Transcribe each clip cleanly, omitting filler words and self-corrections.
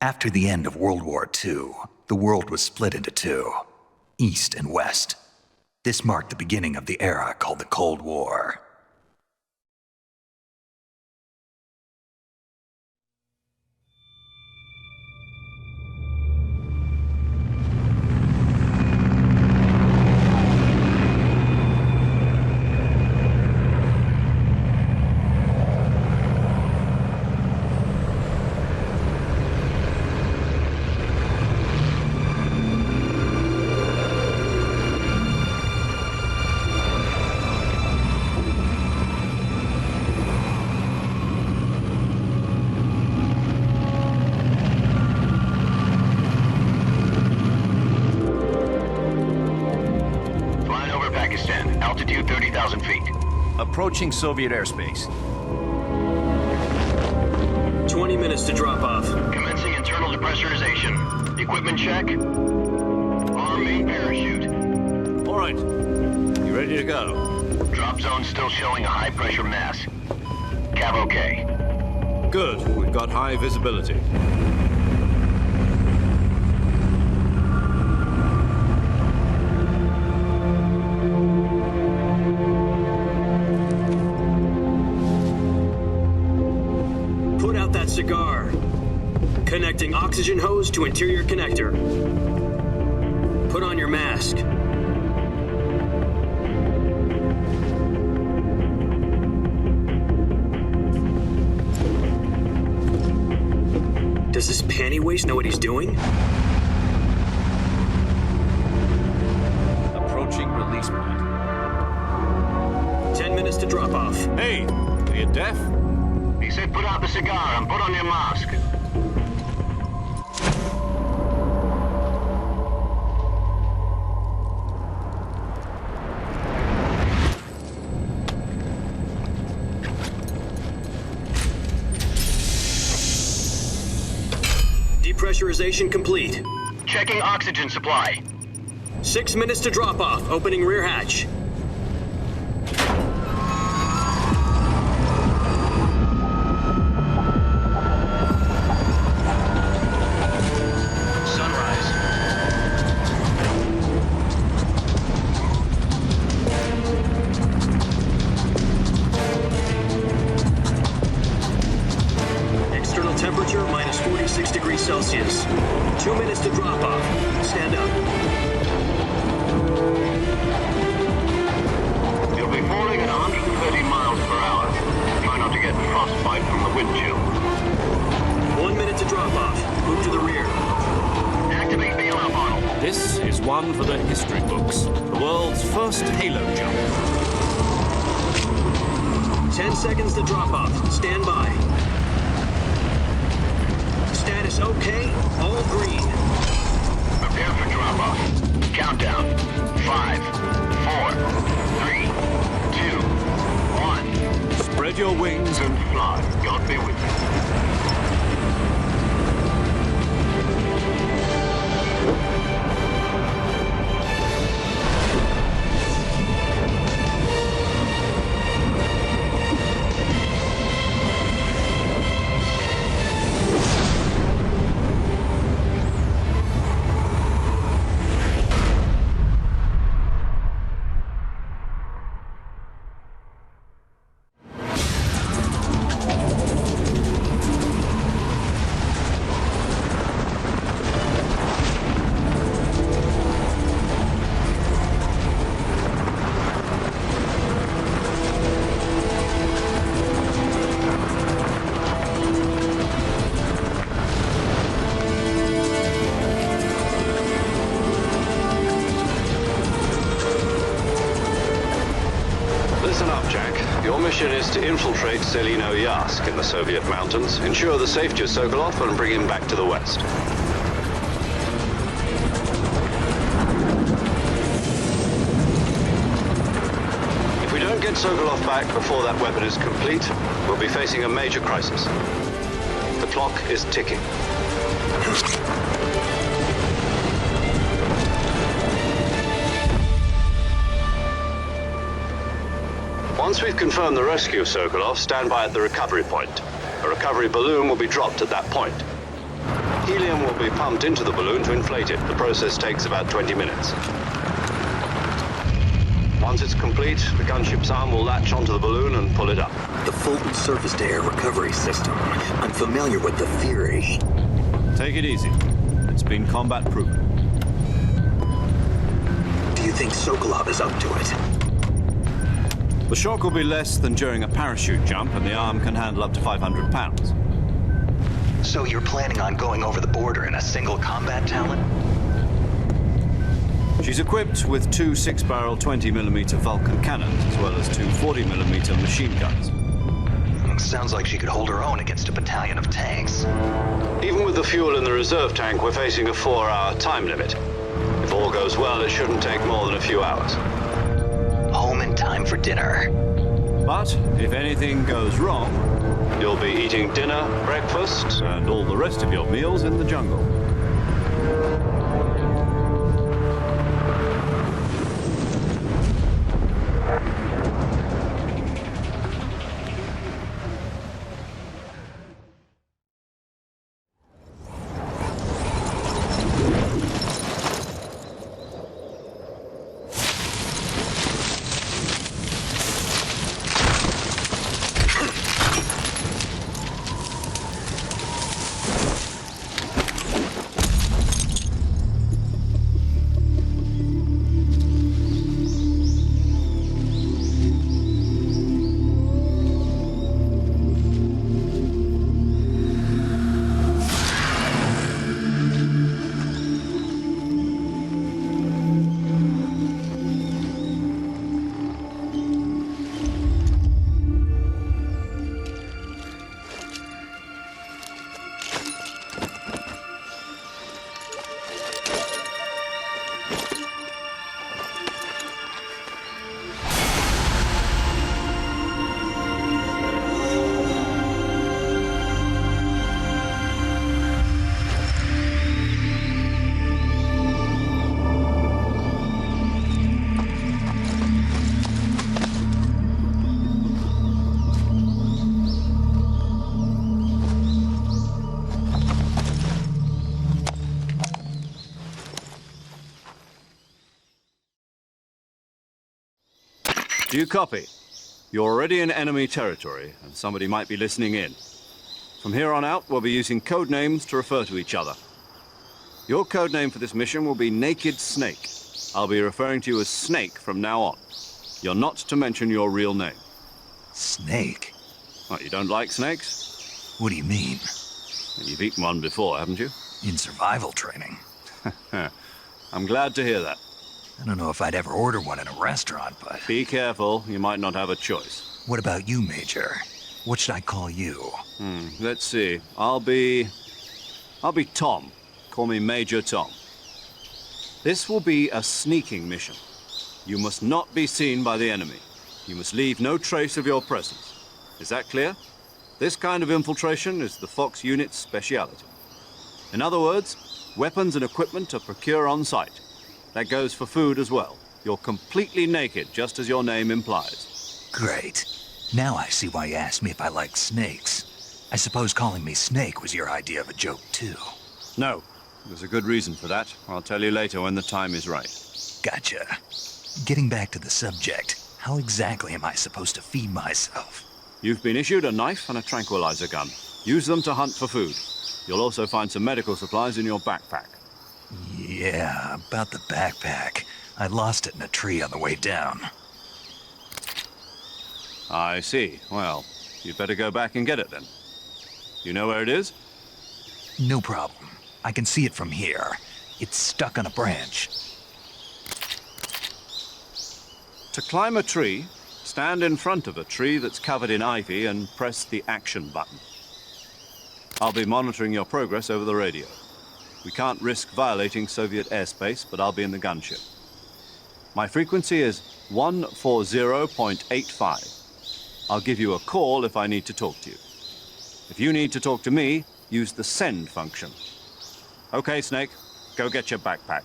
After the end of World War II, the world was split into two, East and West. This marked the beginning of the era called the Cold War. Altitude 30,000 feet. Approaching Soviet airspace. 20 minutes to drop off. Commencing internal depressurization. Equipment check. Arm main parachute. All right. You ready to go? Drop zone still showing a high pressure mass. Cav okay. Good. We've got high visibility. Cigar. Connecting oxygen hose to interior connector. Put on your mask. Does this panty waste know what he's doing? Approaching release point. 10 minutes to drop off. Hey, are you deaf? He said put out the cigar and put on your mask. Depressurization complete. Checking oxygen supply. 6 minutes to drop off. Opening rear hatch. Temperature minus 46 degrees Celsius. 2 minutes to drop off. Stand up. You'll be falling at 130 miles per hour. Try not to get frostbite from the wind chill. 1 minute to drop off. Move to the rear. Activate bailout model. This is one for the history books. The world's first halo jump. 10 seconds to drop off. Stand by. Status okay, all green. Prepare for drop-off. Countdown. 5, 4, 3, 2, 1. Spread your wings And fly. God be with you. Your mission is to infiltrate Selino-Yask in the Soviet mountains, ensure the safety of Sokolov, and bring him back to the West. If we don't get Sokolov back before that weapon is complete, we'll be facing a major crisis. The clock is ticking. Once we've confirmed the rescue of Sokolov, stand by at the recovery point. A recovery balloon will be dropped at that point. Helium will be pumped into the balloon to inflate it. The process takes about 20 minutes. Once it's complete, the gunship's arm will latch onto the balloon and pull it up. The Fulton surface-to-air recovery system. I'm familiar with the theory. Take it easy. It's been combat-proven. Do you think Sokolov is up to it? The shock will be less than during a parachute jump, and the arm can handle up to 500 pounds. So you're planning on going over the border in a single combat Talon? She's equipped with two 6-barrel 20mm Vulcan cannons, as well as two 40mm machine guns. Sounds like she could hold her own against a battalion of tanks. Even with the fuel in the reserve tank, we're facing a 4-hour time limit. If all goes well, it shouldn't take more than a few hours. Home in time for dinner. But if anything goes wrong, You'll be eating dinner, breakfast, and all the rest of your meals in the jungle. Do you copy? You're already in enemy territory, and somebody might be listening in. From here on out, we'll be using code names to refer to each other. Your code name for this mission will be Naked Snake. I'll be referring to you as Snake from now on. You're not to mention your real name. Snake? What, you don't like snakes? What do you mean? You've eaten one before, haven't you? In survival training. I'm glad to hear that. I don't know if I'd ever order one in a restaurant, but... Be careful, you might not have a choice. What about you, Major? What should I call you? Let's see. I'll be Tom. Call me Major Tom. This will be a sneaking mission. You must not be seen by the enemy. You must leave no trace of your presence. Is that clear? This kind of infiltration is the Fox unit's speciality. In other words, weapons and equipment are procured on site. That goes for food as well. You're completely naked, just as your name implies. Great. Now I see why you asked me if I like snakes. I suppose calling me Snake was your idea of a joke, too. No, there's a good reason for that. I'll tell you later when the time is right. Gotcha. Getting back to the subject, how exactly am I supposed to feed myself? You've been issued a knife and a tranquilizer gun. Use them to hunt for food. You'll also find some medical supplies in your backpack. Yeah, about the backpack. I lost it in a tree on the way down. I see. Well, you'd better go back and get it then. You know where it is? No problem. I can see it from here. It's stuck on a branch. To climb a tree, stand in front of a tree that's covered in ivy and press the action button. I'll be monitoring your progress over the radio. We can't risk violating Soviet airspace, but I'll be in the gunship. My frequency is 140.85. I'll give you a call if I need to talk to you. If you need to talk to me, use the send function. Okay, Snake, go get your backpack.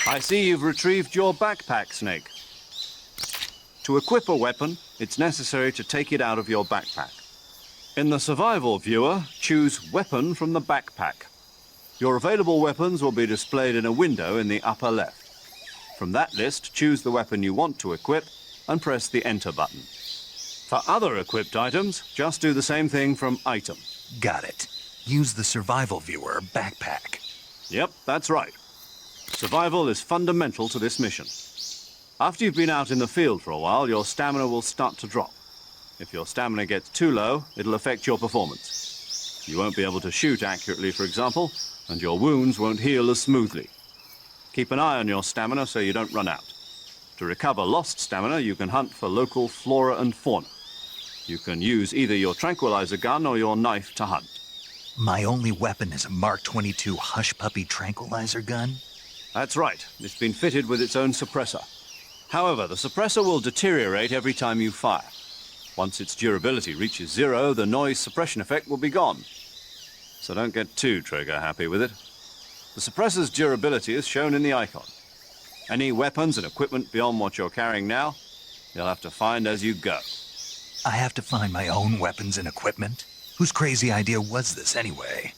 I see you've retrieved your backpack, Snake. To equip a weapon, it's necessary to take it out of your backpack. In the survival viewer, choose Weapon from the backpack. Your available weapons will be displayed in a window in the upper left. From that list, choose the weapon you want to equip and press the Enter button. For other equipped items, just do the same thing from Item. Got it. Use the survival viewer backpack. Yep, that's right. Survival is fundamental to this mission. After you've been out in the field for a while, your stamina will start to drop. If your stamina gets too low, it'll affect your performance. You won't be able to shoot accurately, for example, and your wounds won't heal as smoothly. Keep an eye on your stamina so you don't run out. To recover lost stamina, you can hunt for local flora and fauna. You can use either your tranquilizer gun or your knife to hunt. My only weapon is a Mark 22 Hush Puppy tranquilizer gun? That's right. It's been fitted with its own suppressor. However, the suppressor will deteriorate every time you fire. Once its durability reaches 0, the noise suppression effect will be gone. So don't get too trigger-happy with it. The suppressor's durability is shown in the icon. Any weapons and equipment beyond what you're carrying now, you'll have to find as you go. I have to find my own weapons and equipment? Whose crazy idea was this anyway?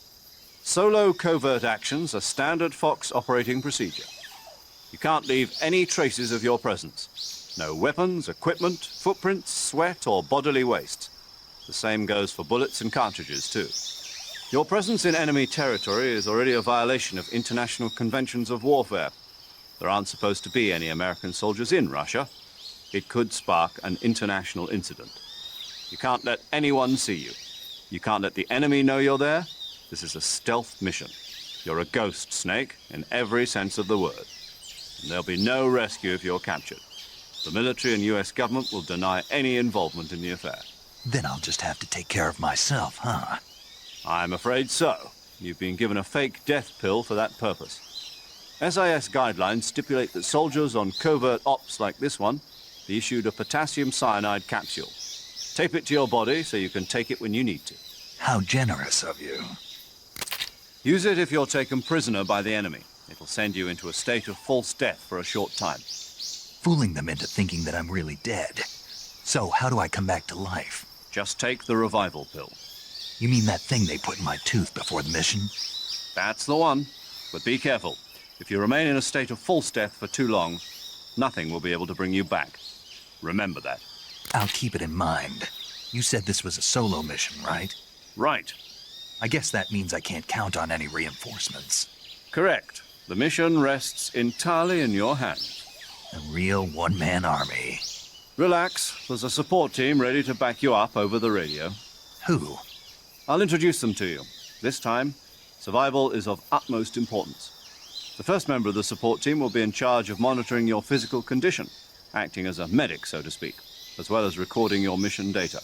Solo covert actions are standard Fox operating procedure. You can't leave any traces of your presence. No weapons, equipment, footprints, sweat, or bodily waste. The same goes for bullets and cartridges, too. Your presence in enemy territory is already a violation of international conventions of warfare. There aren't supposed to be any American soldiers in Russia. It could spark an international incident. You can't let anyone see you. You can't let the enemy know you're there. This is a stealth mission. You're a ghost, Snake, in every sense of the word. And there'll be no rescue if you're captured. The military and US government will deny any involvement in the affair. Then I'll just have to take care of myself, huh? I'm afraid so. You've been given a fake death pill for that purpose. SIS guidelines stipulate that soldiers on covert ops like this one be issued a potassium cyanide capsule. Tape it to your body so you can take it when you need to. How generous of you. Use it if you're taken prisoner by the enemy. It'll send you into a state of false death for a short time. Fooling them into thinking that I'm really dead. So how do I come back to life? Just take the revival pill. You mean that thing they put in my tooth before the mission? That's the one. But be careful. If you remain in a state of false death for too long, nothing will be able to bring you back. Remember that. I'll keep it in mind. You said this was a solo mission, right? Right. I guess that means I can't count on any reinforcements. Correct. The mission rests entirely in your hands. A real one-man army. Relax. There's a support team ready to back you up over the radio. Who? I'll introduce them to you. This time, survival is of utmost importance. The first member of the support team will be in charge of monitoring your physical condition, acting as a medic, so to speak, as well as recording your mission data.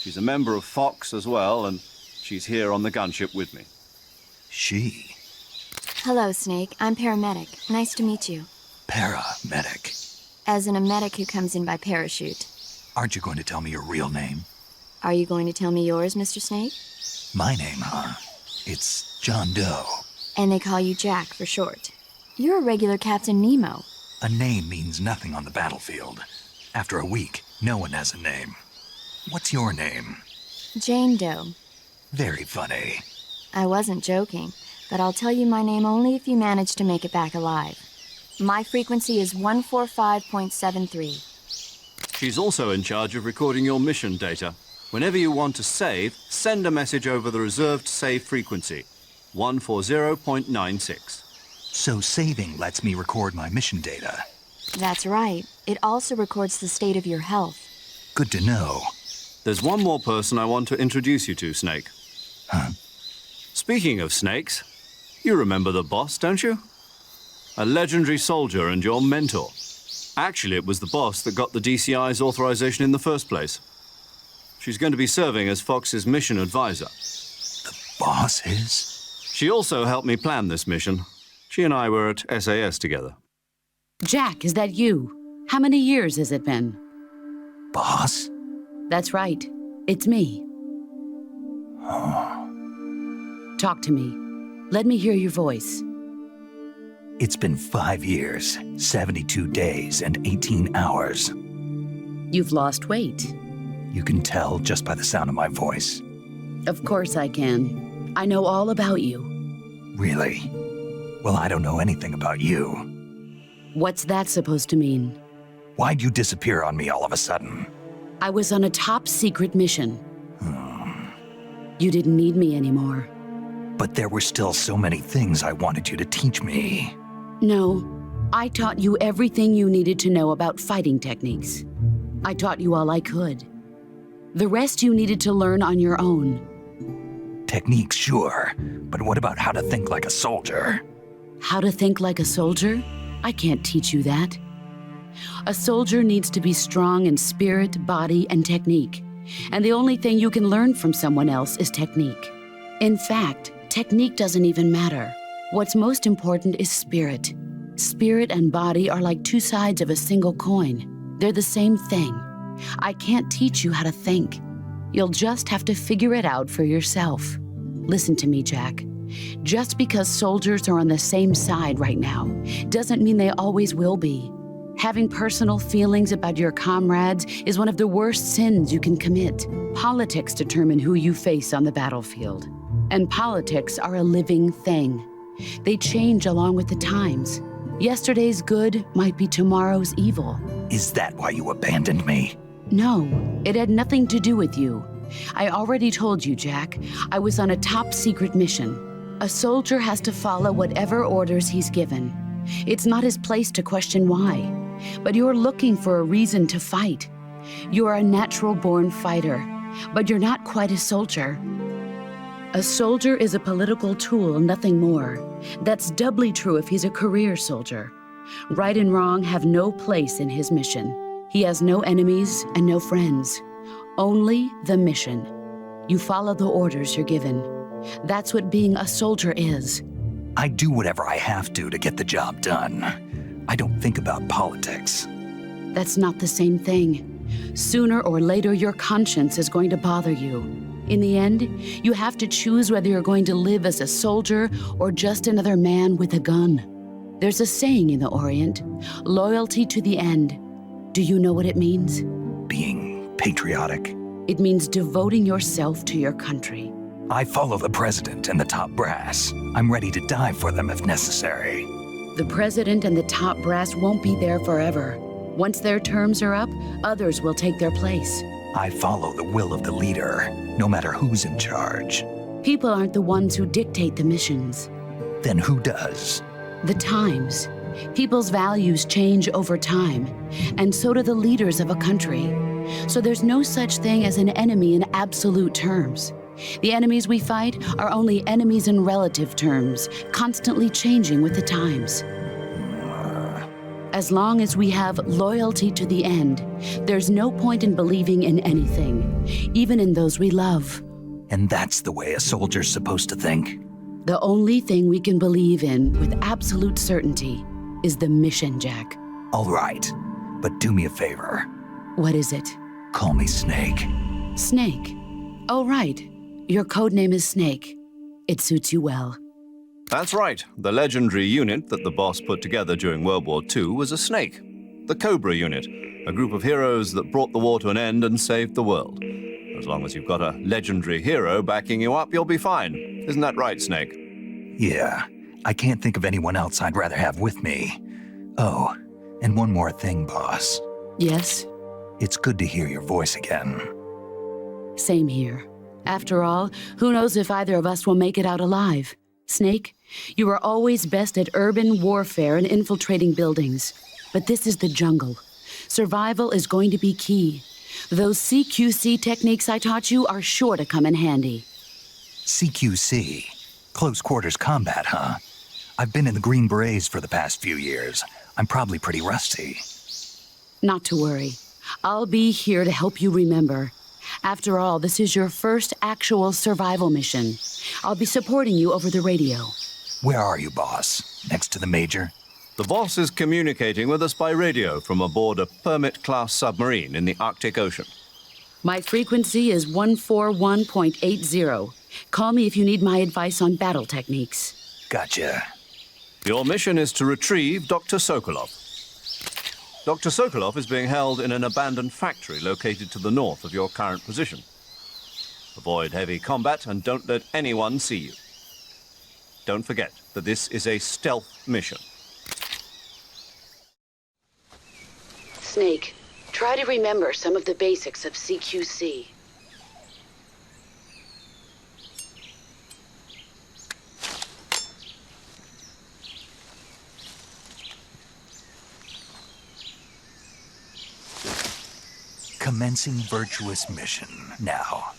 She's a member of Fox as well, and she's here on the gunship with me. She? Hello, Snake. I'm paramedic. Nice to meet you. Paramedic. As in a medic who comes in by parachute. Aren't you going to tell me your real name? Are you going to tell me yours, Mr. Snake? My name, huh? It's John Doe. And they call you Jack for short. You're a regular Captain Nemo. A name means nothing on the battlefield. After a week, no one has a name. What's your name? Jane Doe. Very funny. I wasn't joking, but I'll tell you my name only if you manage to make it back alive. My frequency is 145.73. She's also in charge of recording your mission data. Whenever you want to save, send a message over the reserved save frequency, 140.96. So saving lets me record my mission data. That's right. It also records the state of your health. Good to know. There's one more person I want to introduce you to, Snake. Huh? Speaking of snakes, you remember the boss, don't you? A legendary soldier and your mentor. Actually, it was the boss that got the DCI's authorization in the first place. She's going to be serving as Fox's mission advisor. The boss is? She also helped me plan this mission. She and I were at SAS together. Jack, is that you? How many years has it been? Boss? That's right. It's me. Talk to me. Let me hear your voice. It's been 5 years, 72 days, and 18 hours. You've lost weight. You can tell just by the sound of my voice. Of course I can. I know all about you. Really? Well, I don't know anything about you. What's that supposed to mean? Why'd you disappear on me all of a sudden? I was on a top secret mission. You didn't need me anymore. But there were still so many things I wanted you to teach me. No, I taught you everything you needed to know about fighting techniques. I taught you all I could. The rest you needed to learn on your own. Techniques, sure. But what about how to think like a soldier? How to think like a soldier? I can't teach you that. A soldier needs to be strong in spirit, body, and technique. And the only thing you can learn from someone else is technique. In fact, technique doesn't even matter. What's most important is spirit. Spirit and body are like two sides of a single coin. They're the same thing. I can't teach you how to think. You'll just have to figure it out for yourself. Listen to me, Jack. Just because soldiers are on the same side right now doesn't mean they always will be. Having personal feelings about your comrades is one of the worst sins you can commit. Politics determine who you face on the battlefield. And politics are a living thing. They change along with the times. Yesterday's good might be tomorrow's evil. Is that why you abandoned me? No, it had nothing to do with you. I already told you, Jack. I was on a top secret mission. A soldier has to follow whatever orders he's given. It's not his place to question why. But you're looking for a reason to fight. You're a natural-born fighter, but you're not quite a soldier. A soldier is a political tool, nothing more. That's doubly true if he's a career soldier. Right and wrong have no place in his mission. He has no enemies and no friends. Only the mission. You follow the orders you're given. That's what being a soldier is. I do whatever I have to get the job done. I don't think about politics. That's not the same thing. Sooner or later, your conscience is going to bother you. In the end, you have to choose whether you're going to live as a soldier or just another man with a gun. There's a saying in the Orient, loyalty to the end. Do you know what it means? Being patriotic. It means devoting yourself to your country. I follow the president and the top brass. I'm ready to die for them if necessary. The president and the top brass won't be there forever. Once their terms are up, others will take their place. I follow the will of the leader, no matter who's in charge. People aren't the ones who dictate the missions. Then who does? The times. People's values change over time, and so do the leaders of a country. So there's no such thing as an enemy in absolute terms. The enemies we fight are only enemies in relative terms, constantly changing with the times. As long as we have loyalty to the end, there's no point in believing in anything, even in those we love. And that's the way a soldier's supposed to think? The only thing we can believe in with absolute certainty is the mission, Jack. All right, but do me a favor. What is it? Call me Snake. Snake? Oh, right. Your code name is Snake. It suits you well. That's right. The legendary unit that the boss put together during World War II was a snake. The Cobra unit, a group of heroes that brought the war to an end and saved the world. As long as you've got a legendary hero backing you up, you'll be fine. Isn't that right, Snake? Yeah, I can't think of anyone else I'd rather have with me. Oh, and one more thing, boss. Yes? It's good to hear your voice again. Same here. After all, who knows if either of us will make it out alive? Snake, you are always best at urban warfare and infiltrating buildings. But this is the jungle. Survival is going to be key. Those CQC techniques I taught you are sure to come in handy. CQC? Close quarters combat, huh? I've been in the Green Berets for the past few years. I'm probably pretty rusty. Not to worry. I'll be here to help you remember. After all, this is your first actual survival mission. I'll be supporting you over the radio. Where are you, boss? Next to the Major? The boss is communicating with us by radio from aboard a Permit-class submarine in the Arctic Ocean. My frequency is 141.80. Call me if you need my advice on battle techniques. Gotcha. Your mission is to retrieve Dr. Sokolov. Dr. Sokolov is being held in an abandoned factory located to the north of your current position. Avoid heavy combat and don't let anyone see you. Don't forget that this is a stealth mission. Snake, try to remember some of the basics of CQC. Commencing Virtuous mission now.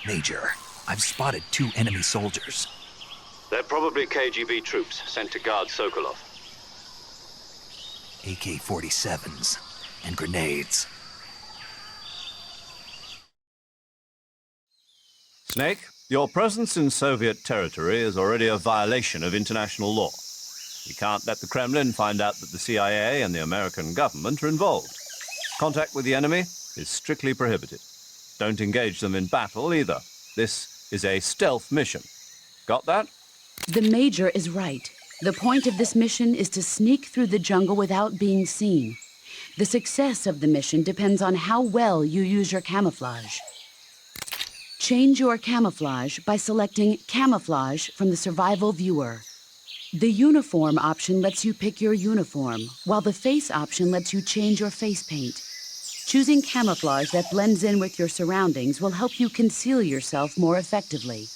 Major, I've spotted 2 enemy soldiers. They're probably KGB troops sent to guard Sokolov. AK-47s and grenades. Snake, your presence in Soviet territory is already a violation of international law. We can't let the Kremlin find out that the CIA and the American government are involved. Contact with the enemy is strictly prohibited. Don't engage them in battle either. This is a stealth mission. Got that? The Major is right. The point of this mission is to sneak through the jungle without being seen. The success of the mission depends on how well you use your camouflage. Change your camouflage by selecting Camouflage from the Survival Viewer. The Uniform option lets you pick your uniform, while the Face option lets you change your face paint. Choosing camouflage that blends in with your surroundings will help you conceal yourself more effectively.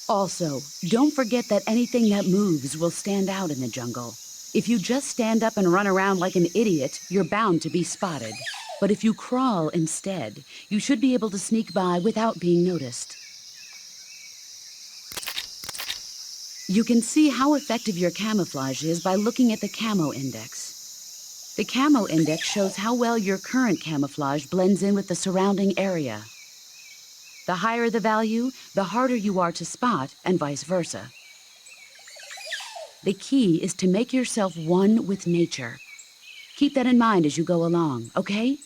Also, don't forget that anything that moves will stand out in the jungle. If you just stand up and run around like an idiot, you're bound to be spotted. But if you crawl instead, you should be able to sneak by without being noticed. You can see how effective your camouflage is by looking at the camo index. The camo index shows how well your current camouflage blends in with the surrounding area. The higher the value, the harder you are to spot, and vice versa. The key is to make yourself one with nature. Keep that in mind as you go along, okay?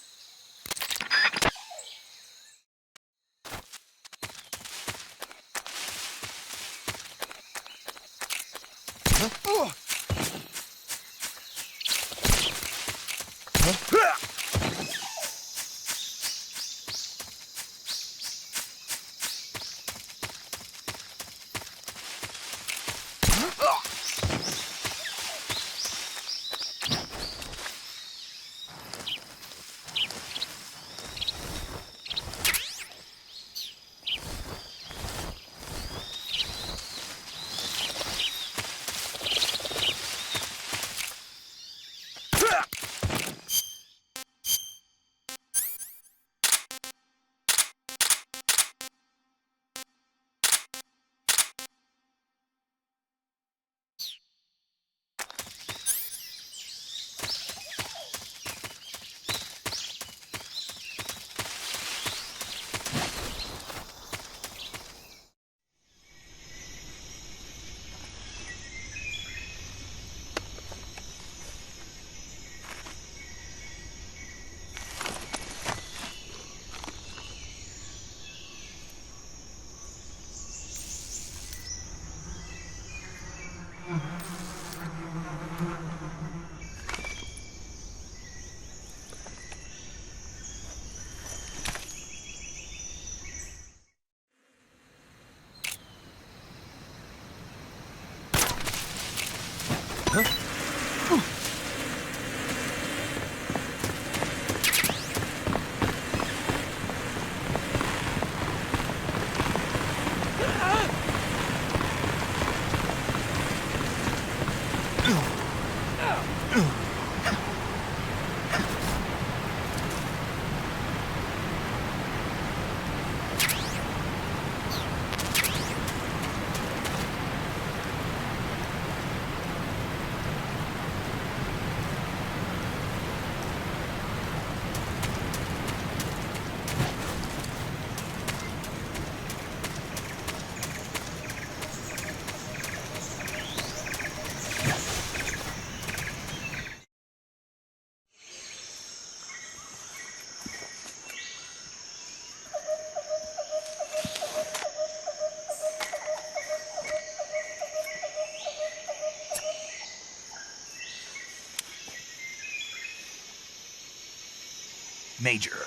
Major,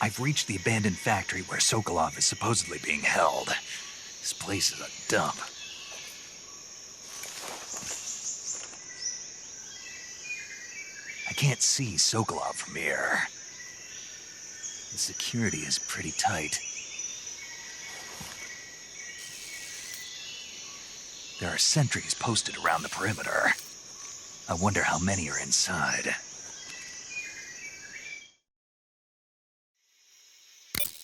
I've reached the abandoned factory where Sokolov is supposedly being held. This place is a dump. I can't see Sokolov from here. The security is pretty tight. There are sentries posted around the perimeter. I wonder how many are inside.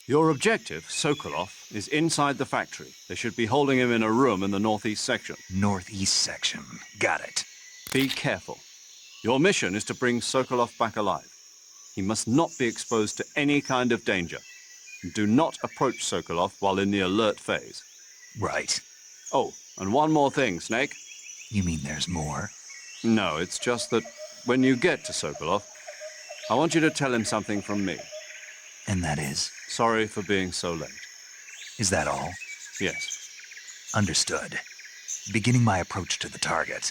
Your objective, Sokolov, is inside the factory. They should be holding him in a room in the northeast section. Northeast section. Got it. Be careful. Your mission is to bring Sokolov back alive. He must not be exposed to any kind of danger. Do not approach Sokolov while in the alert phase. Right. Oh, and one more thing, Snake. You mean there's more? No, it's just that when you get to Sokolov, I want you to tell him something from me. And that is? Sorry for being so late. Is that all? Yes. Understood. Beginning my approach to the target.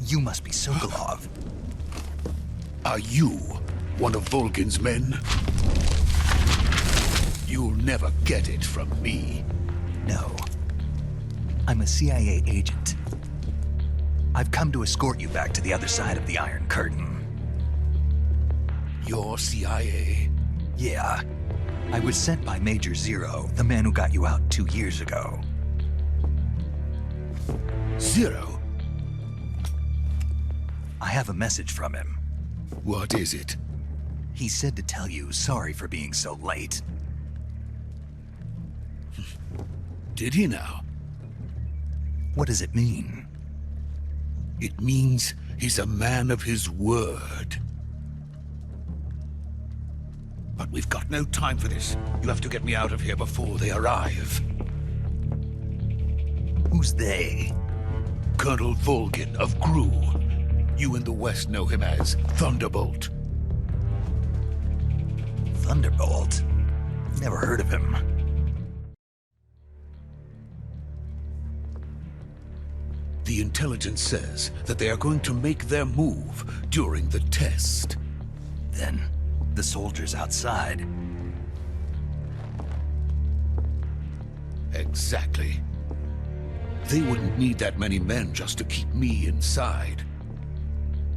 You must be Sokolov. Are you one of Volgin's men? You'll never get it from me. No. I'm a CIA agent. I've come to escort you back to the other side of the Iron Curtain. You're CIA? Yeah. I was sent by Major Zero, the man who got you out 2 years ago. Zero? I have a message from him. What is it? He said to tell you sorry for being so late. Did he now? What does it mean? It means he's a man of his word. But we've got no time for this. You have to get me out of here before they arrive. Who's they? Colonel Volgin of Gru. You in the West know him as Thunderbolt. Thunderbolt? Never heard of him. The intelligence says that they are going to make their move during the test. Then, the soldiers outside. Exactly. They wouldn't need that many men just to keep me inside.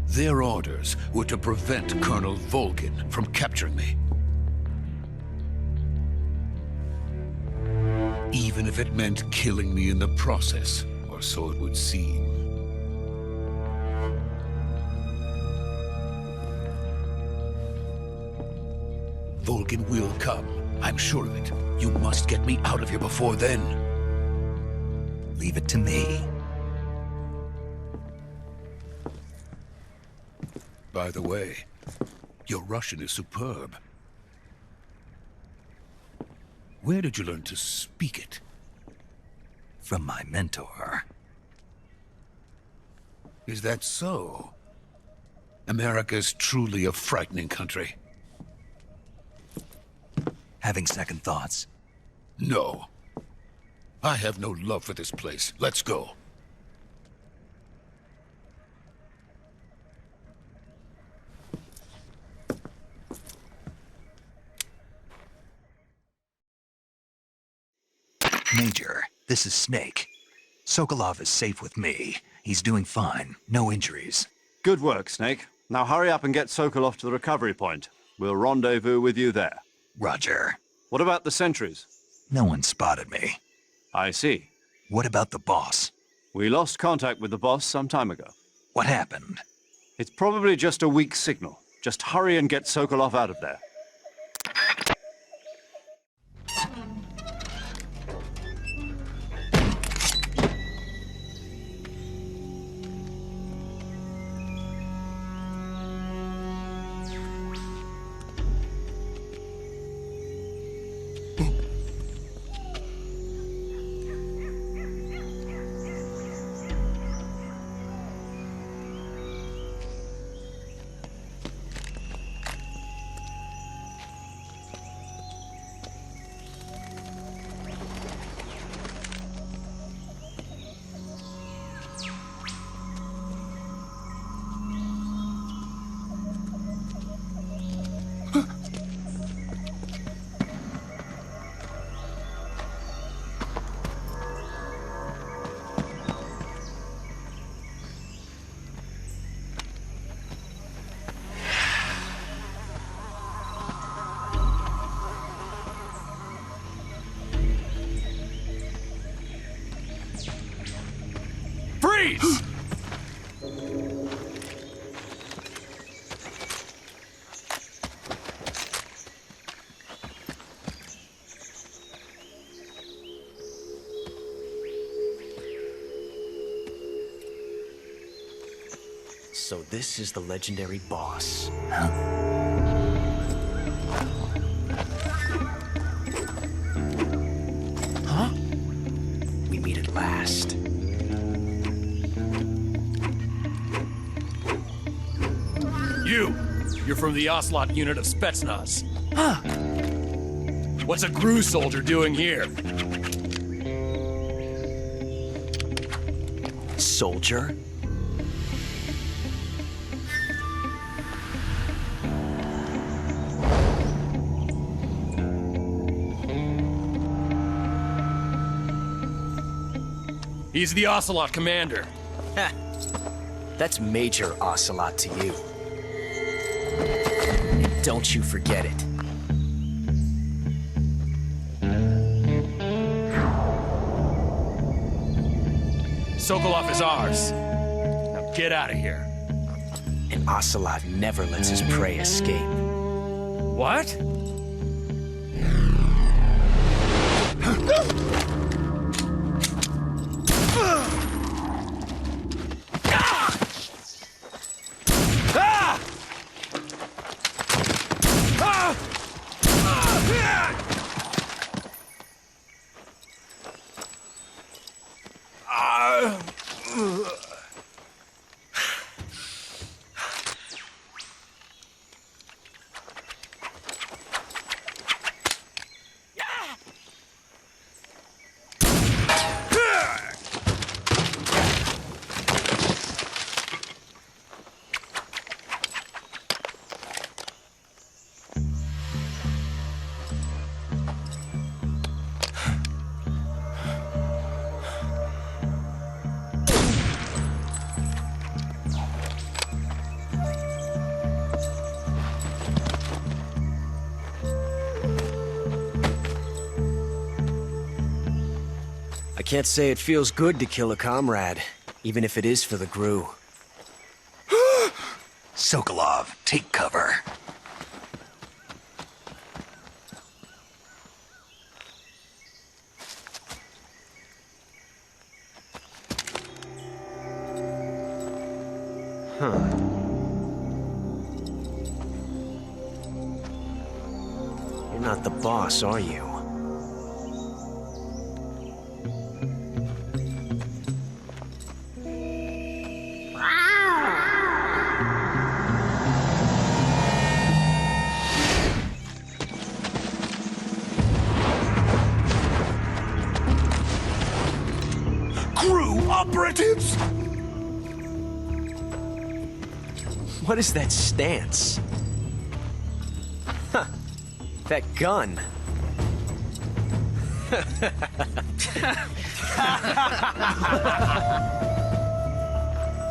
Their orders were to prevent Colonel Volgin from capturing me. Even if it meant killing me in the process, or so it would seem. Volgin will come. I'm sure of it. You must get me out of here before then. Leave it to me. By the way, your Russian is superb. Where did you learn to speak it? From my mentor. Is that so? America's truly a frightening country. Having second thoughts? No. I have no love for this place. Let's go. Major, this is Snake. Sokolov is safe with me. He's doing fine. No injuries. Good work, Snake. Now hurry up and get Sokolov to the recovery point. We'll rendezvous with you there. Roger. What about the sentries? No one spotted me. I see. What about the boss? We lost contact with the boss some time ago. What happened? It's probably just a weak signal. Just hurry and get Sokolov out of there. Freeze! So this is the legendary boss. Huh? We meet at last. You're from the Ocelot unit of Spetsnaz. Huh. What's a GRU soldier doing here? Soldier? He's the Ocelot commander. Ha! That's Major Ocelot to you. Don't you forget it. Sokolov is ours. Now get out of here. And Ocelot never lets his prey escape. What? I can't say it feels good to kill a comrade, even if it is for the GRU. Sokolov, take cover. Huh. You're not the boss, are you? Operatives? What is that stance? Huh. That gun.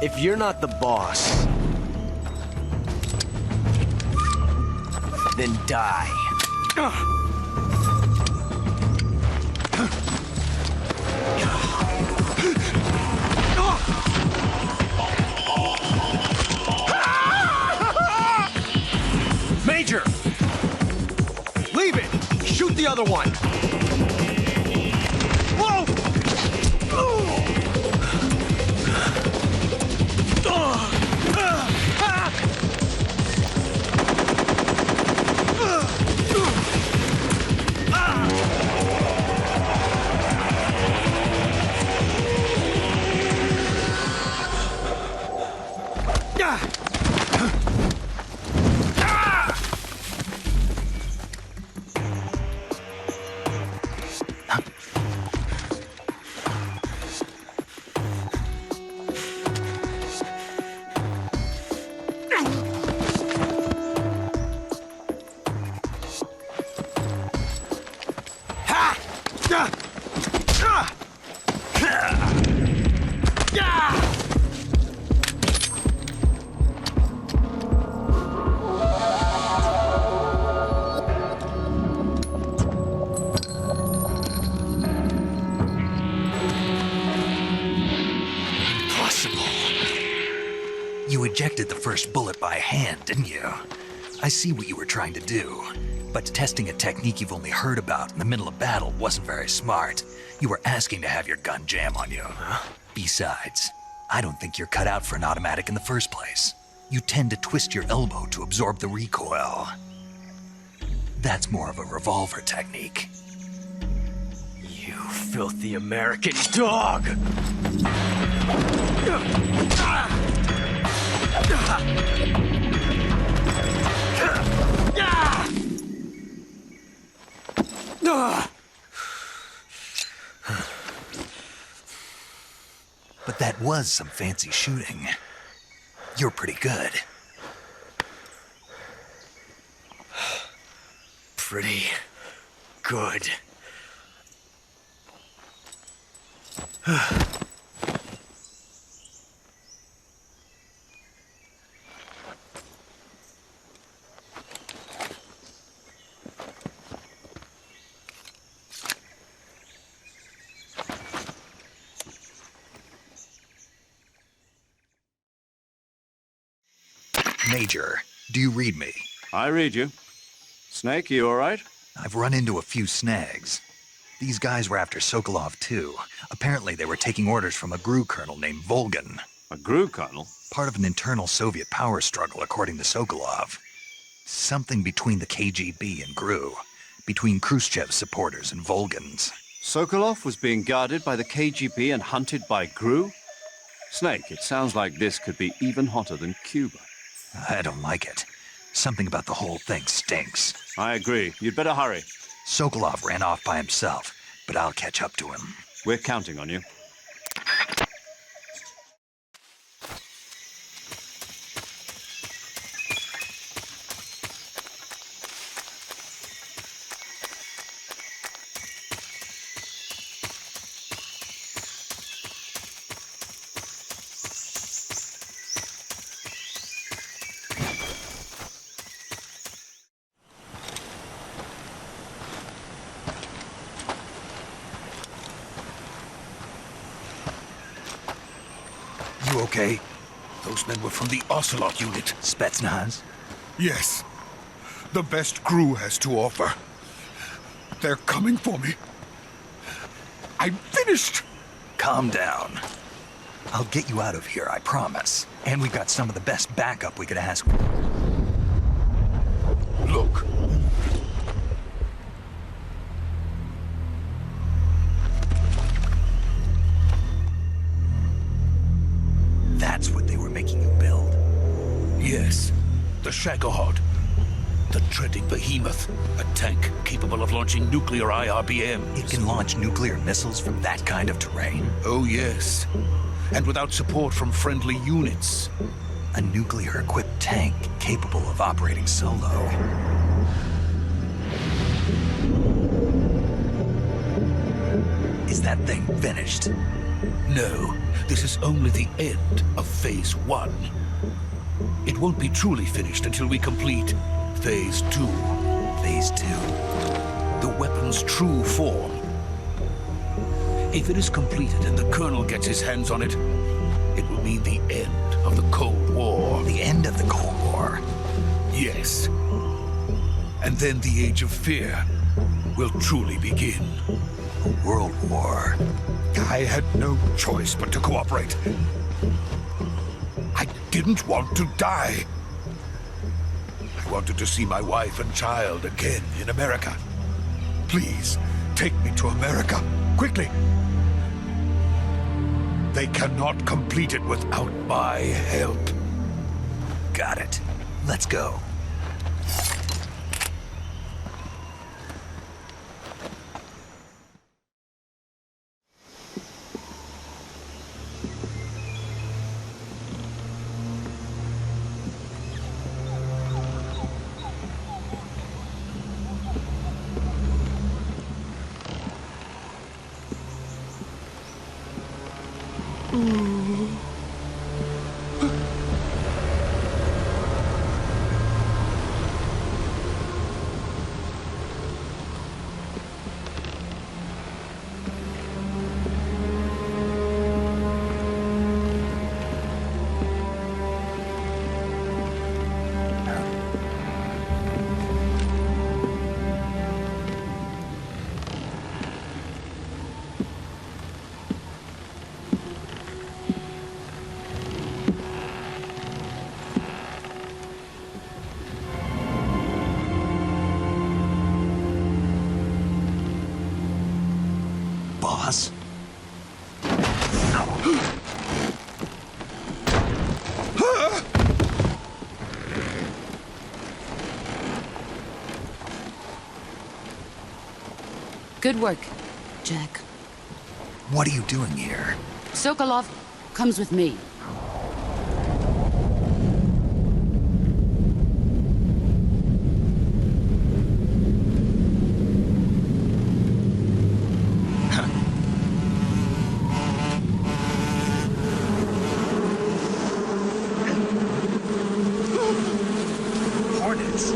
If you're not the boss, then die. Major! Leave it! Shoot the other one! Whoa! You ejected the first bullet by hand, didn't you? I see what you were trying to do, but testing a technique you've only heard about in the middle of battle wasn't very smart. You were asking to have your gun jam on you. Besides, I don't think you're cut out for an automatic in the first place. You tend to twist your elbow to absorb the recoil. That's more of a revolver technique. You filthy American dog! But that was some fancy shooting. You're pretty good. Pretty good. Major, do you read me? I read you. Snake, you all right? I've run into a few snags. These guys were after Sokolov, too. Apparently they were taking orders from a GRU colonel named Volgin. A GRU colonel? Part of an internal Soviet power struggle, according to Sokolov. Something between the KGB and GRU. Between Khrushchev's supporters and Volgin's. Sokolov was being guarded by the KGB and hunted by GRU? Snake, it sounds like this could be even hotter than Cuba. I don't like it. Something about the whole thing stinks. I agree. You'd better hurry. Sokolov ran off by himself, but I'll catch up to him. We're counting on you. You okay? Those men were from the Ocelot unit. Spetsnaz? Yes. The best GRU has to offer. They're coming for me. I'm finished! Calm down. I'll get you out of here, I promise. And we've got some of the best backup we could ask for. Look. That's what they were making you build? Yes. The Shagohod. The treading behemoth. A tank capable of launching nuclear IRBMs. It can launch nuclear missiles from that kind of terrain? Oh, yes. And without support from friendly units. A nuclear-equipped tank capable of operating solo. Is that thing finished? No, this is only the end of Phase 1. It won't be truly finished until we complete Phase 2. Phase 2. The weapon's true form. If it is completed and the Colonel gets his hands on it, it will mean the end of the Cold War. The end of the Cold War? Yes. And then the Age of Fear will truly begin. A world war. I had no choice but to cooperate. I didn't want to die. I wanted to see my wife and child again in America. Please, take me to America, quickly. They cannot complete it without my help. Got it. Let's go. Boss? Good work, Jack. What are you doing here? Sokolov comes with me. Hornets.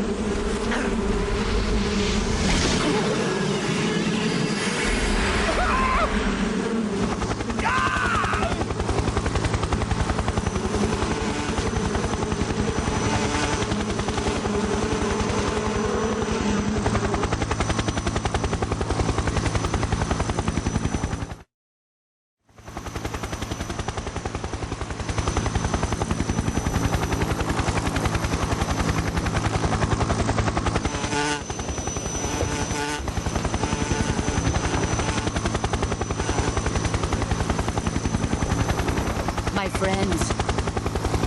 My friends,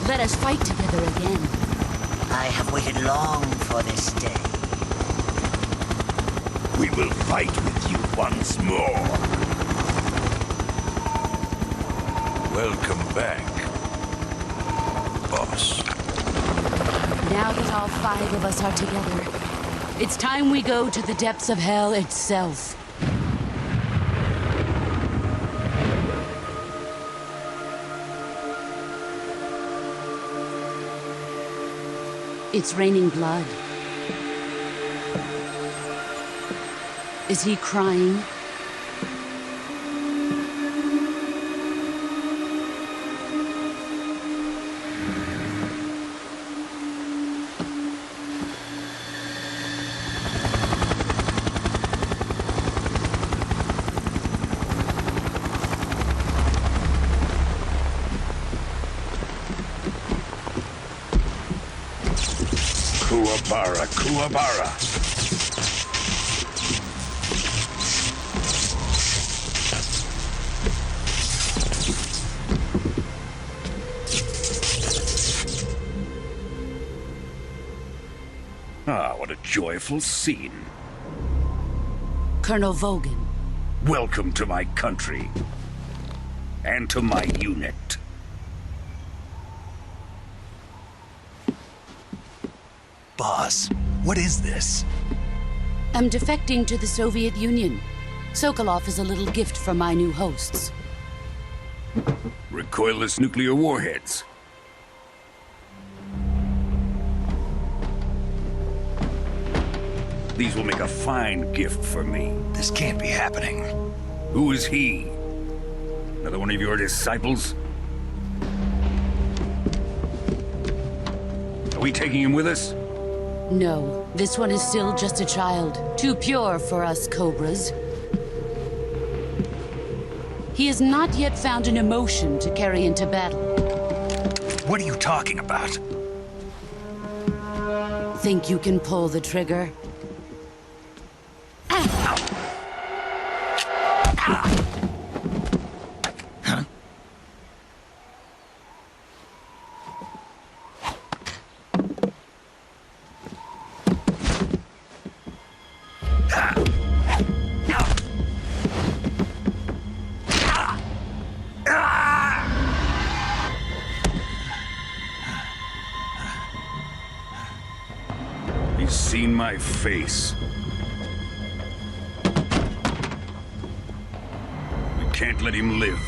let us fight together again. I have waited long for this day. We will fight with you once more. Welcome back, boss. Now that all 5 of us are together, it's time we go to the depths of hell itself. It's raining blood. Is he crying? Kuwabara, Kuwabara. Ah, what a joyful scene. Colonel Volgin. Welcome to my country. And to my unit. Boss, what is this? I'm defecting to the Soviet Union. Sokolov is a little gift from my new hosts. Recoilless nuclear warheads. These will make a fine gift for me. This can't be happening. Who is he? Another one of your disciples? Are we taking him with us? No, this one is still just a child. Too pure for us cobras. He has not yet found an emotion to carry into battle. What are you talking about? Think you can pull the trigger? He's seen my face. We can't let him live.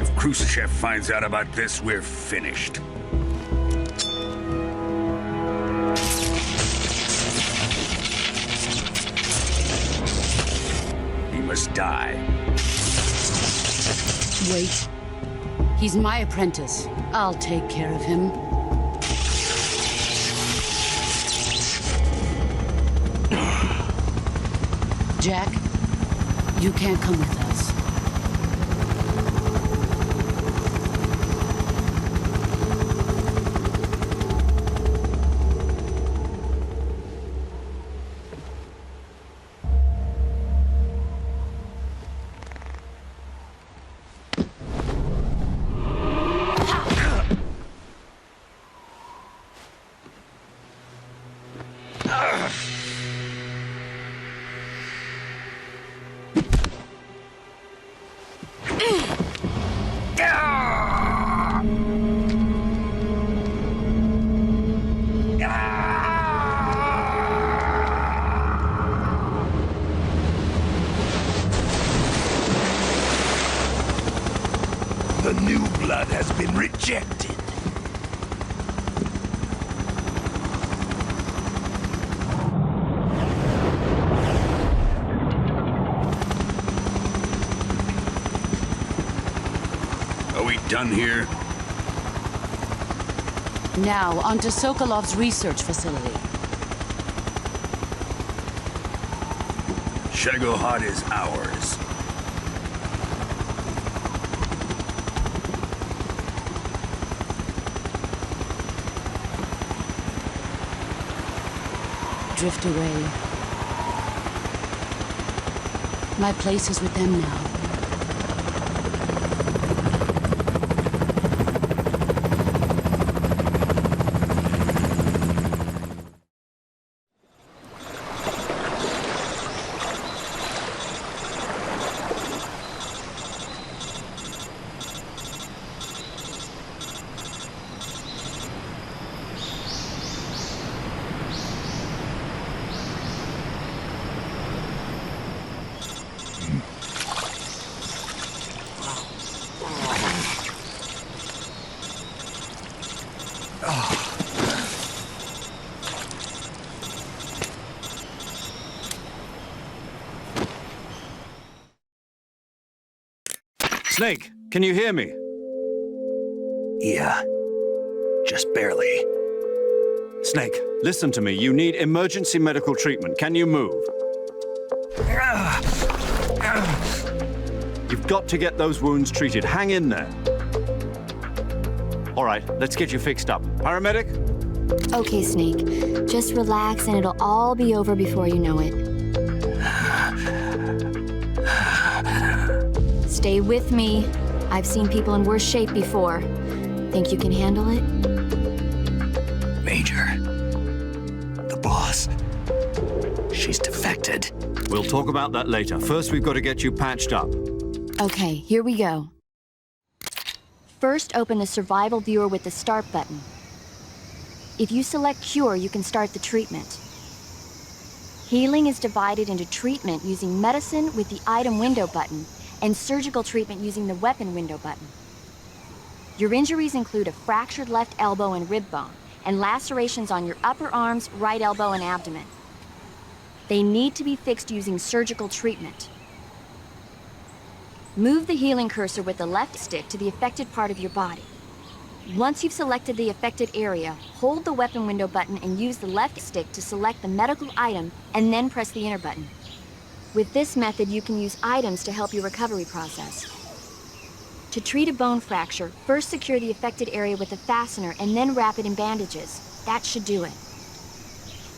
If Khrushchev finds out about this, we're finished. He must die. Wait. He's my apprentice. I'll take care of him. Jack, you can't come with us. The new blood has been rejected. Are we done here? Now, onto Sokolov's research facility. GTFOT is ours. Drift away. My place is with them now. Snake, can you hear me? Yeah. Just barely. Snake, listen to me. You need emergency medical treatment. Can you move? You've got to get those wounds treated. Hang in there. All right, let's get you fixed up. Paramedic? Okay, Snake. Just relax and it'll all be over before you know it. Stay with me. I've seen people in worse shape before. Think you can handle it? Major. The boss. She's defected. We'll talk about that later. First, we've got to get you patched up. Okay, here we go. First, open the survival viewer with the start button. If you select cure, you can start the treatment. Healing is divided into treatment using medicine with the item window button and surgical treatment using the weapon window button. Your injuries include a fractured left elbow and rib bone, and lacerations on your upper arms, right elbow, and abdomen. They need to be fixed using surgical treatment. Move the healing cursor with the left stick to the affected part of your body. Once you've selected the affected area, hold the weapon window button and use the left stick to select the medical item, and then press the enter button. With this method, you can use items to help your recovery process. To treat a bone fracture, first secure the affected area with a fastener and then wrap it in bandages. That should do it.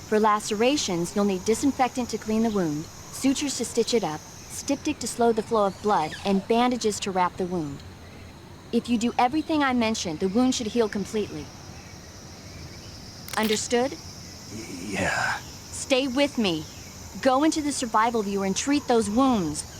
For lacerations, you'll need disinfectant to clean the wound, sutures to stitch it up, styptic to slow the flow of blood, and bandages to wrap the wound. If you do everything I mentioned, the wound should heal completely. Understood? Yeah. Stay with me. Go into the survival viewer and treat those wounds.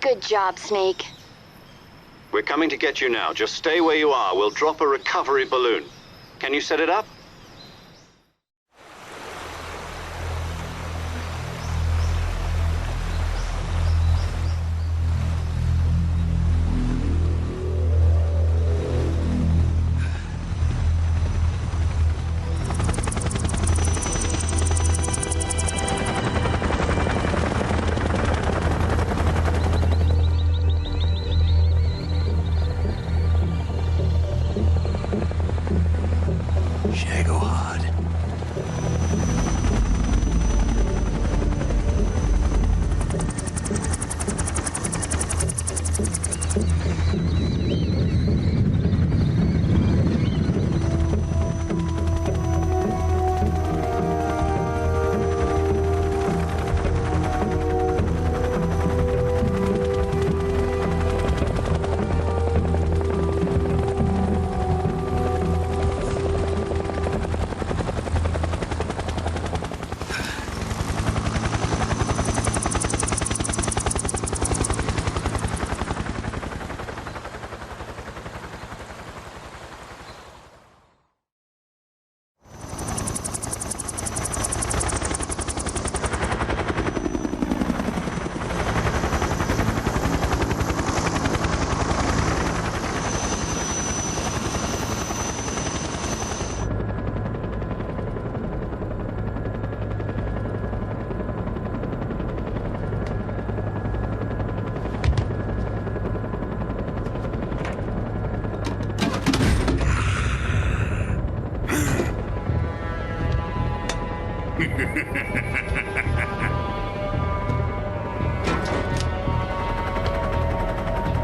Good job, Snake. We're coming to get you now. Just stay where you are. We'll drop a recovery balloon. Can you set it up?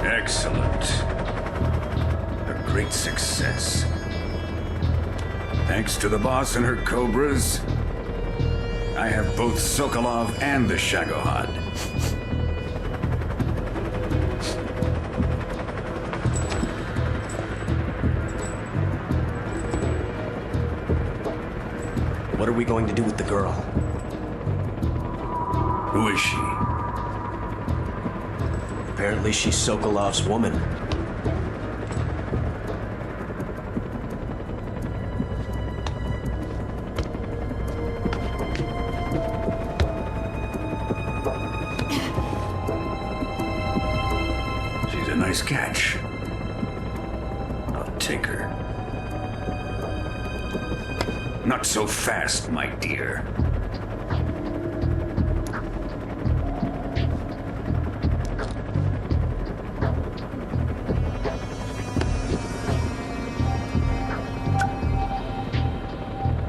Excellent. A great success. Thanks to the boss and her cobras, I have both Sokolov and the Shagohod. What are we going to do with the girl? Who is she? Apparently she's Sokolov's woman. Not so fast, my dear.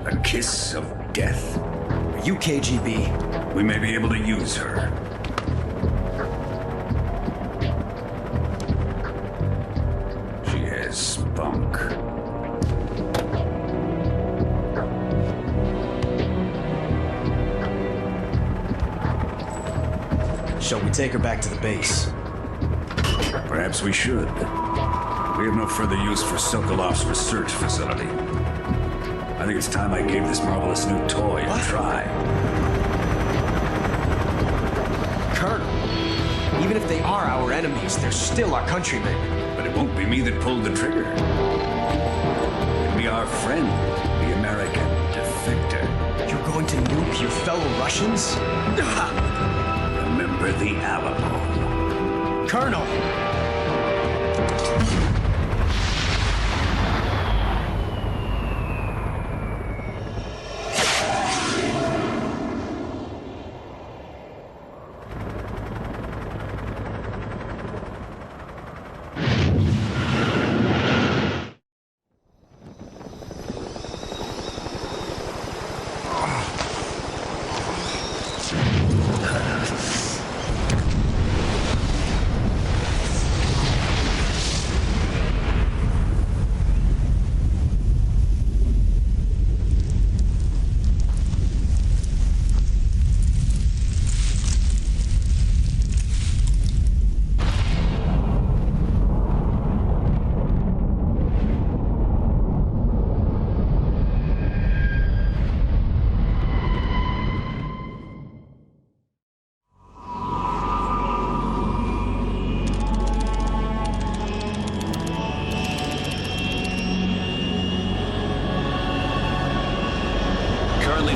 A kiss of death. Are you KGB? We may be able to use her. She has spunk. Shall we take her back to the base? Perhaps we should. We have no further use for Sokolov's research facility. I think it's time I gave this marvelous new toy a try. Colonel, even if they are our enemies, they're still our countrymen. But it won't be me that pulled the trigger. It'll be our friend, the American defector. You're going to nuke your fellow Russians? Remember the Alamo. Colonel!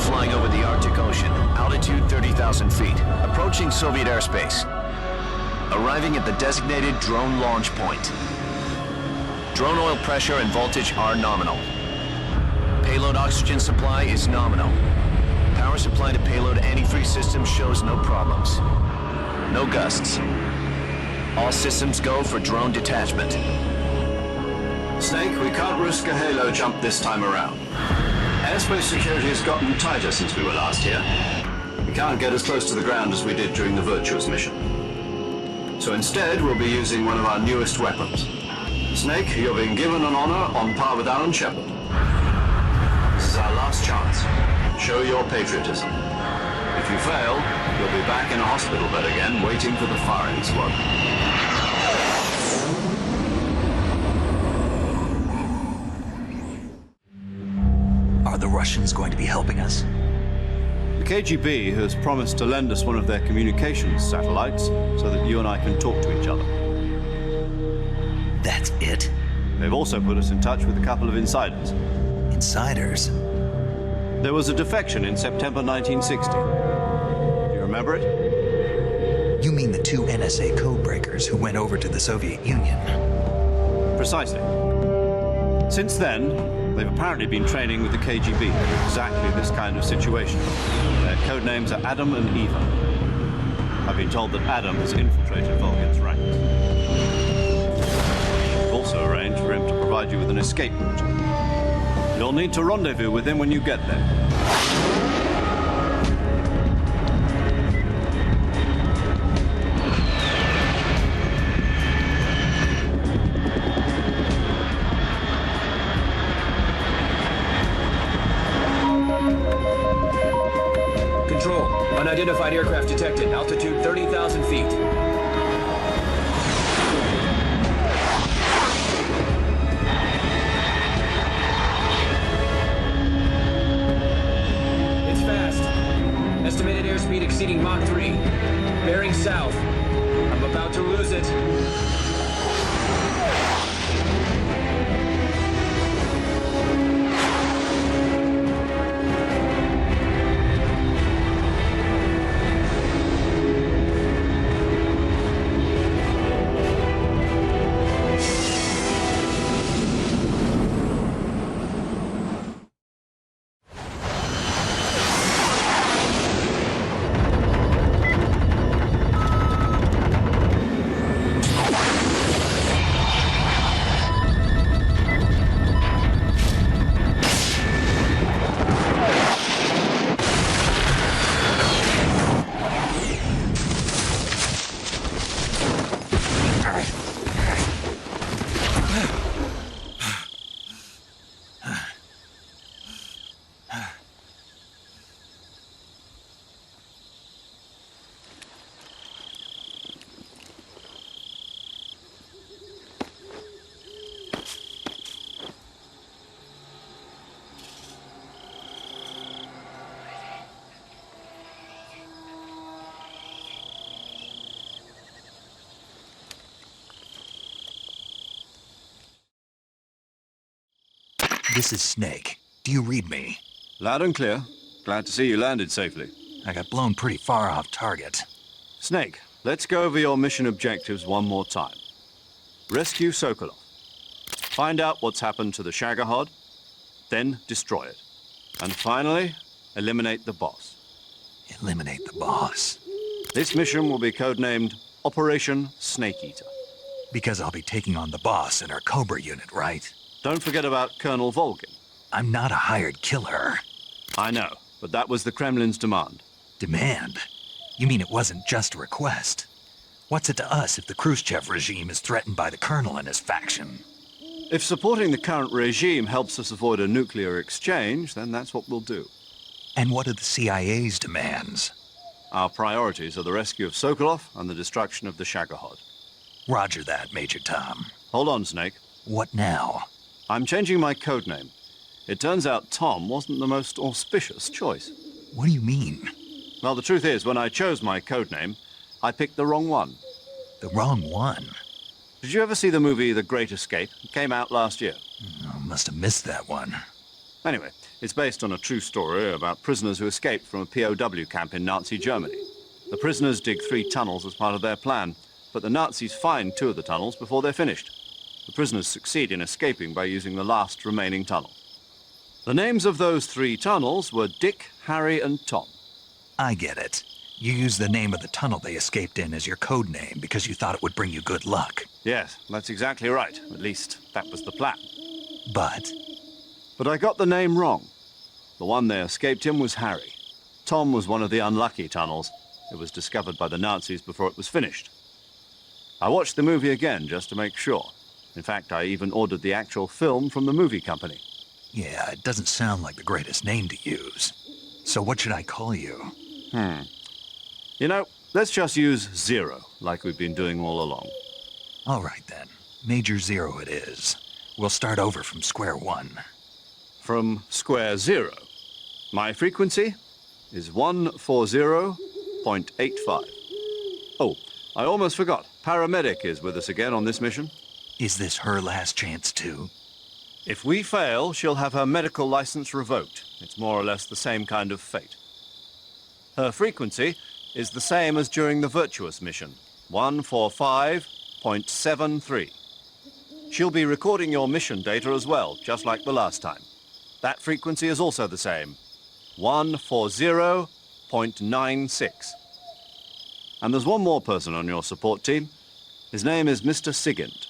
Flying over the Arctic Ocean, altitude 30,000 feet, approaching Soviet airspace. Arriving at the designated drone launch point. Drone oil pressure and voltage are nominal. Payload oxygen supply is nominal. Power supply to payload antifreeze system shows no problems. No gusts. All systems go for drone detachment. Snake, we can't risk a halo jump this time around. Airspace security has gotten tighter since we were last here. We can't get as close to the ground as we did during the Virtuous mission. So instead, we'll be using one of our newest weapons. Snake, you're being given an honor on par with Alan Shepard. This is our last chance. Show your patriotism. If you fail, you'll be back in a hospital bed again, waiting for the firing squad. Are the Russians going to be helping us? The KGB has promised to lend us one of their communications satellites so that you and I can talk to each other. That's it? They've also put us in touch with a couple of insiders. Insiders? There was a defection in September 1960. Do you remember it? You mean the two NSA codebreakers who went over to the Soviet Union? Precisely. Since then, they've apparently been training with the KGB for exactly this kind of situation. Their code names are Adam and Eva. I've been told that Adam has infiltrated Volgin's ranks. We've also arranged for him to provide you with an escape route. You'll need to rendezvous with him when you get there. Unidentified aircraft detected. Altitude 30,000 feet. It's fast. Estimated airspeed exceeding Mach 3. Bearing south. I'm about to lose it. This is Snake. Do you read me? Loud and clear. Glad to see you landed safely. I got blown pretty far off target. Snake, let's go over your mission objectives one more time. Rescue Sokolov. Find out what's happened to the Shagahod, then destroy it. And finally, eliminate the boss. Eliminate the boss. This mission will be codenamed Operation Snake Eater. Because I'll be taking on the boss in our Cobra unit, right? Don't forget about Colonel Volgin. I'm not a hired killer. I know, but that was the Kremlin's demand. Demand? You mean it wasn't just a request? What's it to us if the Khrushchev regime is threatened by the Colonel and his faction? If supporting the current regime helps us avoid a nuclear exchange, then that's what we'll do. And what are the CIA's demands? Our priorities are the rescue of Sokolov and the destruction of the Shagahod. Roger that, Major Tom. Hold on, Snake. What now? I'm changing my codename. It turns out Tom wasn't the most auspicious choice. What do you mean? Well, the truth is, when I chose my codename, I picked the wrong one. The wrong one? Did you ever see the movie The Great Escape? It came out last year. Oh, must have missed that one. Anyway, it's based on a true story about prisoners who escaped from a POW camp in Nazi Germany. The prisoners dig 3 tunnels as part of their plan, but the Nazis find 2 of the tunnels before they're finished. The prisoners succeed in escaping by using the last remaining tunnel. The names of those 3 tunnels were Dick, Harry, and Tom. I get it. You used the name of the tunnel they escaped in as your code name because you thought it would bring you good luck. Yes, that's exactly right. At least, that was the plan. But I got the name wrong. The one they escaped in was Harry. Tom was one of the unlucky tunnels. It was discovered by the Nazis before it was finished. I watched the movie again just to make sure. In fact, I even ordered the actual film from the movie company. Yeah, it doesn't sound like the greatest name to use. So what should I call you? You know, let's just use Zero, like we've been doing all along. All right, then. Major Zero it is. We'll start over from square one. From square 0. My frequency is 140.85. Oh, I almost forgot. Paramedic is with us again on this mission. Is this her last chance, too? If we fail, she'll have her medical license revoked. It's more or less the same kind of fate. Her frequency is the same as during the Virtuous mission, 145.73. She'll be recording your mission data as well, just like the last time. That frequency is also the same, 140.96. And there's one more person on your support team. His name is Mr. Sigint.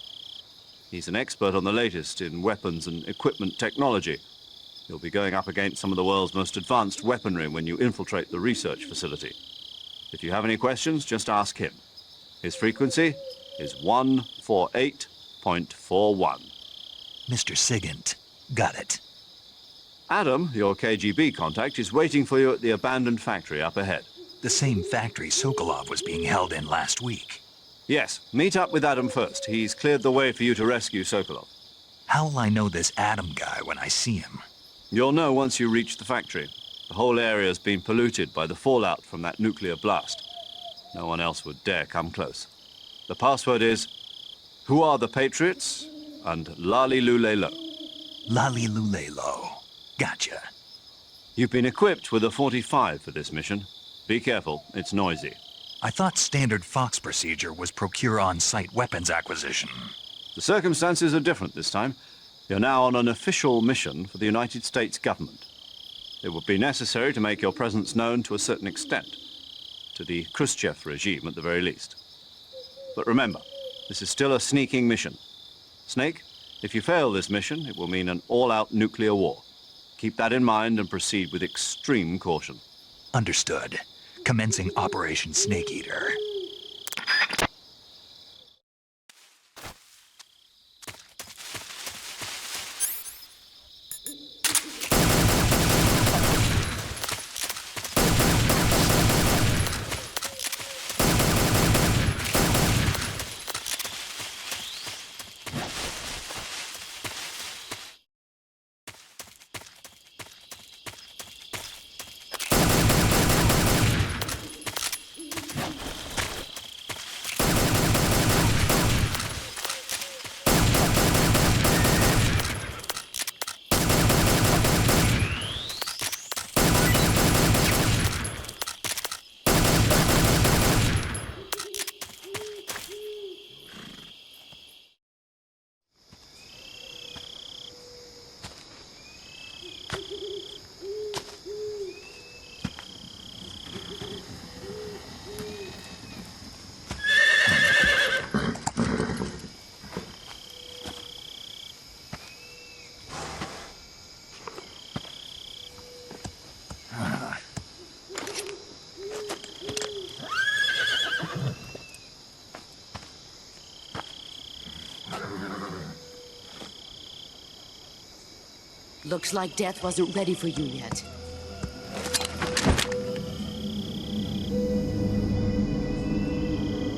He's an expert on the latest in weapons and equipment technology. You'll be going up against some of the world's most advanced weaponry when you infiltrate the research facility. If you have any questions, just ask him. His frequency is 148.41. Mr. Sigint. Got it. Adam, your KGB contact, is waiting for you at the abandoned factory up ahead. The same factory Sokolov was being held in last week. Yes, meet up with Adam first. He's cleared the way for you to rescue Sokolov. How will I know this Adam guy when I see him? You'll know once you reach the factory. The whole area's been polluted by the fallout from that nuclear blast. No one else would dare come close. The password is, "Who are the Patriots?" and "Lali Lule Lo." Lali Lule Lo. Gotcha. You've been equipped with a 45 for this mission. Be careful, it's noisy. I thought standard Fox procedure was procure on-site weapons acquisition. The circumstances are different this time. You're now on an official mission for the United States government. It would be necessary to make your presence known to a certain extent, to the Khrushchev regime at the very least. But remember, this is still a sneaking mission. Snake, if you fail this mission, it will mean an all-out nuclear war. Keep that in mind and proceed with extreme caution. Understood. Commencing Operation Snake Eater. Looks like death wasn't ready for you yet.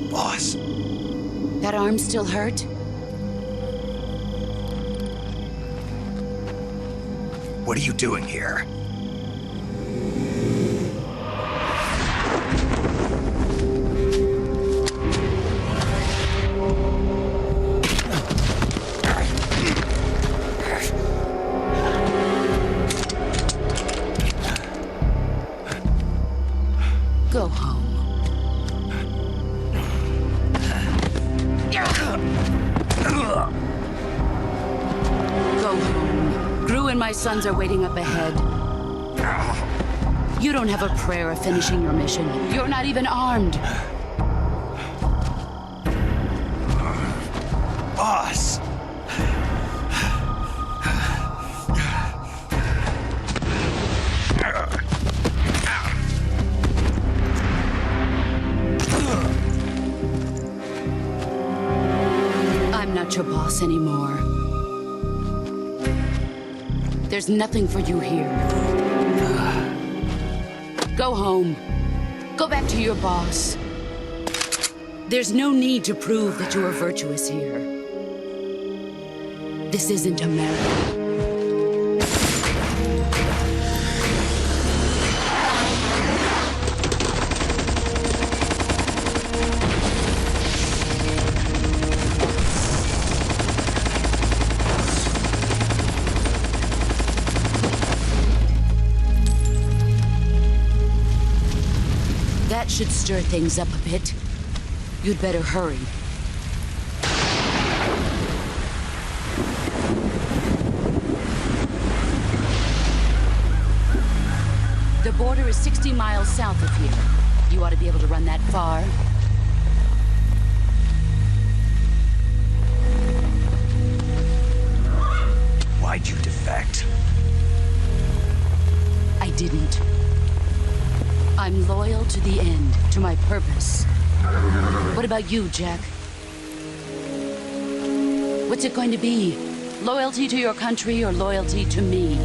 Boss. That arm still hurt? What are you doing here? Go home. Go home. Gru and my sons are waiting up ahead. You don't have a prayer of finishing your mission. You're not even armed. Boss! I'm not your boss anymore. There's nothing for you here. Go home. Go back to your boss. There's no need to prove that you are virtuous here. This isn't America. That should stir things up a bit. You'd better hurry. The border is 60 miles south of here. You ought to be able to run that far. Why'd you defect? I didn't. I'm loyal to the end, to my purpose. What about you, Jack? What's it going to be? Loyalty to your country or loyalty to me?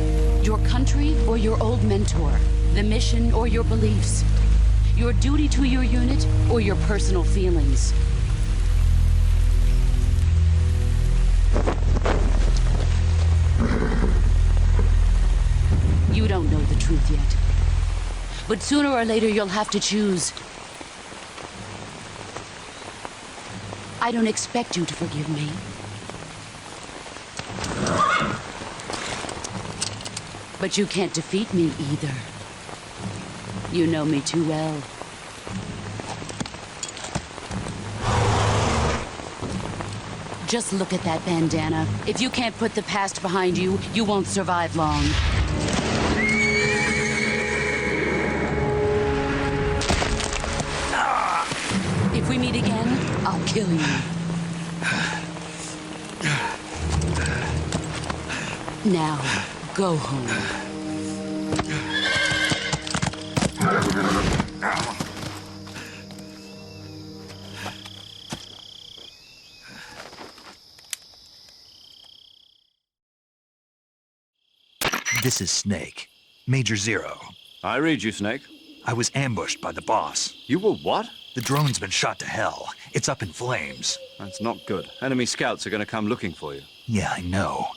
Your country or your old mentor? The mission or your beliefs? Your duty to your unit or your personal feelings? You don't know the truth yet. But sooner or later you'll have to choose. I don't expect you to forgive me. But you can't defeat me either. You know me too well. Just look at that bandana. If you can't put the past behind you, you won't survive long. If we meet again, I'll kill you. Now, go home. This is Snake. Major Zero. I read you, Snake. I was ambushed by the boss. You were what? The drone's been shot to hell. It's up in flames. That's not good. Enemy scouts are going to come looking for you. Yeah, I know.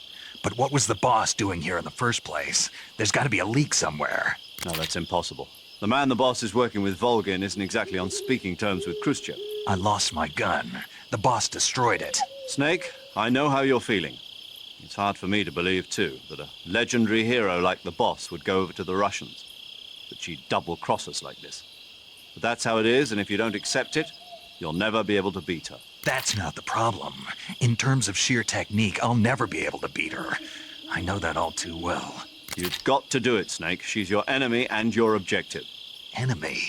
But what was the boss doing here in the first place? There's got to be a leak somewhere. No, that's impossible. The man the boss is working with, Volgin, isn't exactly on speaking terms with Khrushchev. I lost my gun. The boss destroyed it. Snake, I know how you're feeling. It's hard for me to believe, too, that a legendary hero like the boss would go over to the Russians. That she'd double-cross us like this. But that's how it is, and if you don't accept it, you'll never be able to beat her. That's not the problem. In terms of sheer technique, I'll never be able to beat her. I know that all too well. You've got to do it, Snake. She's your enemy and your objective. Enemy?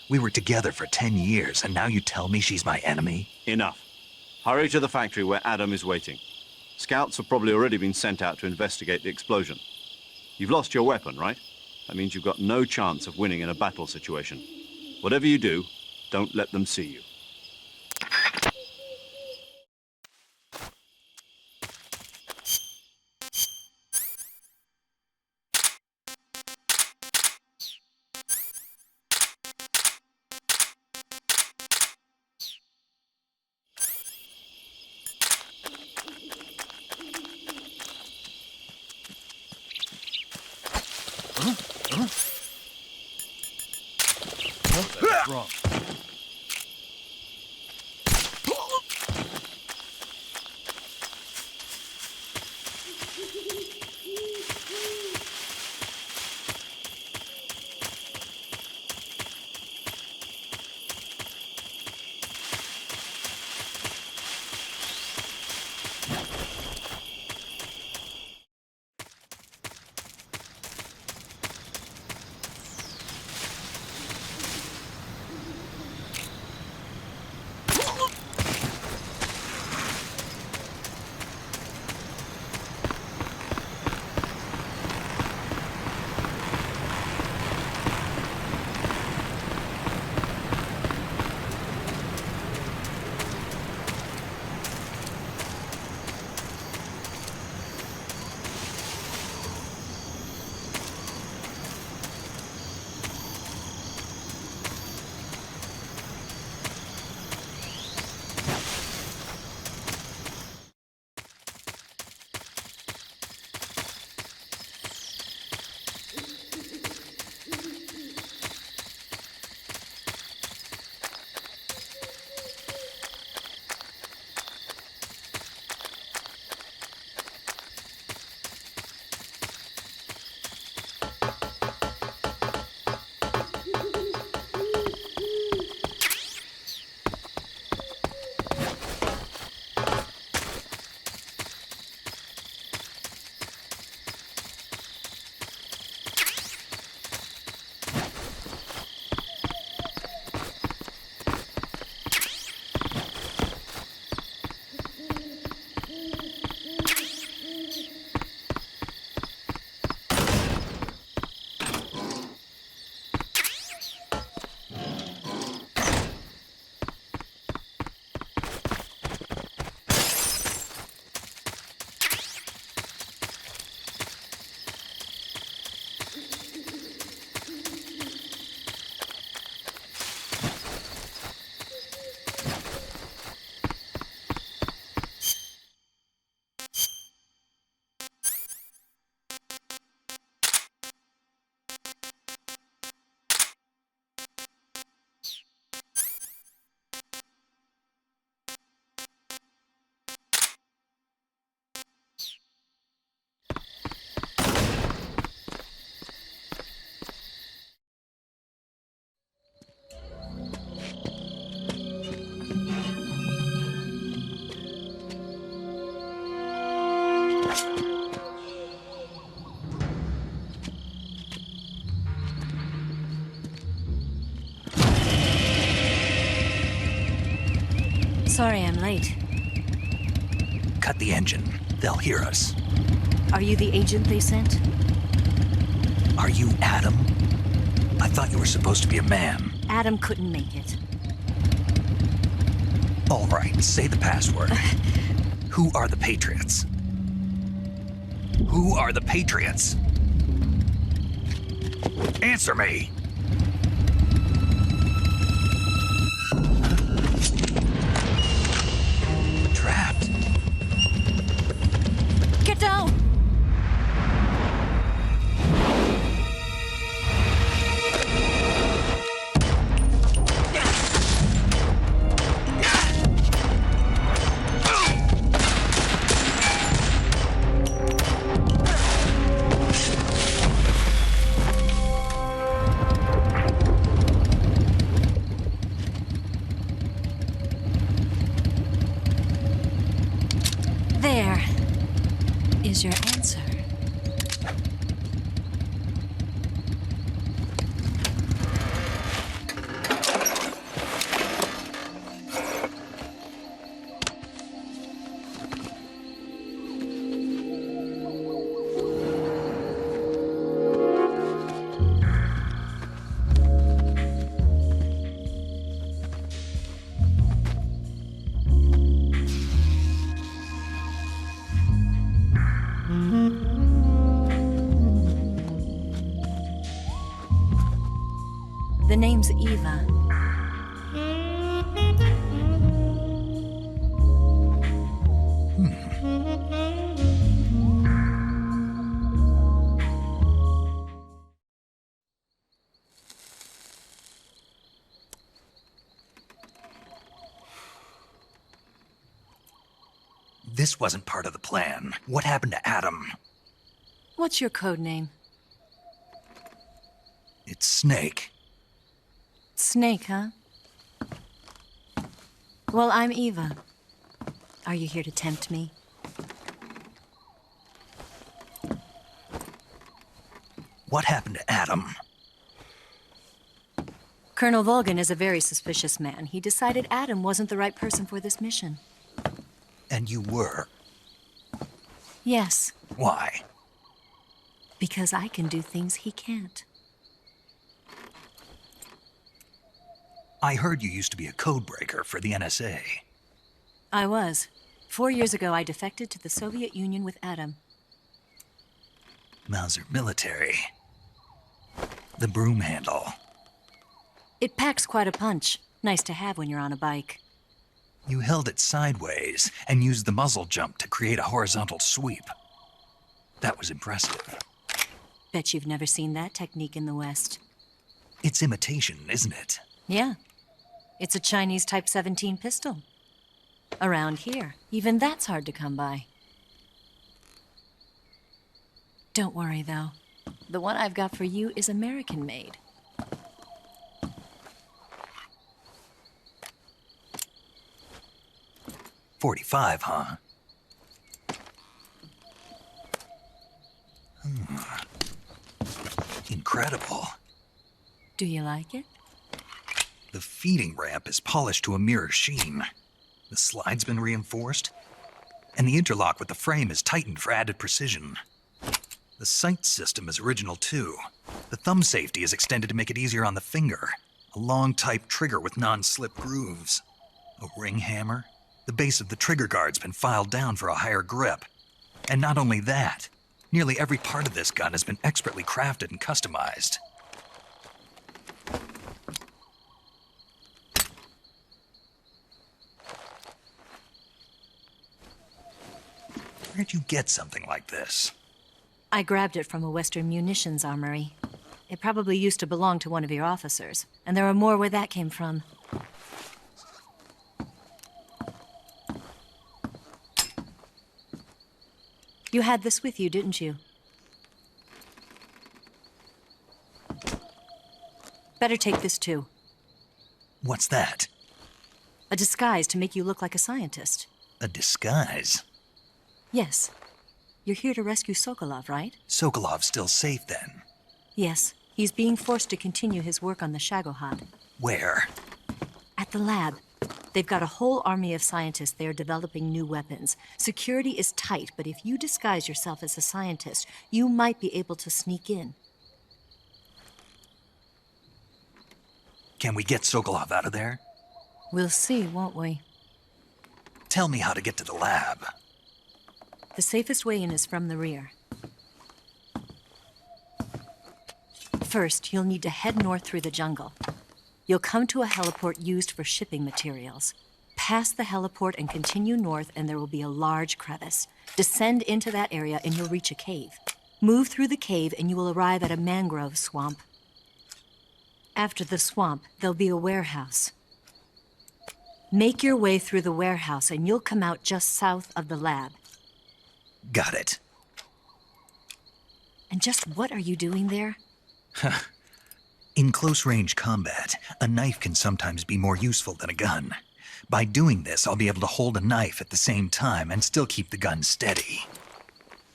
We were together for 10 years, and now you tell me she's my enemy? Enough. Hurry to the factory where Adam is waiting. Scouts have probably already been sent out to investigate the explosion. You've lost your weapon, right? That means you've got no chance of winning in a battle situation. Whatever you do, don't let them see you. That's wrong. Sorry I'm late. Cut the engine. They'll hear us. Are you the agent they sent? Are you Adam? I thought you were supposed to be a man. Adam couldn't make it. All right, say the password. Who are the Patriots? Who are the Patriots? Answer me! Trapped. Get down! There is your answer. The name's Eva. This wasn't part of the plan. What happened to Adam? What's your code name? It's Snake. Snake, huh? Well, I'm Eva. Are you here to tempt me? What happened to Adam? Colonel Volgin is a very suspicious man. He decided Adam wasn't the right person for this mission. And you were? Yes. Why? Because I can do things he can't. I heard you used to be a codebreaker for the NSA. I was. 4 years ago, I defected to the Soviet Union with Adam. Mauser military. The broom handle. It packs quite a punch. Nice to have when you're on a bike. You held it sideways and used the muzzle jump to create a horizontal sweep. That was impressive. Bet you've never seen that technique in the West. It's imitation, isn't it? Yeah. It's a Chinese Type 17 pistol. Around here, even that's hard to come by. Don't worry, though. The one I've got for you is American-made. .45, huh? Incredible. Do you like it? The feeding ramp is polished to a mirror sheen. The slide's been reinforced, and the interlock with the frame is tightened for added precision. The sight system is original too. The thumb safety is extended to make it easier on the finger. A long type trigger with non-slip grooves. A ring hammer. The base of the trigger guard's been filed down for a higher grip. And not only that, nearly every part of this gun has been expertly crafted and customized. Where'd you get something like this? I grabbed it from a Western munitions armory. It probably used to belong to one of your officers, and there are more where that came from. You had this with you, didn't you? Better take this too. What's that? A disguise to make you look like a scientist. A disguise? Yes. You're here to rescue Sokolov, right? Sokolov's still safe then? Yes. He's being forced to continue his work on the Shagohod. Where? At the lab. They've got a whole army of scientists there developing new weapons. Security is tight, but if you disguise yourself as a scientist, you might be able to sneak in. Can we get Sokolov out of there? We'll see, won't we? Tell me how to get to the lab. The safest way in is from the rear. First, you'll need to head north through the jungle. You'll come to a heliport used for shipping materials. Pass the heliport and continue north, and there will be a large crevice. Descend into that area, and you'll reach a cave. Move through the cave, and you will arrive at a mangrove swamp. After the swamp, there'll be a warehouse. Make your way through the warehouse, and you'll come out just south of the lab. Got it. And just what are you doing there? In close-range combat, a knife can sometimes be more useful than a gun. By doing this, I'll be able to hold a knife at the same time and still keep the gun steady.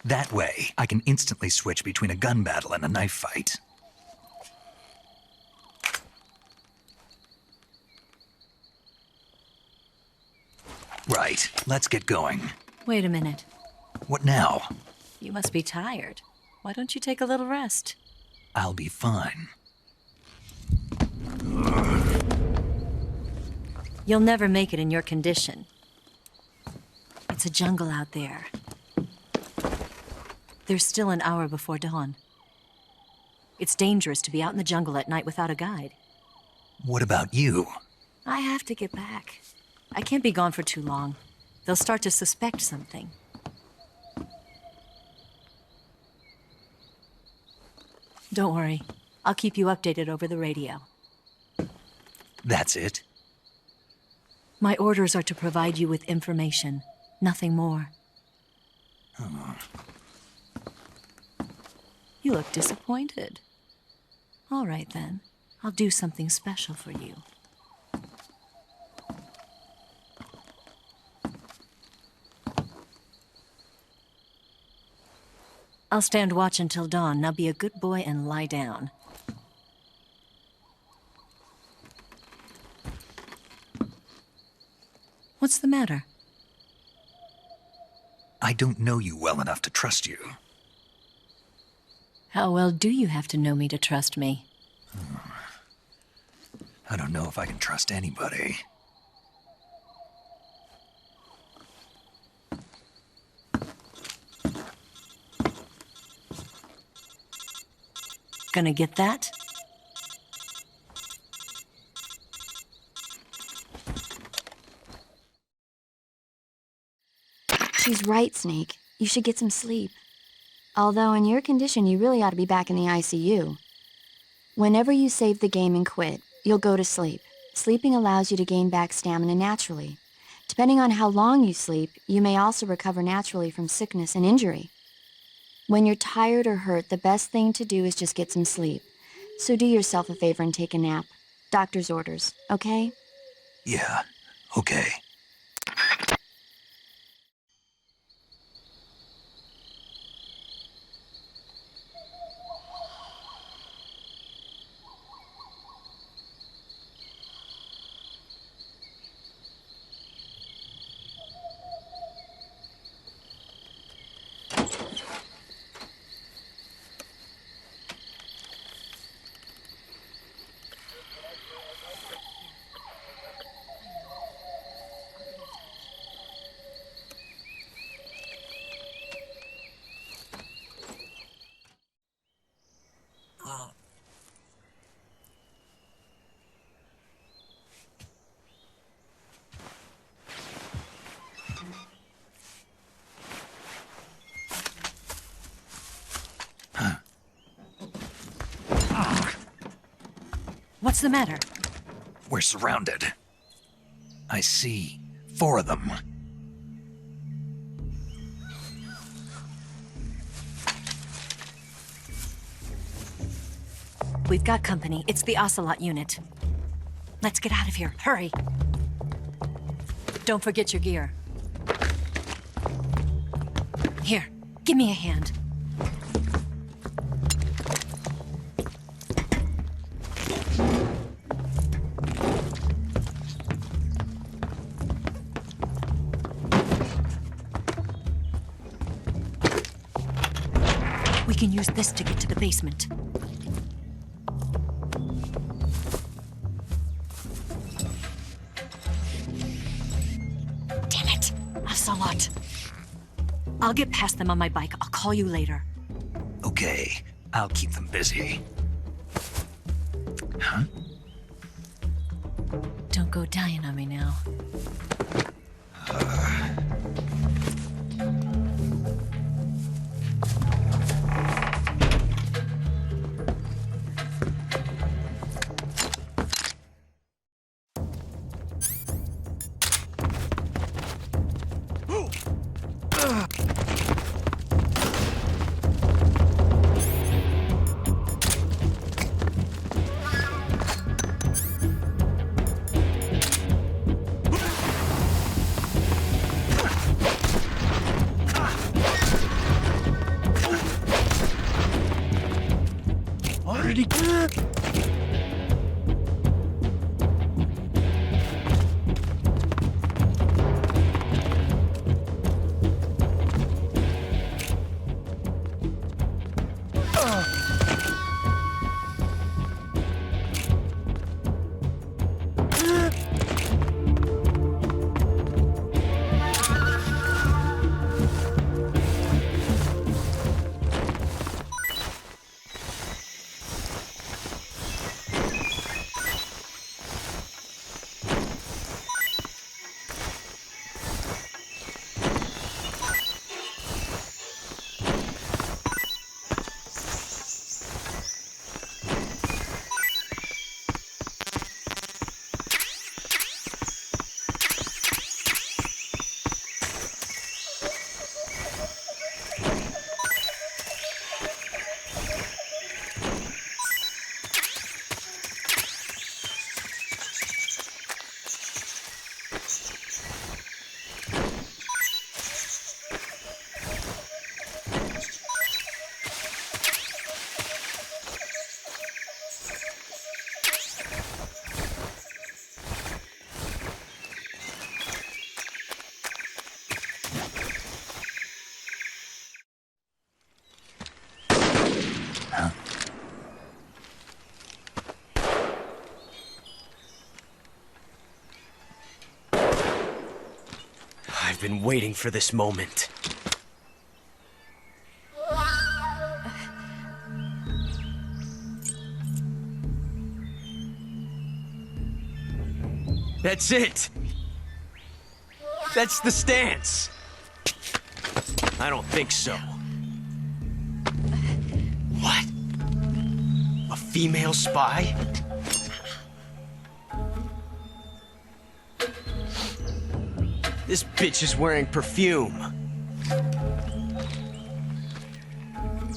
That way, I can instantly switch between a gun battle and a knife fight. Right, let's get going. Wait a minute. What now? You must be tired. Why don't you take a little rest? I'll be fine. You'll never make it in your condition. It's a jungle out there. There's still an hour before dawn. It's dangerous to be out in the jungle at night without a guide. What about you? I have to get back. I can't be gone for too long. They'll start to suspect something. Don't worry. I'll keep you updated over the radio. That's it? My orders are to provide you with information, nothing more. You look disappointed. All right, then. I'll do something special for you. I'll stand watch until dawn. Now be a good boy and lie down. What's the matter? I don't know you well enough to trust you. How well do you have to know me to trust me? I don't know if I can trust anybody. Gonna get that? She's right, Snake. You should get some sleep. Although in your condition, you really ought to be back in the ICU. Whenever you save the game and quit, you'll go to sleep. Sleeping allows you to gain back stamina naturally. Depending on how long you sleep, you may also recover naturally from sickness and injury. When you're tired or hurt, the best thing to do is just get some sleep. So do yourself a favor and take a nap. Doctor's orders, okay? Yeah, okay. What's the matter? We're surrounded. I see 4 of them. We've got company. It's the Ocelot unit. Let's get out of here. Hurry. Don't forget your gear. Here, give me a hand. We can use this to get to the basement. Damn it! Ocelot. I'll get past them on my bike. I'll call you later. Okay, I'll keep them busy. Huh? Don't go dying on me now. I've been waiting for this moment. That's it! That's the stance! I don't think so. What? A female spy? This bitch is wearing perfume.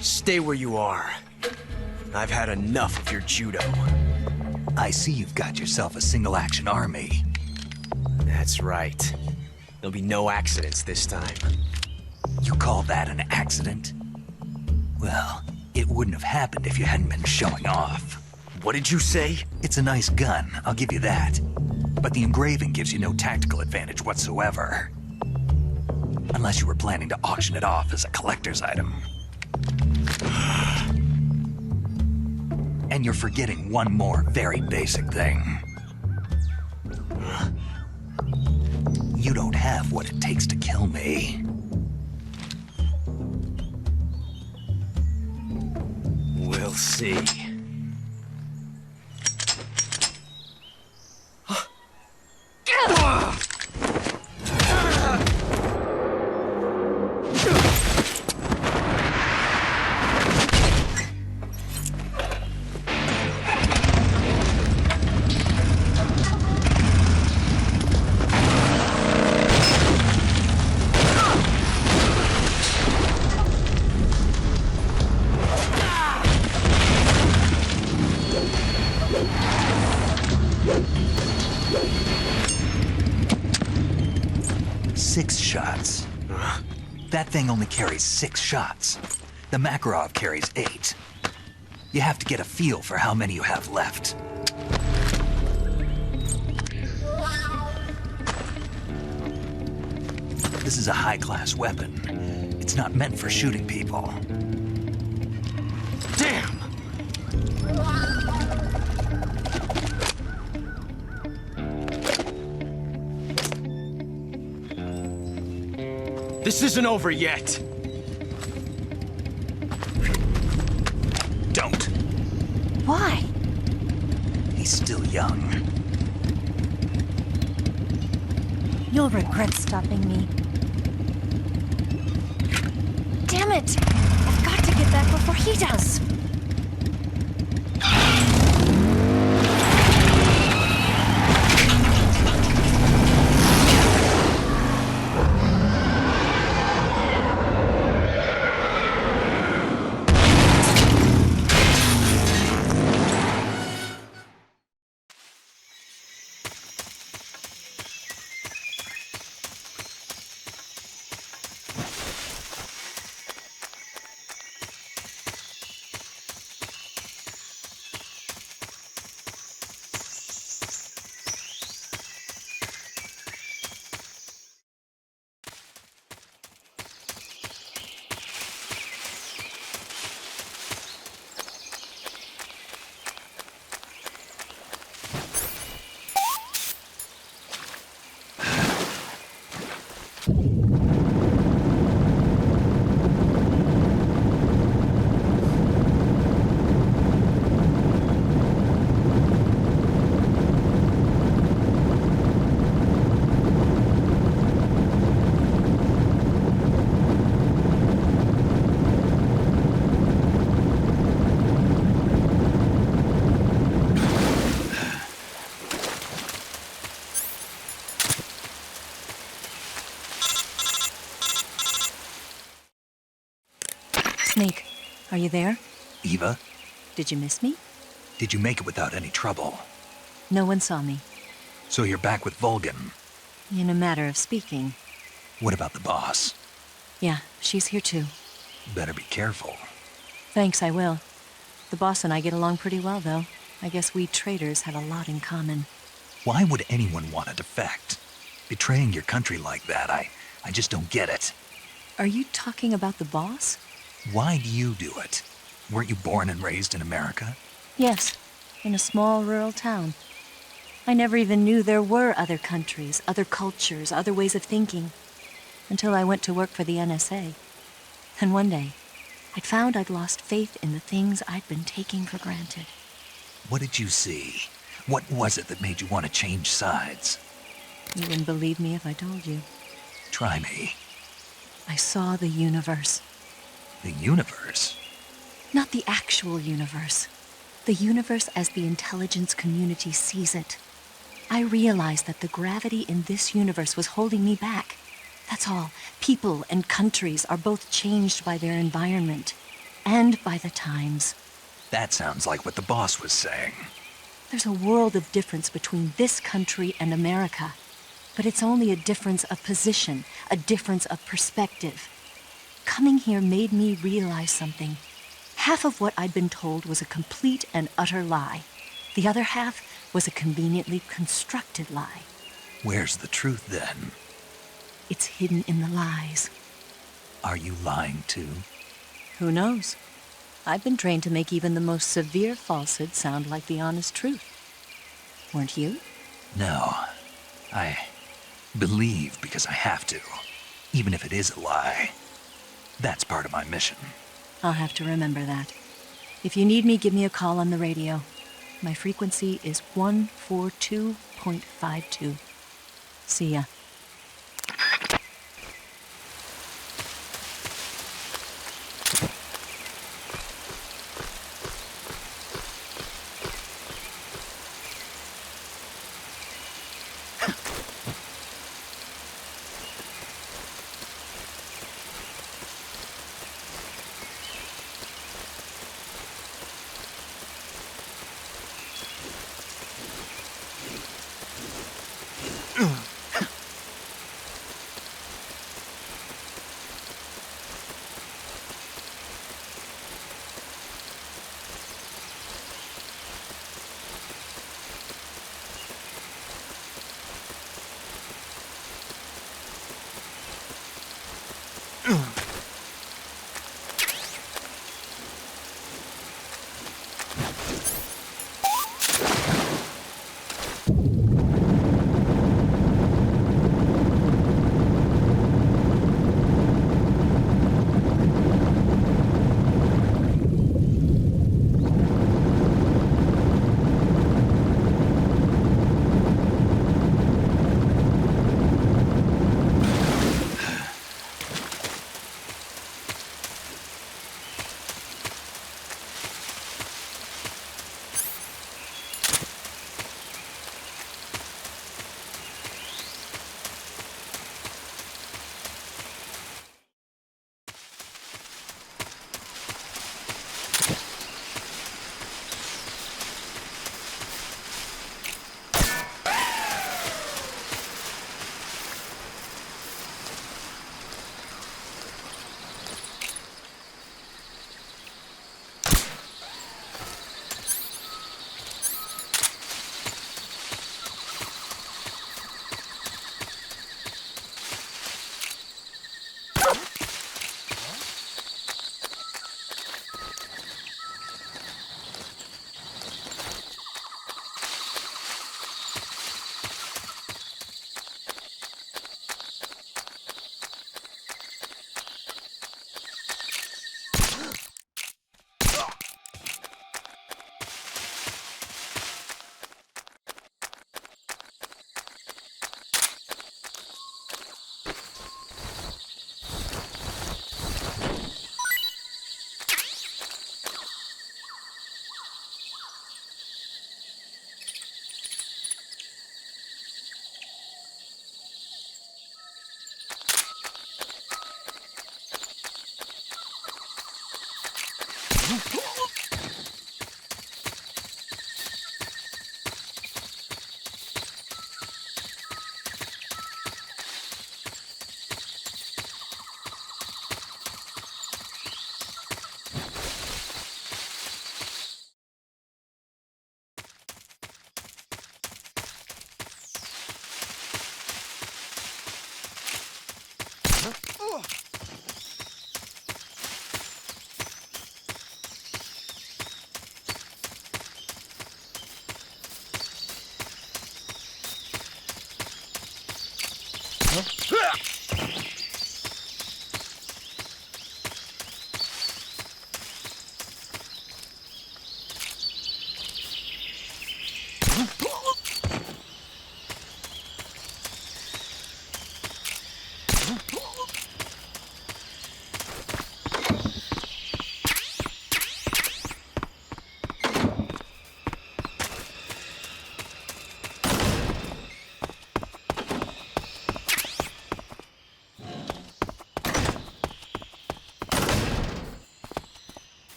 Stay where you are. I've had enough of your judo. I see you've got yourself a single-action army. That's right. There'll be no accidents this time. You call that an accident? Well, it wouldn't have happened if you hadn't been showing off. What did you say? It's a nice gun, I'll give you that. But the engraving gives you no tactical advantage whatsoever. Unless you were planning to auction it off as a collector's item. And you're forgetting one more very basic thing. You don't have what it takes to kill me. We'll see. That thing only carries 6 shots. The Makarov carries 8. You have to get a feel for how many you have left. This is a high-class weapon. It's not meant for shooting people. Damn! This isn't over yet. Don't. Why? He's still young. You'll regret stopping me. Damn it! I've got to get back before he does. Snake, are you there? Eva? Did you miss me? Did you make it without any trouble? No one saw me. So you're back with Vulcan? In a matter of speaking. What about the boss? Yeah, she's here too. Better be careful. Thanks, I will. The boss and I get along pretty well, though. I guess we traitors have a lot in common. Why would anyone want to defect? Betraying your country like that, I just don't get it. Are you talking about the boss? Why do you do it? Weren't you born and raised in America? Yes, in a small rural town. I never even knew there were other countries, other cultures, other ways of thinking. until I went to work for the NSA. And one day, I'd found I'd lost faith in the things I'd been taking for granted. What did you see? What was it that made you want to change sides? You wouldn't believe me if I told you. Try me. I saw the universe. The universe? Not the actual universe. The universe as the intelligence community sees it. I realized that the gravity in this universe was holding me back. That's all. People and countries are both changed by their environment and by the times. That sounds like what the boss was saying. There's a world of difference between this country and America. But it's only a difference of position, a difference of perspective. Coming here made me realize something. Half of what I'd been told was a complete and utter lie. The other half was a conveniently constructed lie. Where's the truth, then? It's hidden in the lies. Are you lying, too? Who knows? I've been trained to make even the most severe falsehood sound like the honest truth. Weren't you? No. I believe because I have to, even if it is a lie. That's part of my mission. I'll have to remember that. If you need me, give me a call on the radio. My frequency is 142.52. See ya.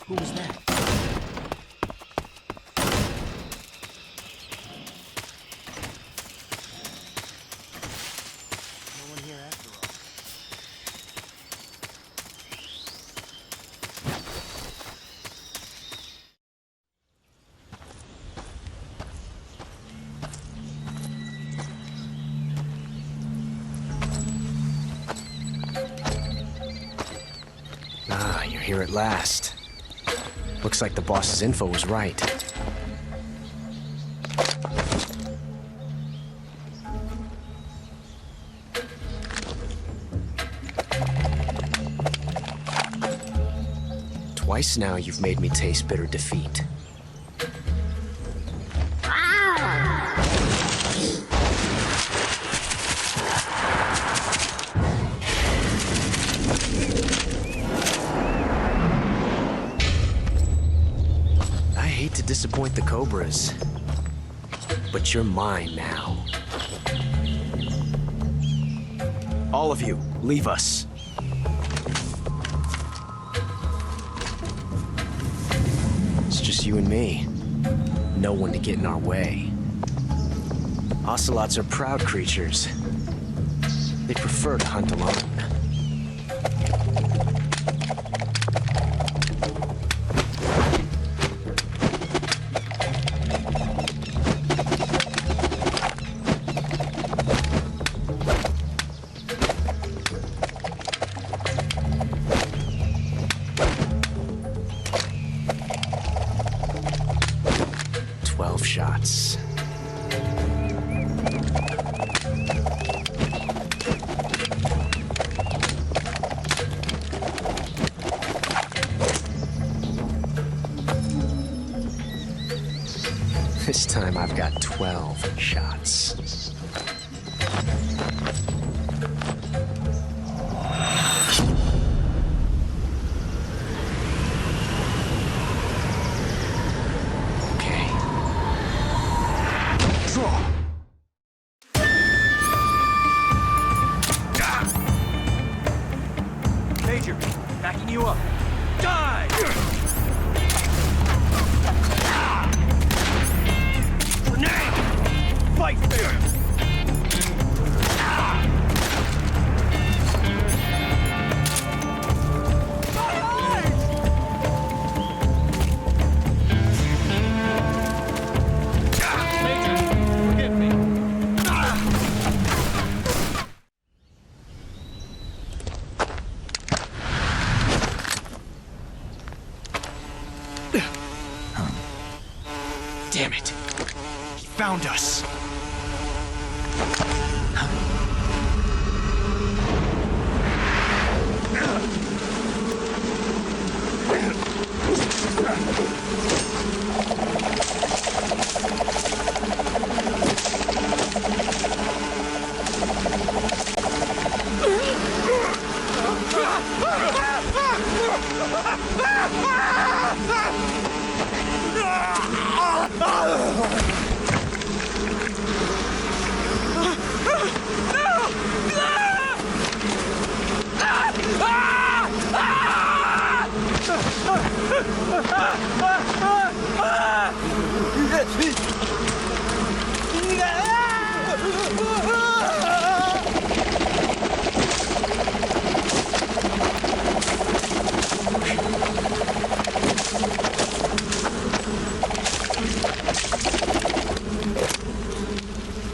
Who was that? No one here after all. Ah, you're here at last. Looks like the boss's info was right. Twice now you've made me taste bitter defeat. I hate to disappoint the Cobras, but you're mine now. All of you, leave us. It's just you and me. No one to get in our way. Ocelots are proud creatures. They prefer to hunt alone. Shots. This time I've got 12 shots. Major, backing you up. Die! Grenade! Fight fair! Damn it! He found us!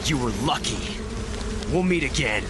You were lucky. We'll meet again.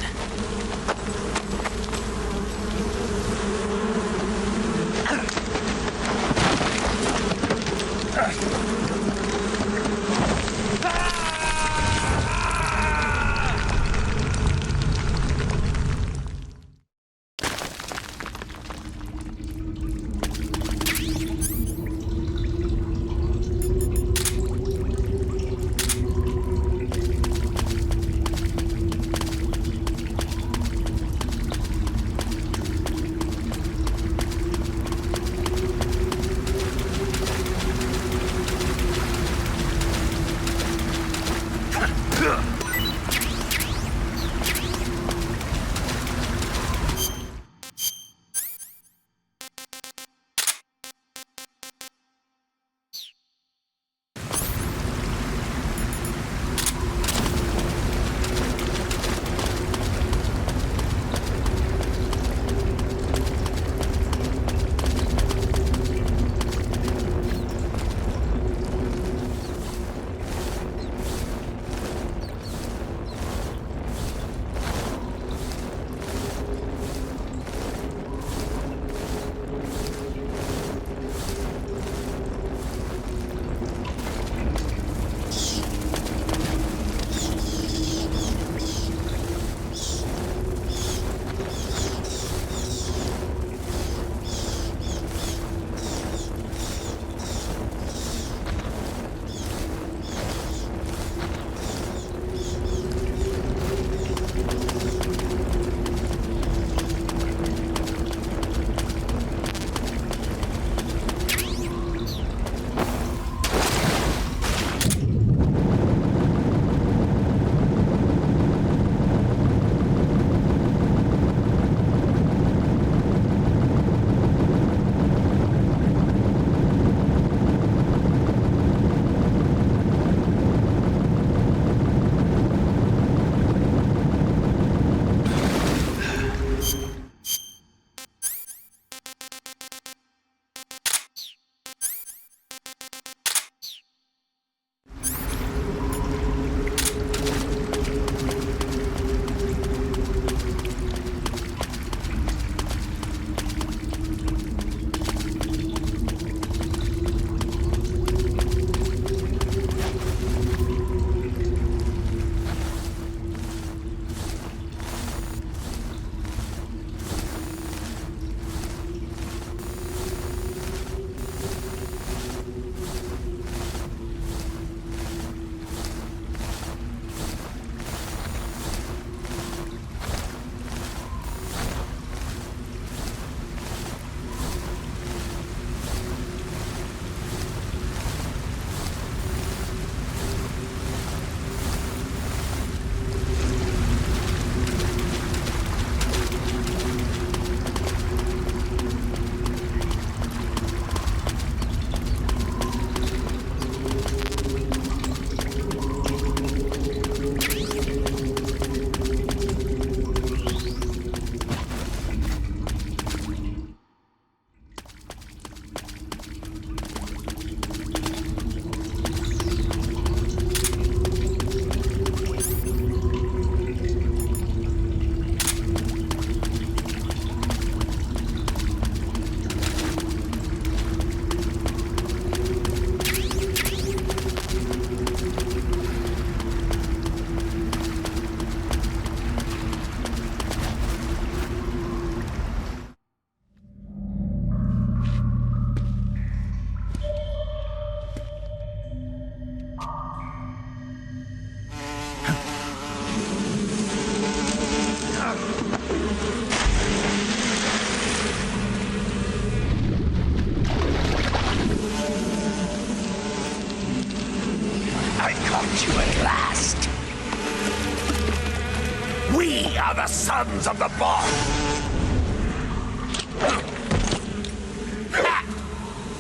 sons of the boss!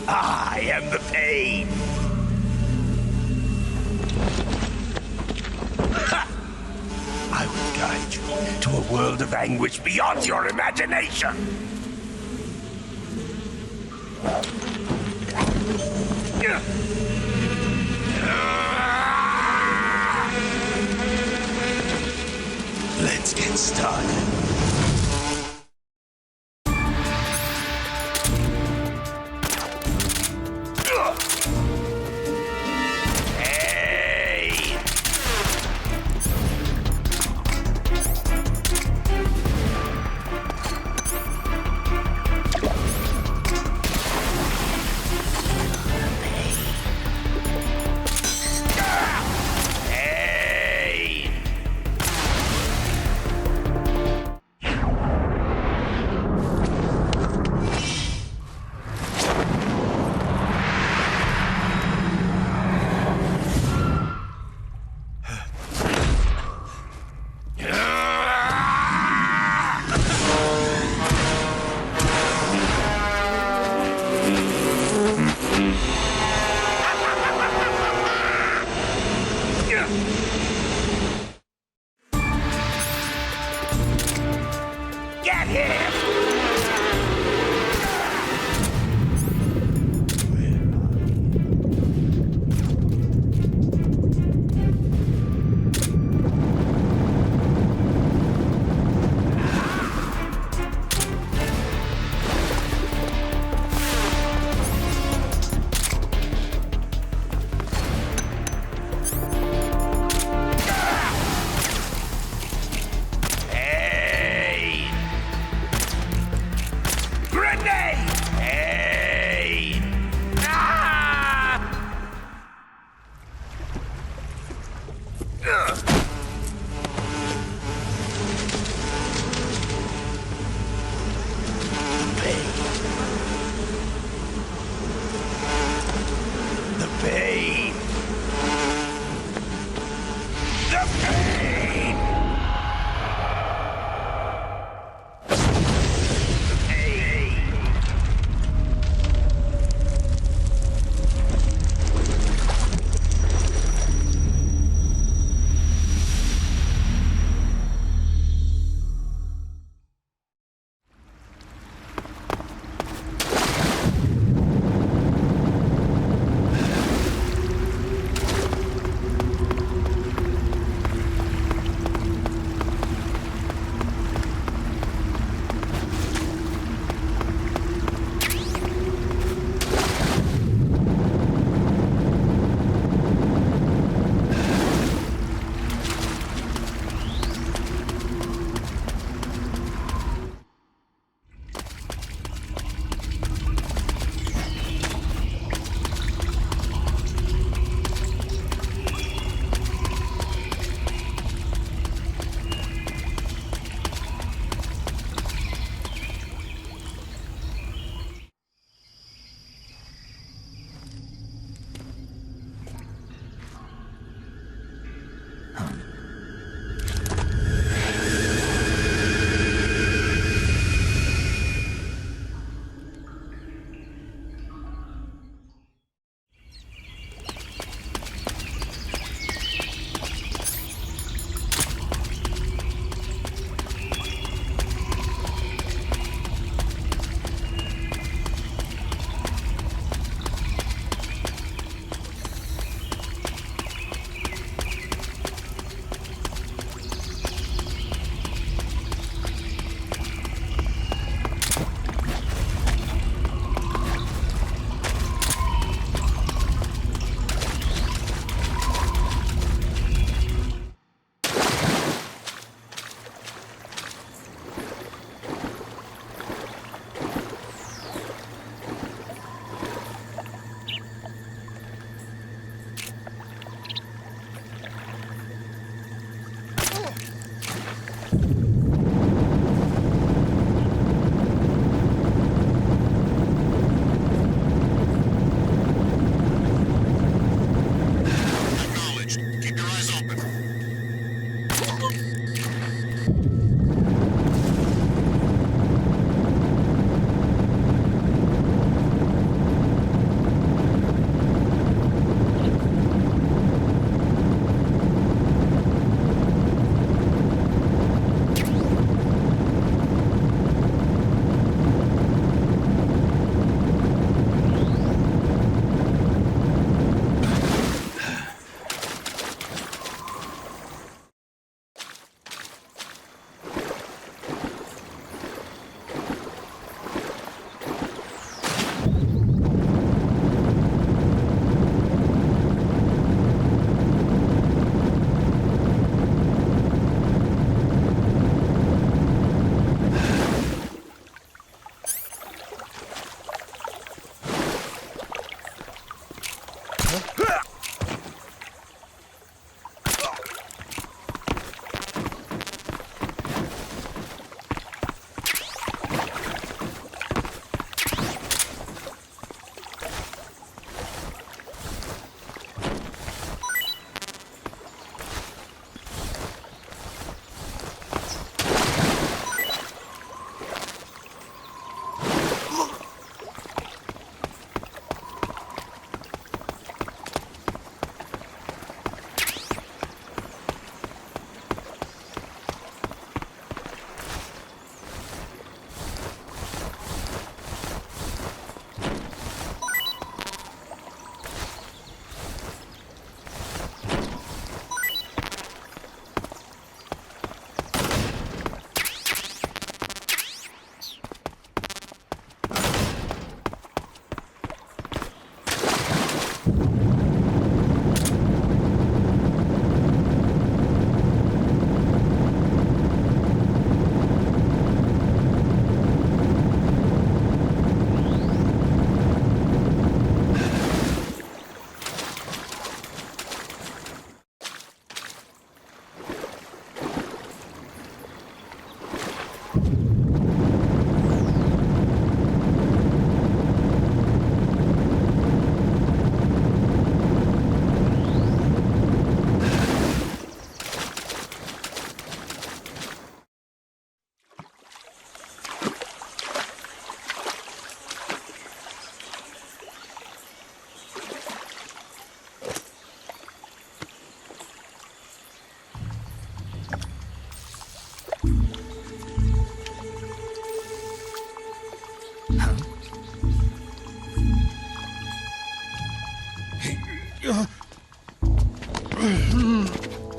I am the pain! I will guide you to a world of anguish beyond your imagination! Let's get started.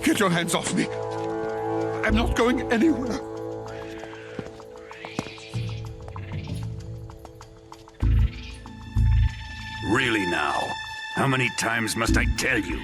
Get your hands off me. I'm not going anywhere. Really now? How many times must I tell you?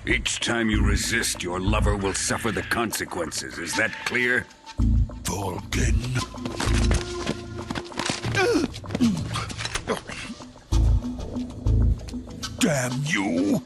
Each time you resist, your lover will suffer the consequences. Is that clear? Vulcan. Damn you!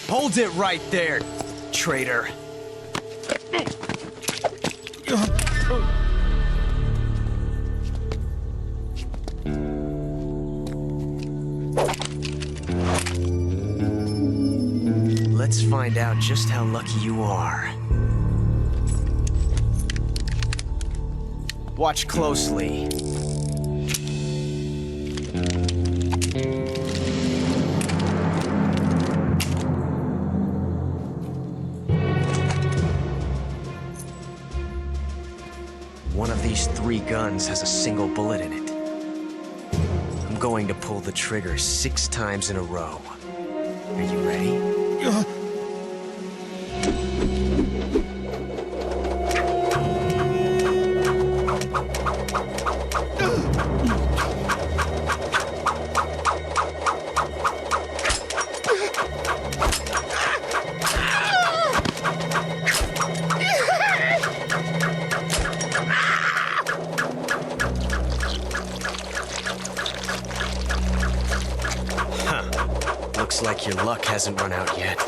Hold it right there, traitor. Let's find out just how lucky you are. Watch closely. One of these 3 guns has a single bullet in it. I'm going to pull the trigger 6 times in a row. Are you ready? Looks like your luck hasn't run out yet.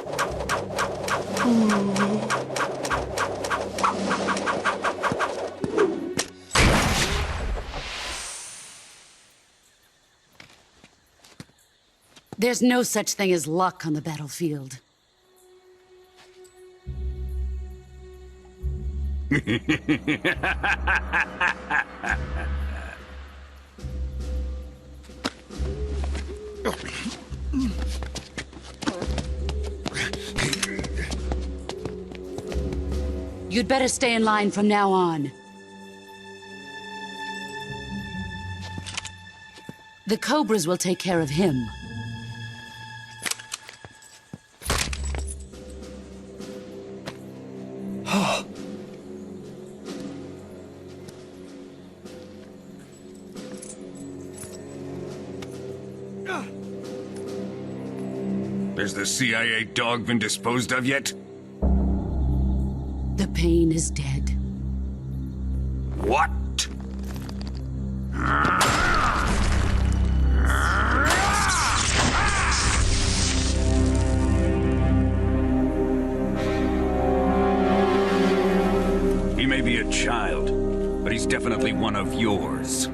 There's no such thing as luck on the battlefield. You'd better stay in line from now on. The Cobras will take care of him. Has the CIA dog been disposed of yet? The pain is dead. What? He may be a child, but he's definitely one of yours.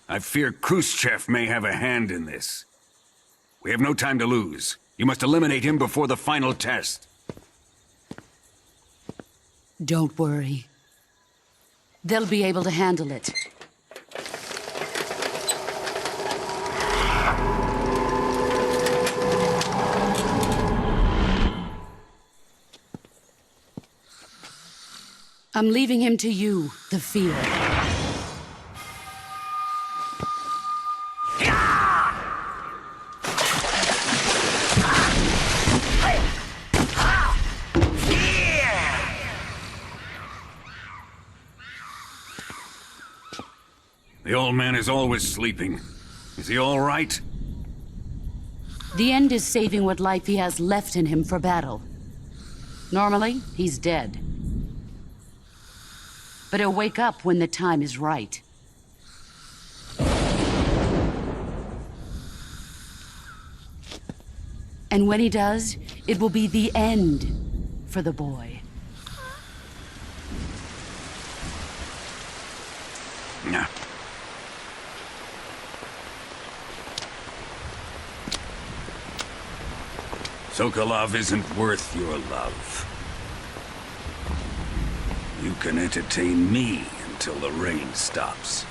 I fear Khrushchev may have a hand in this. We have no time to lose. You must eliminate him before the final test. Don't worry. They'll be able to handle it. I'm leaving him to you, the field. The old man is always sleeping. Is he all right? The end is saving what life he has left in him for battle. Normally, he's dead. But he'll wake up when the time is right. And when he does, it will be the end for the boy. Nah. Sokolov isn't worth your love. You can entertain me until the rain stops.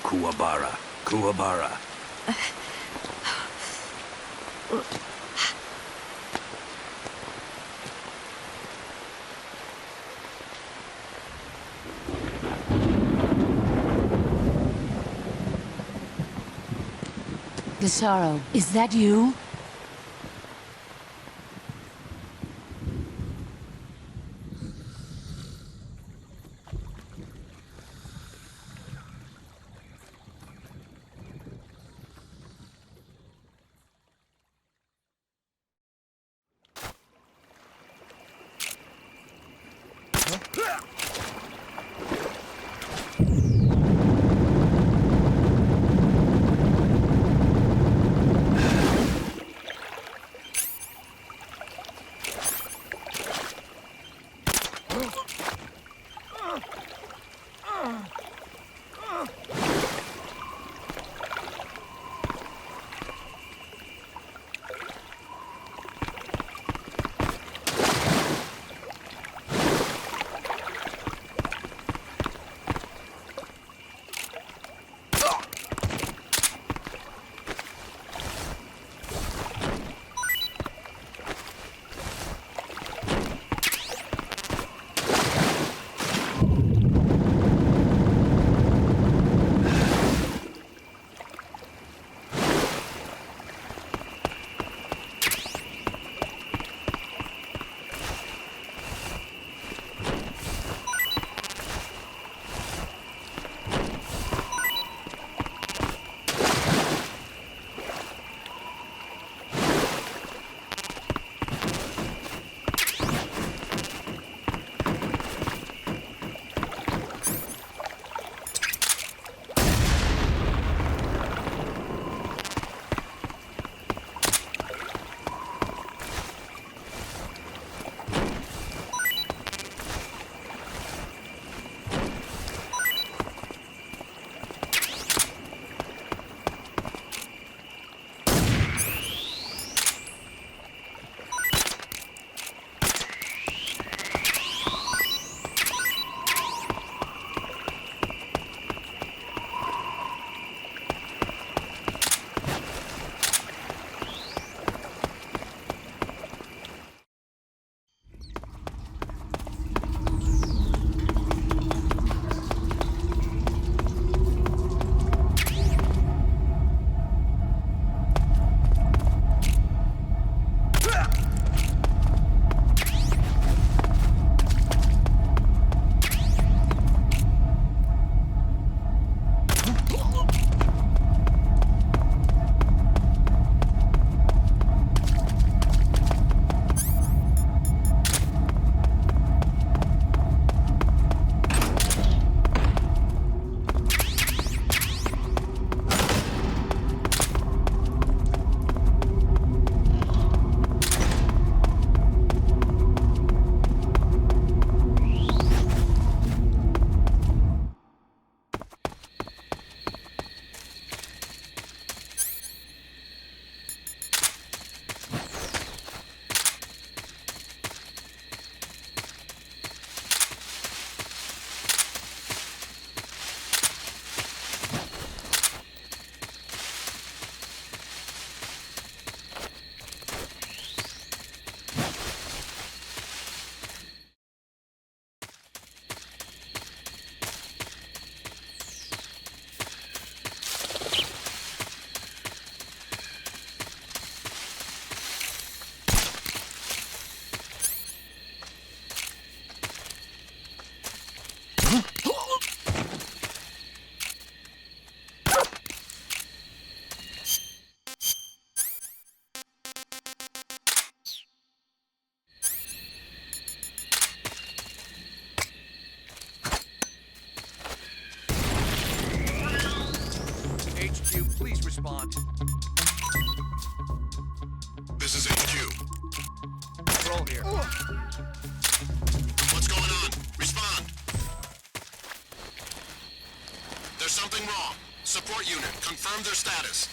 Kuwabara, Kuwabara. Visaro, is that you? This is HQ. Roll here. What's going on? Respond. There's something wrong. Support unit, confirm their status.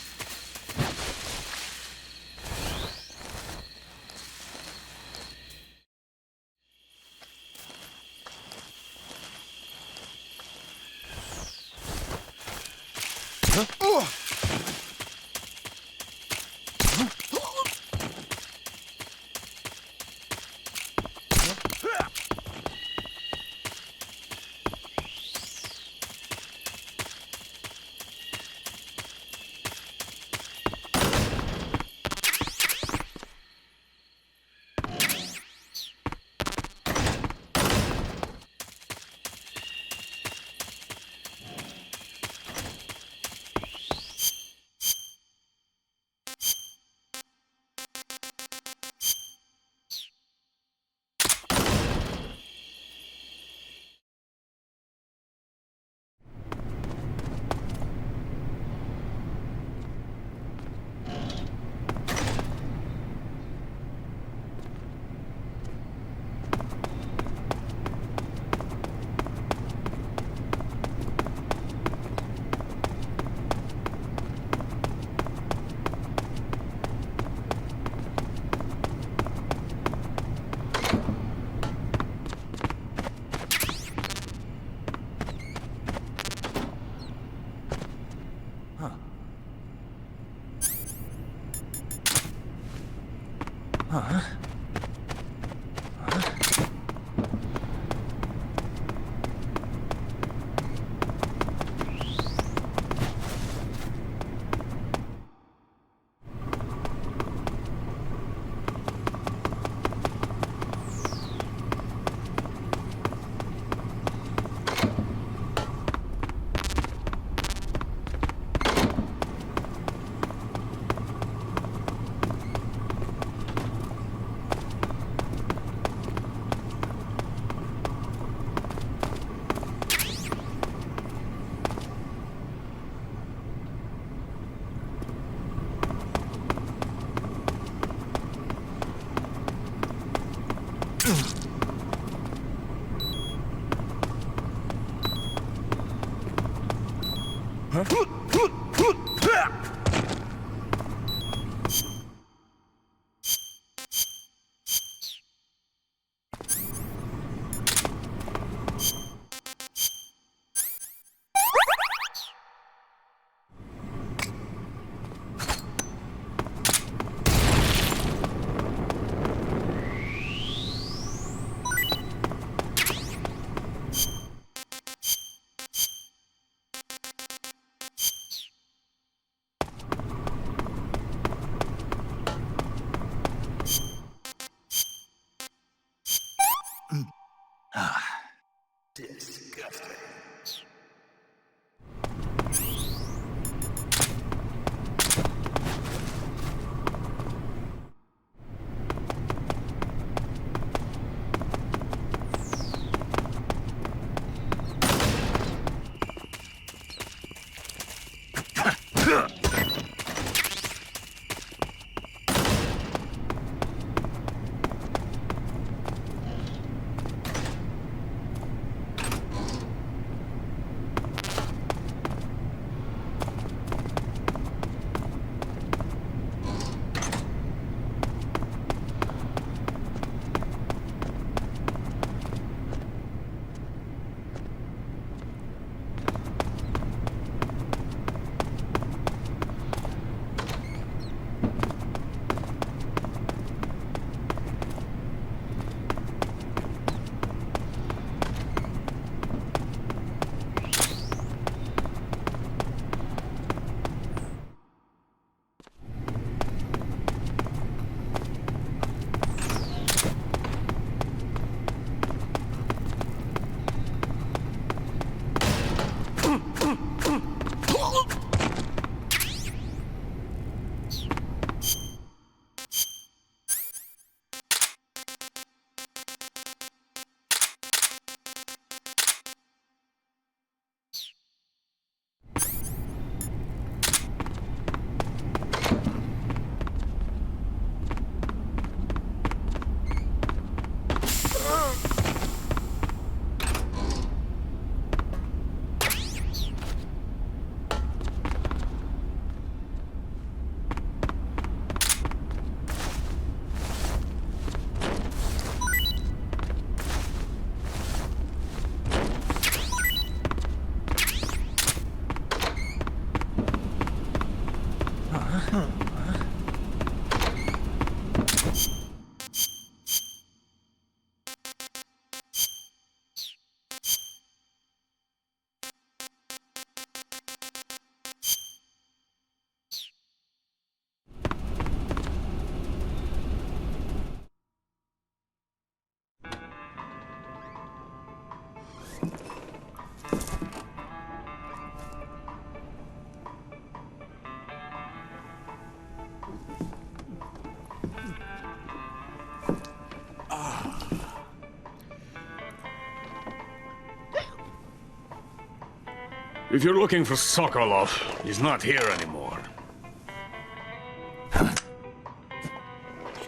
If you're looking for Sokolov, he's not here anymore.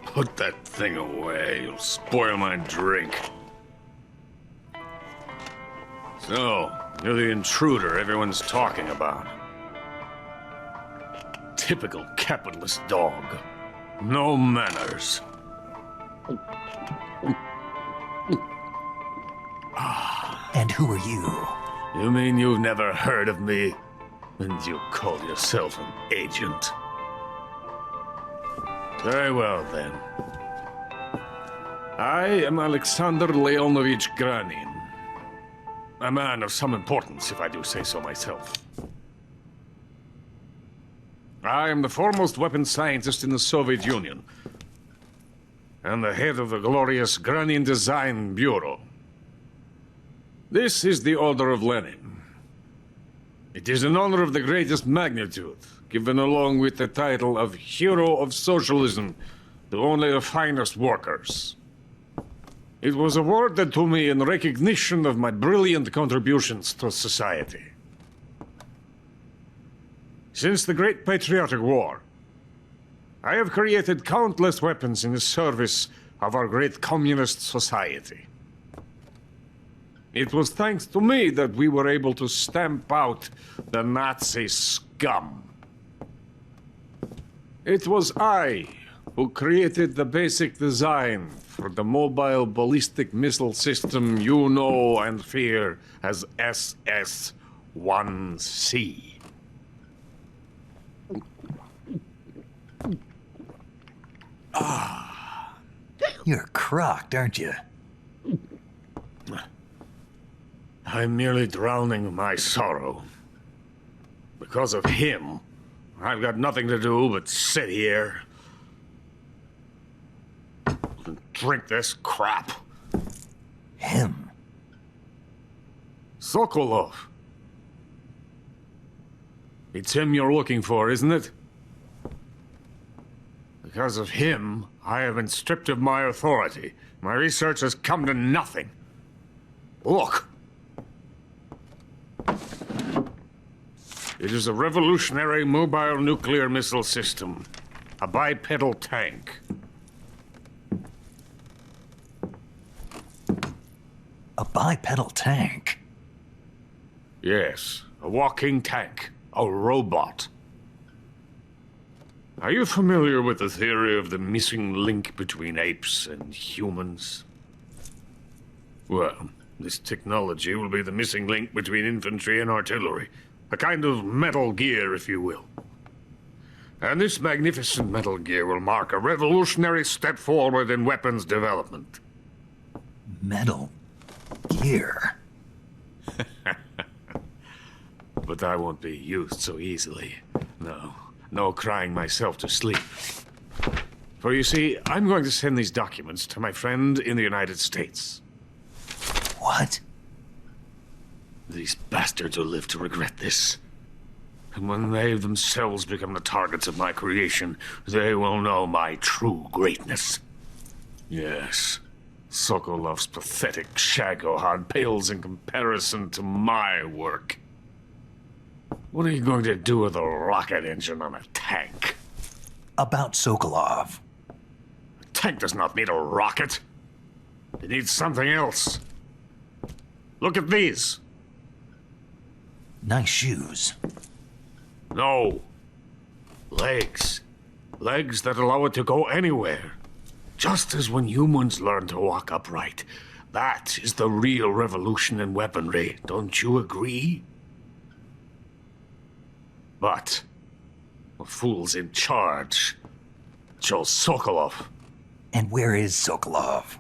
Put that thing away. You'll spoil my drink. So, you're the intruder everyone's talking about. Typical capitalist dog. No manners. And who are you? You mean you've never heard of me? And you call yourself an agent? Very well, then. I am Alexander Leonovich Granin. A man of some importance, if I do say so myself. I am the foremost weapons scientist in the Soviet Union, and the head of the glorious Granin Design Bureau. This is the Order of Lenin. It is an honor of the greatest magnitude, given along with the title of Hero of Socialism to only the finest workers. It was awarded to me in recognition of my brilliant contributions to society. Since the Great Patriotic War, I have created countless weapons in the service of our great communist society. It was thanks to me that we were able to stamp out the Nazi scum. It was I who created the basic design for the mobile ballistic missile system you know and fear as SS-1C. You're crocked, aren't you? I'm merely drowning my sorrow. Because of him, I've got nothing to do but sit here and drink this crap. Him? Sokolov. It's him you're looking for, isn't it? Because of him, I have been stripped of my authority. My research has come to nothing. Look. It is a revolutionary mobile nuclear missile system. A bipedal tank. A bipedal tank? Yes, a walking tank. A robot. Are you familiar with the theory of the missing link between apes and humans? Well, this technology will be the missing link between infantry and artillery. A kind of Metal Gear, if you will. And this magnificent Metal Gear will mark a revolutionary step forward in weapons development. Metal Gear? But I won't be used so easily. No crying myself to sleep. For you see, I'm going to send these documents to my friend in the United States. What? These bastards will live to regret this. And when they themselves become the targets of my creation, they will know my true greatness. Yes, Sokolov's pathetic shagohod pales in comparison to my work. What are you going to do with a rocket engine on a tank? About Sokolov. A tank does not need a rocket. It needs something else. Look at these. Nice shoes. No. Legs. Legs that allow it to go anywhere. Just as when humans learn to walk upright. That is the real revolution in weaponry. Don't you agree? But the fool's in charge. Joe Sokolov. And where is Sokolov?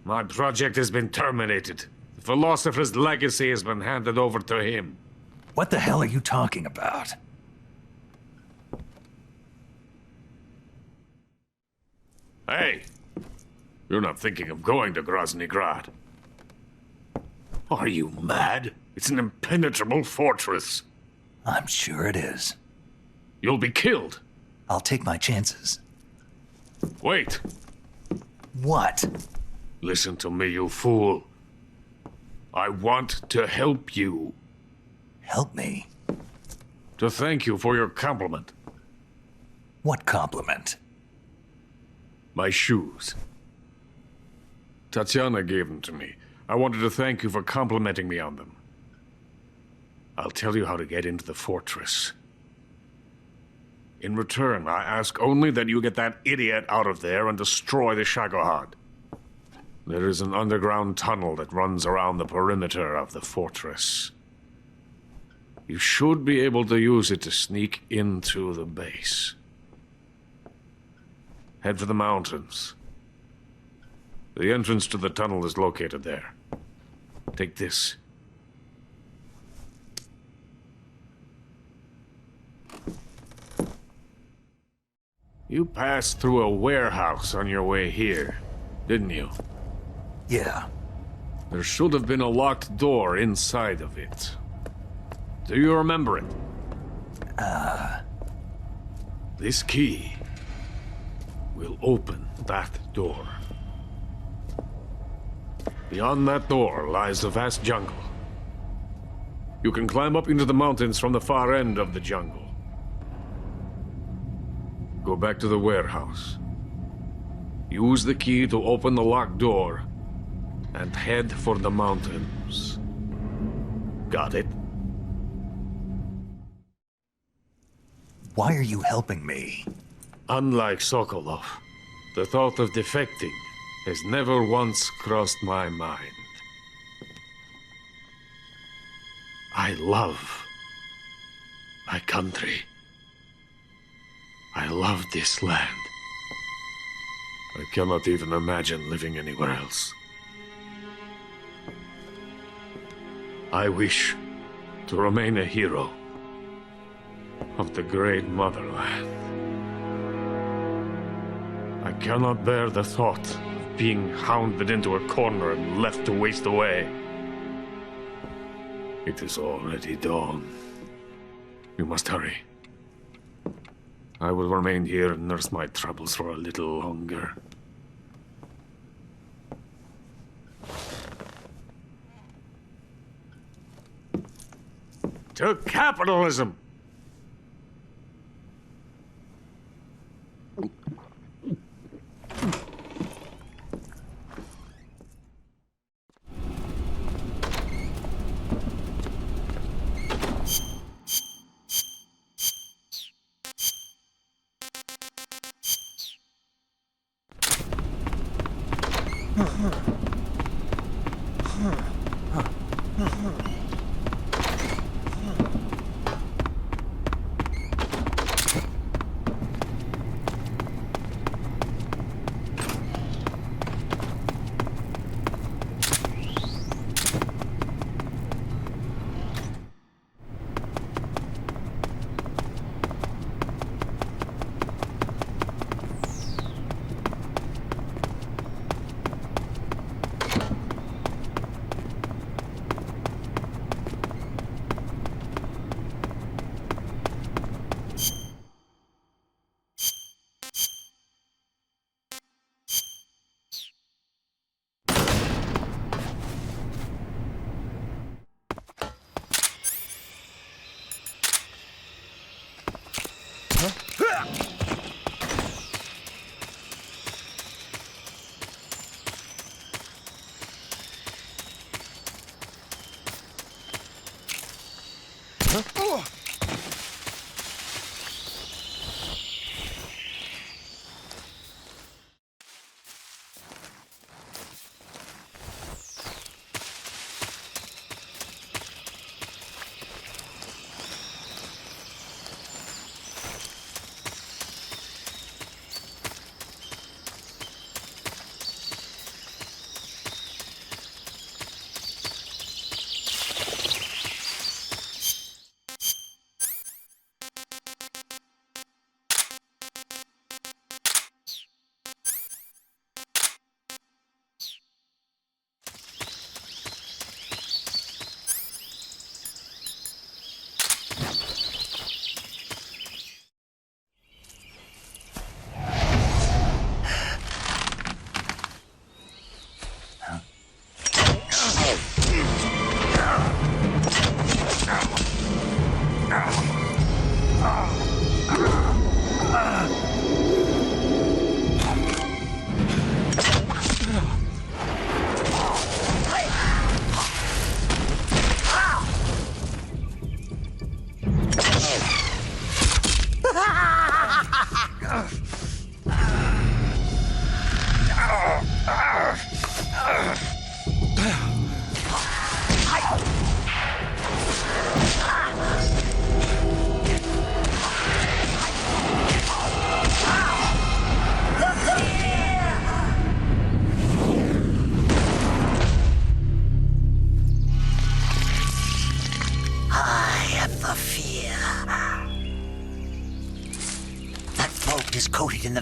My project has been terminated. The philosopher's legacy has been handed over to him. What the hell are you talking about? Hey! You're not thinking of going to Grozny Grad. Are you mad? It's an impenetrable fortress. I'm sure it is. You'll be killed. I'll take my chances. Wait. What? Listen to me, you fool. I want to help you. Help me? To thank you for your compliment. What compliment? My shoes. Tatiana gave them to me. I wanted to thank you for complimenting me on them. I'll tell you how to get into the fortress. In return, I ask only that you get that idiot out of there and destroy the Shagohod. There is an underground tunnel that runs around the perimeter of the fortress. You should be able to use it to sneak into the base. Head for the mountains. The entrance to the tunnel is located there. Take this. You passed through a warehouse on your way here, didn't you? Yeah. There should have been a locked door inside of it. Do you remember it? This key will open that door. Beyond that door lies a vast jungle. You can climb up into the mountains from the far end of the jungle. Go back to the warehouse. Use the key to open the locked door and head for the mountains. Got it? Why are you helping me? Unlike Sokolov, the thought of defecting has never once crossed my mind. I love my country. I love this land. I cannot even imagine living anywhere else. I wish to remain a hero of the great motherland. I cannot bear the thought of being hounded into a corner and left to waste away. It is already dawn. You must hurry. I will remain here and nurse my troubles for a little longer. To capitalism!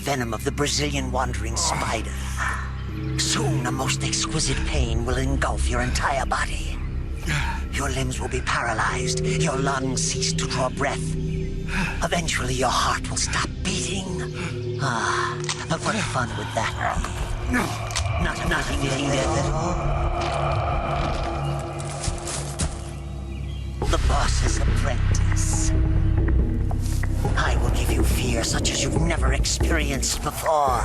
venom of the Brazilian wandering spider. Soon, a most exquisite pain will engulf your entire body. Your limbs will be paralyzed, your lungs cease to draw breath. Eventually, your heart will stop beating. Ah, but what fun would that be? Nothing feeling death at all. The boss's apprentice. I will give you fear such as you've never experienced before.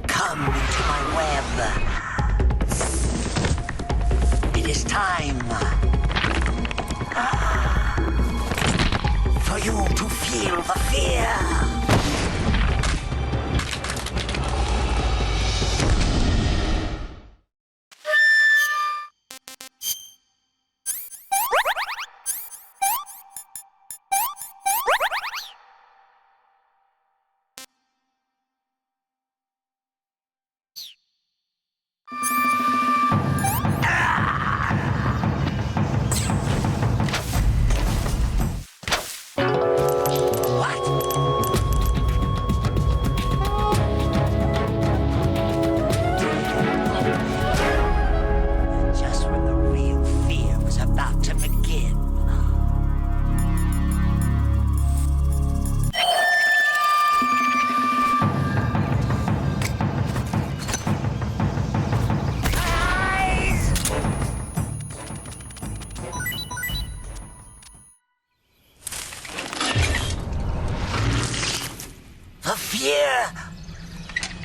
Come into my web. It is time for you to feel the fear.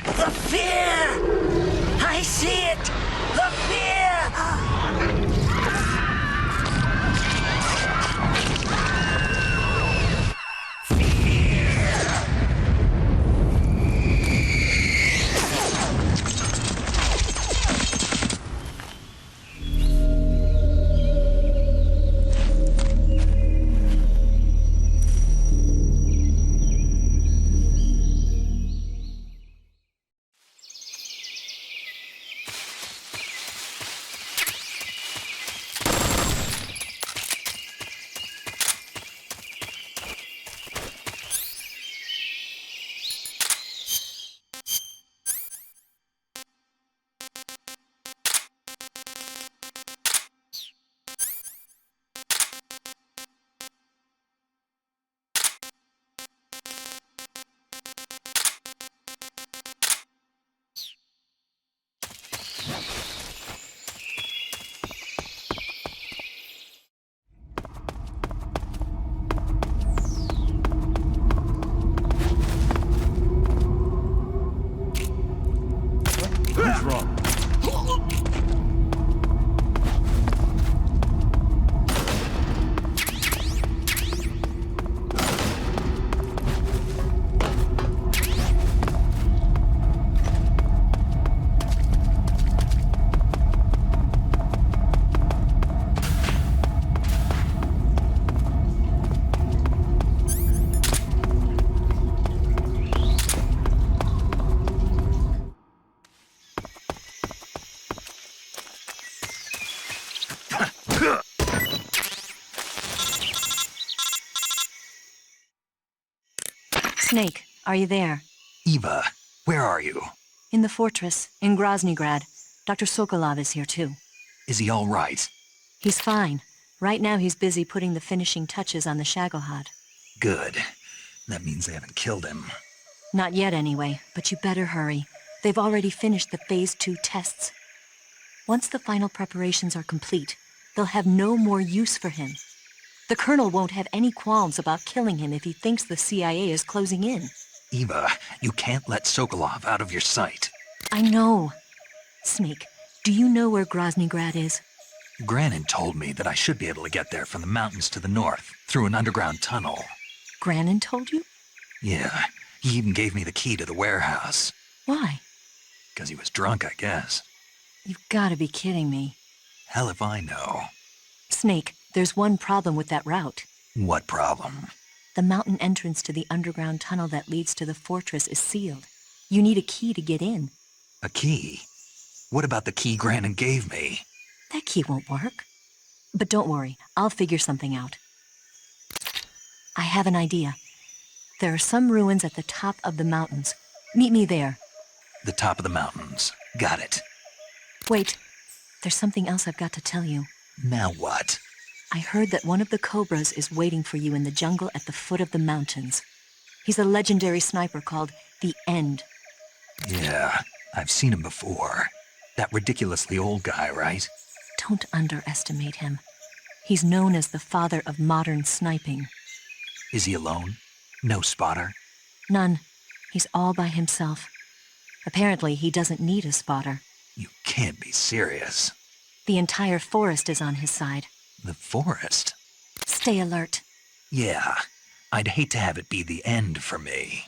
The fear! I see it! The fear! What's wrong? Snake, are you there? Eva, where are you? In the fortress, in Groznygrad. Dr. Sokolov is here too. Is he all right? He's fine. Right now he's busy putting the finishing touches on the Shagohod. Good. That means they haven't killed him. Not yet anyway, but you better hurry. They've already finished the Phase 2 tests. Once the final preparations are complete, they'll have no more use for him. The Colonel won't have any qualms about killing him if he thinks the CIA is closing in. Eva, you can't let Sokolov out of your sight. I know. Snake, do you know where Groznygrad is? Granin told me that I should be able to get there from the mountains to the north, through an underground tunnel. Granin told you? Yeah, he even gave me the key to the warehouse. Why? Because he was drunk, I guess. You've got to be kidding me. Hell if I know. Snake, there's one problem with that route. What problem? The mountain entrance to the underground tunnel that leads to the fortress is sealed. You need a key to get in. A key? What about the key Granin gave me? That key won't work. But don't worry, I'll figure something out. I have an idea. There are some ruins at the top of the mountains. Meet me there. The top of the mountains. Got it. Wait, there's something else I've got to tell you. Now what? I heard that one of the Cobras is waiting for you in the jungle at the foot of the mountains. He's a legendary sniper called the End. Yeah, I've seen him before. That ridiculously old guy, right? Don't underestimate him. He's known as the father of modern sniping. Is he alone? No spotter? None. He's all by himself. Apparently, he doesn't need a spotter. You can't be serious. The entire forest is on his side. The forest? Stay alert. Yeah, I'd hate to have it be the end for me.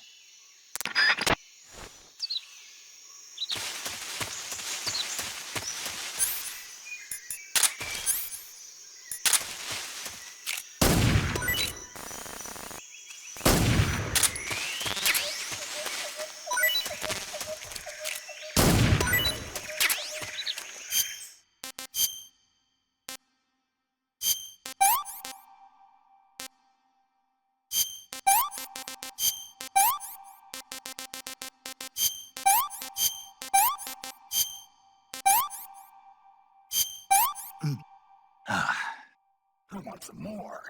I want some more.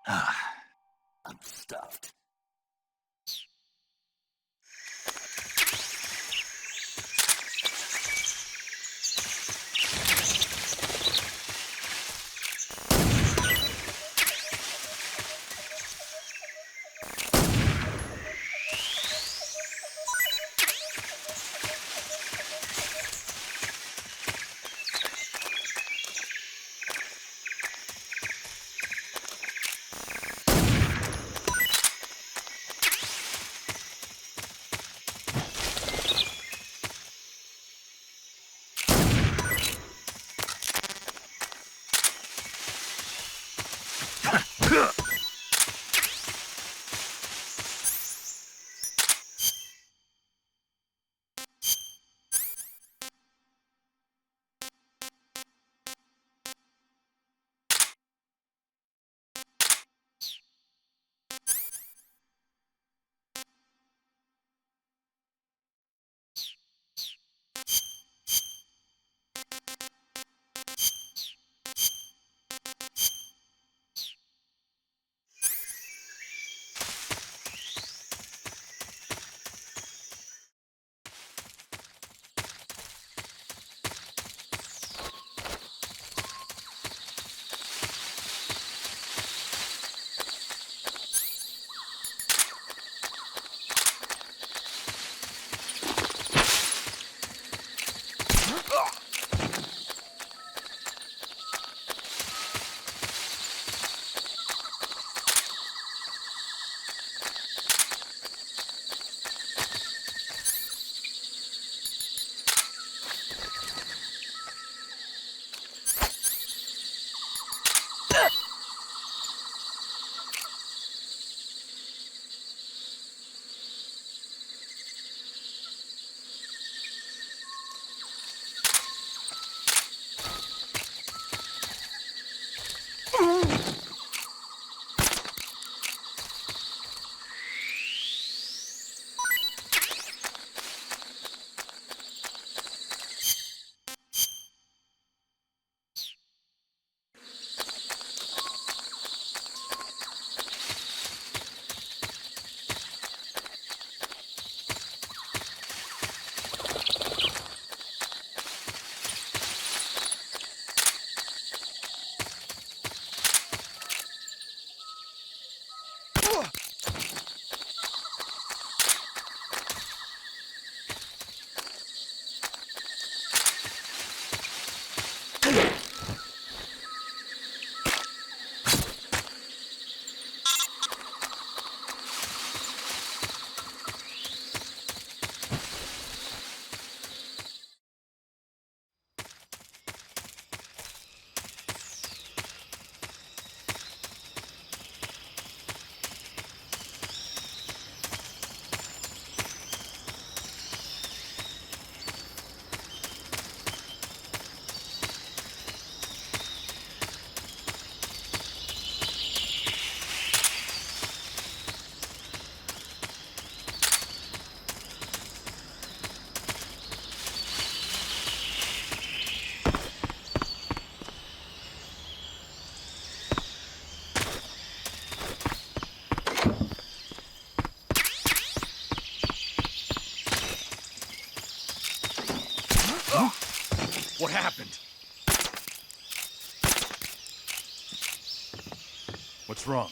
I'm stuffed. What happened? What's wrong?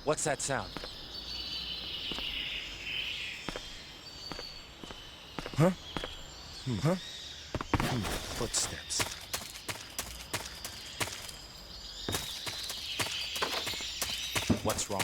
What's that sound? Huh? Huh? Footsteps. What's wrong?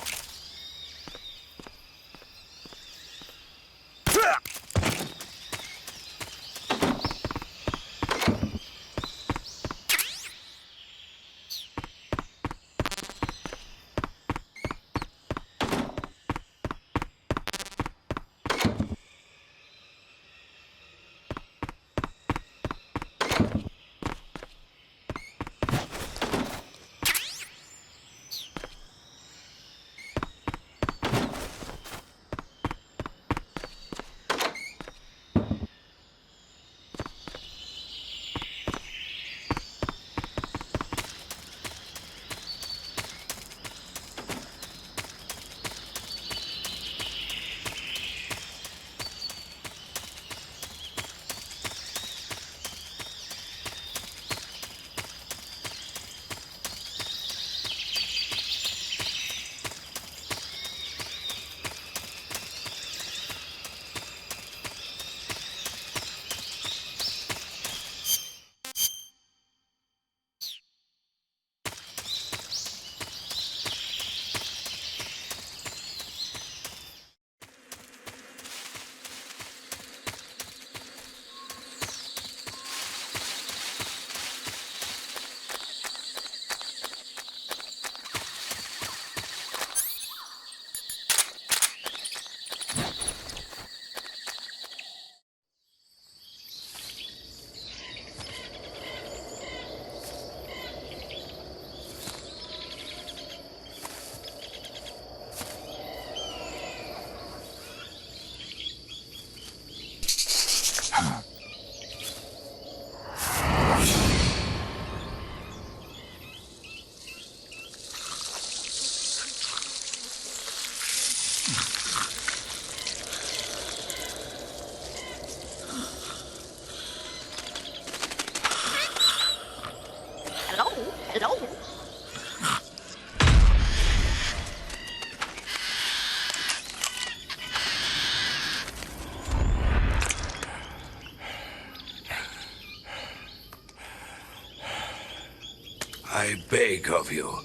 I beg of you,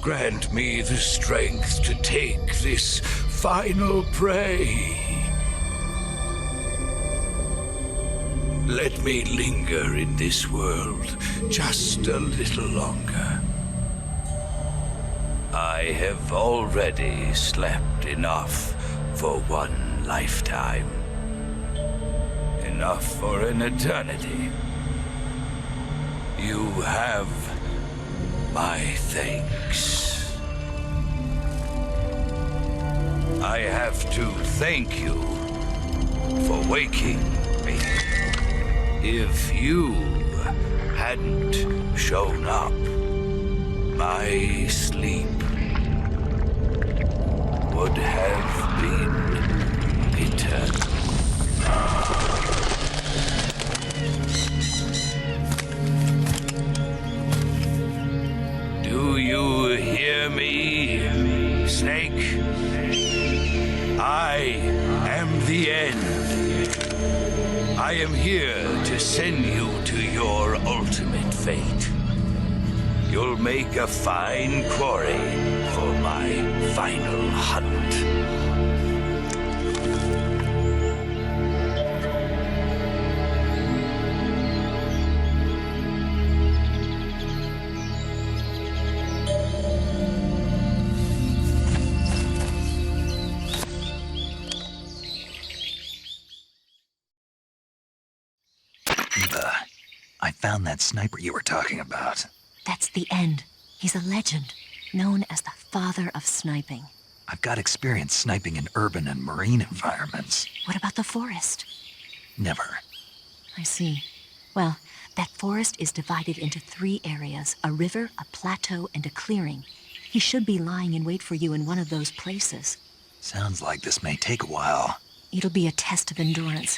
grant me the strength to take this final prey. Let me linger in this world just a little longer. I have already slept enough for one lifetime. Enough for an eternity. You have my thanks. I have to thank you for waking me. If you hadn't shown up, my sleep would have been eternal. Do you hear me, Snake? I am the end. I am here to send you to your ultimate fate. You'll make a fine quarry for my final hunt. found that sniper you were talking about? That's the end. He's a legend, known as the father of sniping. I've got experience sniping in urban and marine environments. What about the forest? Never. I see. Well, that forest is divided into 3 areas, a river, a plateau, and a clearing. He should be lying in wait for you in one of those places. Sounds like this may take a while. It'll be a test of endurance.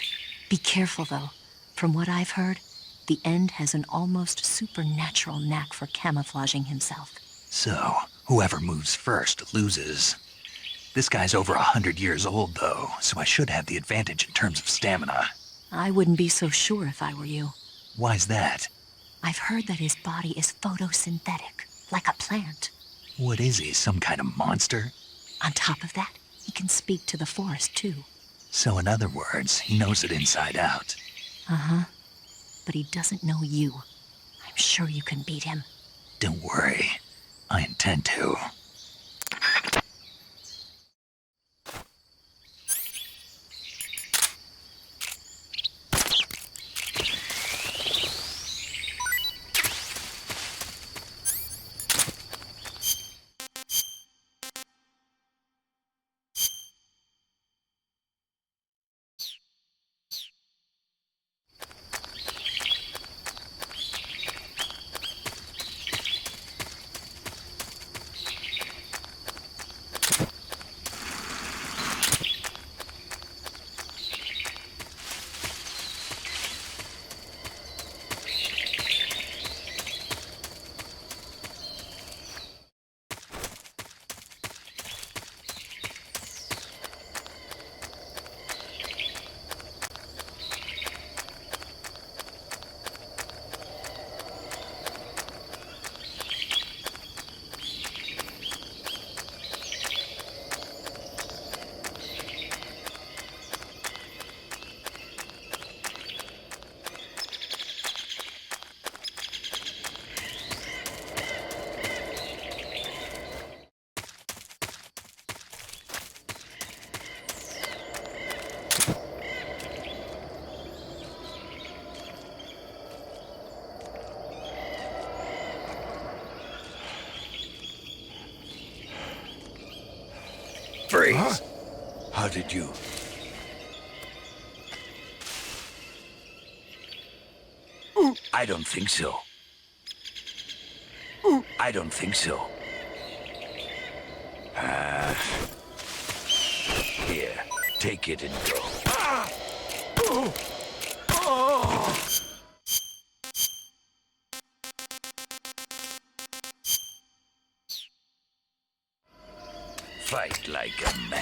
Be careful, though. From what I've heard, the End has an almost supernatural knack for camouflaging himself. So, whoever moves first loses. This guy's over 100 years old, though, so I should have the advantage in terms of stamina. I wouldn't be so sure if I were you. Why's that? I've heard that his body is photosynthetic, like a plant. What is he, some kind of monster? On top of that, he can speak to the forest, too. So in other words, he knows it inside out. Uh-huh. But he doesn't know you. I'm sure you can beat him. Don't worry. I intend to. Freeze! Huh? How did you... I don't think so. I don't think so. Here, take it and go. Fight like a man.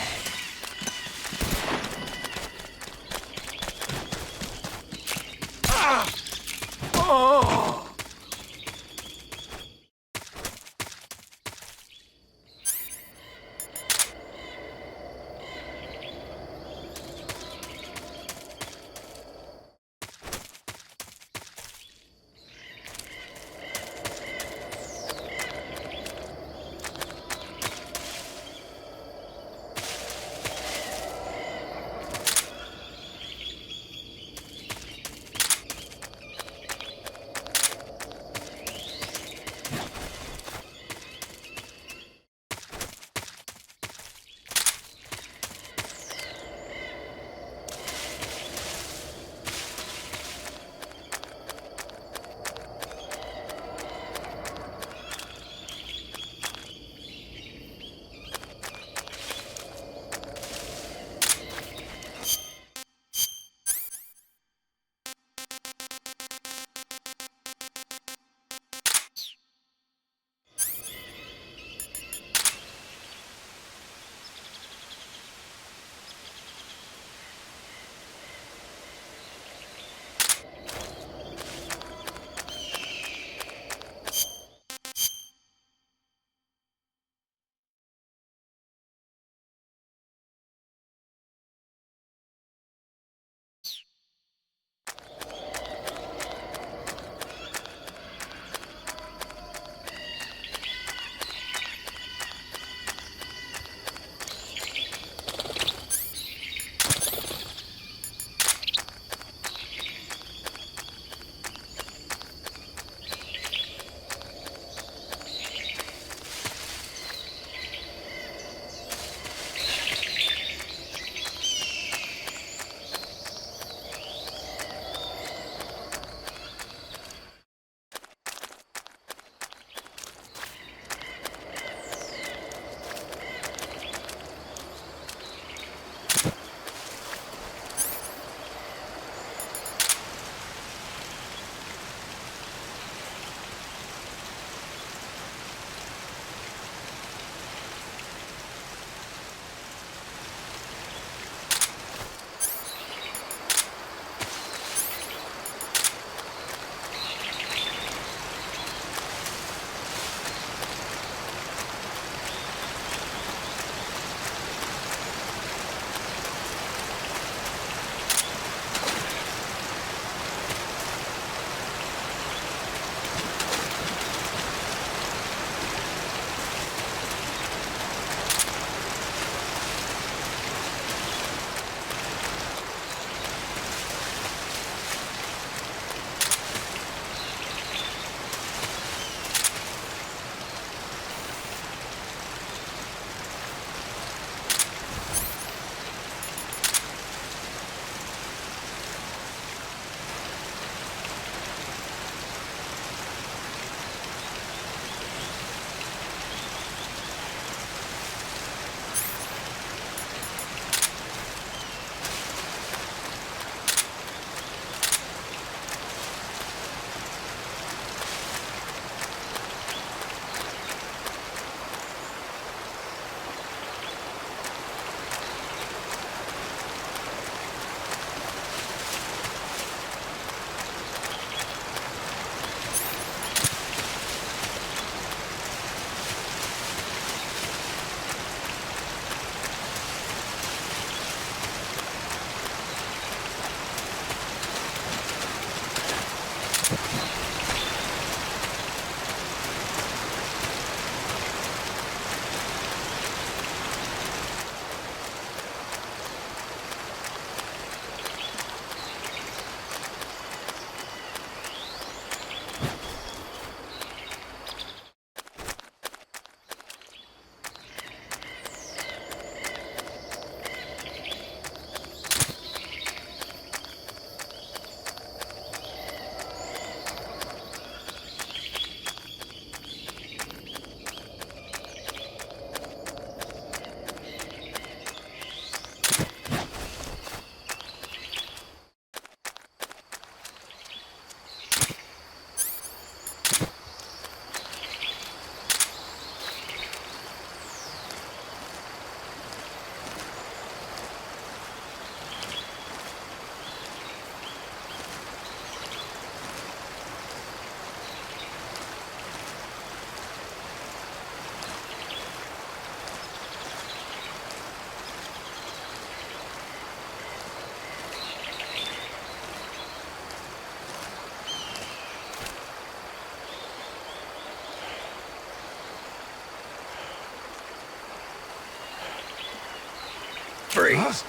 Freeze!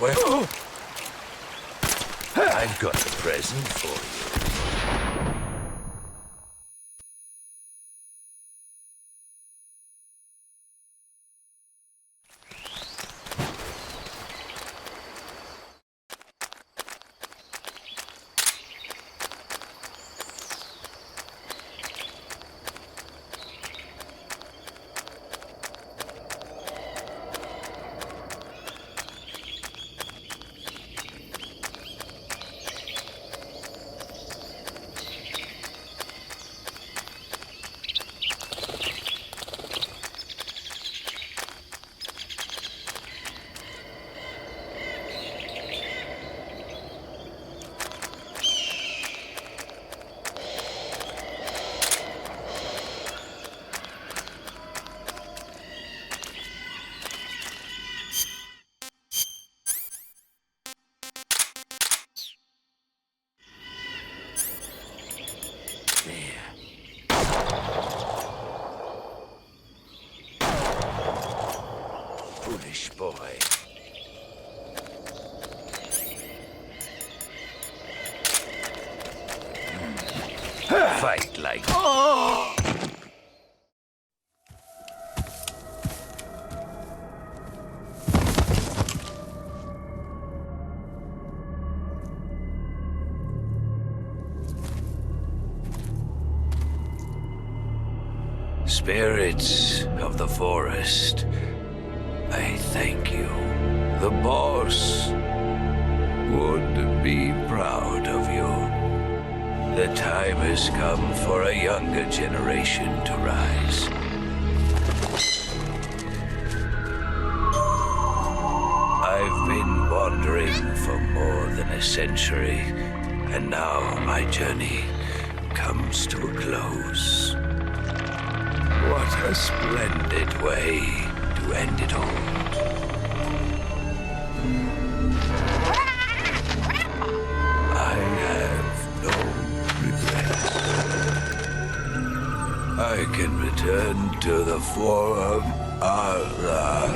Well, I've got a present for you. Foolish boy. Fight like... Spirits of the forest, I thank you. The boss would be proud of you. The time has come for a younger generation to rise. I've been wandering for more than a century, and now my journey comes to a close. What a splendid way to end it all. I have no regrets. I can return to the Forum Allah.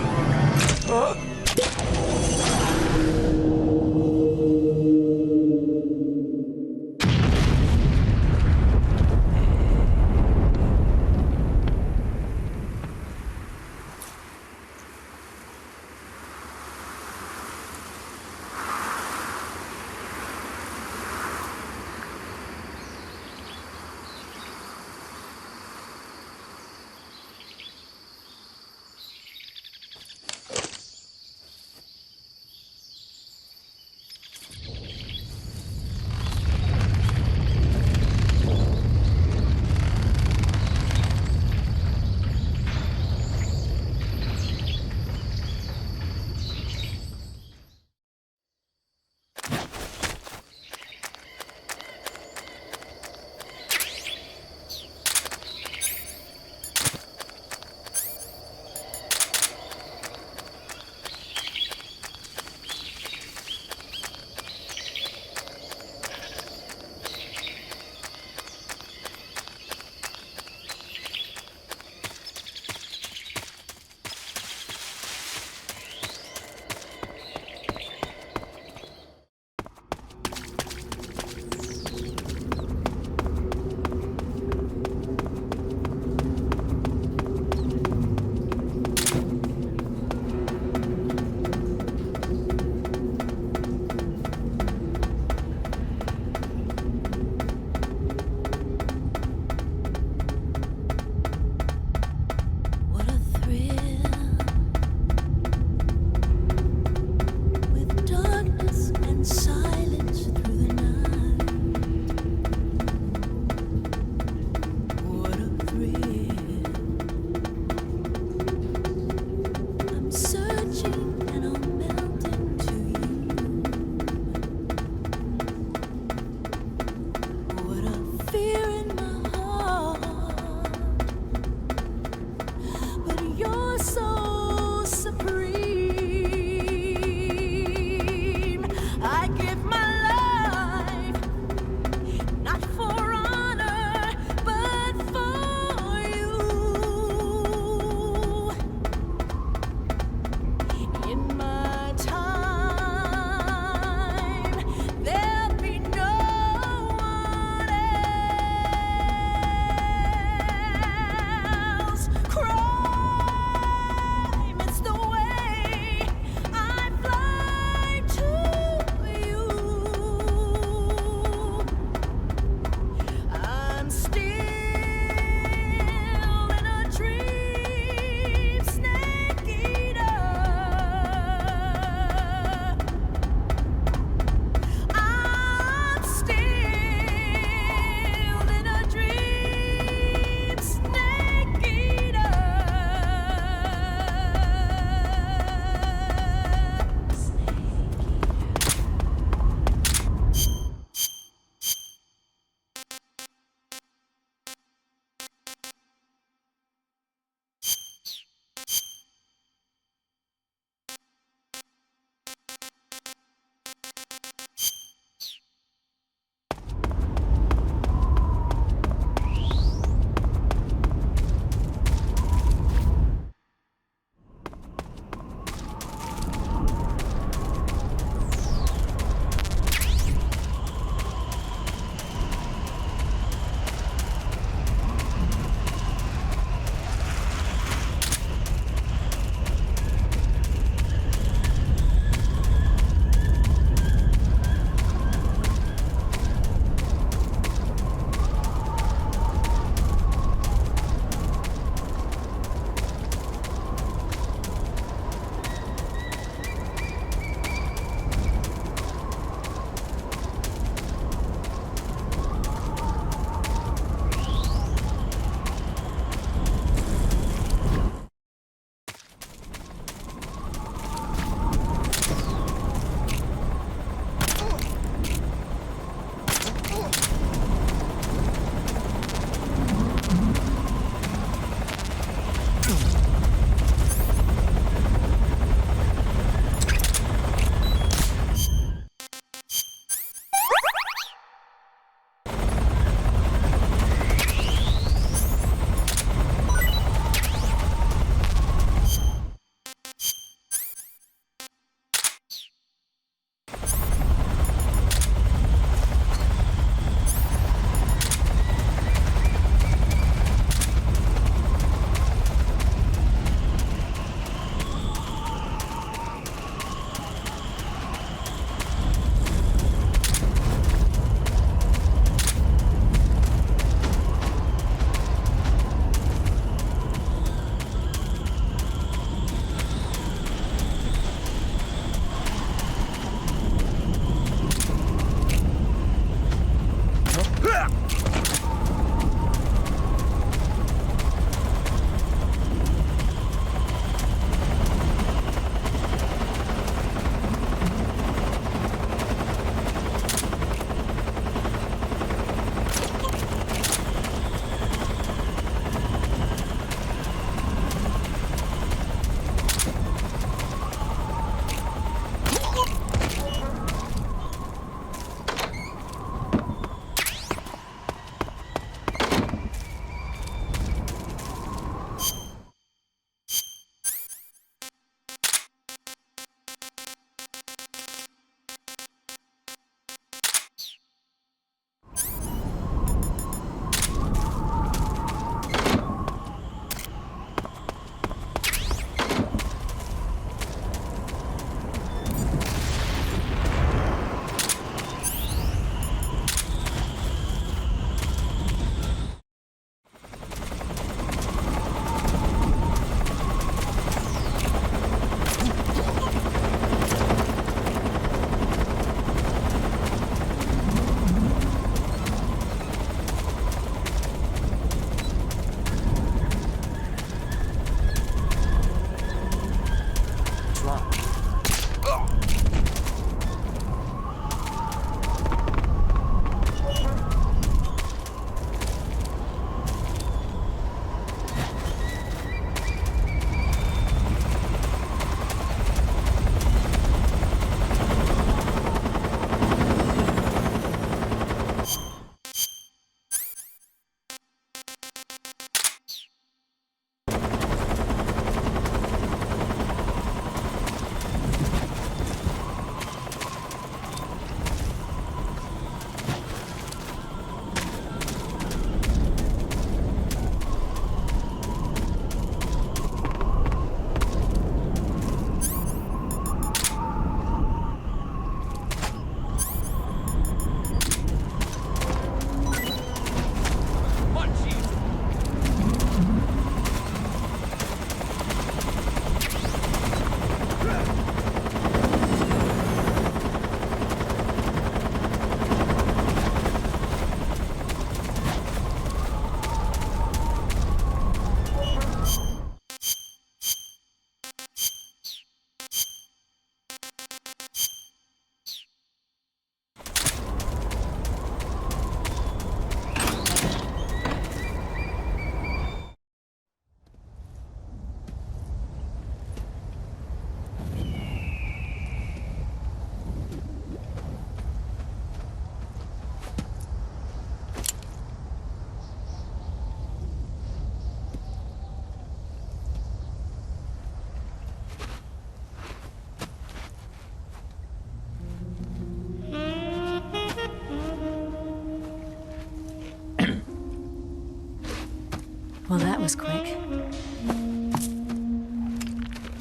was quick.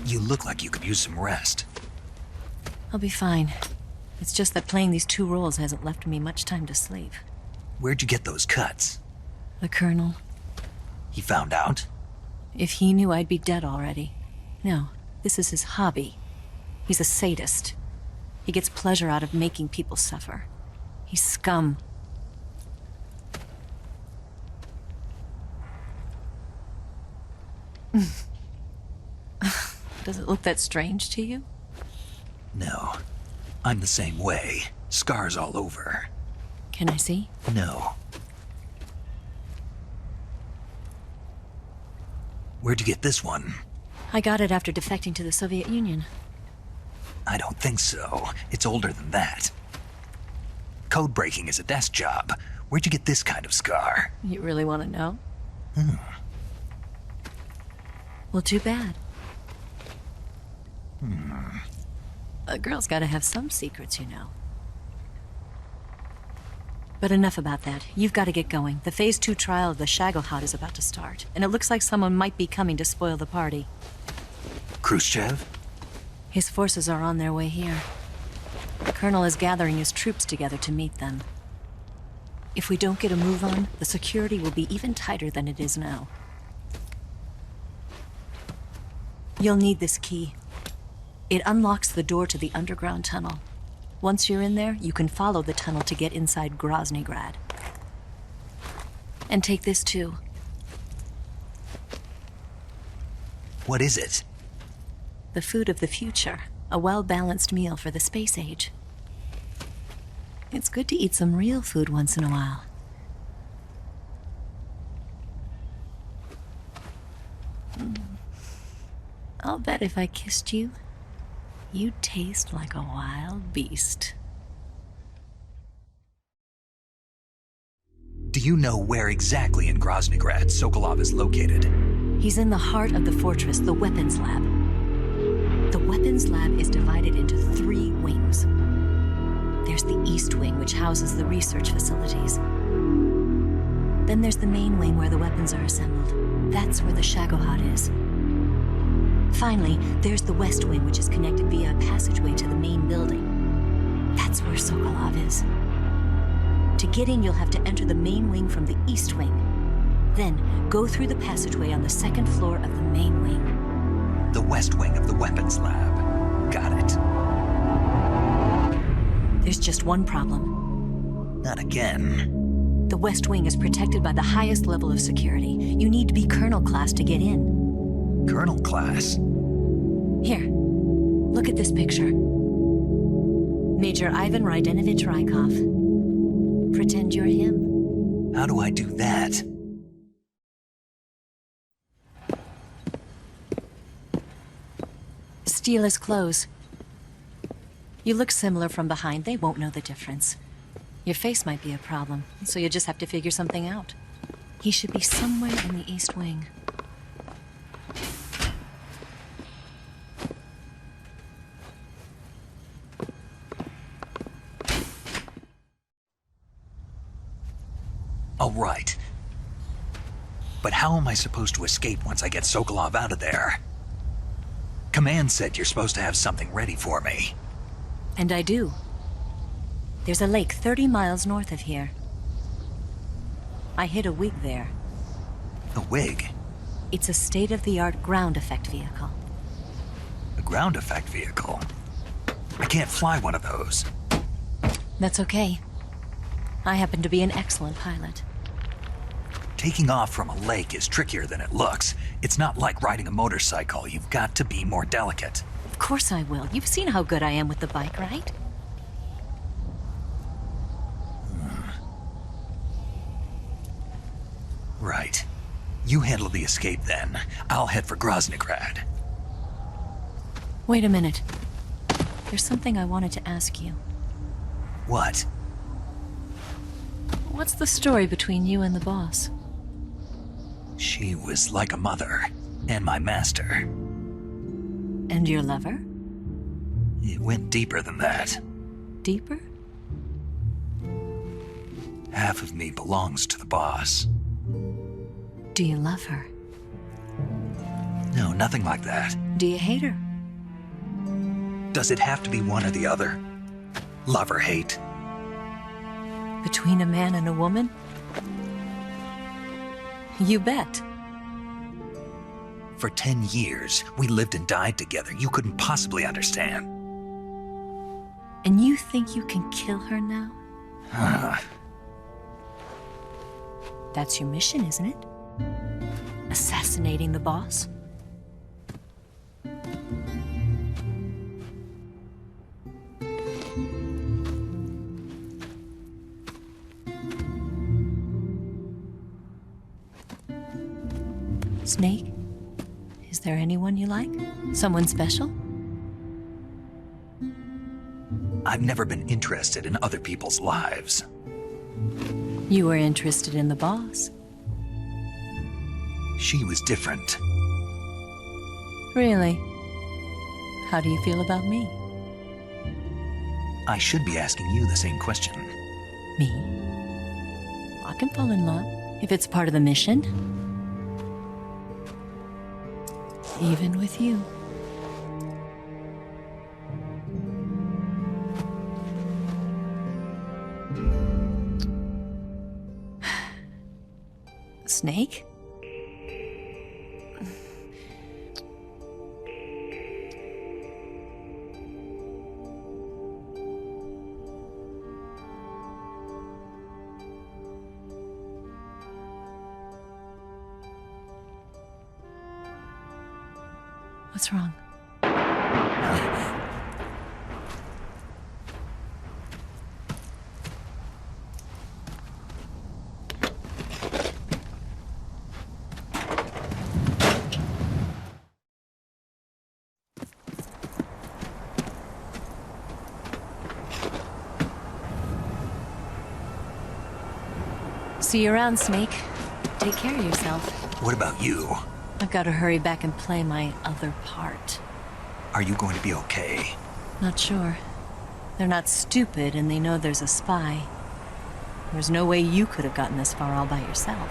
You look like you could use some rest. I'll be fine. It's just that playing these 2 roles hasn't left me much time to sleep. Where'd you get those cuts? The Colonel. He found out? If he knew, I'd be dead already. No, this is his hobby. He's a sadist. He gets pleasure out of making people suffer. He's scum. Does it look that strange to you? No. I'm the same way. Scars all over. Can I see? No. Where'd you get this one? I got it after defecting to the Soviet Union. I don't think so. It's older than that. Code breaking is a desk job. Where'd you get this kind of scar? You really want to know? Well, too bad. A girl's got to have some secrets, you know. But enough about that. You've got to get going. The Phase 2 trial of the Shagohod is about to start, and it looks like someone might be coming to spoil the party. Khrushchev? His forces are on their way here. The Colonel is gathering his troops together to meet them. If we don't get a move on, the security will be even tighter than it is now. You'll need this key. It unlocks the door to the underground tunnel. Once you're in there, you can follow the tunnel to get inside Groznygrad. And take this too. What is it? The food of the future. A well-balanced meal for the space age. It's good to eat some real food once in a while. I'll bet if I kissed you, you'd taste like a wild beast. Do you know where exactly in Groznygrad Sokolov is located? He's in the heart of the fortress, the weapons lab. The weapons lab is divided into 3 wings. There's the East Wing, which houses the research facilities. Then there's the main wing where the weapons are assembled. That's where the Shagohod is. Finally, there's the West Wing, which is connected via a passageway to the main building. That's where Sokolov is. To get in, you'll have to enter the main wing from the East Wing. Then, go through the passageway on the 2nd floor of the main wing. The West Wing of the weapons lab. Got it. There's just one problem. Not again. The West Wing is protected by the highest level of security. You need to be Colonel class to get in. Colonel class? Here, look at this picture. Major Ivan Rydenovich Rykov. Pretend you're him. How do I do that? Steal his clothes. You look similar from behind. They won't know the difference. Your face might be a problem, so you just have to figure something out. He should be somewhere in the East Wing. All right. But how am I supposed to escape once I get Sokolov out of there? Command said you're supposed to have something ready for me. And I do. There's a lake 30 miles north of here. I hid a wig there. A wig? It's a state-of-the-art ground effect vehicle. A ground effect vehicle? I can't fly one of those. That's okay. I happen to be an excellent pilot. Taking off from a lake is trickier than it looks. It's not like riding a motorcycle. You've got to be more delicate. Of course I will. You've seen how good I am with the bike, right? Right. You handle the escape then. I'll head for Groznygrad. Wait a minute. There's something I wanted to ask you. What? What's the story between you and the boss? She was like a mother, and my master. And your lover? It went deeper than that. Deeper? Half of me belongs to the boss. Do you love her? nothing like that. Do you hate her? Does it have to be one or the other? Love or hate? Between a man and a woman? You bet. For 10 years, we lived and died together. You couldn't possibly understand. And you think you can kill her now? That's your mission, isn't it? Assassinating the boss? Snake? Is there anyone you like? Someone special? I've never been interested in other people's lives. You were interested in the boss. She was different. Really? How do you feel about me? I should be asking you the same question. Me? I can fall in love if it's part of the mission. Even with you. Snake? What's wrong? See you around, Snake. Take care of yourself. What about you? I've got to hurry back and play my other part. Are you going to be okay? Not sure. They're not stupid, and they know there's a spy. There's no way you could have gotten this far all by yourself.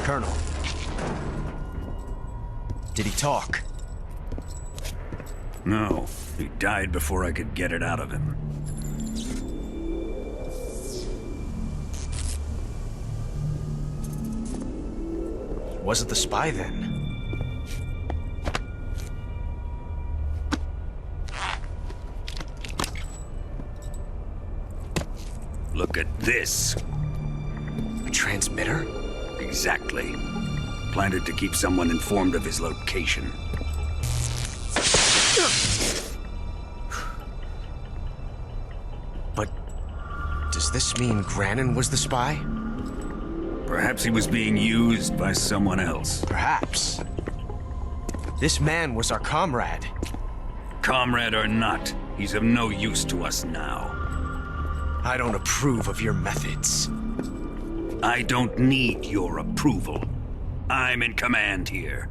Colonel. Did he talk? No, he died before I could get it out of him. Was it the spy then? Look at this. A transmitter? Exactly. Planted to keep someone informed of his location. But does this mean Granin was the spy? Perhaps he was being used by someone else. Perhaps. This man was our comrade. Comrade or not, he's of no use to us now. I don't approve of your methods. I don't need your approval. I'm in command here.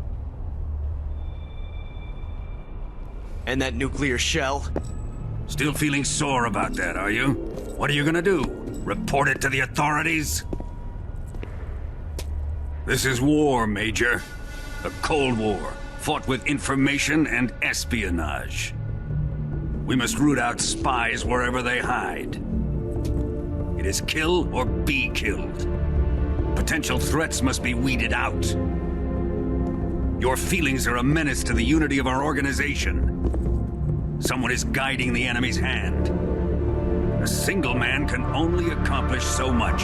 And that nuclear shell? Still feeling sore about that, are you? What are you gonna do? Report it to the authorities? This is war, Major. A Cold War, fought with information and espionage. We must root out spies wherever they hide. It is kill or be killed. Potential threats must be weeded out. Your feelings are a menace to the unity of our organization. Someone is guiding the enemy's hand. A single man can only accomplish so much.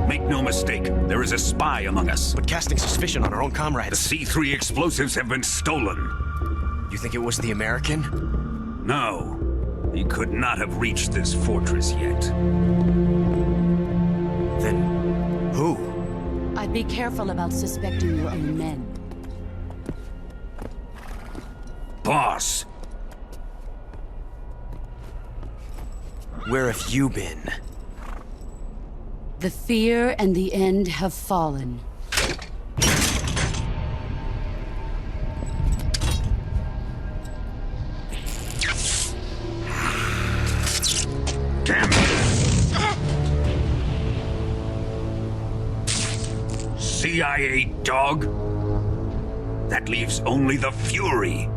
Make no mistake, there is a spy among us. But casting suspicion on our own comrades. The C3 explosives have been stolen. You think it was the American? No. He could not have reached this fortress yet. Then who? I'd be careful about suspecting your own men. Boss! Where have you been? The fear and the end have fallen. Damn it! CIA dog? That leaves only the Fury.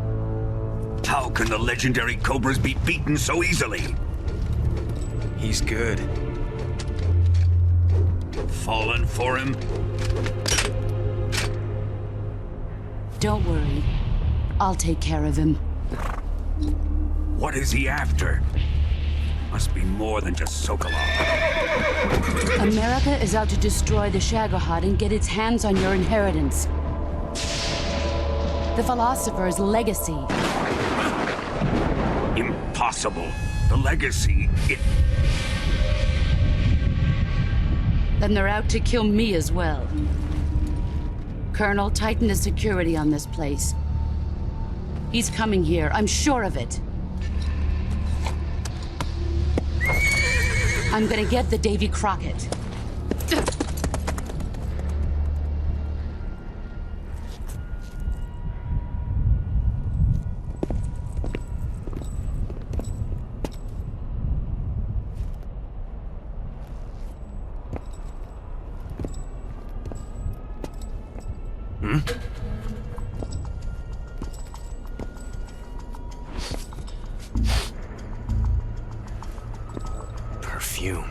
How can the legendary Cobras be beaten so easily? He's good. Fallen for him? Don't worry. I'll take care of him. What is he after? Must be more than just Sokolov. America is out to destroy the Shagohod and get its hands on your inheritance. The philosopher's legacy. Impossible. The legacy, Then they're out to kill me as well. Colonel, tighten the security on this place. He's coming here, I'm sure of it. I'm gonna get the Davy Crockett. Perfume.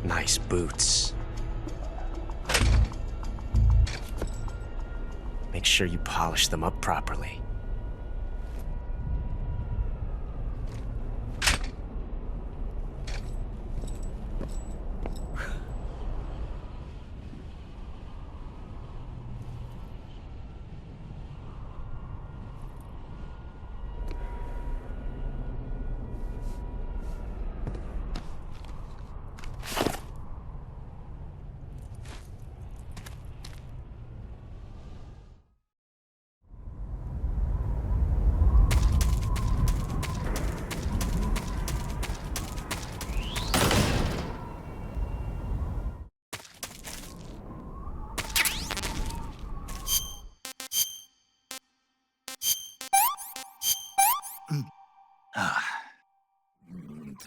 Nice boots. Make sure you polish them up properly.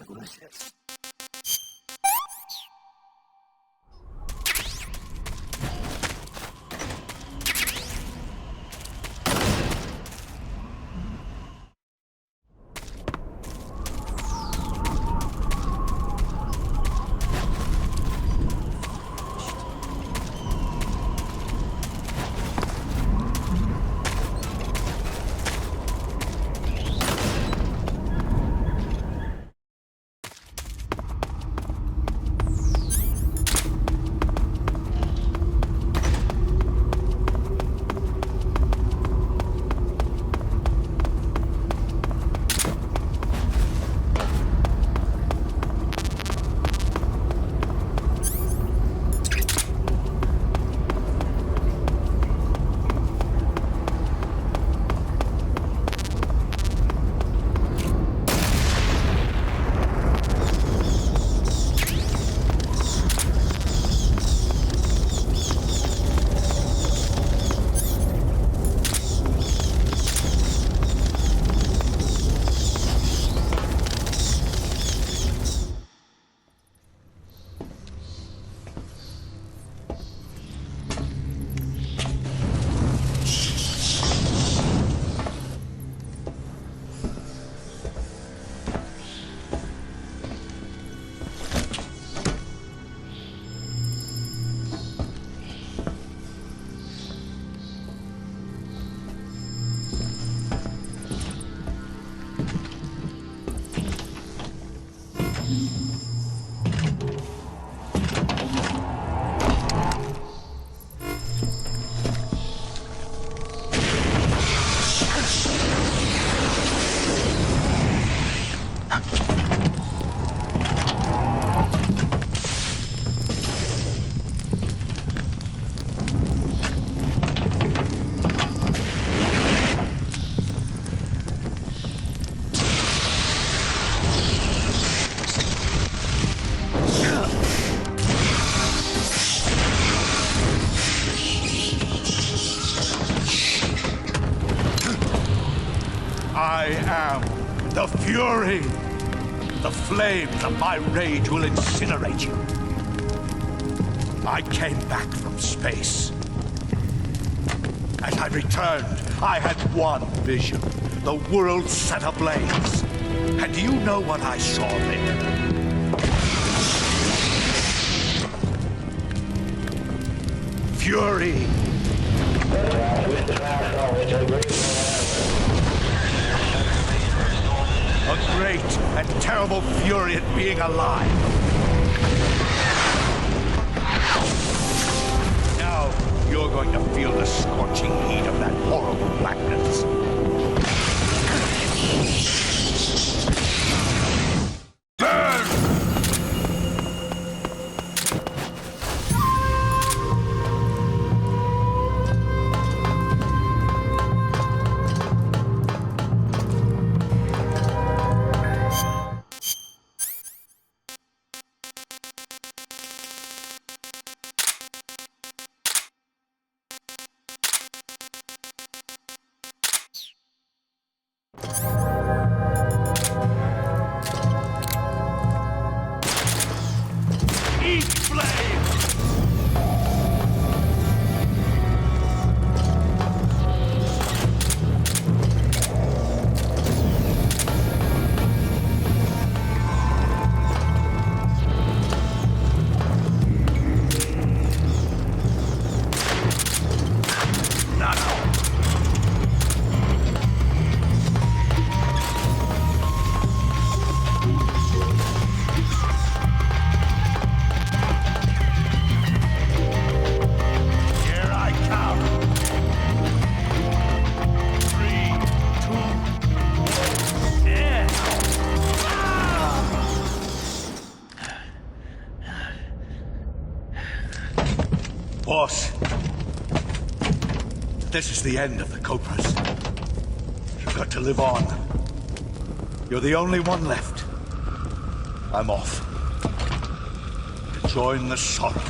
Delicious. I am the Fury. The flames of my rage will incinerate you. I came back from space. As I returned, I had one vision. The world set ablaze. And do you know what I saw there? Fury. A great and terrible fury at being alive. Now you're going to feel the scorching heat of that horrible blackness. Boss, this is the end of the Cobras. You've got to live on. You're the only one left. I'm off. To join the sorrow.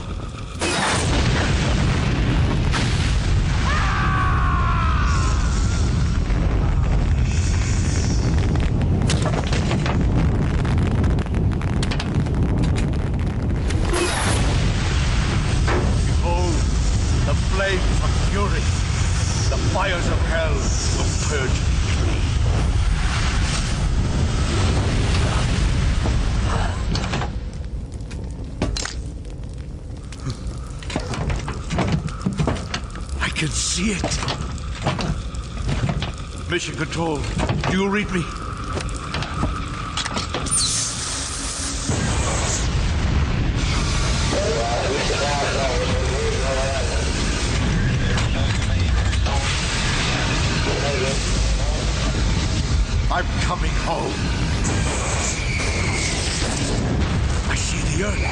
Fires of hell will purge me. I can see it. Mission Control, do you read me? I'm coming home. I see the Earth.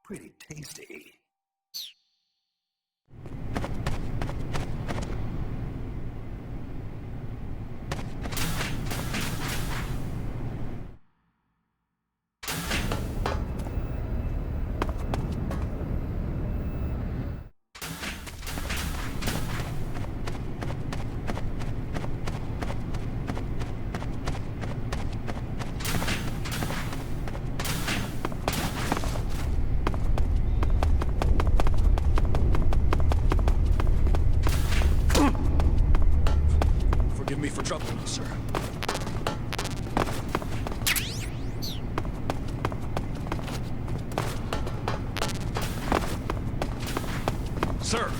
Pretty tasty. Forgive me for troubling you, sir. Sir!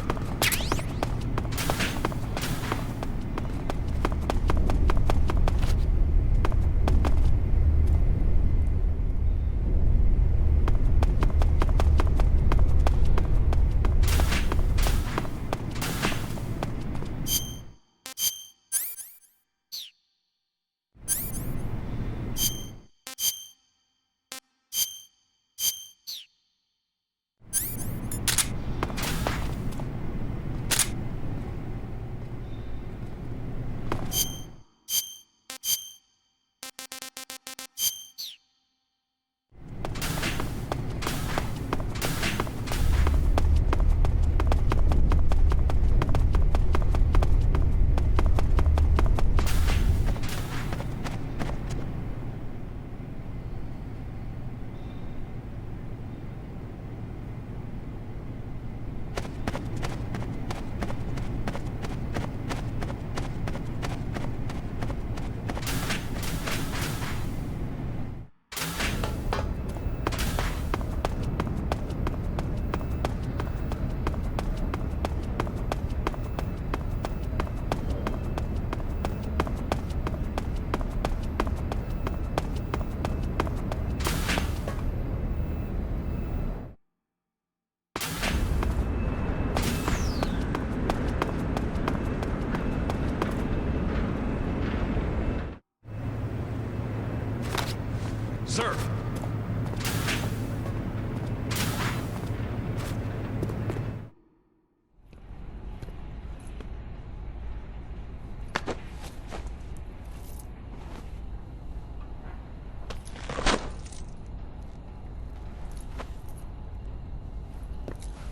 Sir!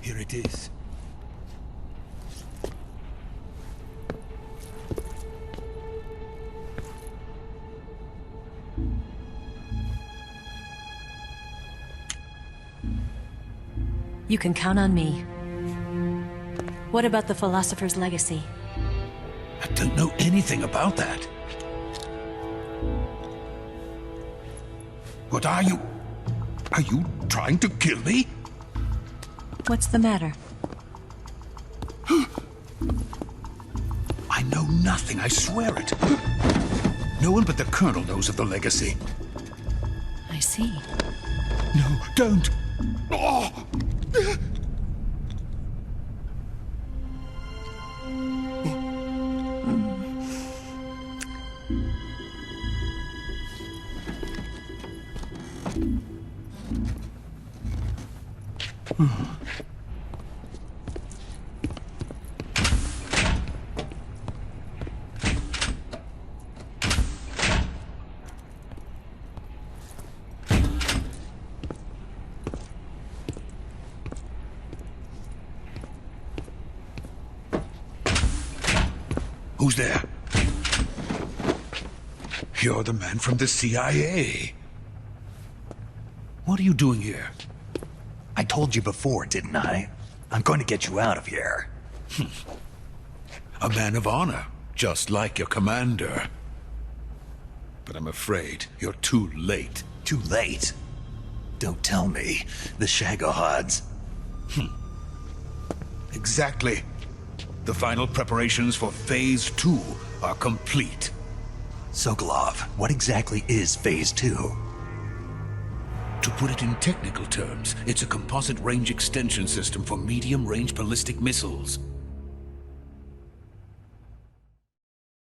Here it is. You can count on me. What about the Philosopher's Legacy? I don't know anything about that. What are you? Are you trying to kill me? What's the matter? I know nothing, I swear it. No one but the Colonel knows of the legacy. I see. No, don't! Oh! Who's there? You're the man from the CIA. What are you doing here? I told you before, didn't I? I'm going to get you out of here. A man of honor, just like your commander. But I'm afraid you're too late. Too late? Don't tell me. The Shagohods. Exactly. The final preparations for Phase 2 are complete. Sokolov, what exactly is Phase 2? To put it in technical terms, it's a composite range extension system for medium-range ballistic missiles.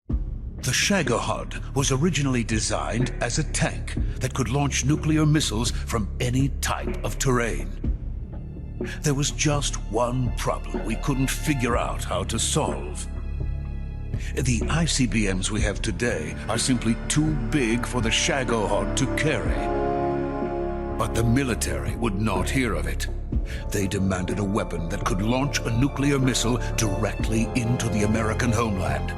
The Shagohod was originally designed as a tank that could launch nuclear missiles from any type of terrain. There was just one problem we couldn't figure out how to solve. The ICBMs we have today are simply too big for the Shagohod to carry. But the military would not hear of it. They demanded a weapon that could launch a nuclear missile directly into the American homeland.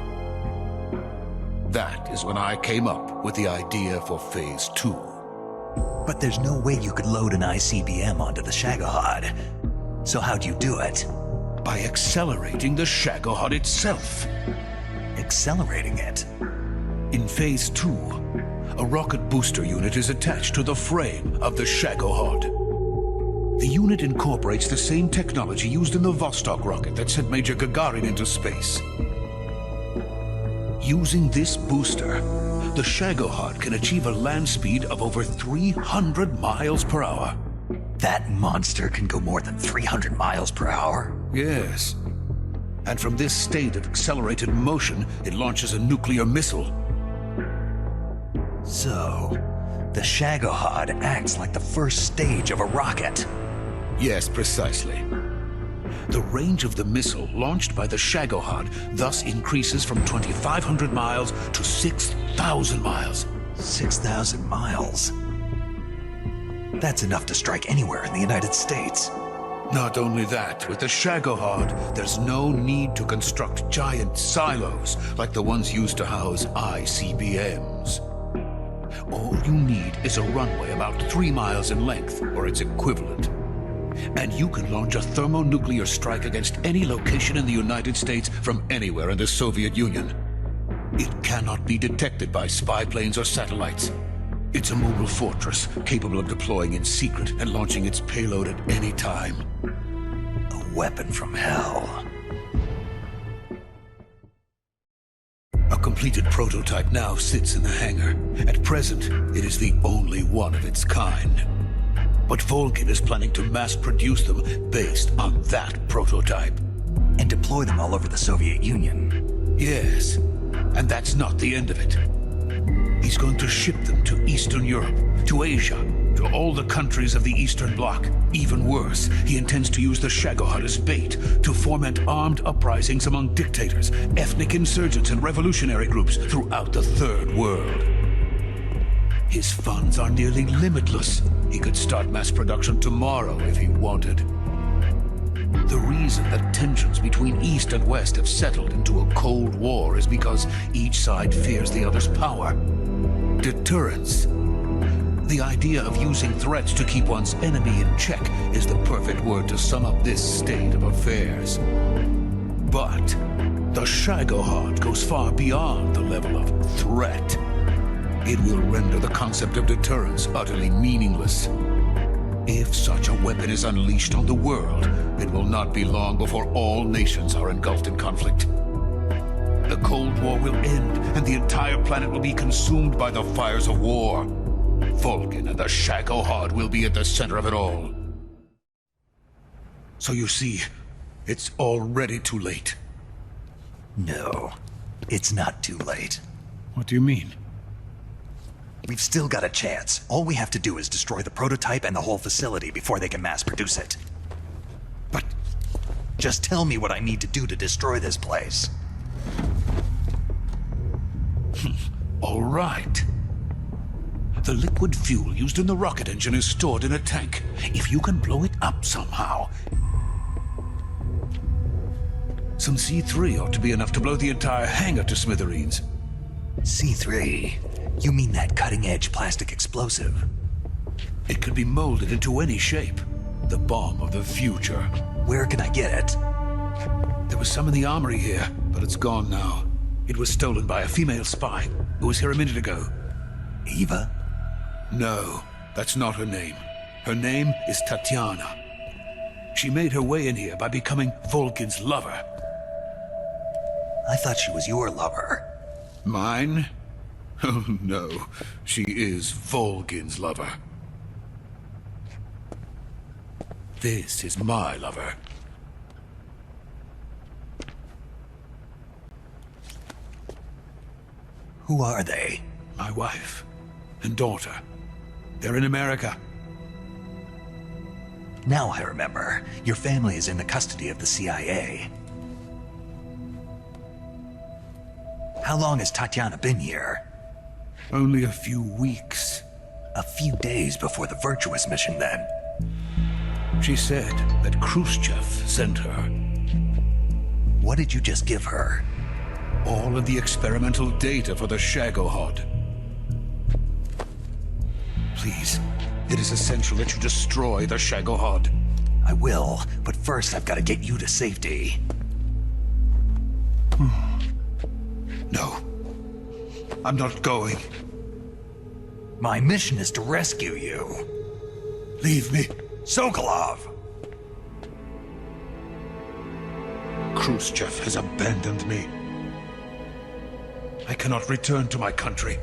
That is when I came up with the idea for Phase 2. But there's no way you could load an ICBM onto the Shagohod. So how'd you do it? By accelerating the Shagohod itself. Accelerating it? In Phase 2, a rocket booster unit is attached to the frame of the Shagohod. The unit incorporates the same technology used in the Vostok rocket that sent Major Gagarin into space. Using this booster, the Shagohod can achieve a land speed of over 300 miles per hour. That monster can go more than 300 miles per hour? Yes. And from this state of accelerated motion, it launches a nuclear missile. So, the Shagohod acts like the first stage of a rocket. Yes, precisely. The range of the missile launched by the Shagohod thus increases from 2,500 miles to 6,000 miles. 6,000 miles? That's enough to strike anywhere in the United States. Not only that, with the Shagohod, there's no need to construct giant silos like the ones used to house ICBMs. All you need is a runway about 3 miles in length, or its equivalent. And you can launch a thermonuclear strike against any location in the United States from anywhere in the Soviet Union. It cannot be detected by spy planes or satellites. It's a mobile fortress, capable of deploying in secret and launching its payload at any time. A weapon from hell. A completed prototype now sits in the hangar. At present, it is the only one of its kind. But Volgin is planning to mass-produce them based on that prototype. And deploy them all over the Soviet Union. Yes, and that's not the end of it. He's going to ship them to Eastern Europe, to Asia, to all the countries of the Eastern Bloc. Even worse, he intends to use the Shagohod as bait to foment armed uprisings among dictators, ethnic insurgents, and revolutionary groups throughout the Third World. His funds are nearly limitless. He could start mass production tomorrow if he wanted. The reason that tensions between East and West have settled into a Cold War is because each side fears the other's power. Deterrence. The idea of using threats to keep one's enemy in check is the perfect word to sum up this state of affairs. But the Shagohod goes far beyond the level of threat. It will render the concept of deterrence utterly meaningless. If such a weapon is unleashed on the world, it will not be long before all nations are engulfed in conflict. The Cold War will end, and the entire planet will be consumed by the fires of war. Vulcan and the Shagohod will be at the center of it all. So you see, it's already too late. No, it's not too late. What do you mean? We've still got a chance. All we have to do is destroy the prototype and the whole facility before they can mass produce it. But just tell me what I need to do to destroy this place. All right. The liquid fuel used in the rocket engine is stored in a tank. If you can blow it up somehow, some C3 ought to be enough to blow the entire hangar to smithereens. C3? You mean that cutting-edge plastic explosive? It could be molded into any shape. The bomb of the future. Where can I get it? There was some in the armory here, but it's gone now. It was stolen by a female spy who was here a minute ago. Eva? No, that's not her name. Her name is Tatiana. She made her way in here by becoming Vulcan's lover. I thought she was your lover. Mine? Oh no, she is Vulcan's lover. This is my lover. Who are they? My wife and daughter. They're in America. Now I remember. Your family is in the custody of the CIA. How long has Tatiana been here? Only a few weeks. A few days before the Virtuous mission, then. She said that Khrushchev sent her. What did you just give her? All of the experimental data for the Shagohod. Please, it is essential that you destroy the Shagohod. I will, but first I've got to get you to safety. No. I'm not going. My mission is to rescue you. Leave me. Sokolov! Khrushchev has abandoned me. I cannot return to my country.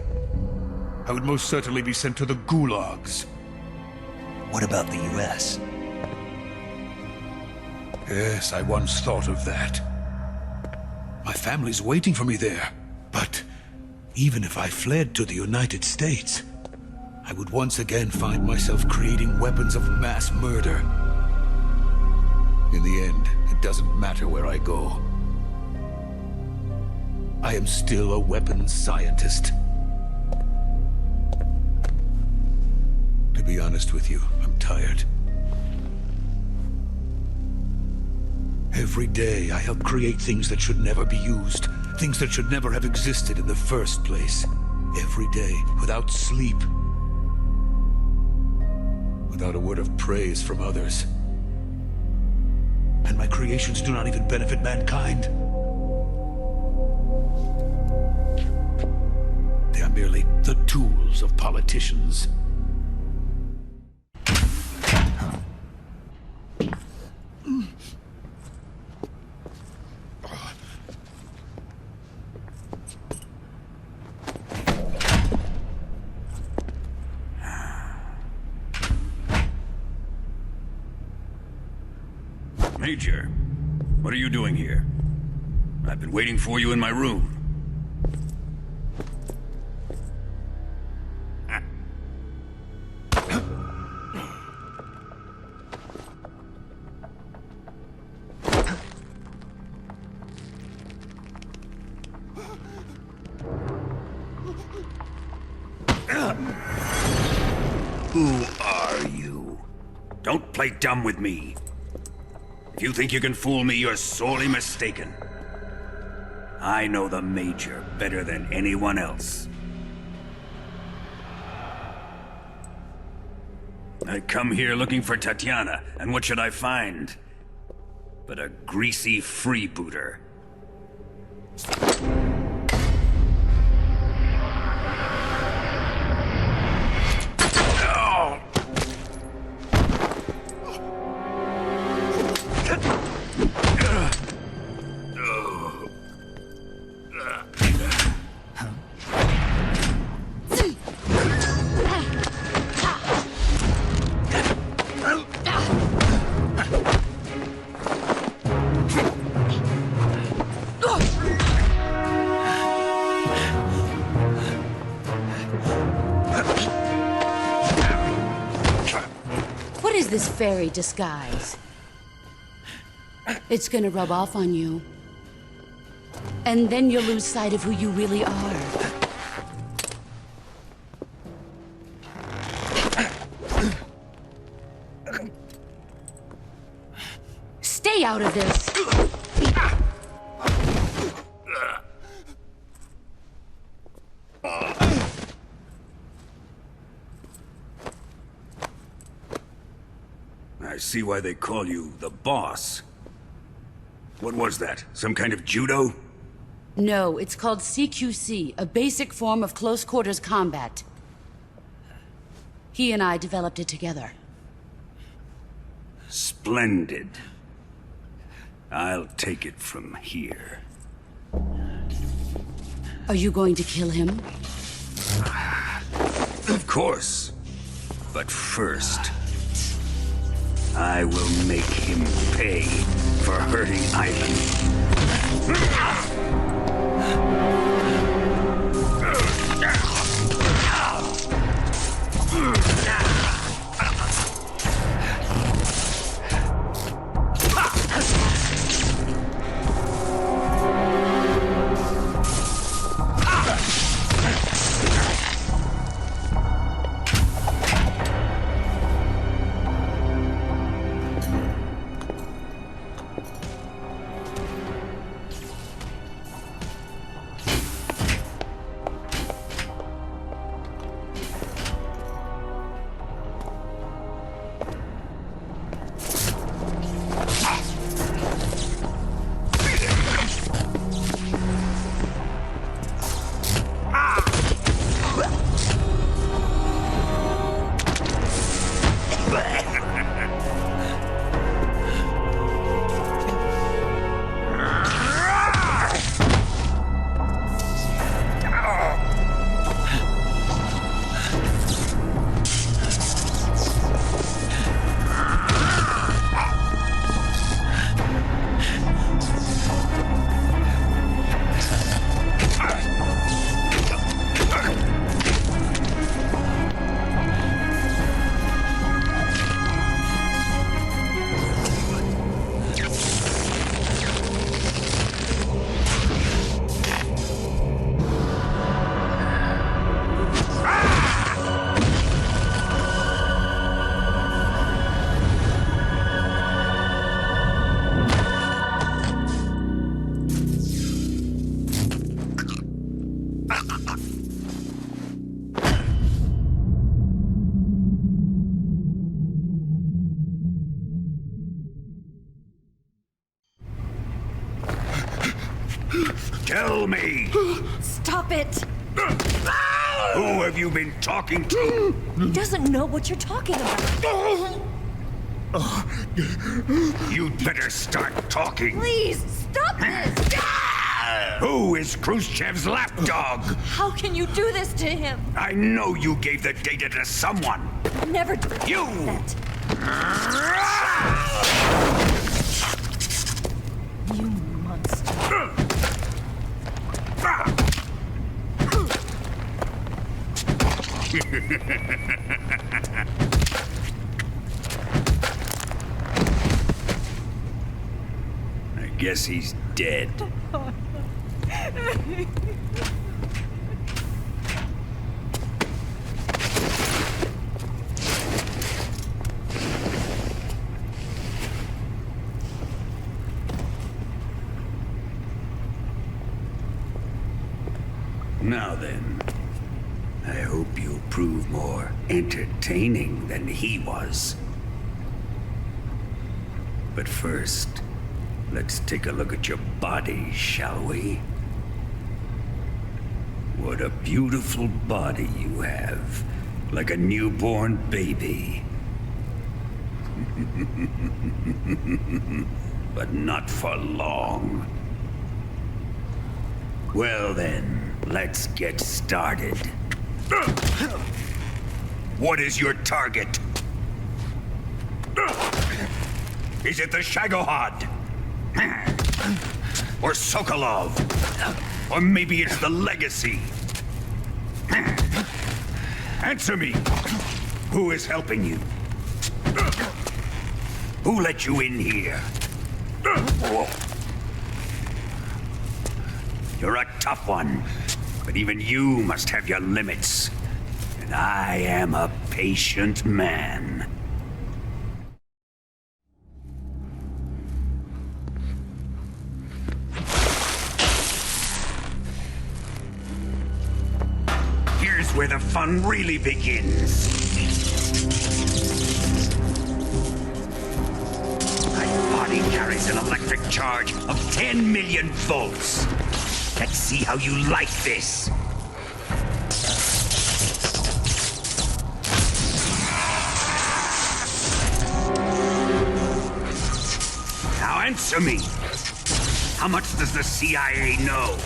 I would most certainly be sent to the gulags. What about the US? Yes, I once thought of that. My family's waiting for me there. But even if I fled to the United States, I would once again find myself creating weapons of mass murder. In the end, it doesn't matter where I go. I am still a weapons scientist. To be honest with you, I'm tired. Every day I help create things that should never be used, things that should never have existed in the first place. Every day, without sleep. Without a word of praise from others. And my creations do not even benefit mankind. They are merely the tools of politicians. Major, what are you doing here? I've been waiting for you in my room. Who are you? Don't play dumb with me. If you think you can fool me, you're sorely mistaken. I know the Major better than anyone else. I come here looking for Tatiana, and what should I find? But a greasy freebooter. What is this fairy disguise? It's gonna rub off on you. And then you'll lose sight of who you really are. Stay out of this! I see why they call you the boss. What was that? Some kind of judo? No, it's called CQC, a basic form of close quarters combat. He and I developed it together. Splendid. I'll take it from here. Are you going to kill him? Of course. But first, I will make him pay for hurting Ivan. Tell me! Stop it! Who have you been talking to? He doesn't know what you're talking about. You'd better start talking. Please, stop this! Who is Khrushchev's lapdog? How can you do this to him? I know you gave the data to someone. Never did You! that. You monster. I guess he's dead. Now then, I hope you'll prove more entertaining than he was. But first, let's take a look at your body, shall we? What a beautiful body you have, like a newborn baby. But not for long. Well then, let's get started. What is your target? Is it the Shagohod? Or Sokolov? Or maybe it's the Legacy? Answer me! Who is helping you? Who let you in here? You're a tough one, but even you must have your limits. And I am a patient man. Here's where the fun really begins. Body carries an electric charge of 10 million volts. Let's see how you like this. Now answer me. How much does the CIA know?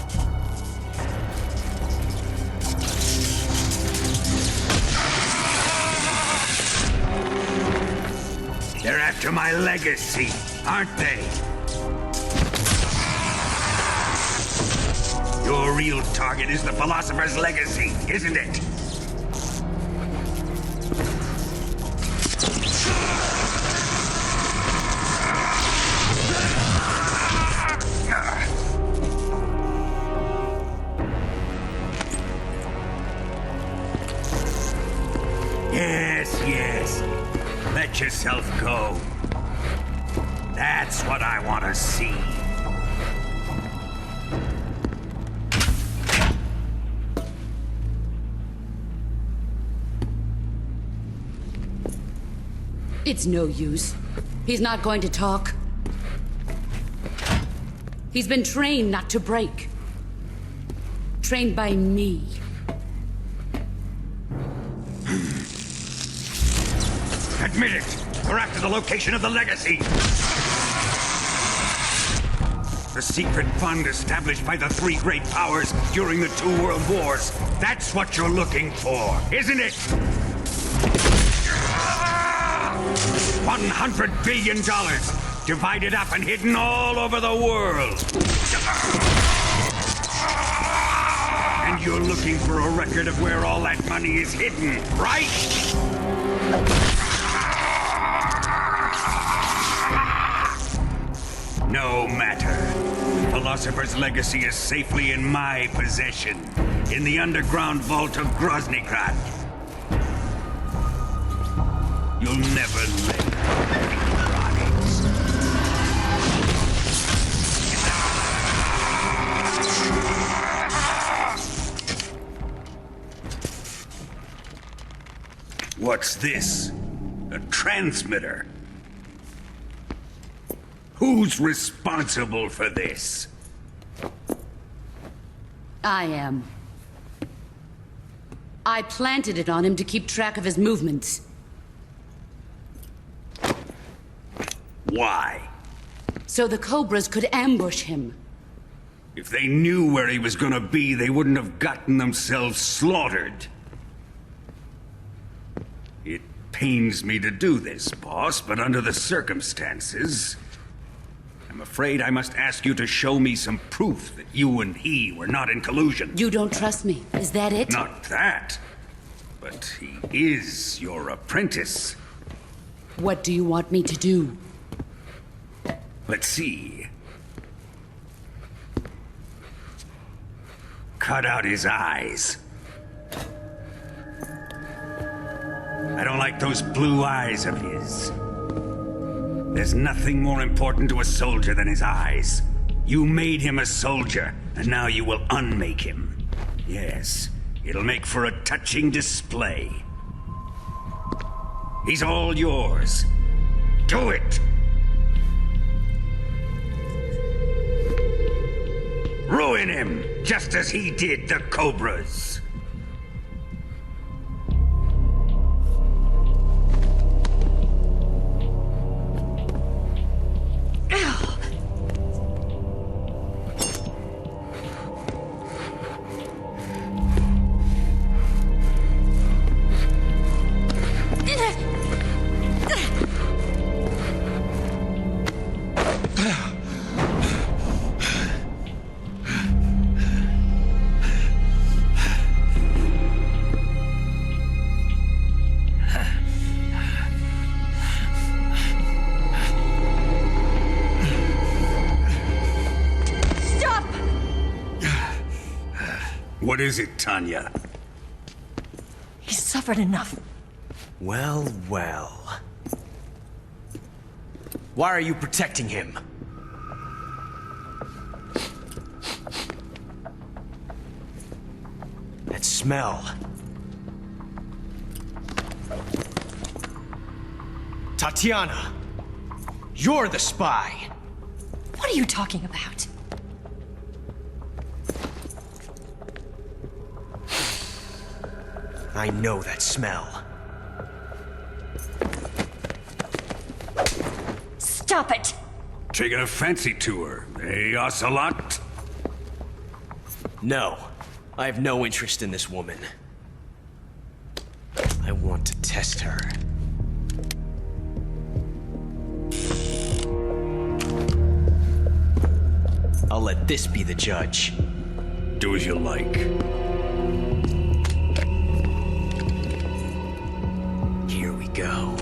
They're after my legacy, aren't they? Your real target is the Philosopher's Legacy, isn't it? Yes. Let yourself go. That's what I want to see. It's no use. He's not going to talk. He's been trained not to break. Trained by me. Admit it! We're after the location of the Legacy! The secret fund established by the three great powers during the 2 world wars. That's what you're looking for, isn't it? $100 billion, divided up and hidden all over the world. And you're looking for a record of where all that money is hidden, right? No matter. Philosopher's Legacy is safely in my possession, in the underground vault of Groznygrad. You'll never live. What's this? A transmitter? Who's responsible for this? I am. I planted it on him to keep track of his movements. Why? So the Cobras could ambush him. If they knew where he was gonna be, they wouldn't have gotten themselves slaughtered. It pains me to do this, boss, but under the circumstances, I'm afraid I must ask you to show me some proof that you and he were not in collusion. You don't trust me, is that it? Not that, but he is your apprentice. What do you want me to do? Let's see. Cut out his eyes. I don't like those blue eyes of his. There's nothing more important to a soldier than his eyes. You made him a soldier, and now you will unmake him. Yes, It'll make for a touching display. He's all yours. Do it! Ruin him, just as he did the Cobras. What is it, Tanya? He's suffered enough. Well, well. Why are you protecting him? That smell. Tatiana! You're the spy! What are you talking about? I know that smell. Stop it! Taking a fancy to her, eh, Ocelot? No. I have no interest in this woman. I want to test her. I'll let this be the judge. Do as you like. Here we go.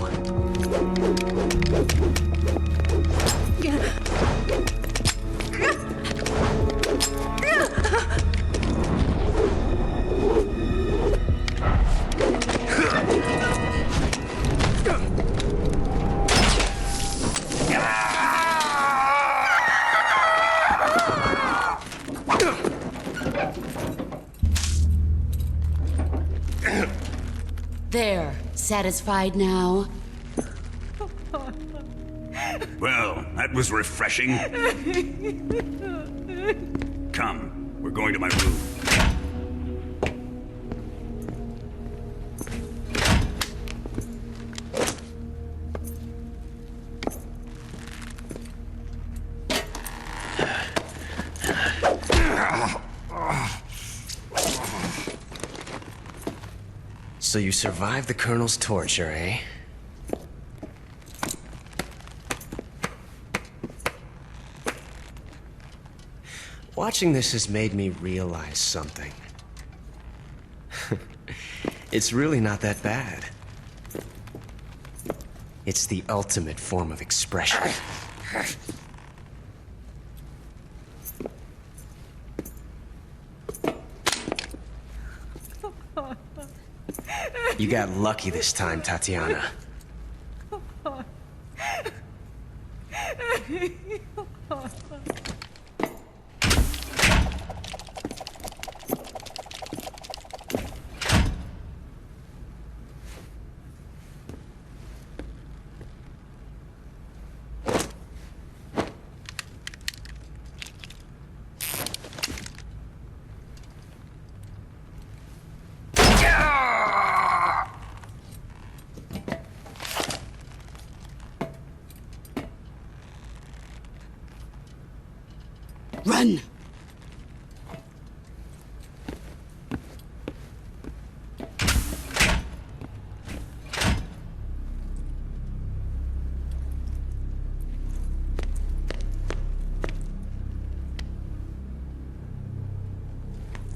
There. Satisfied now? Well, that was refreshing. Come, we're going to my room. So you survived the Colonel's torture, eh? Watching this has made me realize something. It's really not that bad. It's the ultimate form of expression. You got lucky this time, Tatiana. Run!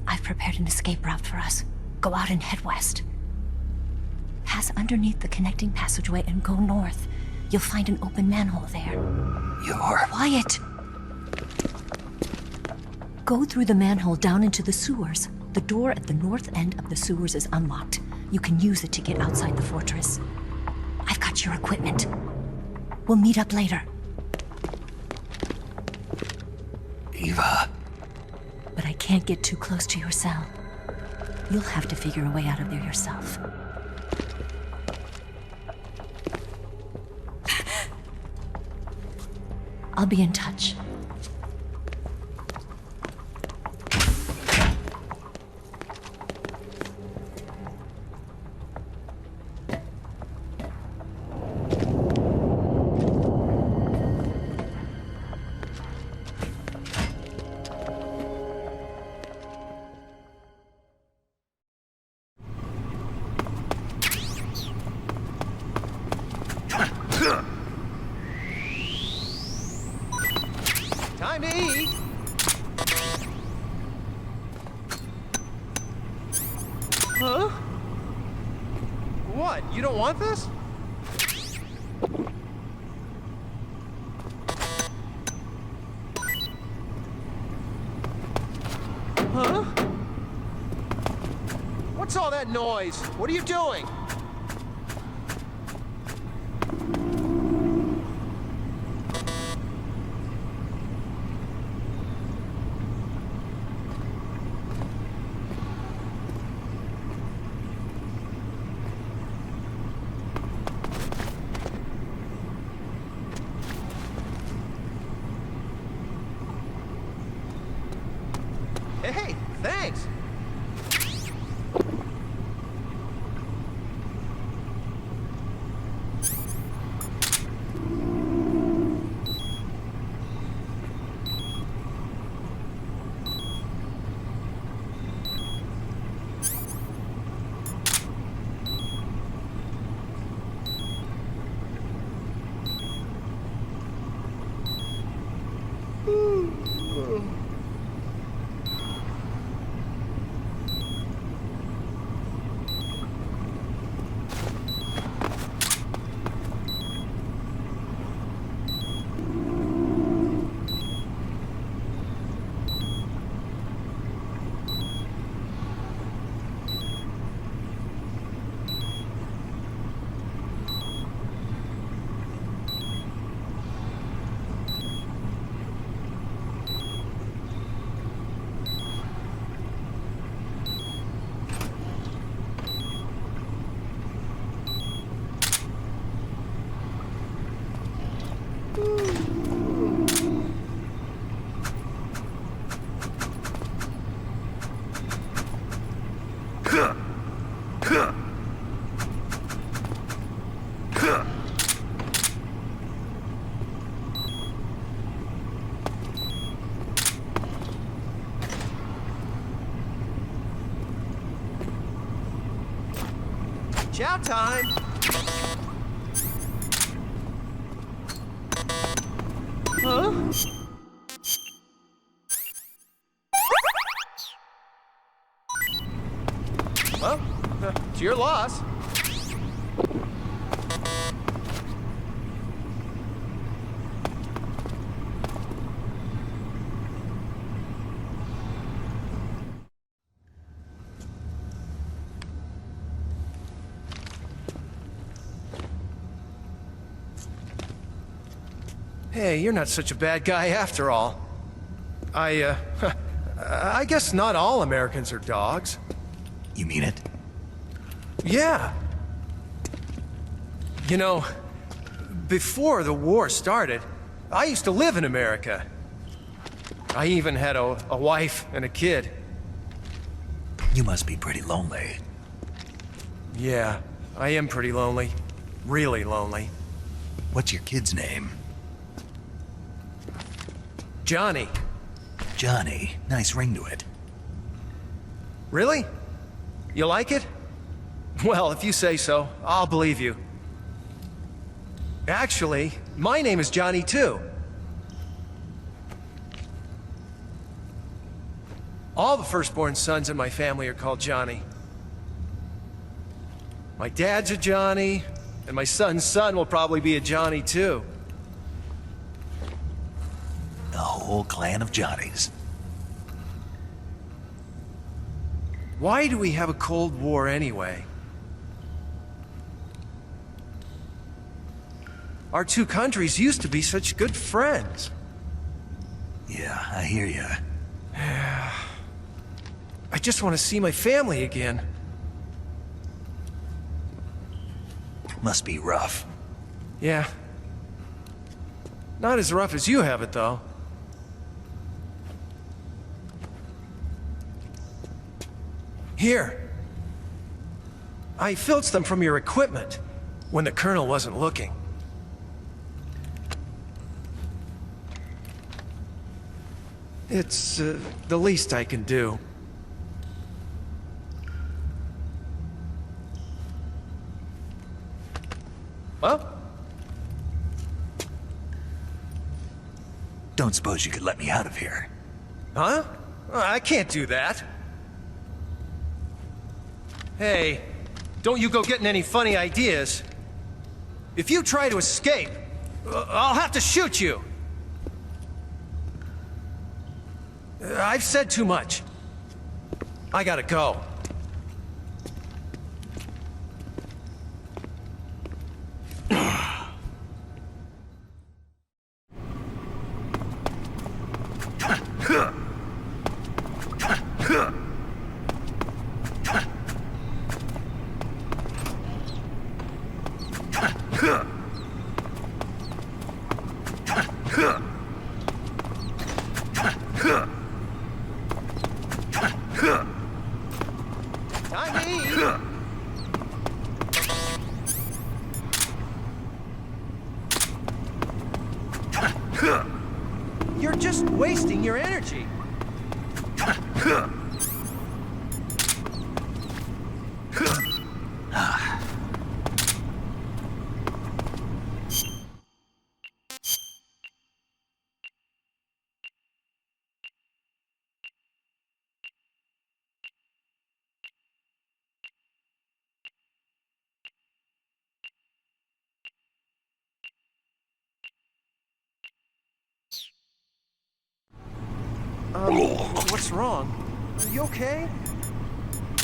I've prepared an escape route for us. Go out and head west. Pass underneath the connecting passageway and go north. You'll find an open manhole there. You're... Quiet! Go through the manhole down into the sewers. The door at the north end of the sewers is unlocked. You can use it to get outside the fortress. I've got your equipment. We'll meet up later. Eva. But I can't get too close to your cell. You'll have to figure a way out of there yourself. I'll be in touch. Time to eat! Huh? What? You don't want this? Huh? What's all that noise? What are you doing? Hey, thanks! Chow time! Huh? Well, it's your loss. Hey, you're not such a bad guy after all. I guess not all Americans are dogs. You mean it? Yeah. You know, before the war started, I used to live in America. I even had a wife and a kid. You must be pretty lonely. Yeah, I am pretty lonely. Really lonely. What's your kid's name? Johnny. Johnny. Nice ring to it. Really? You like it? Well, if you say so, I'll believe you. Actually, my name is Johnny too. All the firstborn sons in my family are called Johnny. My dad's a Johnny, and my son's son will probably be a Johnny too. The whole clan of Johnnies. Why do we have a Cold War anyway? Our two countries used to be such good friends. Yeah, I hear ya. I just want to see my family again. Must be rough. Yeah. Not as rough as you have it, though. Here. I filched them from your equipment when the Colonel wasn't looking. It's the least I can do. Well? Don't suppose you could let me out of here? Huh? I can't do that. Hey, don't you go getting any funny ideas. If you try to escape, I'll have to shoot you. I've said too much. I gotta go. You're just wasting your energy. What's wrong? Are you okay?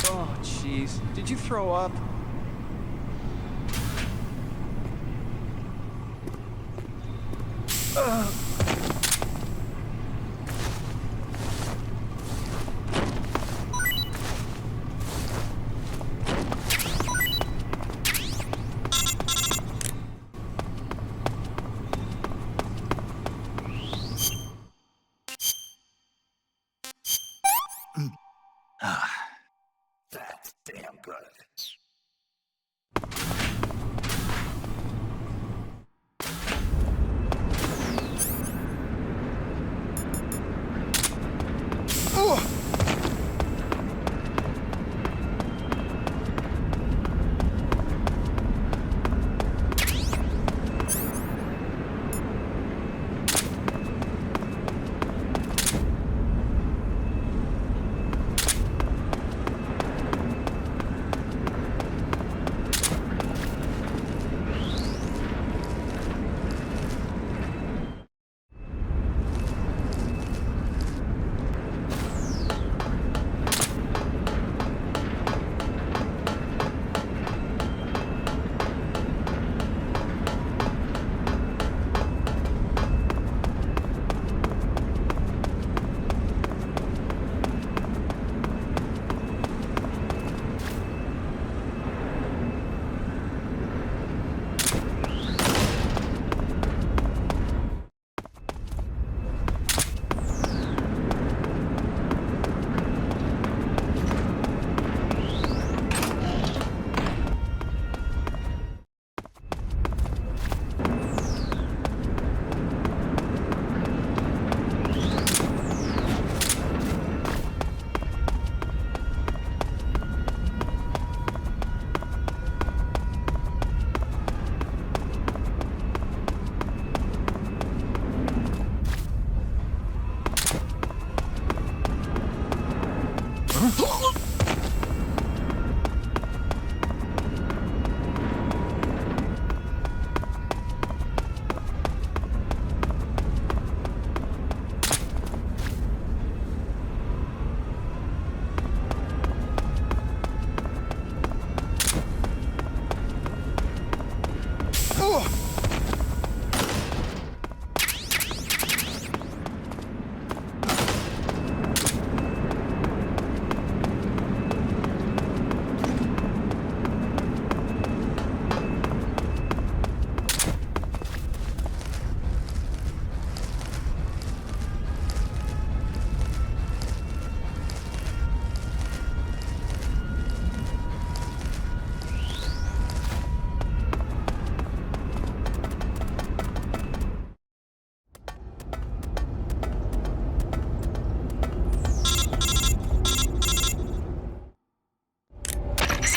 Oh, jeez. Did you throw up? That's damn good.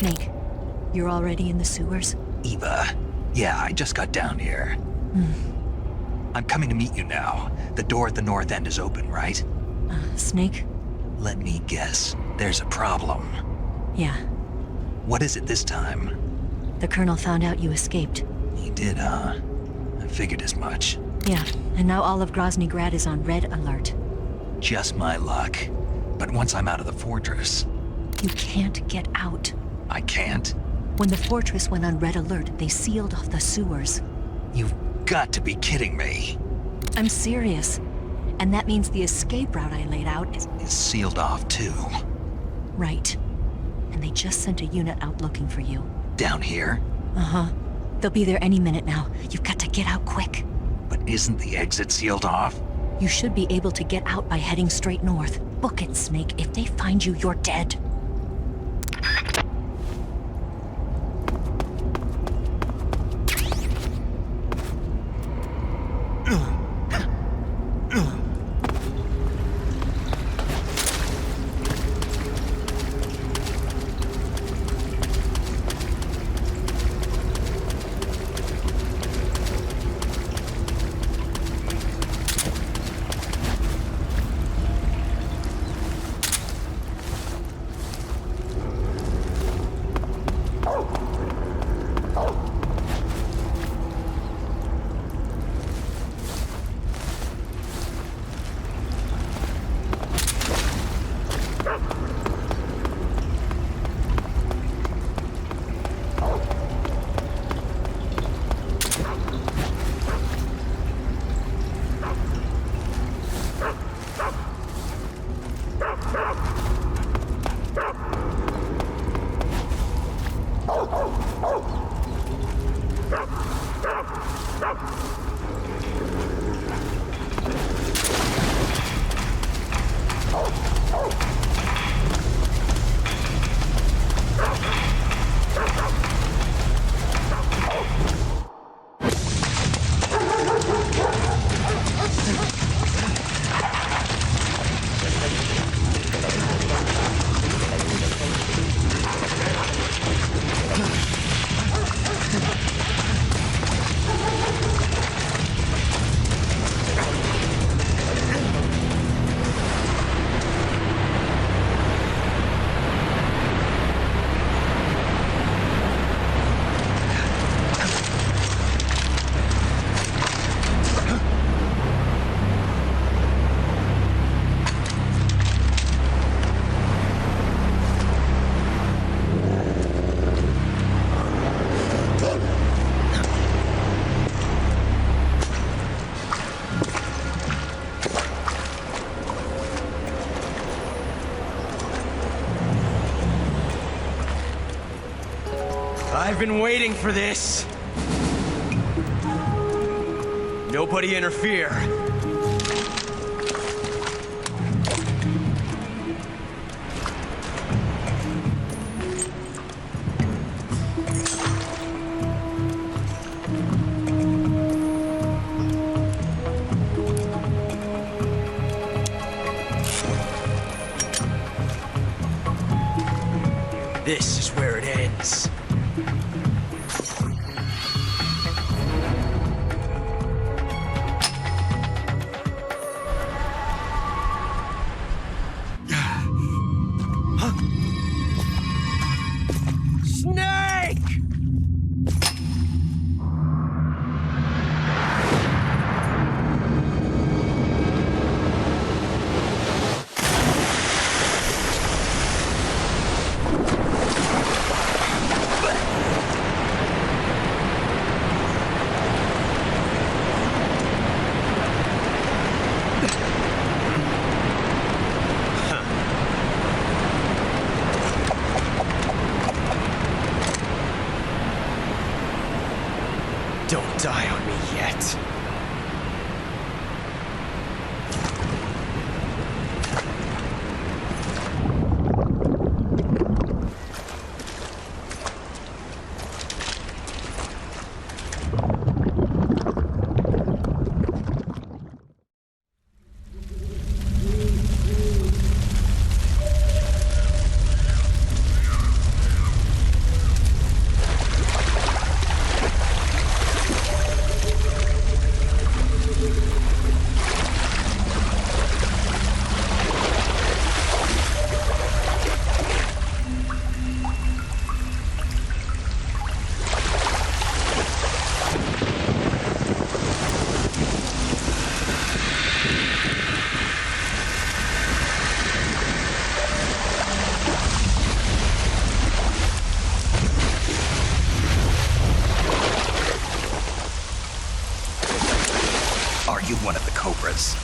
Snake, you're already in the sewers? Eva, yeah, I just got down here. I'm coming to meet you now. The door at the north end is open, right? Snake? Let me guess. There's a problem. Yeah. What is it this time? The Colonel found out you escaped. He did, huh? I figured as much. Yeah, and now all of Grozny Grad is on red alert. Just my luck. But once I'm out of the fortress... You can't get out. I can't? When the fortress went on red alert, they sealed off the sewers. You've got to be kidding me. I'm serious. And that means the escape route I laid out is sealed off, too. Right. And they just sent a unit out looking for you. Down here? Uh-huh. They'll be there any minute now. You've got to get out quick. But isn't the exit sealed off? You should be able to get out by heading straight north. Book it, Snake. If they find you, you're dead. I've been waiting for this. Nobody interfere. This is where it ends. Don't die on me yet. one of the Cobras.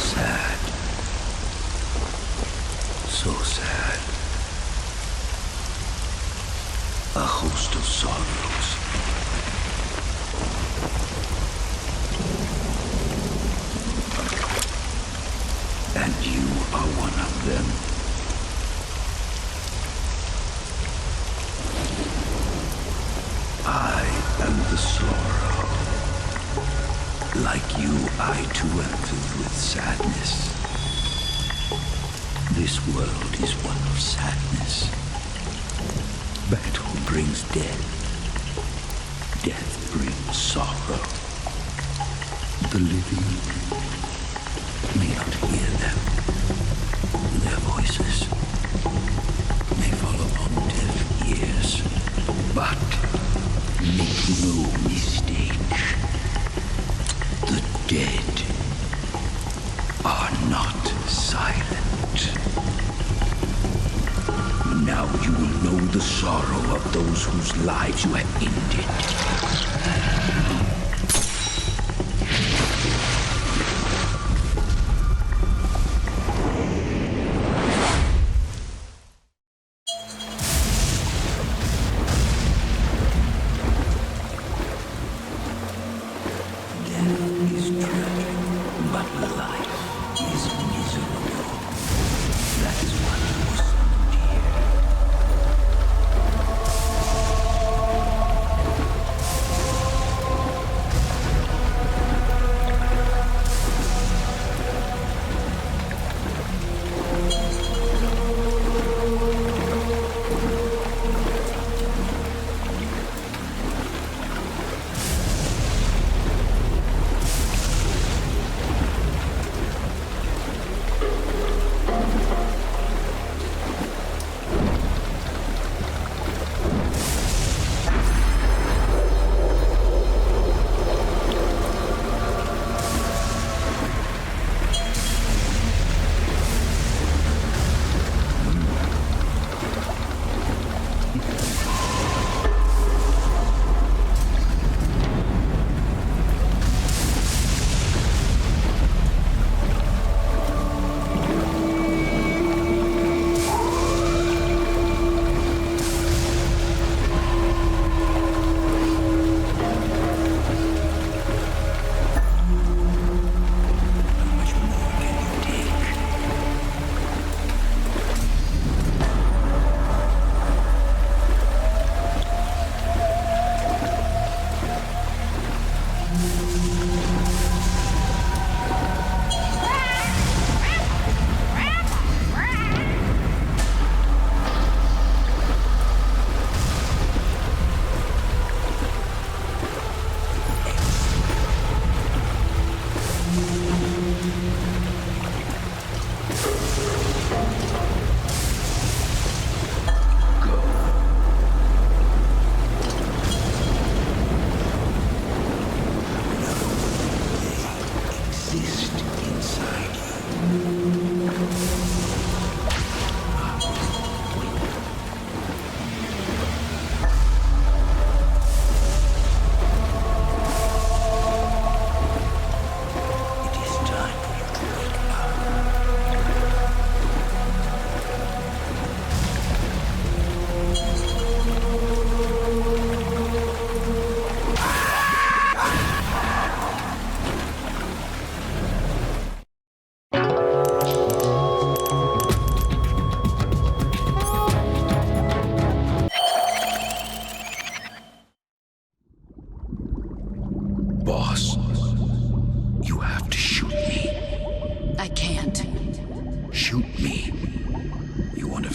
Sad. So sad. A host of sorrows. And you are one of them. I am the sorrow. Like you, I too am filled with sadness. This world is one of sadness. Battle brings death. Death brings sorrow. The living may not hear them. Their voices may fall upon deaf ears. But make no mistake, the dead are not silent. Now you will know the sorrow of those whose lives you have ended.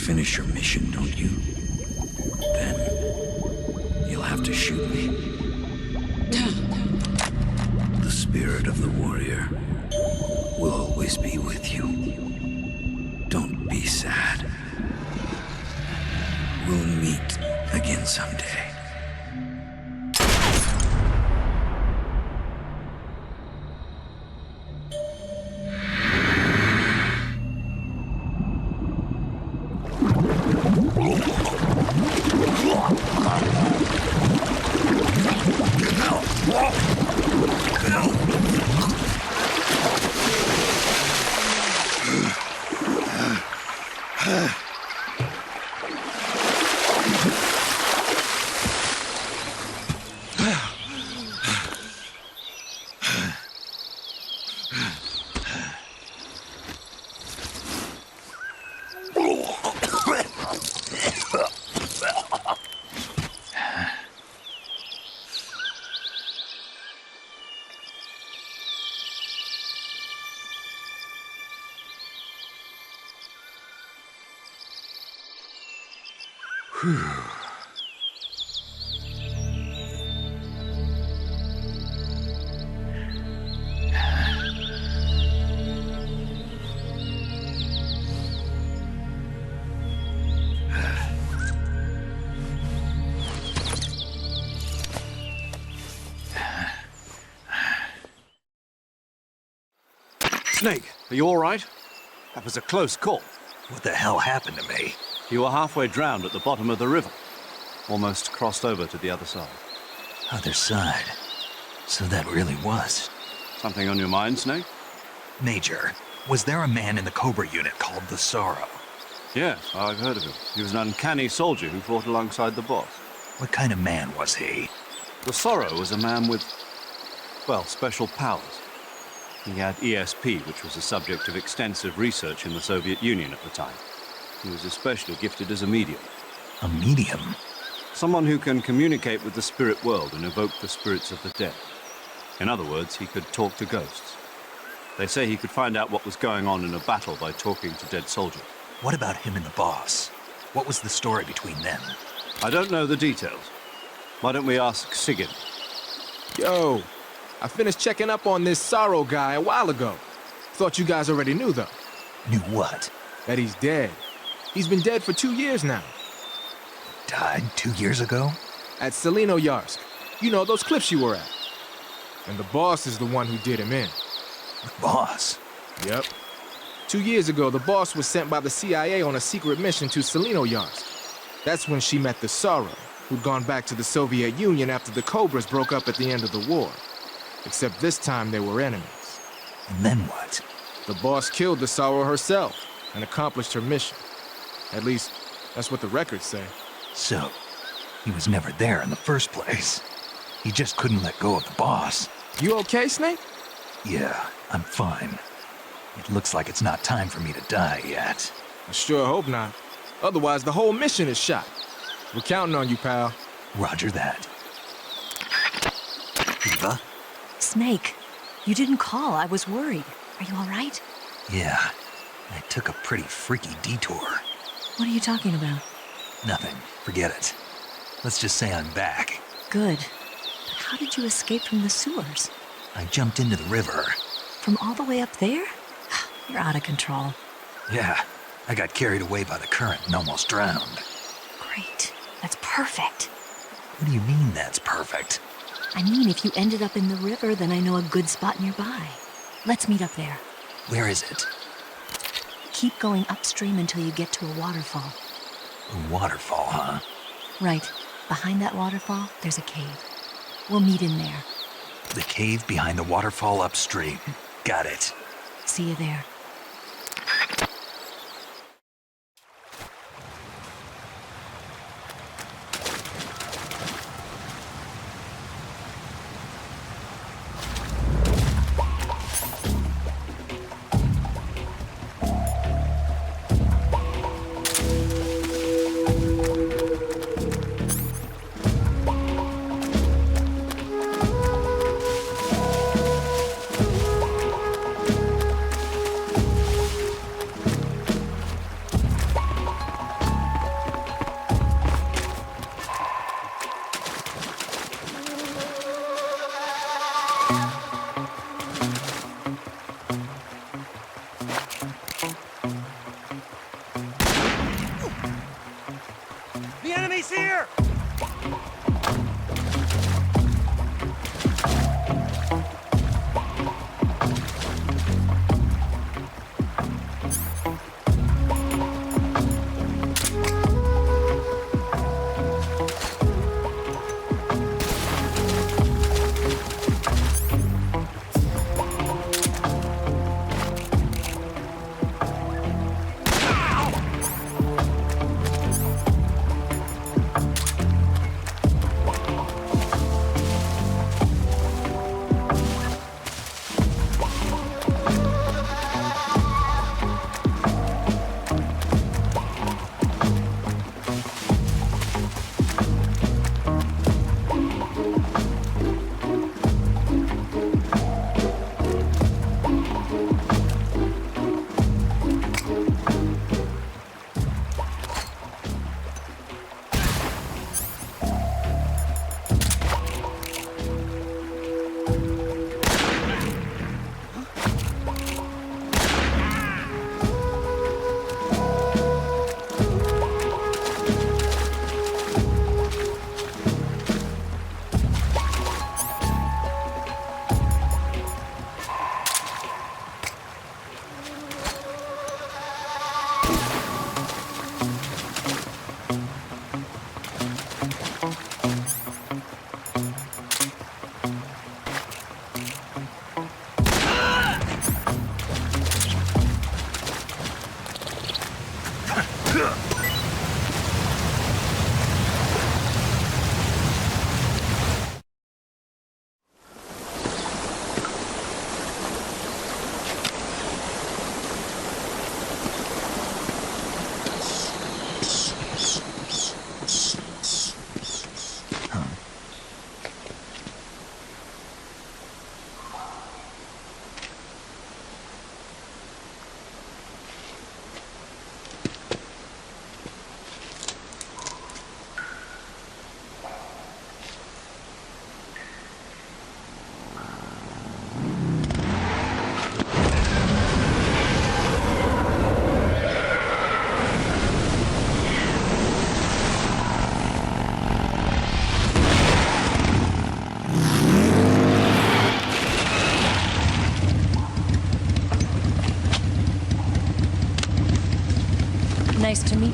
Finish your mission, don't you? Then you'll have to shoot me. The spirit of the warrior will always be with you. Don't be sad. We'll meet again someday. Snake, are you all right? That was a close call. What the hell happened to me? You were halfway drowned at the bottom of the river. Almost crossed over to the other side. Other side? So that really was. Something on your mind, Snake? Major, was there a man in the Cobra unit called the Sorrow? Yes, I've heard of him. He was an uncanny soldier who fought alongside the boss. What kind of man was he? The Sorrow was a man with, well, special powers. He had ESP, which was the subject of extensive research in the Soviet Union at the time. He was especially gifted as a medium. A medium? Someone who can communicate with the spirit world and evoke the spirits of the dead. In other words, he could talk to ghosts. They say he could find out what was going on in a battle by talking to dead soldiers. What about him and the boss? What was the story between them? I don't know the details. Why don't we ask Sigurd? Yo, I finished checking up on this Sorrow guy a while ago. Thought you guys already knew, though. Knew what? That he's dead. He's been dead for 2 years now. Died 2 years ago? At Selino-Yarsk. You know, those cliffs you were at. And the boss is the one who did him in. The boss? Yep. 2 years ago, the boss was sent by the CIA on a secret mission to Selino-Yarsk. That's when she met the Sorrow, who'd gone back to the Soviet Union after the Cobras broke up at the end of the war. Except this time they were enemies. And then what? The boss killed the Sorrow herself and accomplished her mission. At least, that's what the records say. So, he was never there in the first place. He just couldn't let go of the boss. You okay, Snake? Yeah, I'm fine. It looks like it's not time for me to die yet. I sure hope not. Otherwise, the whole mission is shot. We're counting on you, pal. Roger that. Eva? Snake, you didn't call. I was worried. Are you all right? Yeah, I took a pretty freaky detour. What are you talking about? Nothing. Forget it. Let's just say I'm back. Good. But how did you escape from the sewers? I jumped into the river. From all the way up there? You're out of control. Yeah, I got carried away by the current and almost drowned. Great. That's perfect. What do you mean that's perfect? I mean, if you ended up in the river, then I know a good spot nearby. Let's meet up there. Where is it? Keep going upstream until you get to a waterfall. A waterfall, huh? Right. Behind that waterfall, there's a cave. We'll meet in there. The cave behind the waterfall upstream. Got it. See you there. The enemy's here!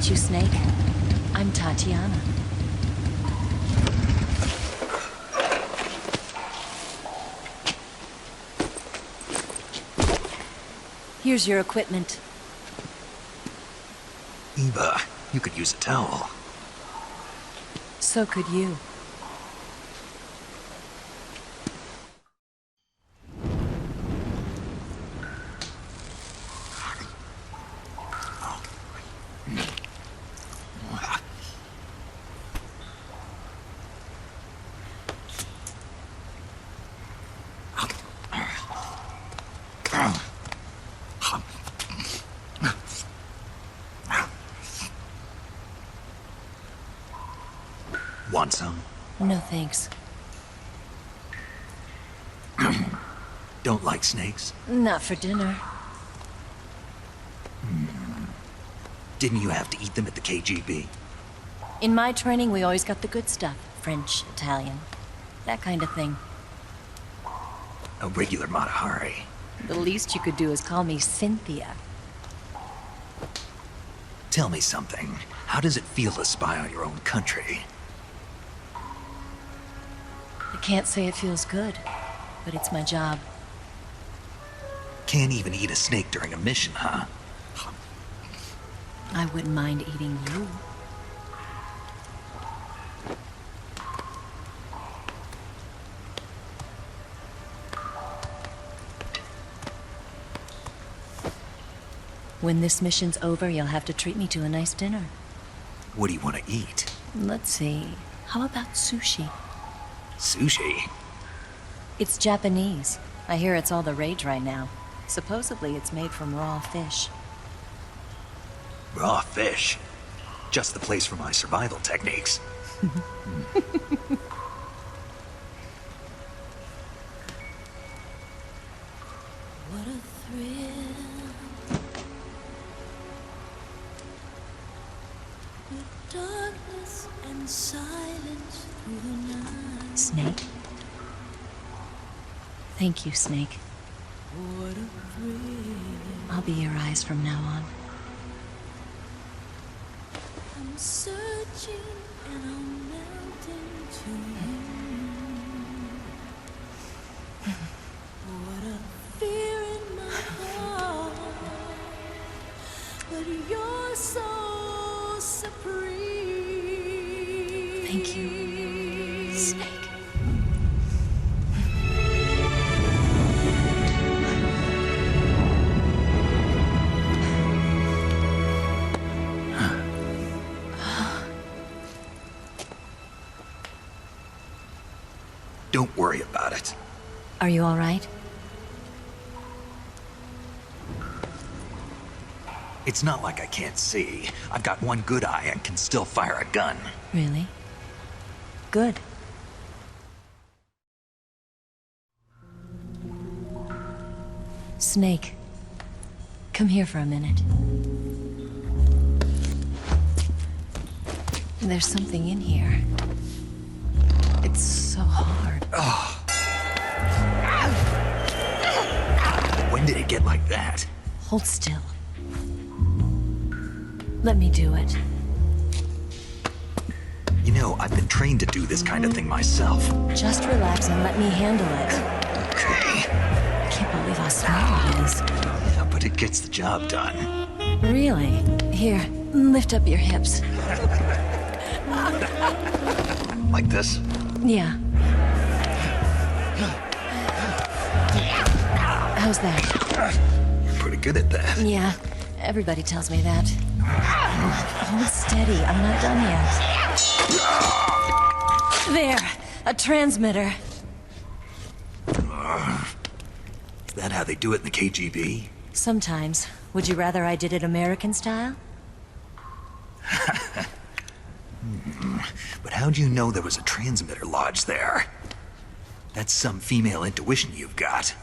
meet you, Snake. I'm Tatiana. Here's your equipment. Eva, you could use a towel. So could you. Want some? No thanks. Don't like snakes? Not for dinner. Didn't you have to eat them at the KGB? In my training, we always got the good stuff. French, Italian, that kind of thing. A regular Matahari. The least you could do is call me Cynthia. Tell me something. How does it feel to spy on your own country? I can't say it feels good, but it's my job. Can't even eat a snake during a mission, huh? I wouldn't mind eating you. When this mission's over, you'll have to treat me to a nice dinner. What do you want to eat? Let's see. How about sushi? Sushi? It's Japanese. I hear it's all the rage right now. Supposedly it's made from raw fish. Raw fish? Just the place for my survival techniques. What a thrill. With darkness and silence through the night. Snake? Thank you, Snake. What a thrill. I'll be your eyes from now on. I'm searching and I'm melting to you. What a fear in my heart, but you're so supreme. Thank you, Snake. Don't worry about it. Are you all right? It's not like I can't see. I've got one good eye and can still fire a gun. Really? Good. Snake, come here for a minute. There's something in here. It's so hard. Oh. When did it get like that? Hold still. Let me do it. You know, I've been trained to do this kind of thing myself. Just relax and let me handle it. Okay. I can't believe how small it is. Yeah, but it gets the job done. Really? Here, lift up your hips. Like this? Yeah. How's that? You're pretty good at that. Yeah, everybody tells me that. Hold steady, I'm not done yet. There, a transmitter. Is that how they do it in the KGB? Sometimes. Would you rather I did it American style? But how'd you know there was a transmitter lodged there? That's some female intuition you've got.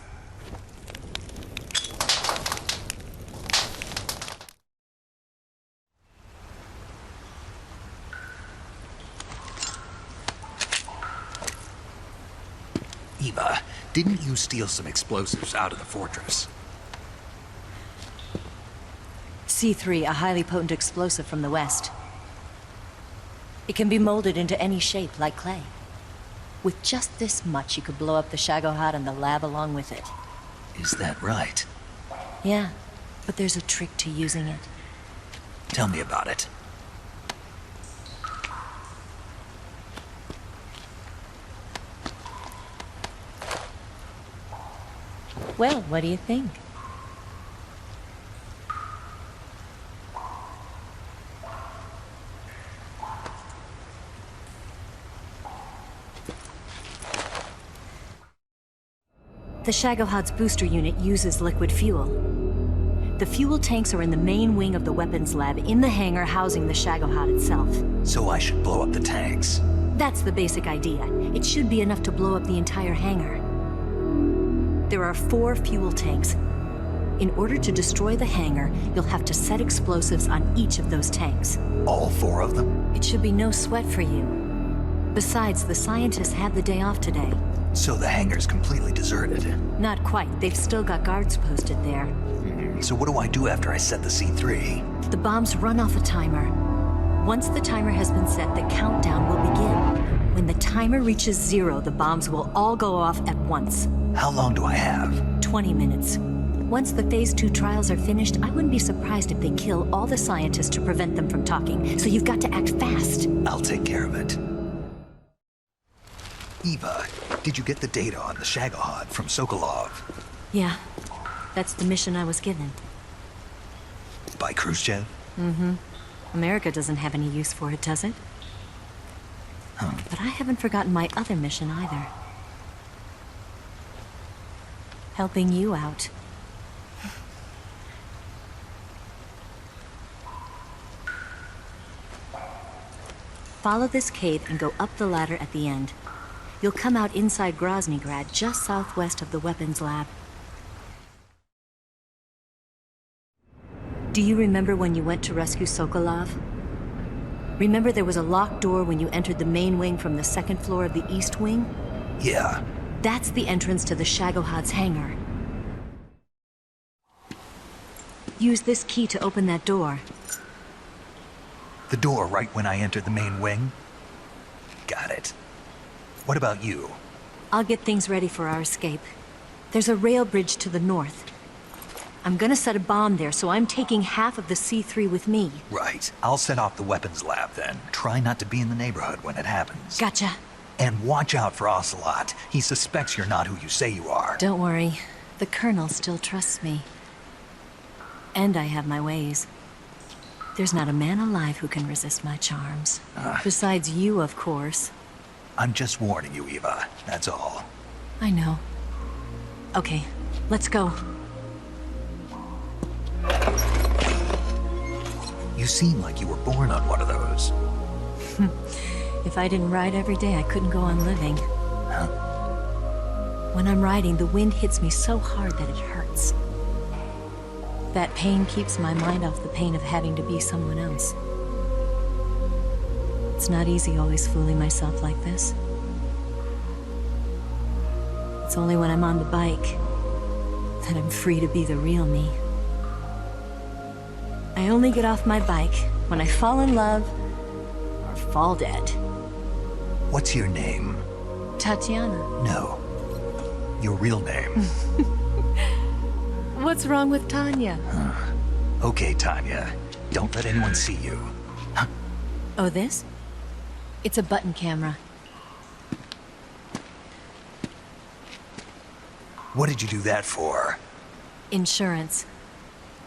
Eva, didn't you steal some explosives out of the fortress? C3, a highly potent explosive from the west. It can be molded into any shape, like clay. With just this much, you could blow up the Shagohod and the lab along with it. Is that right? Yeah, but there's a trick to using it. Tell me about it. Well, what do you think? The Shagohod's booster unit uses liquid fuel. The fuel tanks are in the main wing of the weapons lab in the hangar housing the Shagohod itself. So I should blow up the tanks. That's the basic idea. It should be enough to blow up the entire hangar. There are 4 fuel tanks. In order to destroy the hangar, you'll have to set explosives on each of those tanks. All 4 of them? It should be no sweat for you. Besides, the scientists had the day off today. So the hangar's completely deserted. Not quite. They've still got guards posted there. So what do I do after I set the C3? The bombs run off a timer. Once the timer has been set, the countdown will begin. When the timer reaches 0, the bombs will all go off at once. How long do I have? 20 minutes. Once the Phase 2 trials are finished, I wouldn't be surprised if they kill all the scientists to prevent them from talking. So you've got to act fast. I'll take care of it. Eva, did you get the data on the Shagohod from Sokolov? Yeah, that's the mission I was given. By Khrushchev? Mm-hmm. America doesn't have any use for it, does it? Huh. But I haven't forgotten my other mission either. Helping you out. Follow this cave and go up the ladder at the end. You'll come out inside Groznygrad, just southwest of the weapons lab. Do you remember when you went to rescue Sokolov? Remember there was a locked door when you entered the main wing from the 2nd floor of the east wing? Yeah. That's the entrance to the Shagohod's hangar. Use this key to open that door. The door right when I entered the main wing? Got it. What about you? I'll get things ready for our escape. There's a rail bridge to the north. I'm gonna set a bomb there, so I'm taking half of the C3 with me. Right. I'll set off the weapons lab then. Try not to be in the neighborhood when it happens. Gotcha. And watch out for Ocelot. He suspects you're not who you say you are. Don't worry. The Colonel still trusts me. And I have my ways. There's not a man alive who can resist my charms. Besides you, of course. I'm just warning you, Eva. That's all. I know. Okay, let's go. You seem like you were born on one of those. If I didn't ride every day, I couldn't go on living. Huh? When I'm riding, the wind hits me so hard that it hurts. That pain keeps my mind off the pain of having to be someone else. It's not easy always fooling myself like this. It's only when I'm on the bike that I'm free to be the real me. I only get off my bike when I fall in love or fall dead. What's your name? Tatiana. No. Your real name. What's wrong with Tanya? Okay, Tanya. Don't let anyone see you. Oh, this? It's a button camera. What did you do that for? Insurance.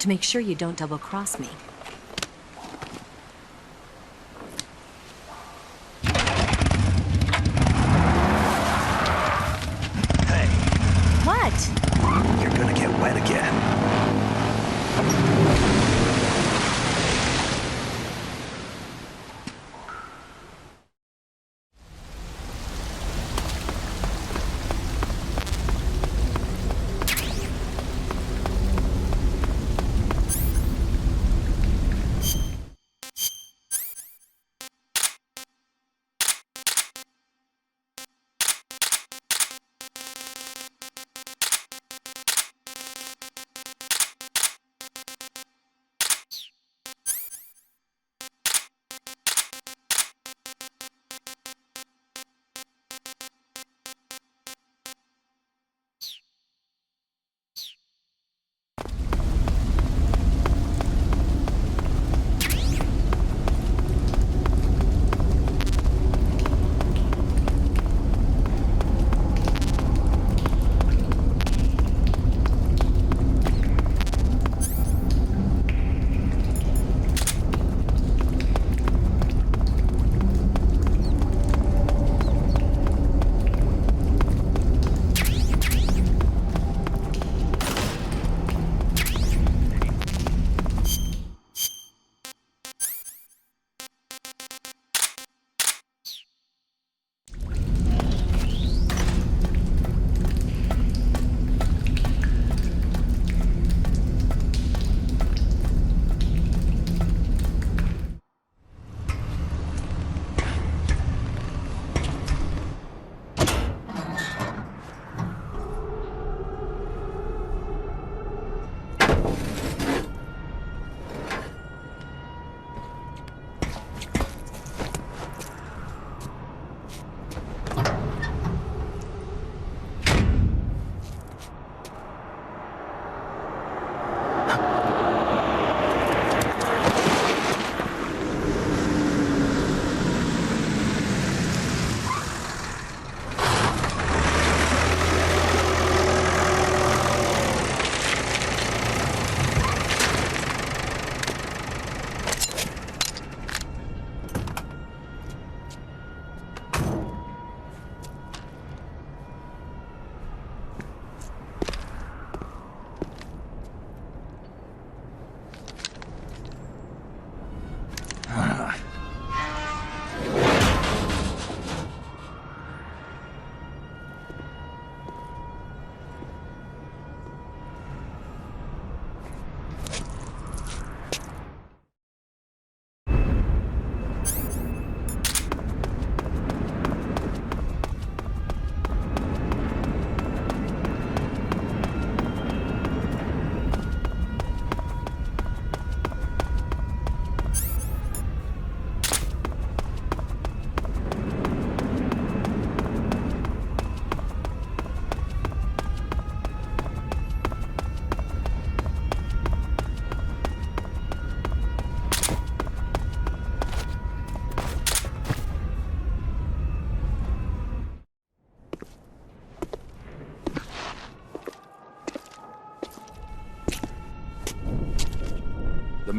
To make sure you don't double-cross me. Hey. What? You're gonna get wet again.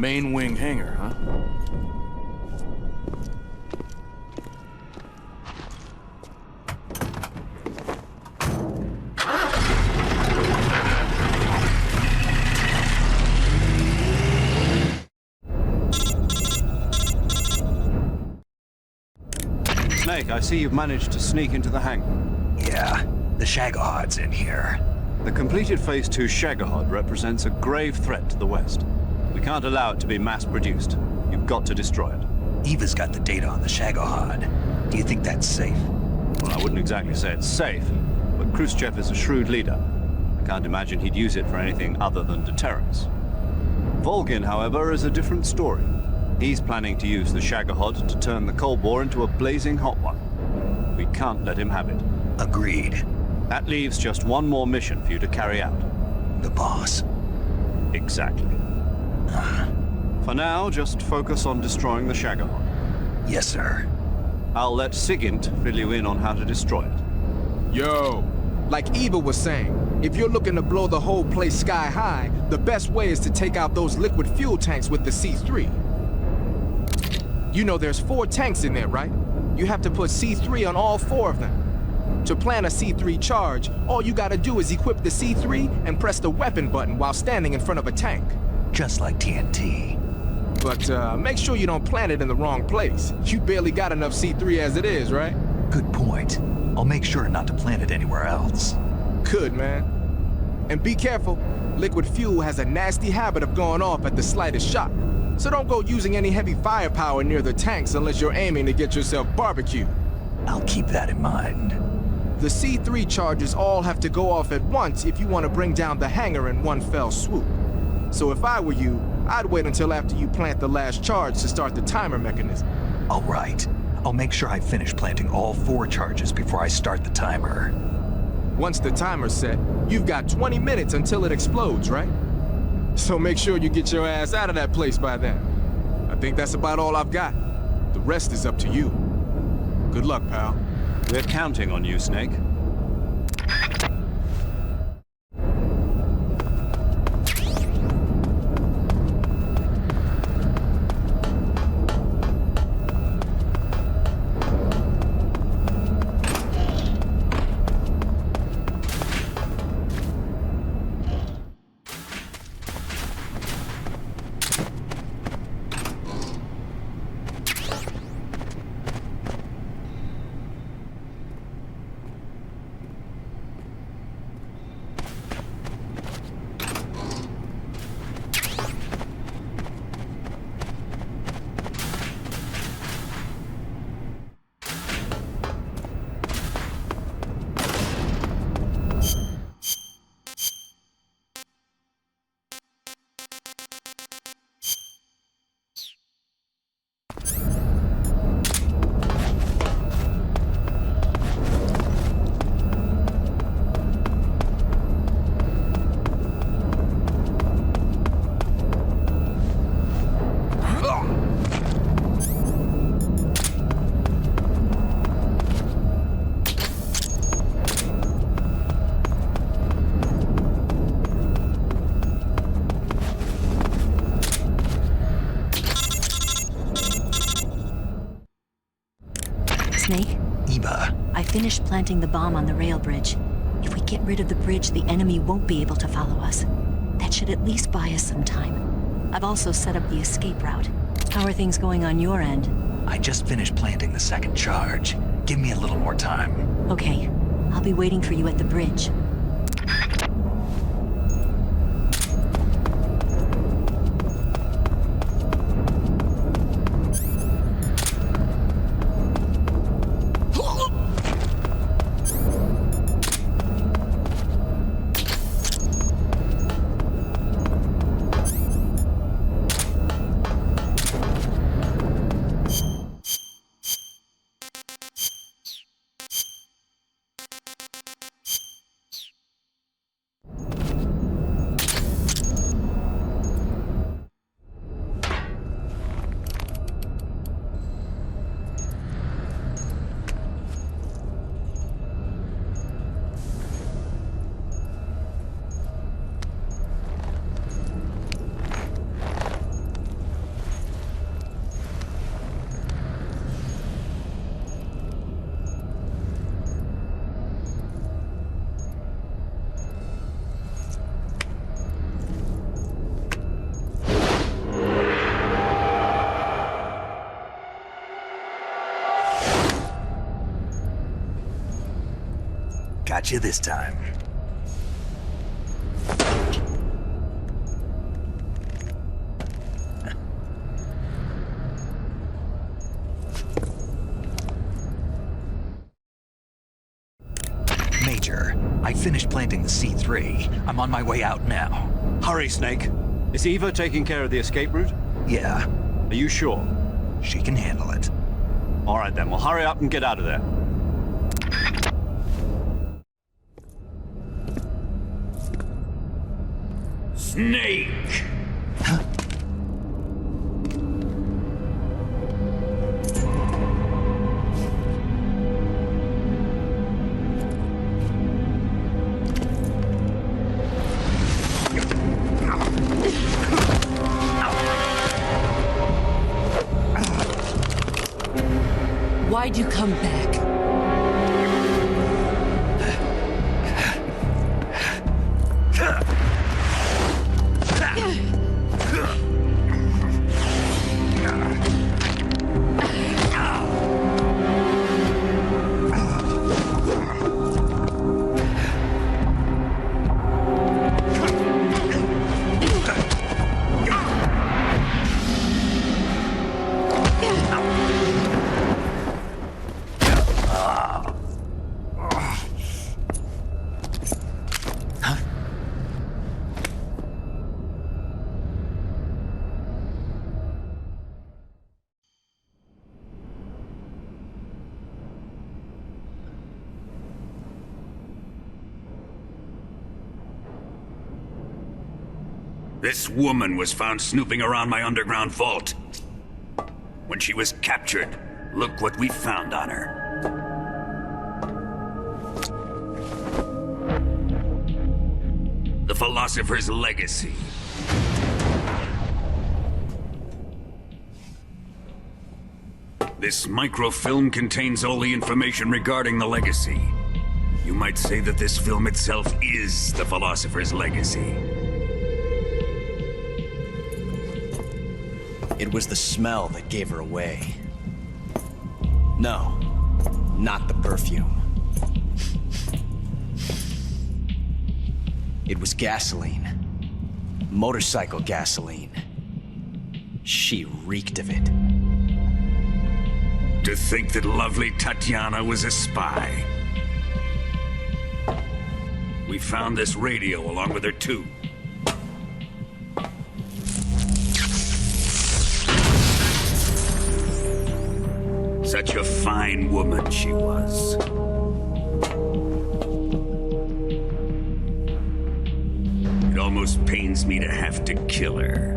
main wing hangar, huh? Snake, I see you've managed to sneak into the hangar. Yeah, the Shagahod's in here. The completed Phase 2 Shagahod represents a grave threat to the West. We can't allow it to be mass-produced. You've got to destroy it. Eva's got the data on the Shagahod. Do you think that's safe? Well, I wouldn't exactly say it's safe, but Khrushchev is a shrewd leader. I can't imagine he'd use it for anything other than deterrence. Volgin, however, is a different story. He's planning to use the Shagahod to turn the Cold War into a blazing hot one. We can't let him have it. Agreed. That leaves just one more mission for you to carry out. The boss. Exactly. For now, just focus on destroying the Shagahod. Yes, sir. I'll let Sigint fill you in on how to destroy it. Yo, like Eva was saying, if you're looking to blow the whole place sky high, the best way is to take out those liquid fuel tanks with the C3. You know there's 4 tanks in there, right? You have to put C3 on all 4 of them. To plan a C3 charge, all you gotta do is equip the C3 and press the weapon button while standing in front of a tank. Just like TNT. But make sure you don't plant it in the wrong place. You barely got enough C3 as it is, right? Good point. I'll make sure not to plant it anywhere else. Good, man. And be careful. Liquid fuel has a nasty habit of going off at the slightest shock. So don't go using any heavy firepower near the tanks unless you're aiming to get yourself barbecued. I'll keep that in mind. The C3 charges all have to go off at once if you want to bring down the hangar in one fell swoop. So if I were you, I'd wait until after you plant the last charge to start the timer mechanism. All right. I'll make sure I finish planting all 4 charges before I start the timer. Once the timer's set, you've got 20 minutes until it explodes, right? So make sure you get your ass out of that place by then. I think that's about all I've got. The rest is up to you. Good luck, pal. We're counting on you, Snake. Snake? Eva. I finished planting the bomb on the rail bridge. If we get rid of the bridge, the enemy won't be able to follow us. That should at least buy us some time. I've also set up the escape route. How are things going on your end? I just finished planting the 2nd charge. Give me a little more time. Okay. I'll be waiting for you at the bridge. Got you this time. Major, I finished planting the C3. I'm on my way out now. Hurry, Snake. Is Eva taking care of the escape route? Yeah. Are you sure? She can handle it. All right then, well hurry up and get out of there. Snake! Why'd you come back? This woman was found snooping around my underground vault. When she was captured, look what we found on her. The Philosopher's Legacy. This microfilm contains all the information regarding the Legacy. You might say that this film itself is the Philosopher's Legacy. It was the smell that gave her away. No, not the perfume. It was gasoline. Motorcycle gasoline. She reeked of it. To think that lovely Tatiana was a spy. We found this radio along with her too. Such a fine woman she was. It almost pains me to have to kill her.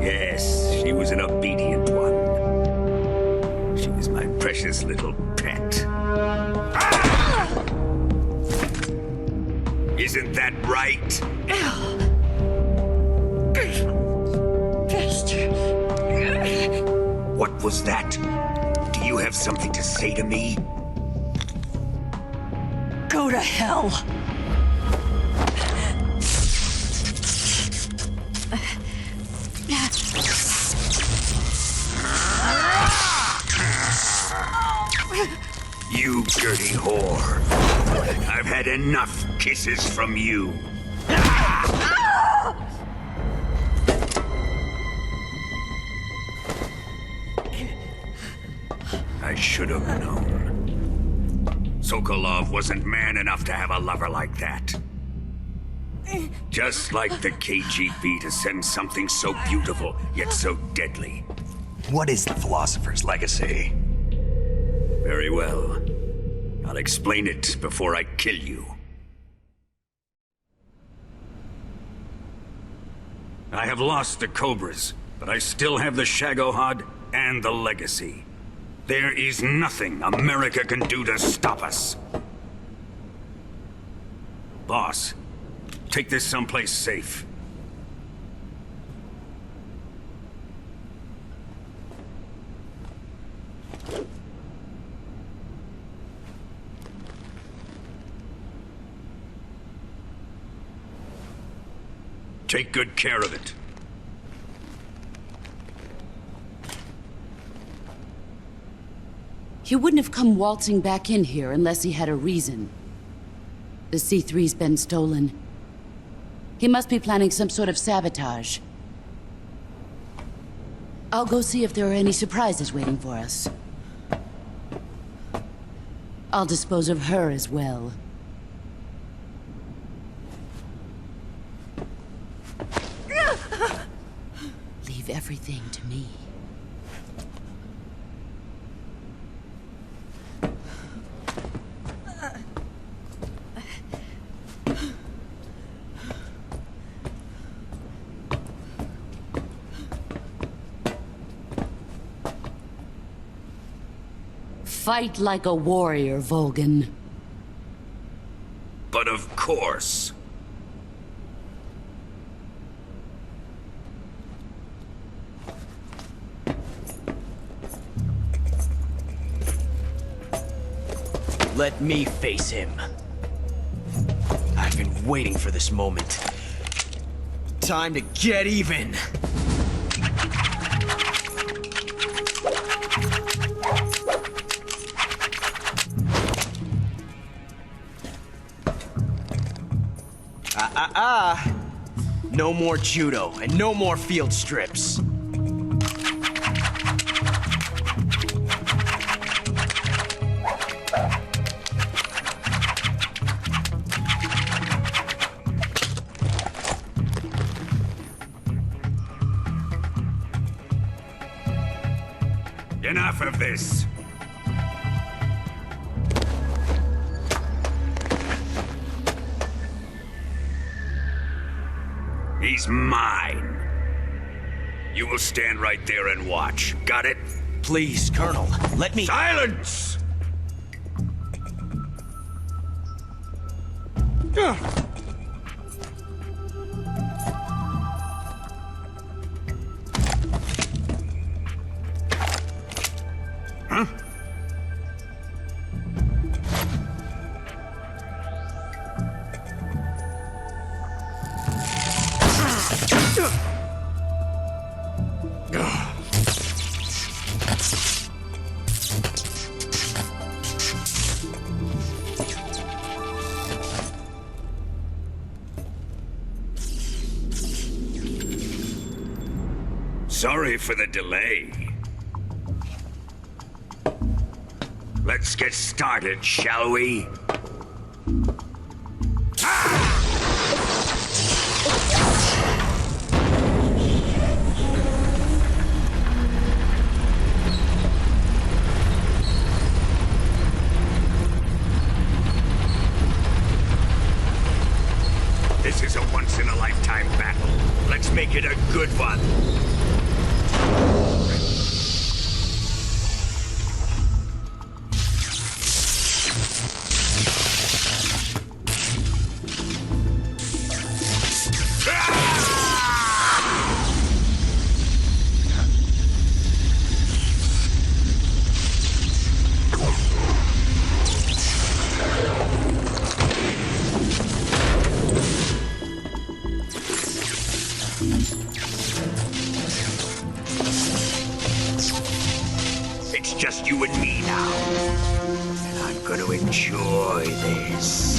Yes, she was an obedient one. She was my precious little pet. Isn't that right? What was that? Do you have something to say to me? Go to hell! You dirty whore. I've had enough kisses from you. I should have known. Sokolov wasn't man enough to have a lover like that. Just like the KGB to send something so beautiful, yet so deadly. What is the Philosopher's Legacy? Very well. I'll explain it before I kill you. I have lost the Cobras, but I still have the Shagohod and the Legacy. There is nothing America can do to stop us. Boss, take this someplace safe. Take good care of it. He wouldn't have come waltzing back in here unless he had a reason. The C3's been stolen. He must be planning some sort of sabotage. I'll go see if there are any surprises waiting for us. I'll dispose of her as well. Leave everything to me. Fight like a warrior, Volgan. But of course. Let me face him. I've been waiting for this moment. Time to get even! No more judo, and no more field strips. Enough of this. He's mine. You will stand right there and watch. Got it? Please, Colonel, let me— Silence! Huh? Sorry for the delay. Let's get started, shall we? This is a once-in-a-lifetime battle. Let's make it a good one. It's just you and me now. And I'm gonna enjoy this.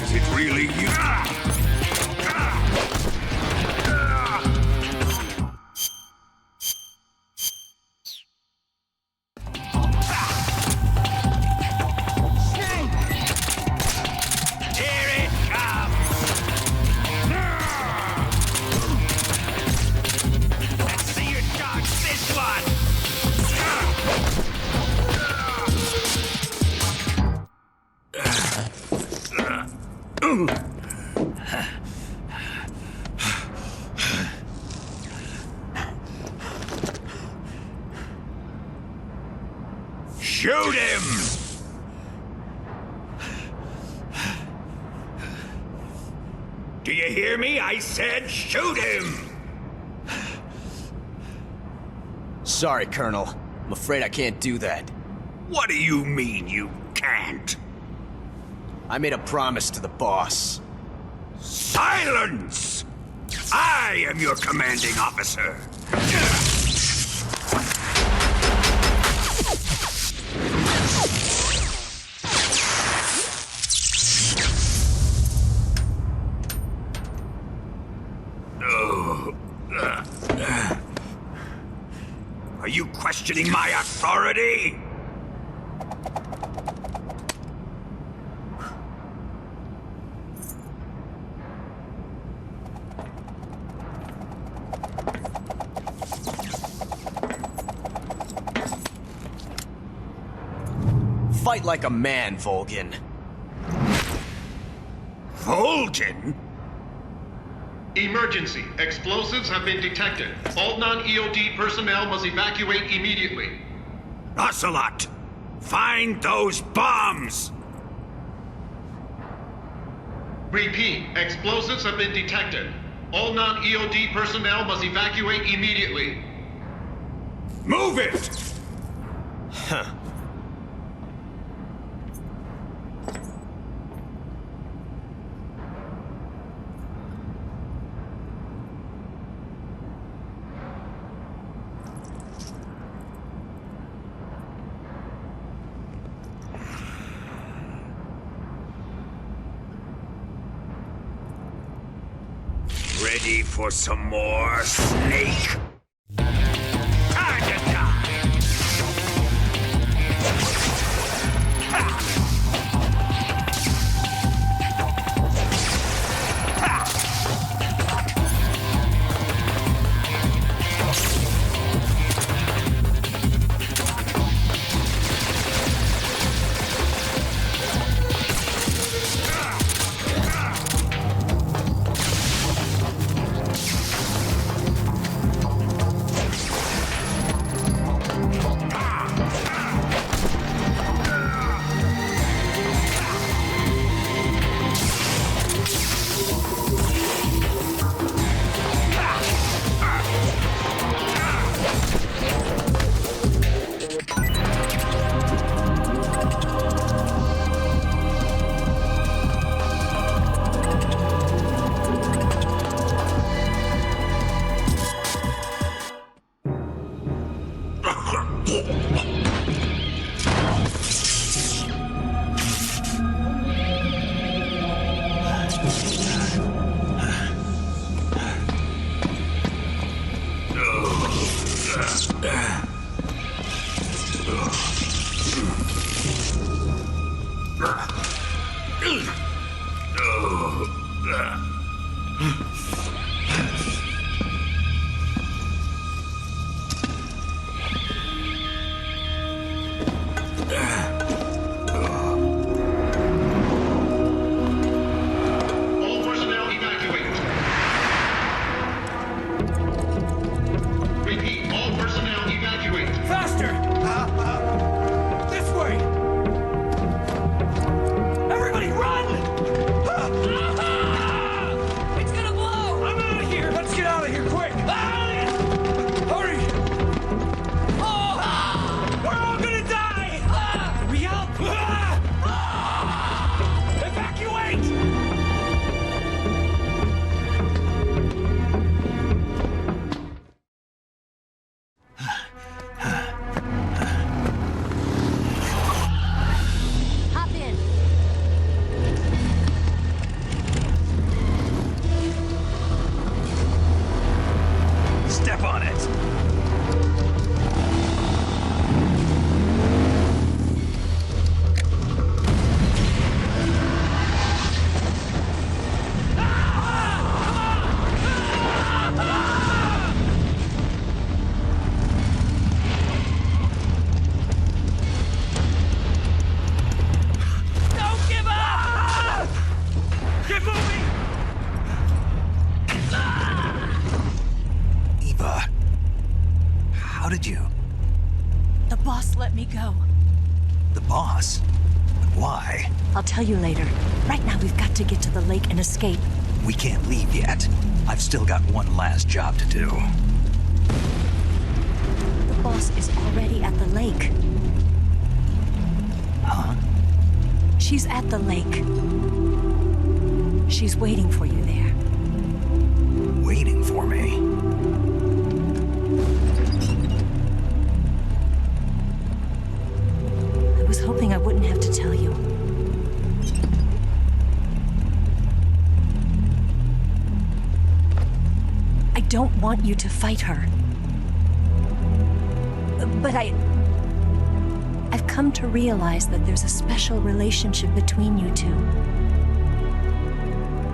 Is it really you? Shoot him! Do you hear me? I said shoot him! Sorry, Colonel. I'm afraid I can't do that. What do you mean you can't? I made a promise to the boss. Silence! I am your commanding officer. Are you questioning my authority? Fight like a man, Volgin. Volgin? Emergency. Explosives have been detected. All non-EOD personnel must evacuate immediately. Ocelot! Find those bombs! Repeat. Explosives have been detected. All non-EOD personnel must evacuate immediately. Move it! Huh. Ready for some more, Snake? Time to die! All personnel evacuate. Repeat. All personnel evacuate. Faster! This way! Everybody run! It's gonna blow! I'm out of here! Let's get out of here, quick! Hurry! We're all gonna die! We help! Evacuate! Hop in. Step on it. Don't give up! Get moving! Eva, how did you? The boss let me go. The boss? Why? I'll tell you later. Right now, we've got to get to the lake and escape. We can't leave yet. I've still got one last job to do. The boss is already at the lake. Huh? She's at the lake. She's waiting for you there. Waiting for me? I was hoping I wouldn't have to tell you. I don't want you to fight her. But I've come to realize that there's a special relationship between you two.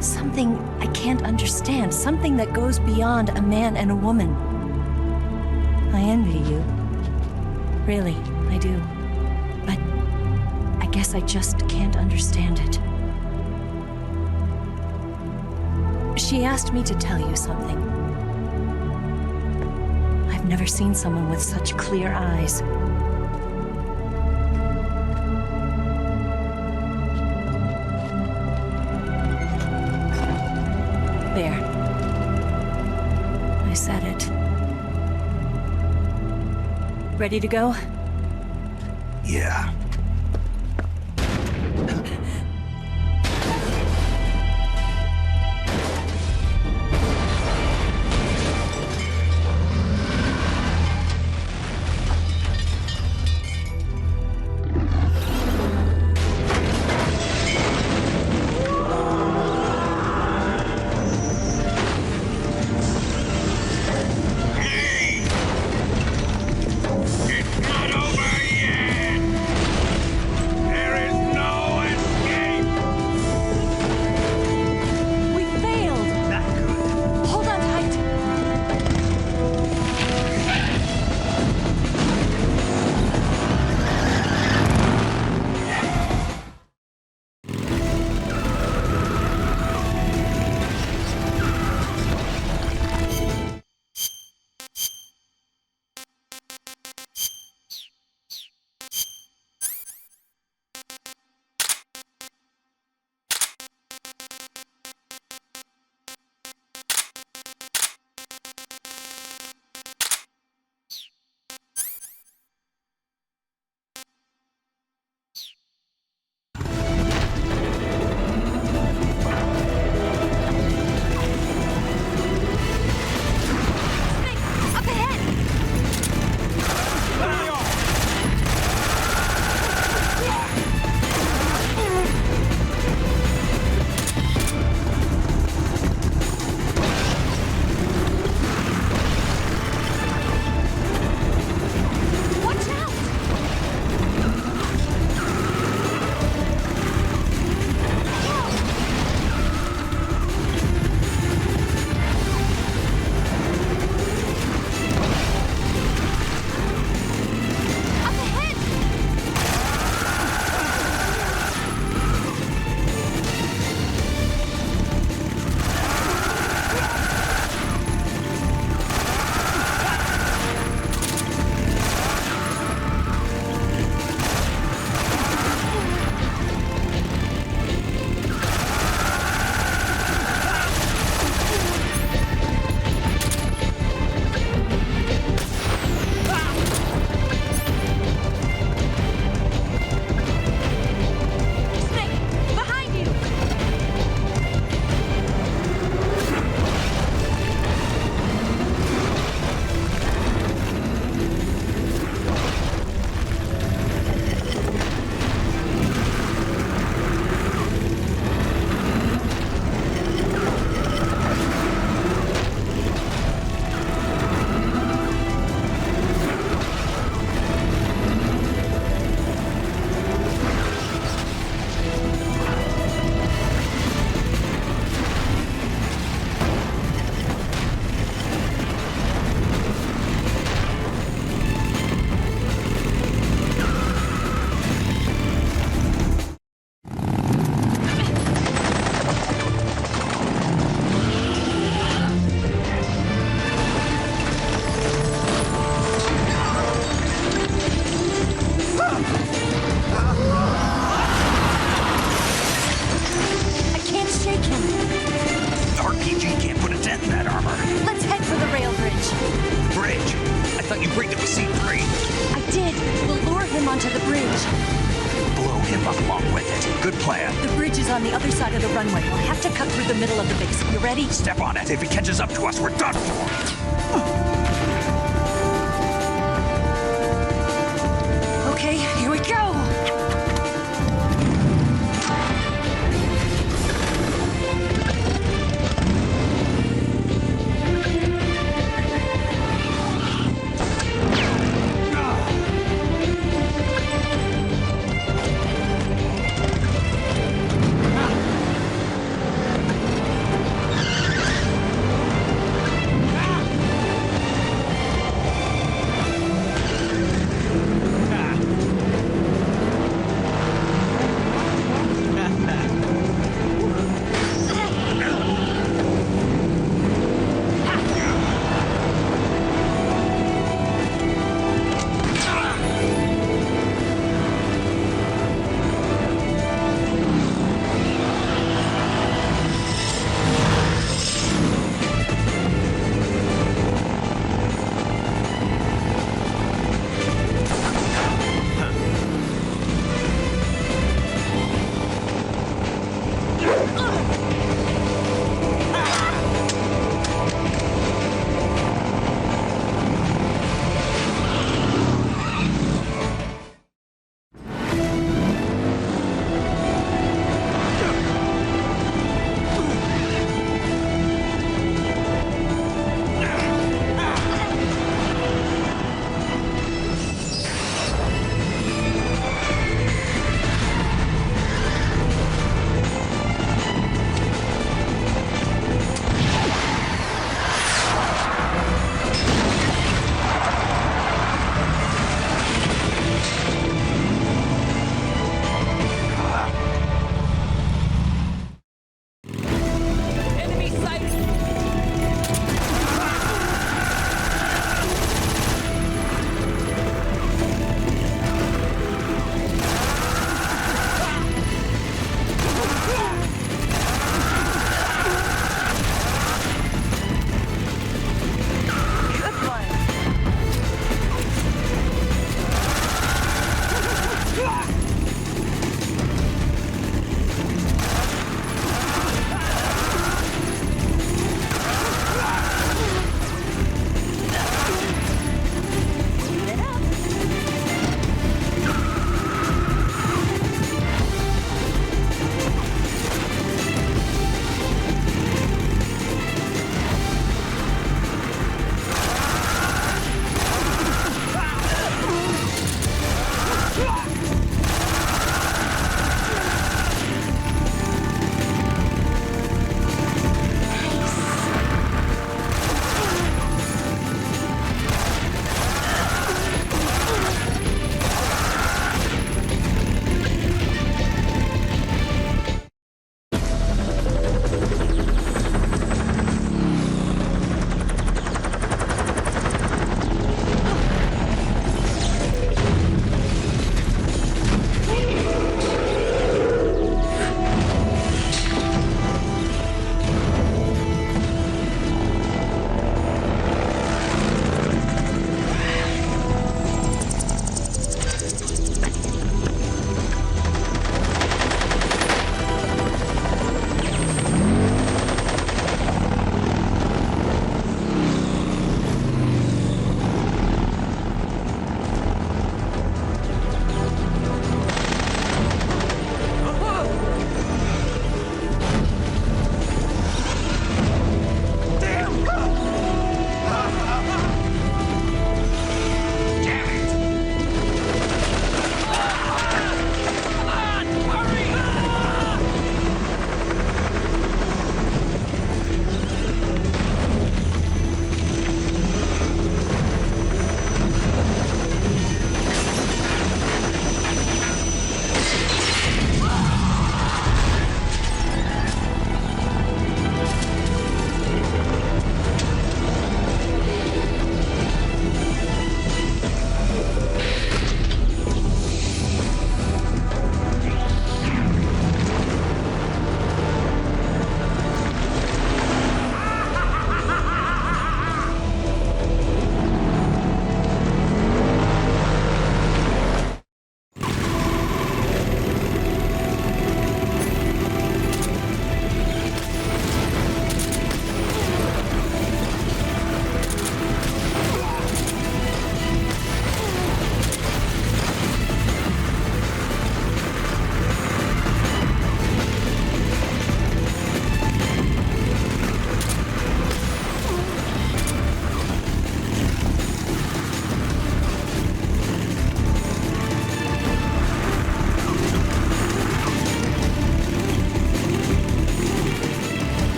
Something I can't understand, something that goes beyond a man and a woman. I envy you. Really, I do. But I guess I just can't understand it. She asked me to tell you something. I've never seen someone with such clear eyes. There. I said it. Ready to go? Yeah. bring to the C3? I did. We'll lure him onto the bridge. Blow him up along with it. Good plan. The bridge is on the other side of the runway. We'll have to cut through the middle of the base. You ready? Step on it. If he catches up to us, we're done for. Okay, here we go.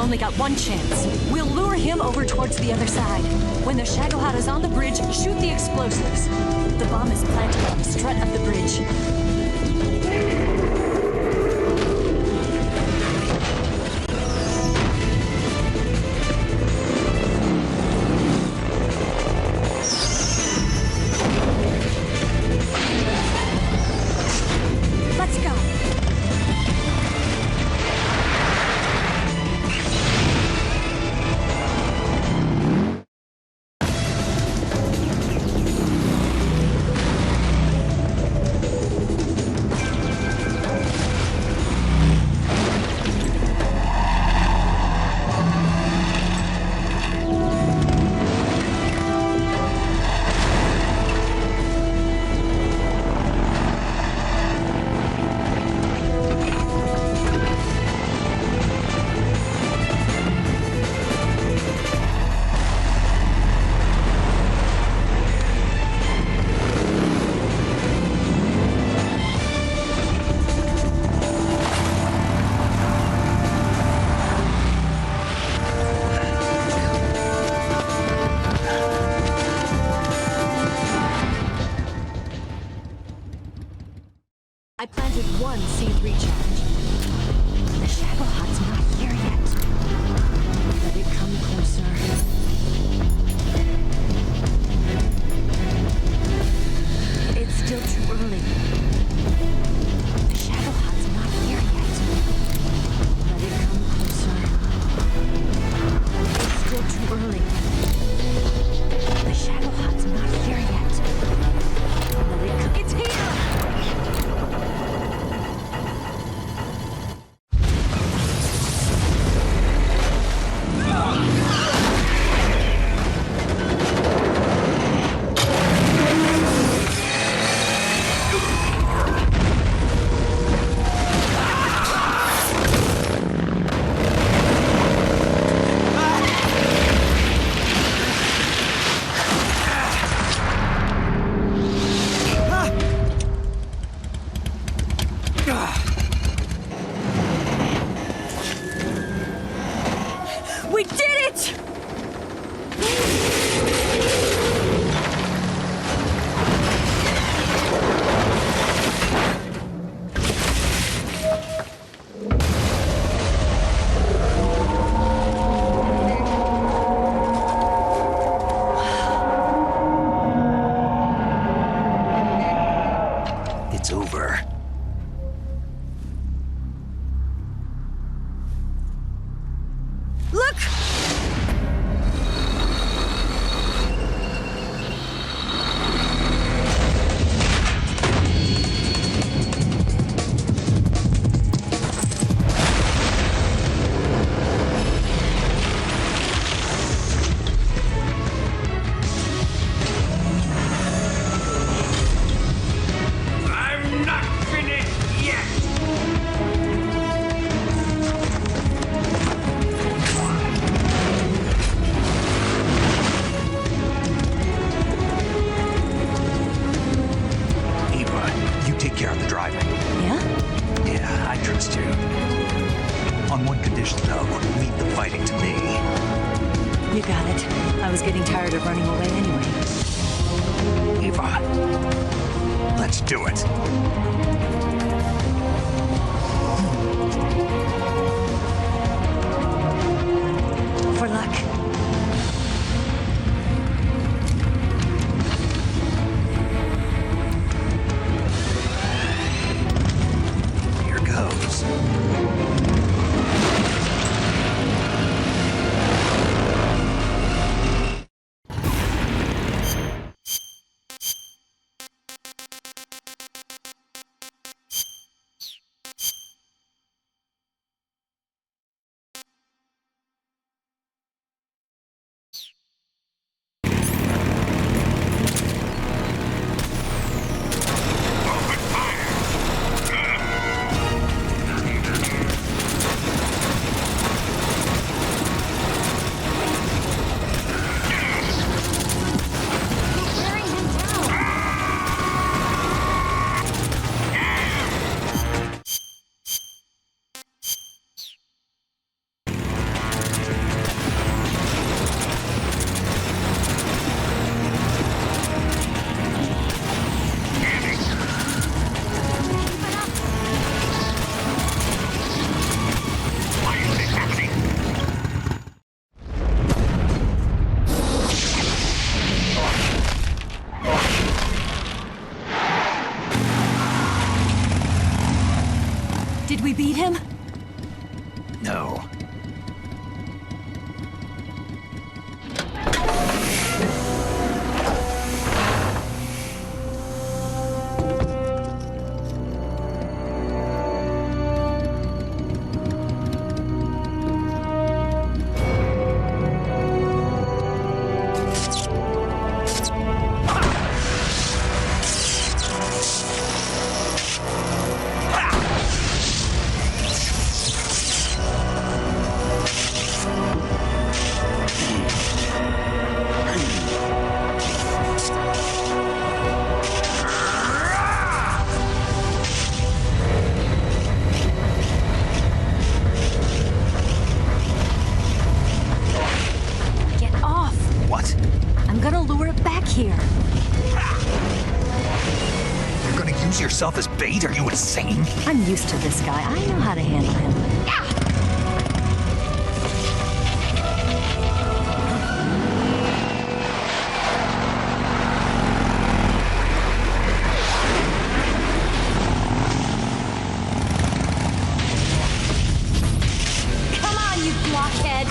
only got one chance. We'll lure him over towards the other side. When the Shagohod is on the bridge, shoot the explosives. The bomb is planted on the strut of the bridge. Let's go. I planted one C3 charge. The Shagohod's not here yet. Let it come closer. It's still too early. The Shagohod's not here yet. Let it come closer. It's still too early. The Shagohod's not here yet. Let it come. It's here! We did it! It's over. Look! I'm not finished yet! Eva, you take care of the driving. Yeah? Yeah, I trust you. On one condition, though, leave the fighting to me. You got it. I was getting tired of running away anyway. Eva, let's do it. For luck. Here goes. beat him? No. Yourself as bait? Are you insane? I'm used to this guy. I know how to handle him. Come on, you blockhead!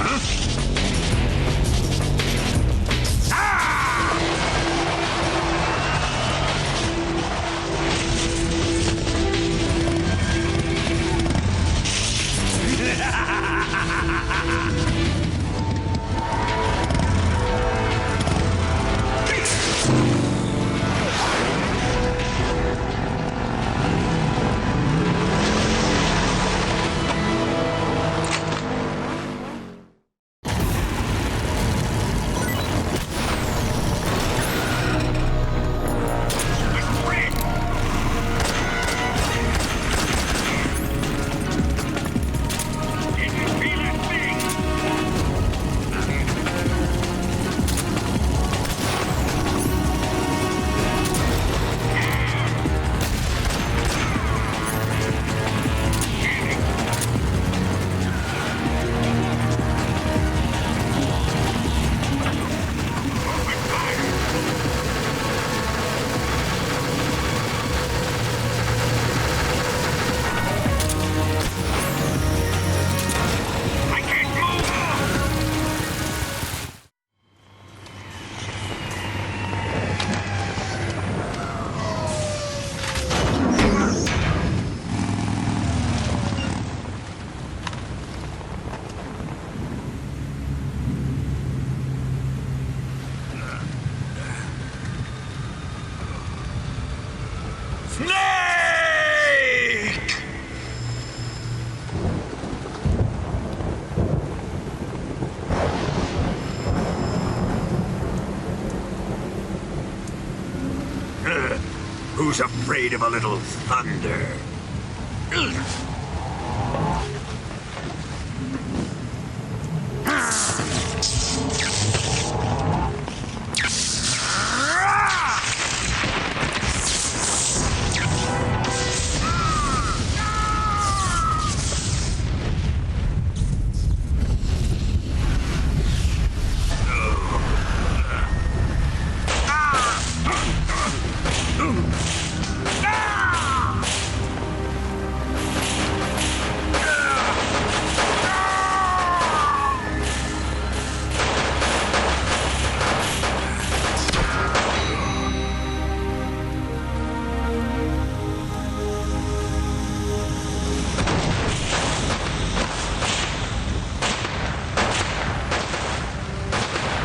Who's afraid of a little thunder?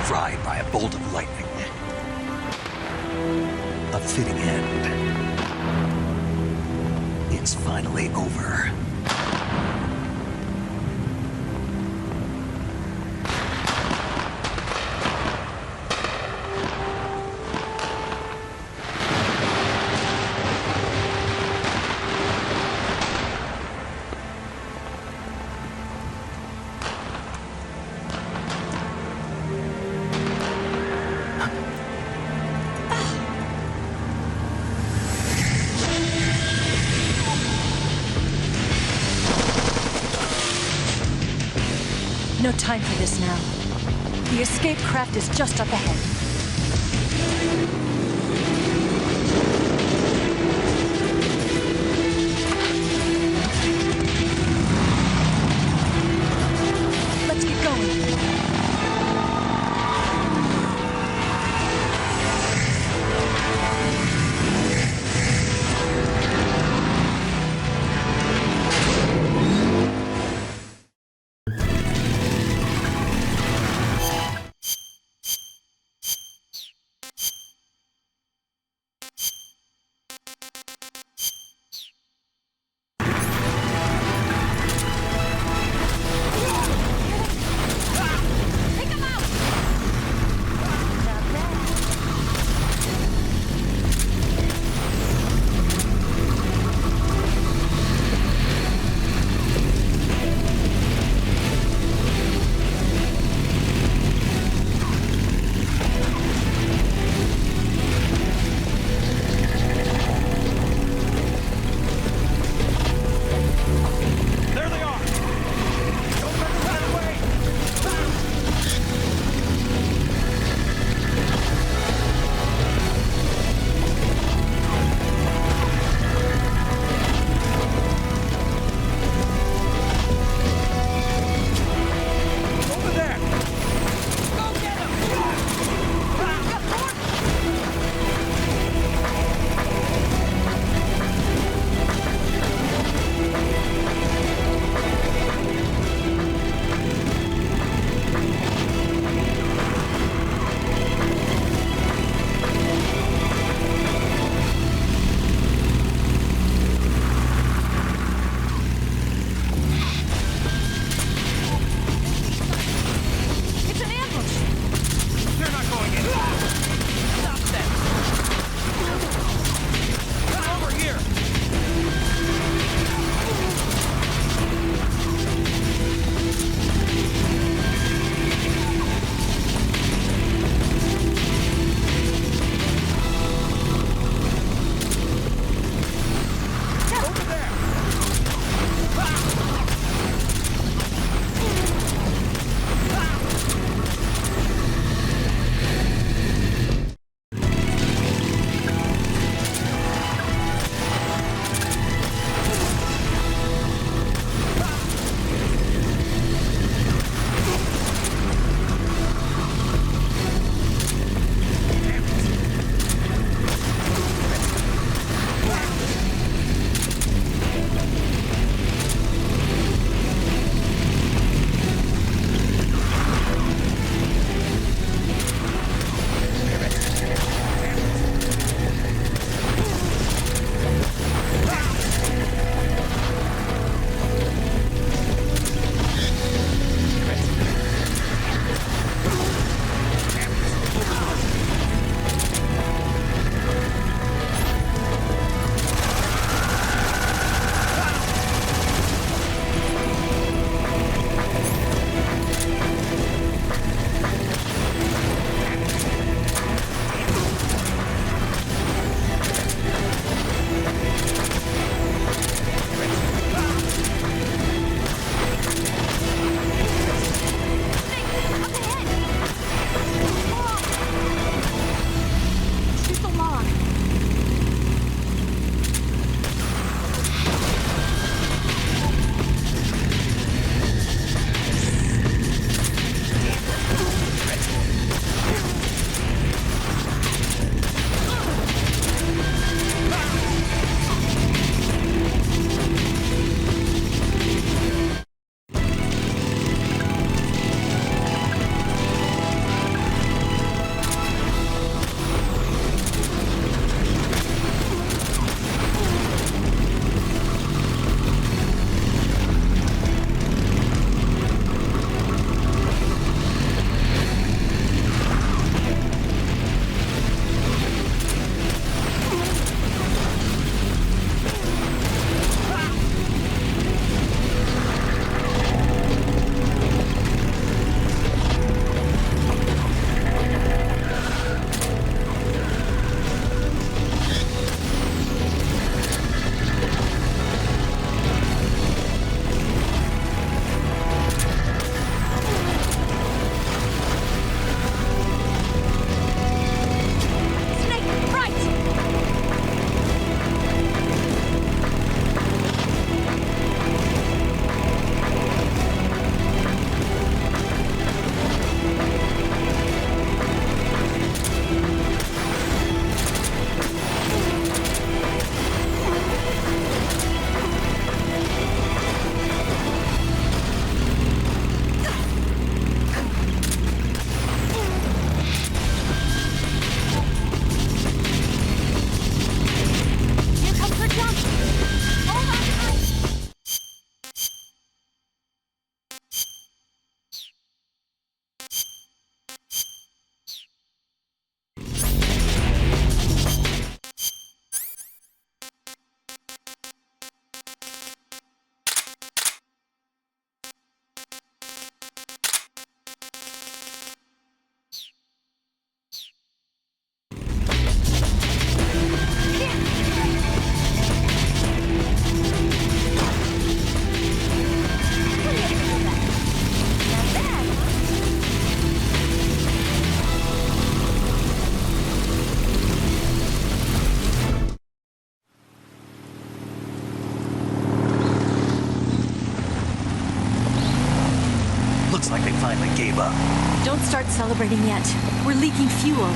Fried by a bolt of lightning. A fitting end. It's finally over. No time for this now. The escape craft is just up ahead. celebrating yet. We're leaking fuel.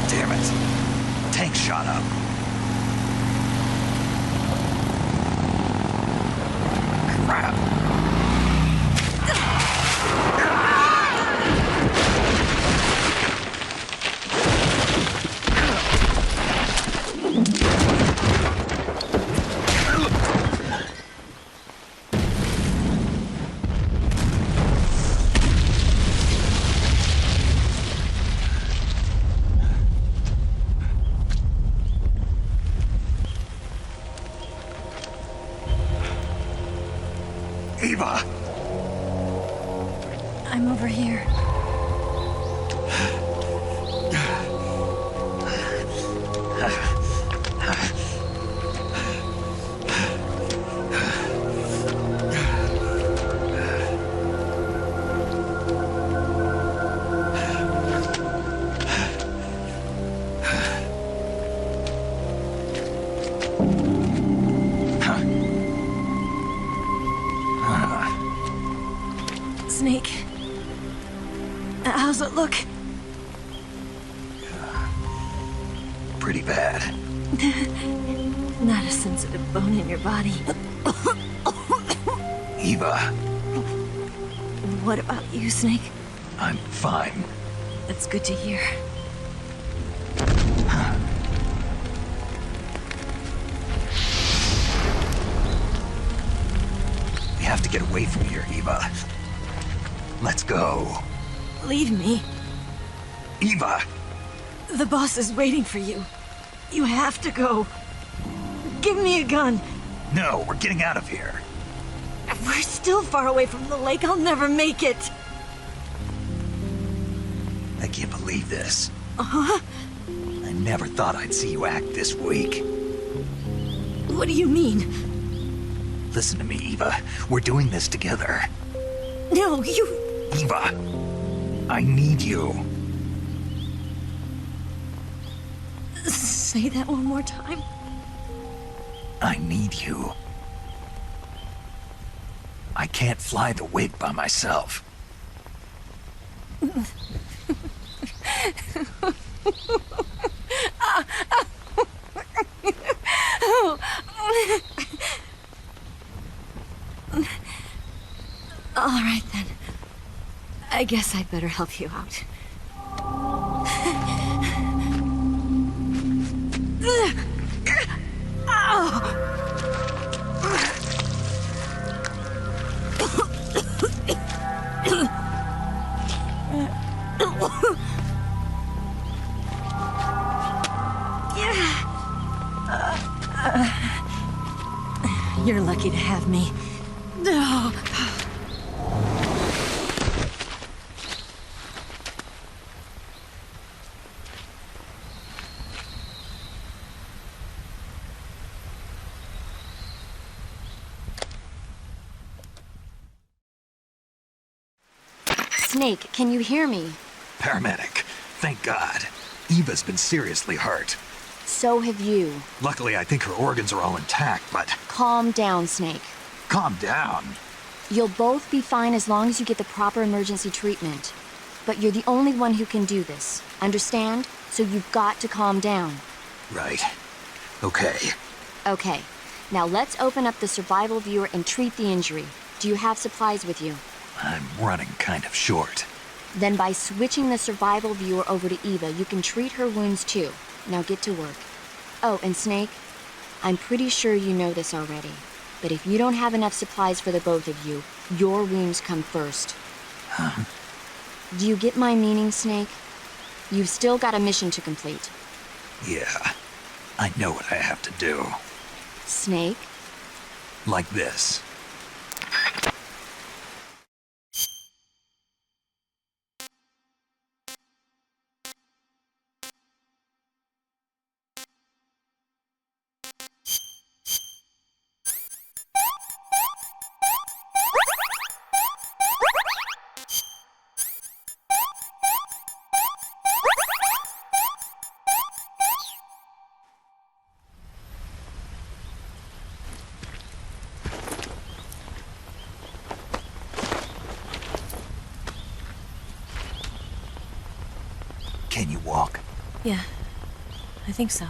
Damn it. Tank shot up. Crap. Eva! I'm over here. Snake, how's it look? Pretty bad. Not a sensitive bone in your body. Eva, What about you, Snake? I'm fine. That's good to hear. We have to get away from here, Eva. Let's go. Leave me. Eva! The boss is waiting for you. You have to go. Give me a gun. No, we're getting out of here. We're still far away from the lake. I'll never make it. I can't believe this. Uh-huh. I never thought I'd see you act this weak. What do you mean? Listen to me, Eva. We're doing this together. No, you... Eva, I need you. Say that one more time. I need you. I can't fly the wig by myself. All right, then. I guess I'd better help you out. You're lucky to have me. No. Snake, can you hear me? Paramedic, thank God. Eva's been seriously hurt. So have you. Luckily, I think her organs are all intact, but... Calm down, Snake. Calm down. You'll both be fine as long as you get the proper emergency treatment. But you're the only one who can do this. Understand? So you've got to calm down. Right. Okay. Okay. Now let's open up the survival viewer and treat the injury. Do you have supplies with you? I'm running kind of short. Then by switching the survival viewer over to Eva, you can treat her wounds too. Now get to work. Oh, and Snake, I'm pretty sure you know this already, but if you don't have enough supplies for the both of you, your wounds come first. Huh? Do you get my meaning, Snake? You've still got a mission to complete. Yeah, I know what I have to do. Snake? Like this. Can you walk? Yeah, I think so.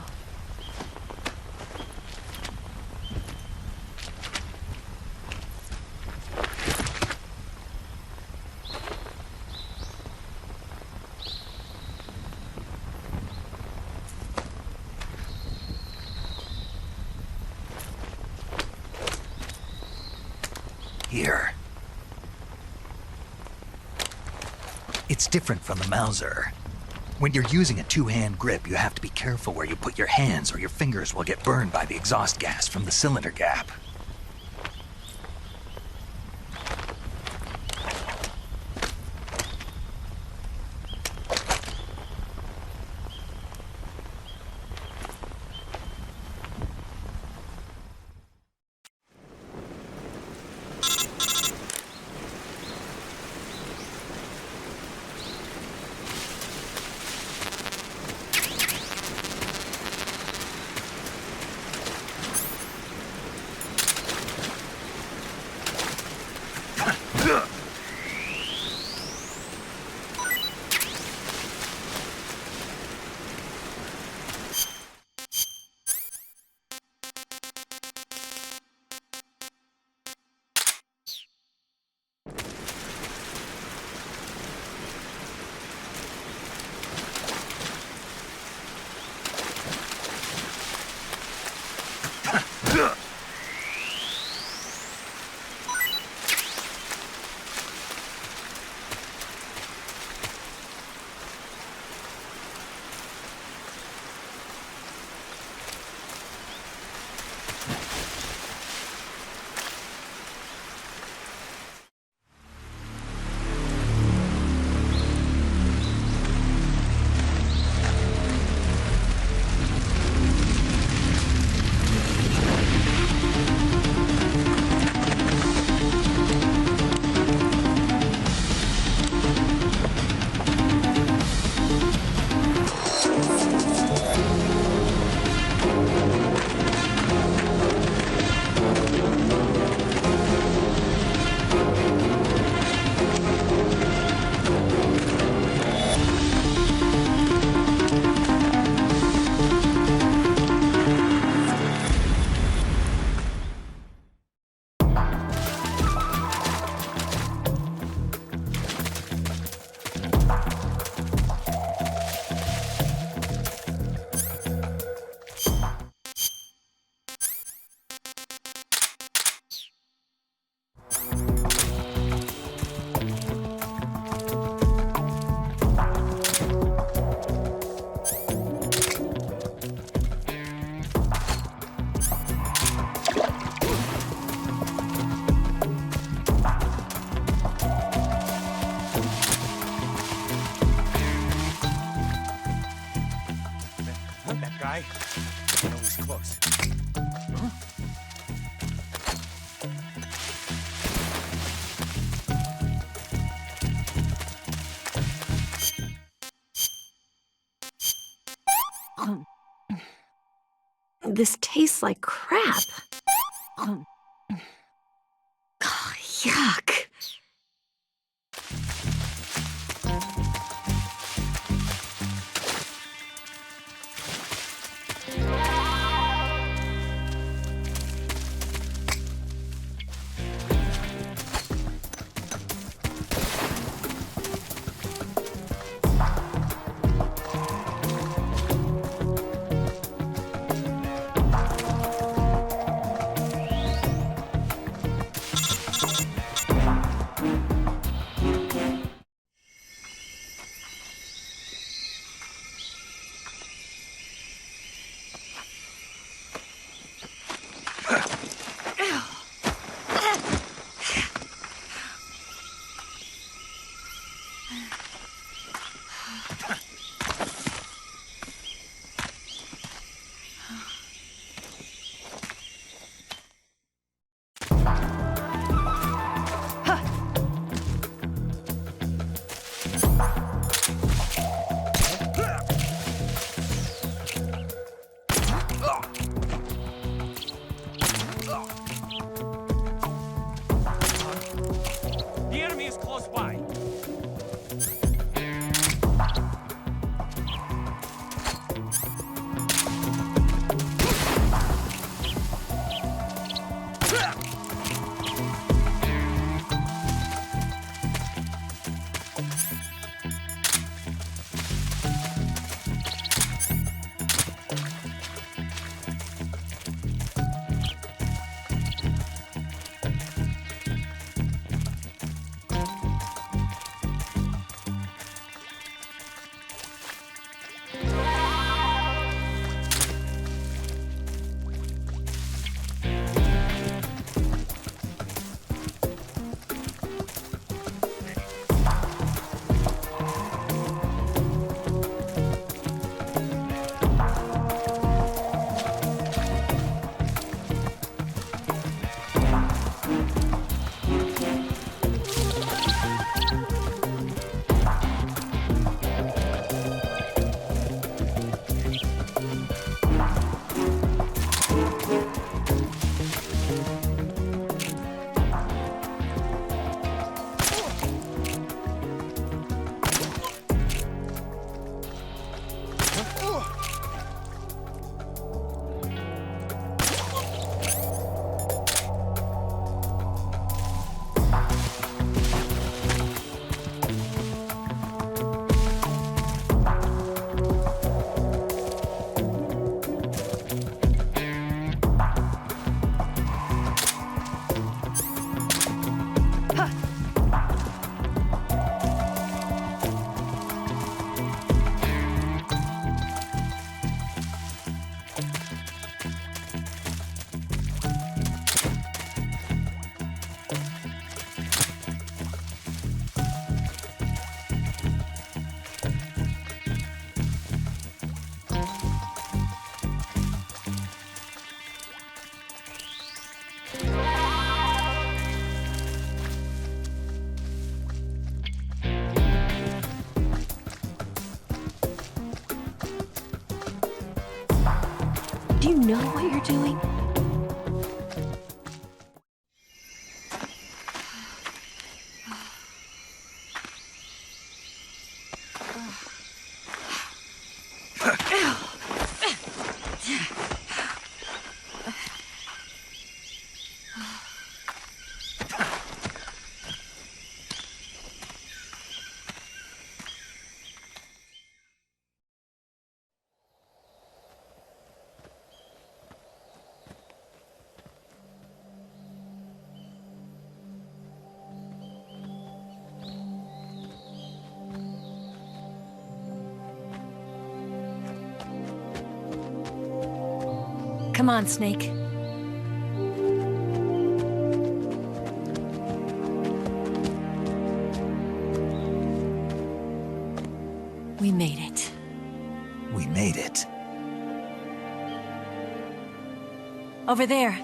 Here. It's different from the Mauser. When you're using a two-hand grip, you have to be careful where you put your hands or your fingers will get burned by the exhaust gas from the cylinder gap. guy. I know he's close. Huh? This tastes like crap. Oh, yuck. Do you know what you're doing? Come on, Snake. We made it. We made it. Over there.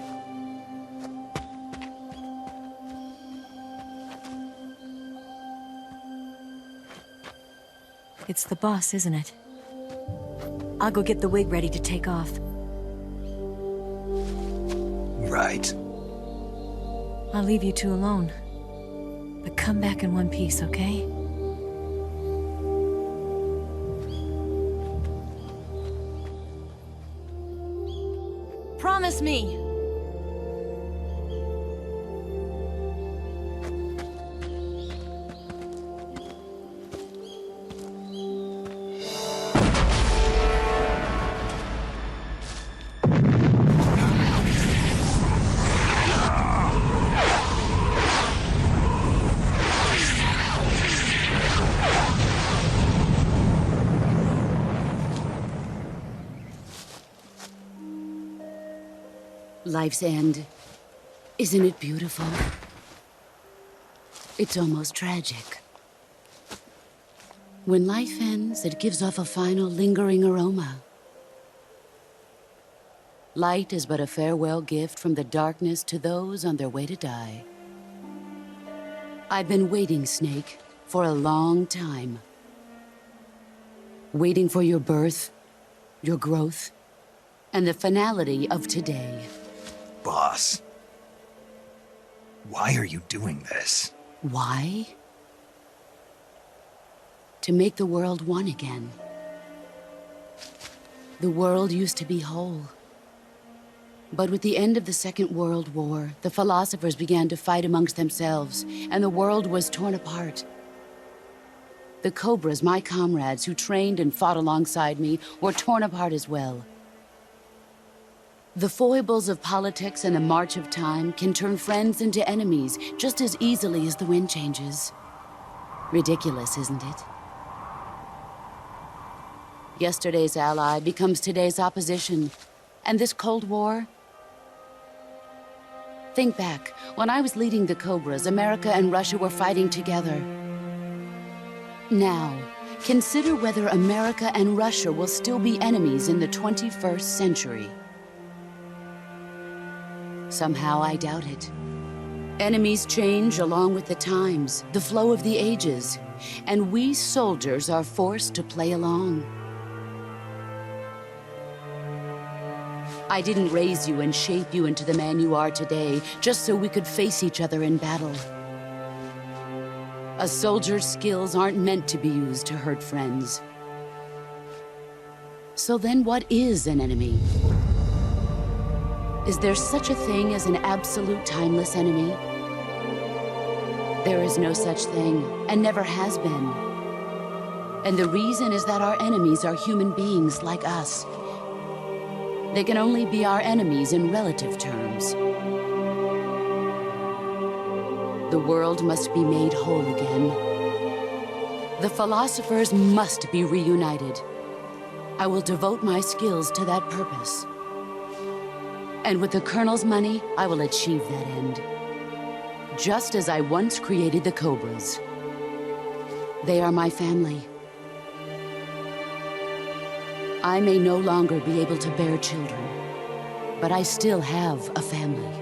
It's the boss, isn't it? I'll go get the wig ready to take off. Right. I'll leave you two alone. But come back in one piece, okay? Promise me! Life's end. Isn't it beautiful? It's almost tragic. When life ends, it gives off a final lingering aroma. Light is but a farewell gift from the darkness to those on their way to die. I've been waiting, Snake, for a long time. Waiting for your birth, your growth, and the finality of today. Boss, why are you doing this? Why? To make the world one again. The world used to be whole. But with the end of the Second World War, the philosophers began to fight amongst themselves, and the world was torn apart. The Cobras, my comrades who trained and fought alongside me, were torn apart as well. The foibles of politics and the march of time can turn friends into enemies just as easily as the wind changes. Ridiculous, isn't it? Yesterday's ally becomes today's opposition. And this Cold War? Think back. When I was leading the Cobras, America and Russia were fighting together. Now, consider whether America and Russia will still be enemies in the 21st century. Somehow I doubt it. Enemies change along with the times, the flow of the ages, and we soldiers are forced to play along. I didn't raise you and shape you into the man you are today just so we could face each other in battle. A soldier's skills aren't meant to be used to hurt friends. So then what is an enemy? Is there such a thing as an absolute timeless enemy? There is no such thing, and never has been. And the reason is that our enemies are human beings like us. They can only be our enemies in relative terms. The world must be made whole again. The philosophers must be reunited. I will devote my skills to that purpose. And with the Colonel's money, I will achieve that end. Just as I once created the Cobras. They are my family. I may no longer be able to bear children, but I still have a family.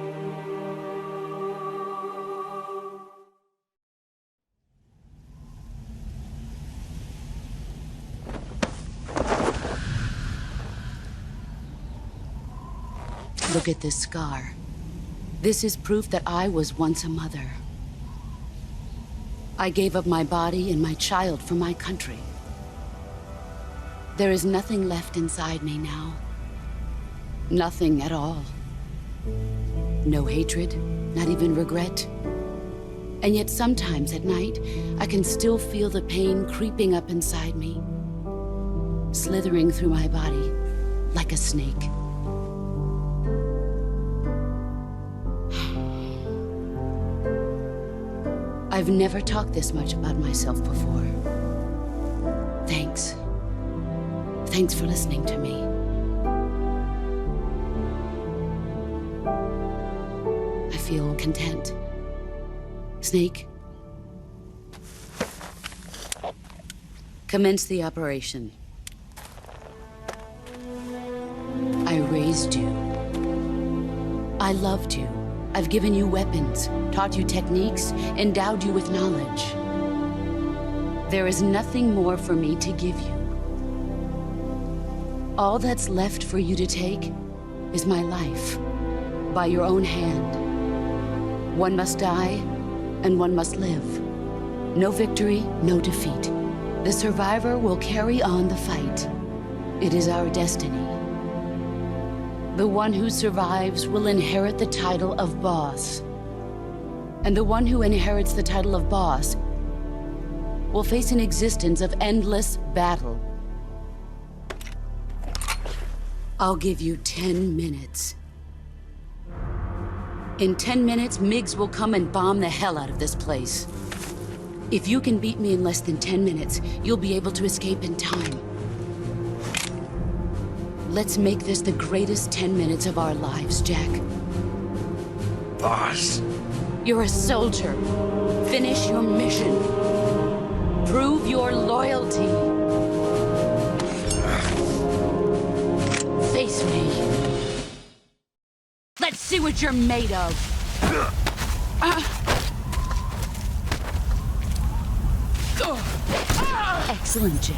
Look at this scar. This is proof that I was once a mother. I gave up my body and my child for my country. There is nothing left inside me now. Nothing at all. No hatred, not even regret. And yet sometimes at night, I can still feel the pain creeping up inside me, slithering through my body like a snake. I've never talked this much about myself before. Thanks. Thanks for listening to me. I feel content. Snake, commence the operation. I raised you. I loved you. I've given you weapons, taught you techniques, endowed you with knowledge. There is nothing more for me to give you. All that's left for you to take is my life, by your own hand. One must die, and one must live. No victory, no defeat. The survivor will carry on the fight. It is our destiny. The one who survives will inherit the title of boss. And the one who inherits the title of boss will face an existence of endless battle. I'll give you 10 minutes. In 10 minutes, MiGs will come and bomb the hell out of this place. If you can beat me in less than 10 minutes, you'll be able to escape in time. Let's make this the greatest 10 minutes of our lives, Jack. Boss. You're a soldier. Finish your mission. Prove your loyalty. Face me. Let's see what you're made of. Excellent, Jack.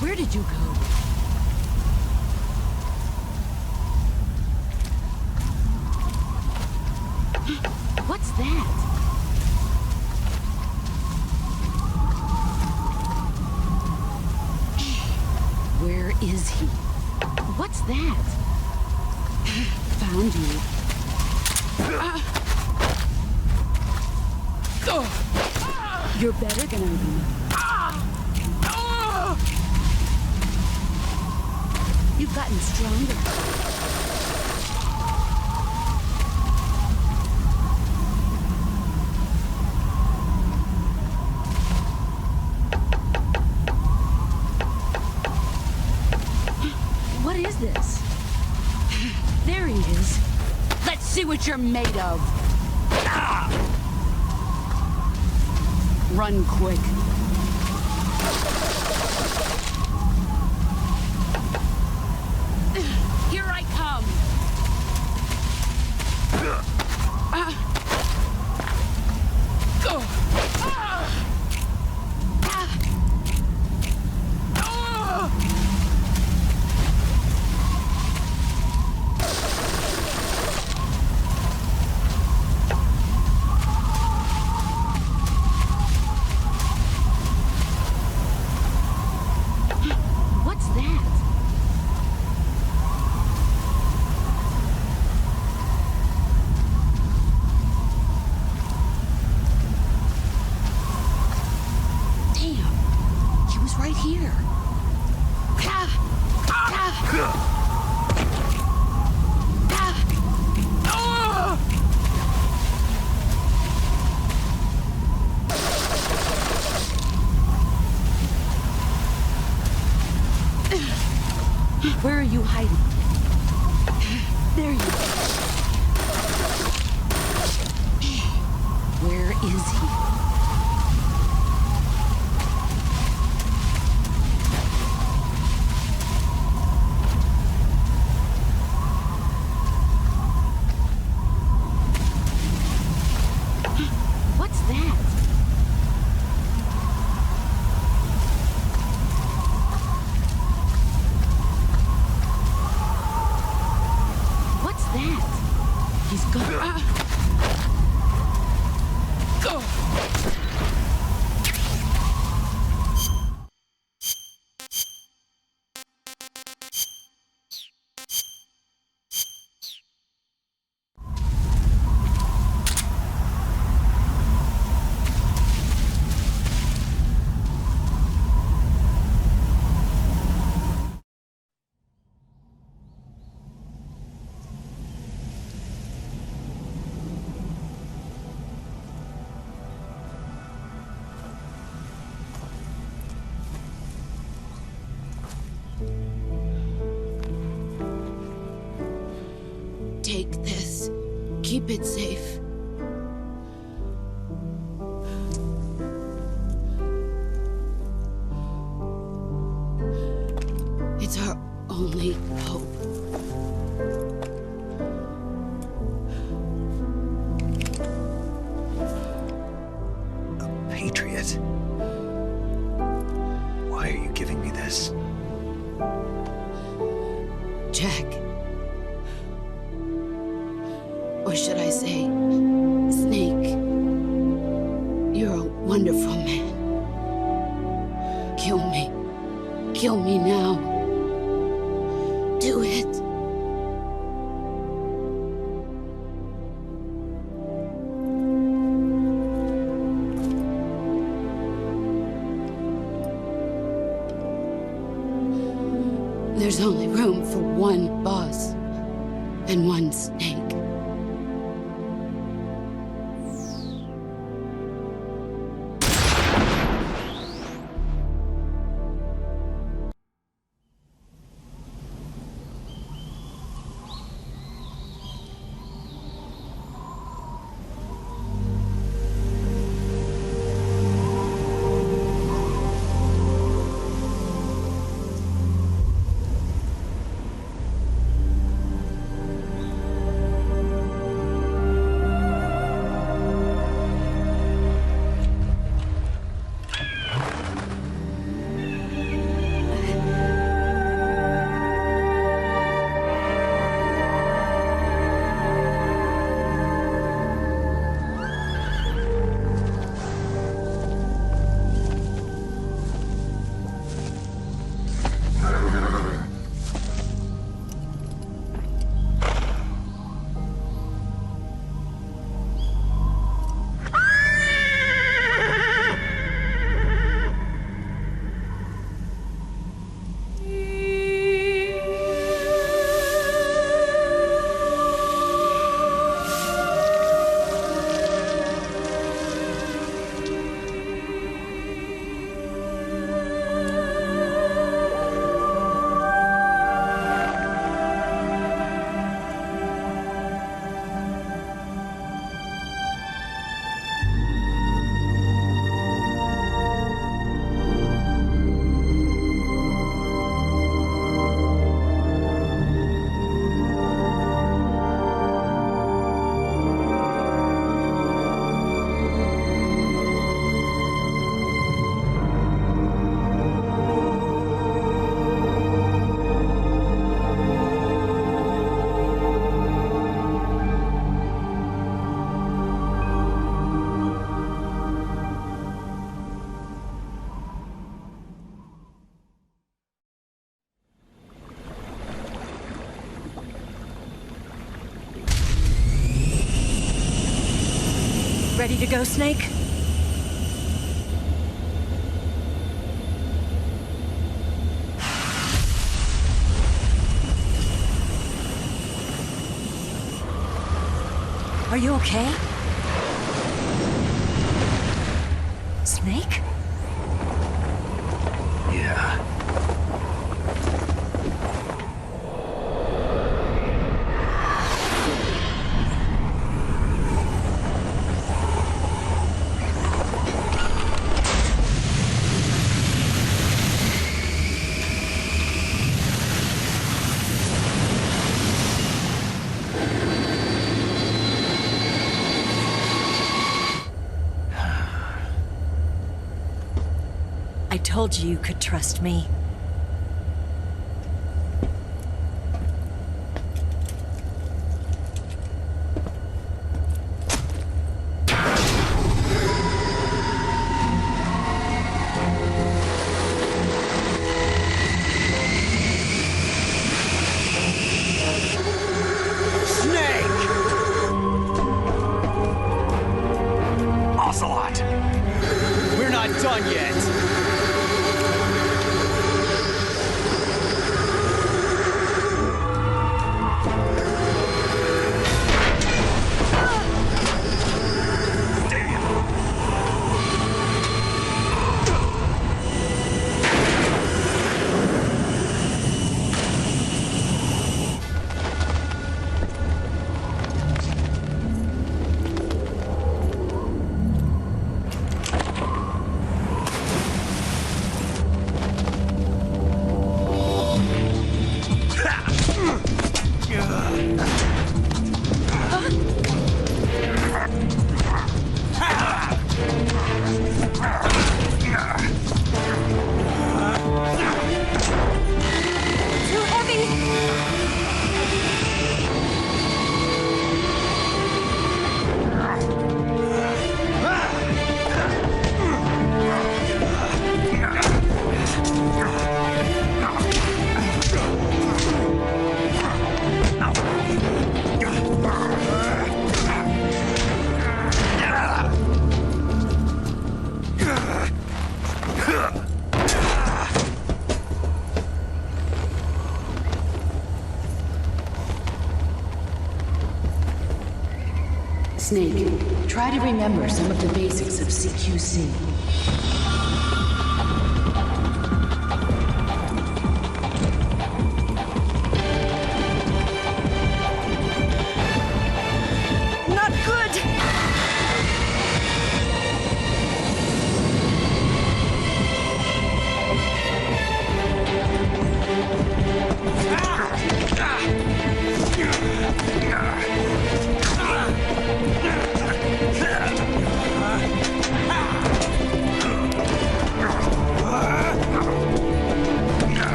Where did you go? What's that? Where is he? What's that? Found you. You're better than I am. You've gotten stronger. What is this? There he is. Let's see what you're made of. Run quick. Here I come. What's that? Damn, he was right here. Where are you hiding? There you are. Where is he? What's that? What's that? He's gone. Go! Take this. Keep it safe. It's our only hope. A patriot? Why are you giving me this? Jack. Or should I say, Snake? You're a wonderful man. Kill me. Kill me now. Do it. There's only room for one boss and one snake. Ready to go, Snake? Are you okay? Snake? Yeah. I told you you could trust me. Done yet. Snake, try to remember some of the basics of CQC. Not good!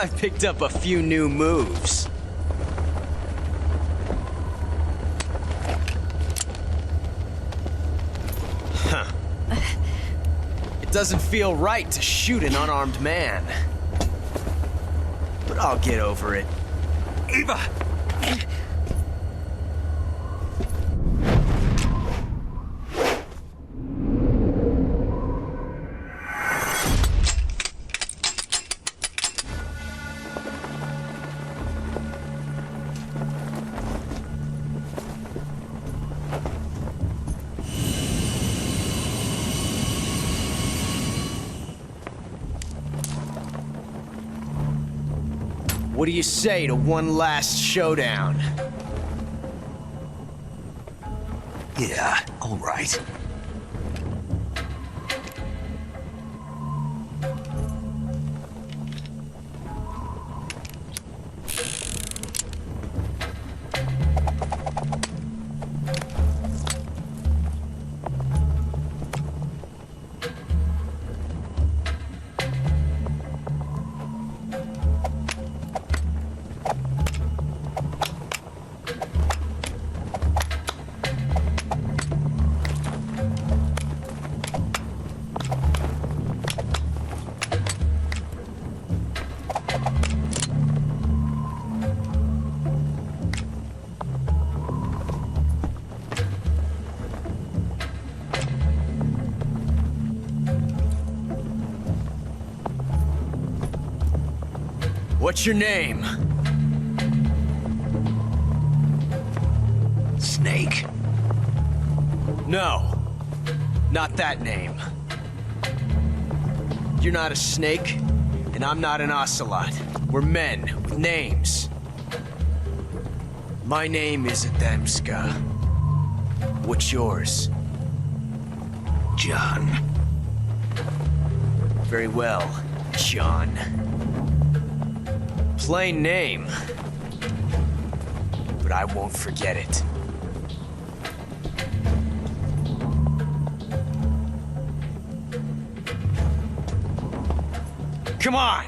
I picked up a few new moves. Huh. It doesn't feel right to shoot an unarmed man. But I'll get over it. Eva! What do you say to one last showdown? Yeah, all right. What's your name? Snake. No, not that name. You're not a snake, and I'm not an ocelot. We're men with Names. My name is Adamska. What's yours? John. Very well, John. Plain name. But I won't forget it. Come on!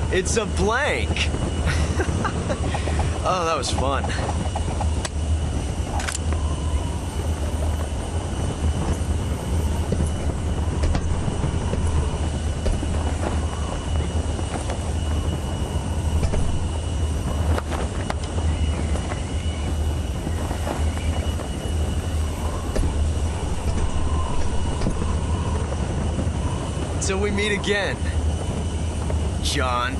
It's a blank. Oh, that was fun. Till we meet again, John.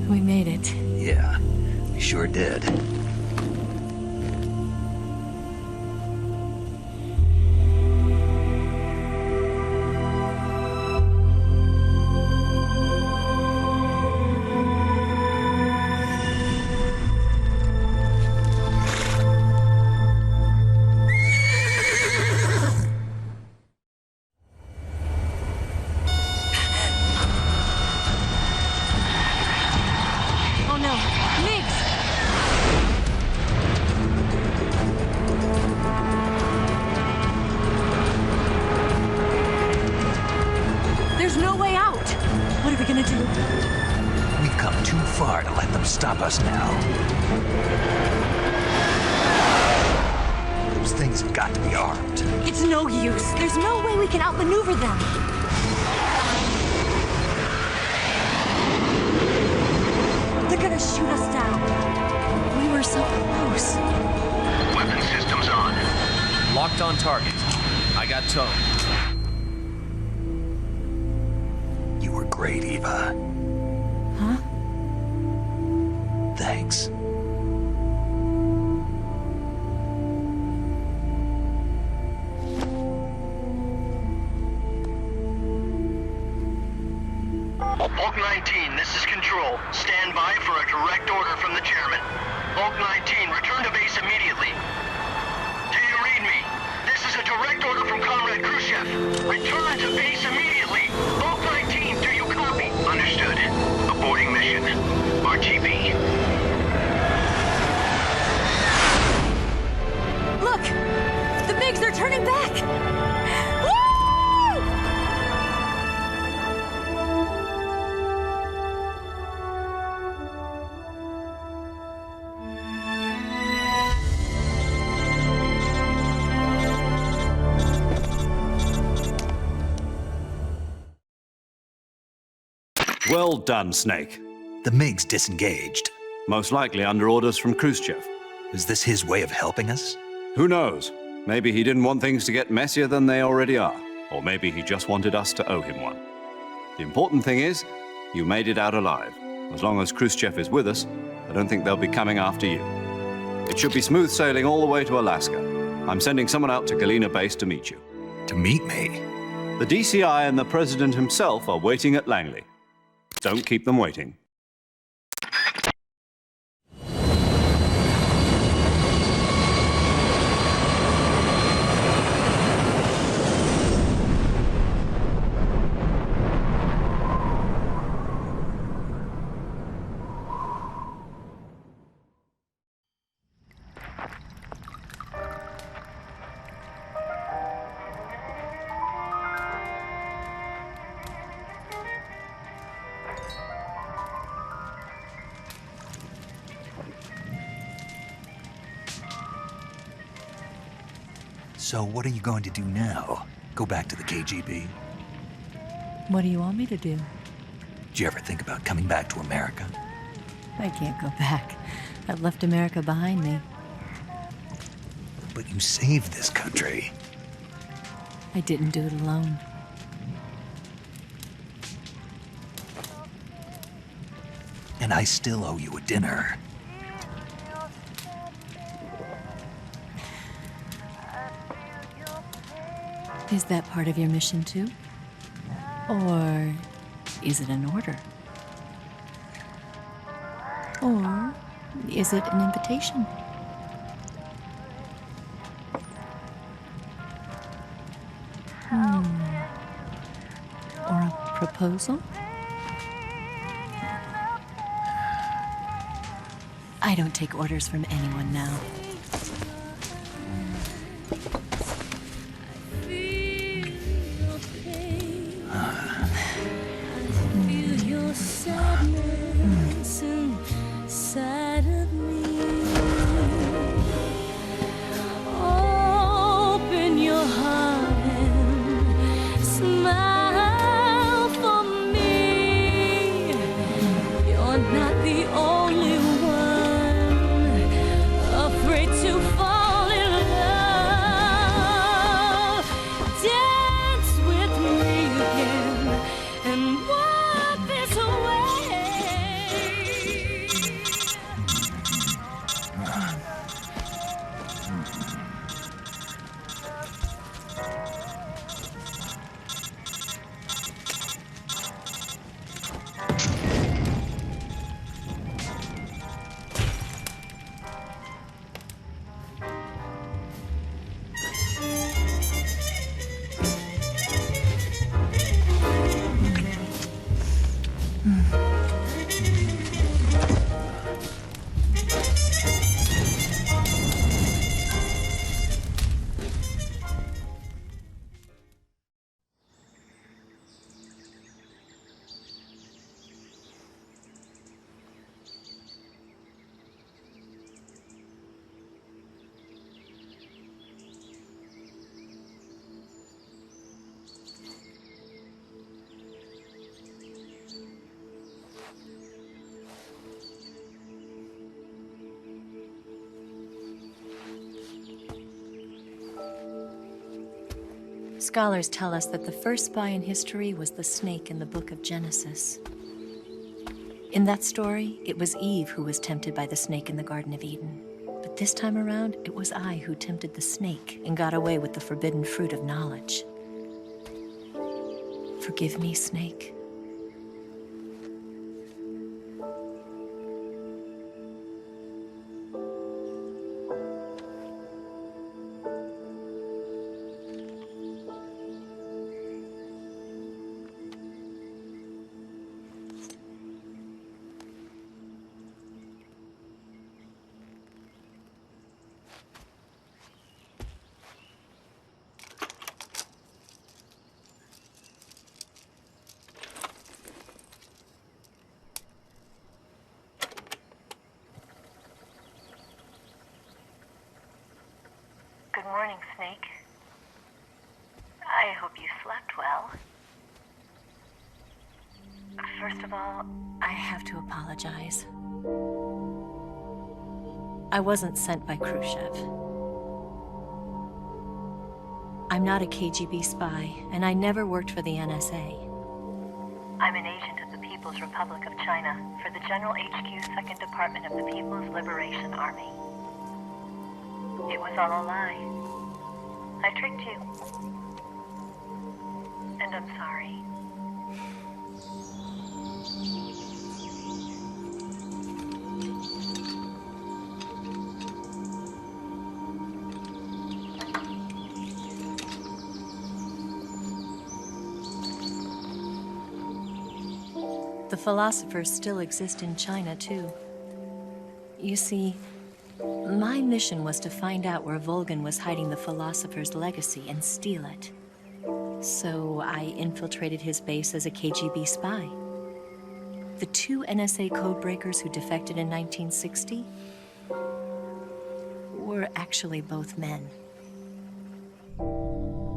We made it. Yeah, we sure did. Oh no, Migs! There's no way out! What are we gonna do? We've come too far to let them stop us now. Those things have got to be armed. It's no use. There's no way we can outmaneuver them. They're gonna shoot us down. We were so close. Weapon systems on. Locked on target. I got towed. You were great, Eva. Huh? Thanks. Bulk 19, this is Control. Stand by for a direct order from the chairman. Bulk 19, return to base immediately. Do you read me? This is a direct order from Comrade Khrushchev. Return to base immediately. Bulk 19, do you copy? Understood. Aborting mission. RTB. Look! Well done, Snake. The MiG's disengaged. Most likely under orders from Khrushchev. Is this his way of helping us? Who knows? Maybe he didn't want things to get messier than they already are. Or maybe he just wanted us to owe him one. The important thing is, you made it out alive. As long as Khrushchev is with us, I don't think they'll be coming after you. It should be smooth sailing all the way to Alaska. I'm sending someone out to Galena Base to meet you. To meet me? The DCI and the President himself are waiting at Langley. Don't keep them waiting. So what are you going to do now? Go back to the KGB? What do you want me to do? Did you ever think about coming back to America? I can't go back. I've left America behind me. But you saved this country. I didn't do it alone. And I still owe you a dinner. Is that part of your mission too? Or is it an order? Or is it an invitation? Or a proposal? I don't take orders from anyone now. Scholars tell us that the first spy in history was the snake in the book of Genesis. In that story, it was Eve who was tempted by the snake in the Garden of Eden. But this time around, it was I who tempted the snake and got away with the forbidden fruit of knowledge. Forgive me, snake. Good morning, Snake. I hope you slept well. First of all, I have to apologize. I wasn't sent by Khrushchev. I'm not a KGB spy, and I never worked for the NSA. I'm an agent of the People's Republic of China for the General HQ's 2nd Department of the People's Liberation Army. It was all a lie. I tricked you. And I'm sorry. The philosophers still exist in China, too. You see, my mission was to find out where Volgin was hiding the philosopher's legacy and steal it. So I infiltrated his base as a KGB spy. The 2 NSA codebreakers who defected in 1960 were actually both men.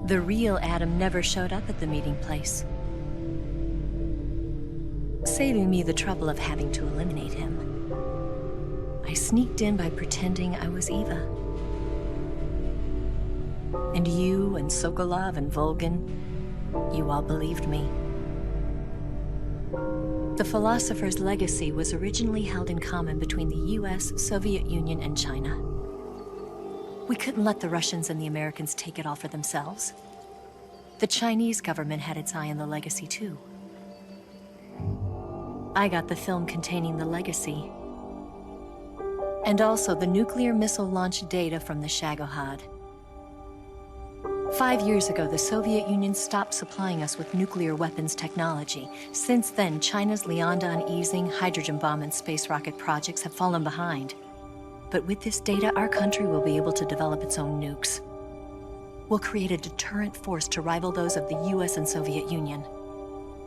The real Adam never showed up at the meeting place, saving me the trouble of having to eliminate him. I sneaked in by pretending I was Eva. And you and Sokolov and Volgin, you all believed me. The philosopher's legacy was originally held in common between the US, Soviet Union, and China. We couldn't let the Russians and the Americans take it all for themselves. The Chinese government had its eye on the legacy, too. I got the film containing the legacy, and also the nuclear missile launch data from the Shagohod. 5 years ago, the Soviet Union stopped supplying us with nuclear weapons technology. Since then, China's Liaodong easing, hydrogen bomb, and space rocket projects have fallen behind. But with this data, our country will be able to develop its own nukes. We'll create a deterrent force to rival those of the US and Soviet Union.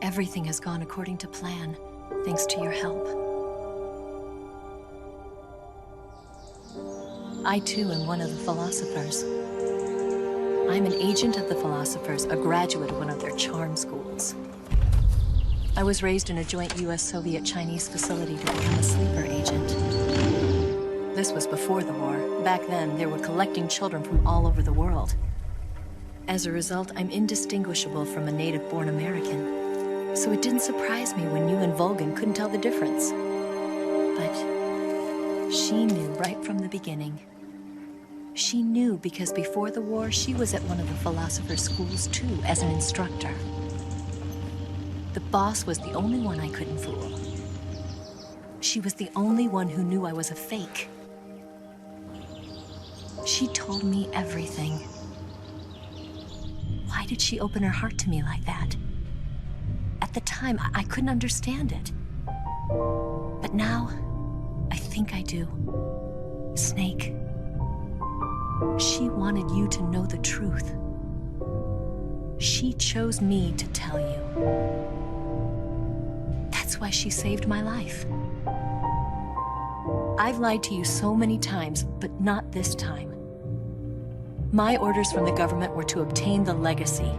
Everything has gone according to plan, thanks to your help. I, too, am one of the philosophers. I'm an agent of the philosophers, a graduate of one of their charm schools. I was raised in a joint US-Soviet-Chinese facility to become a sleeper agent. This was before the war. Back then, they were collecting children from all over the world. As a result, I'm indistinguishable from a native-born American. So it didn't surprise me when you and Volgin couldn't tell the difference. But she knew right from the beginning. She knew because before the war, she was at one of the philosopher's schools too, as an instructor. The boss was the only one I couldn't fool. She was the only one who knew I was a fake. She told me everything. Why did she open her heart to me like that? At the time, I couldn't understand it. But now, I think I do. Snake. She wanted you to know the truth. She chose me to tell you. That's why she saved my life. I've lied to you so many times, but not this time. My orders from the government were to obtain the legacy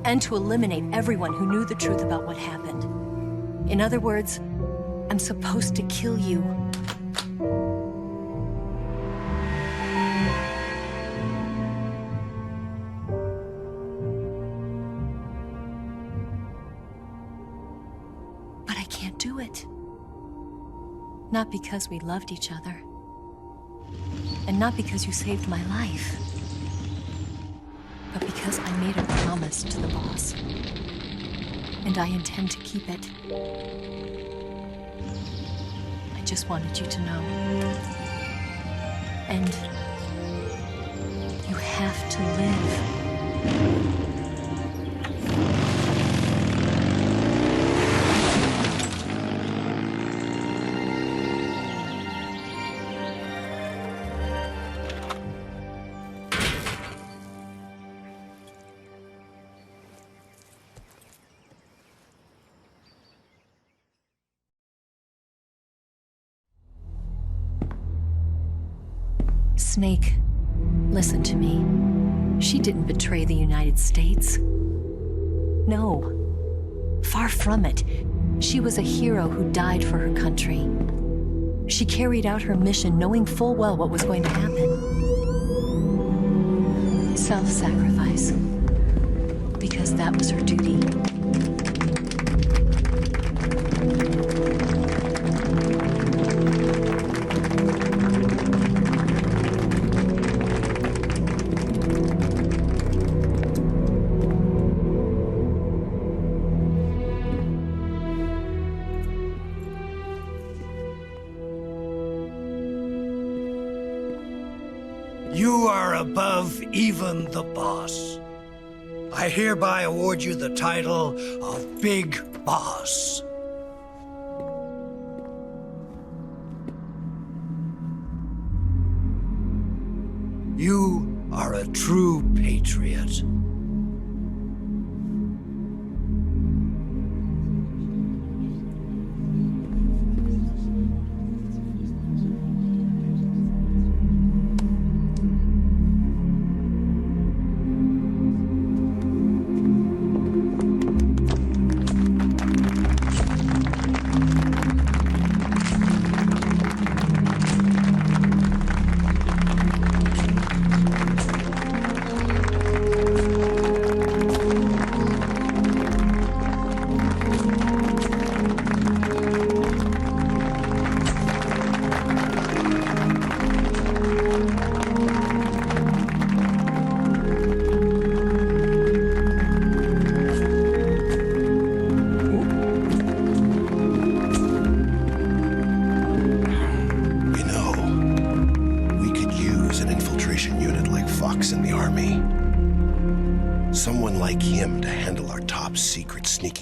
and to eliminate everyone who knew the truth about what happened. In other words, I'm supposed to kill you. But I can't do it. Not because we loved each other. And not because you saved my life. But because I made a promise to the boss. And I intend to keep it. I just wanted you to know. And you have to live. Snake, listen to me. She didn't betray the United States. No. Far from it. She was a hero who died for her country. She carried out her mission knowing full well what was going to happen. Self-sacrifice. Because that was her duty. You are above even the boss. I hereby award you the title of Big Boss. You are a true patriot.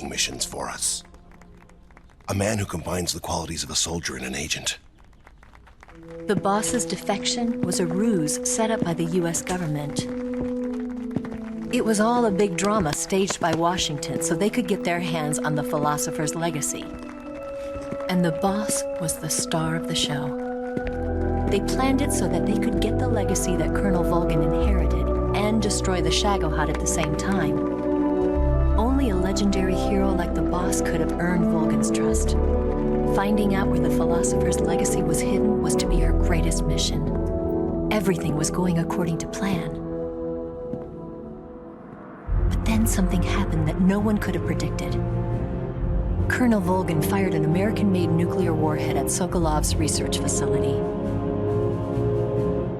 Missions for us. A man who combines the qualities of a soldier and an agent. The boss's defection was a ruse set up by the US government. It was all a big drama staged by Washington so they could get their hands on the philosopher's legacy. And the boss was the star of the show. They planned it so that they could get the legacy that Colonel Volgin inherited and destroy the Shagohod at the same time. Only a legendary hero like the boss could have earned Volgin's trust. Finding out where the philosopher's legacy was hidden was to be her greatest mission. Everything was going according to plan. But then something happened that no one could have predicted. Colonel Volgin fired an American-made nuclear warhead at Sokolov's research facility.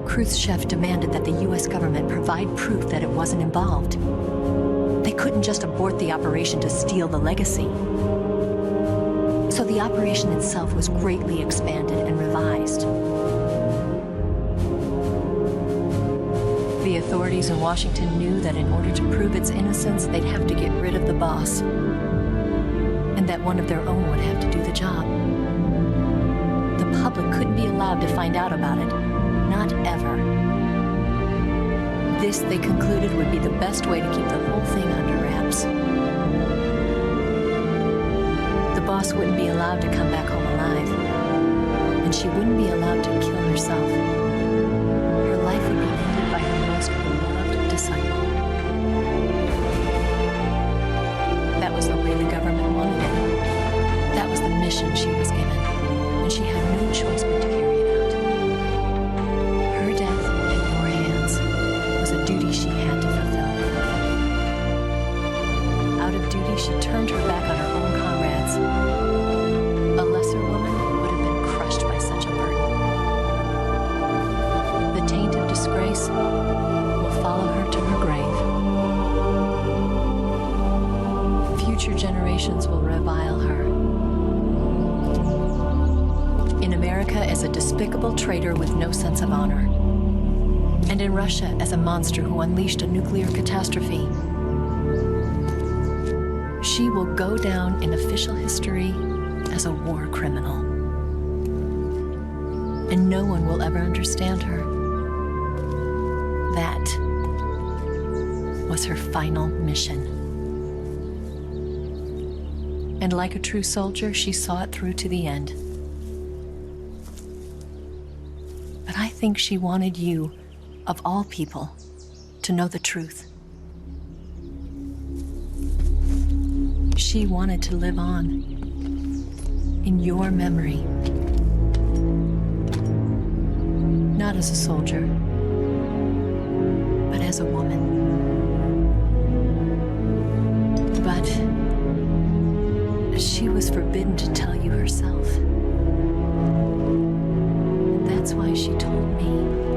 Khrushchev demanded that the US government provide proof that it wasn't involved. They couldn't just abort the operation to steal the legacy. So the operation itself was greatly expanded and revised. The authorities in Washington knew that in order to prove its innocence, they'd have to get rid of the boss, and that one of their own would have to do the job. The public couldn't be allowed to find out about it, not ever. This, they concluded, would be the best way to keep the whole thing under wraps. The boss wouldn't be allowed to come back home alive, and she wouldn't be allowed to kill herself. Her life would be ended by her most beloved disciple. That was the way the government wanted it. That was the mission she was given, and she had no choice but to carry it out. Her death in your hands was a duty she had to fulfill. Out of duty, she turned her back on her own comrades. A lesser woman would have been crushed by such a burden. The taint of disgrace will follow her to her grave. Future generations will revile her. In America as a despicable traitor with no sense of honor. And in Russia as a monster who unleashed a nuclear catastrophe. She will go down in official history as a war criminal. And no one will ever understand her. That was her final mission. And like a true soldier, she saw it through to the end. But I think she wanted you, of all people, to know the truth. She wanted to live on. In your memory. Not as a soldier, but as a woman. But she was forbidden to tell you herself. That's why she told me.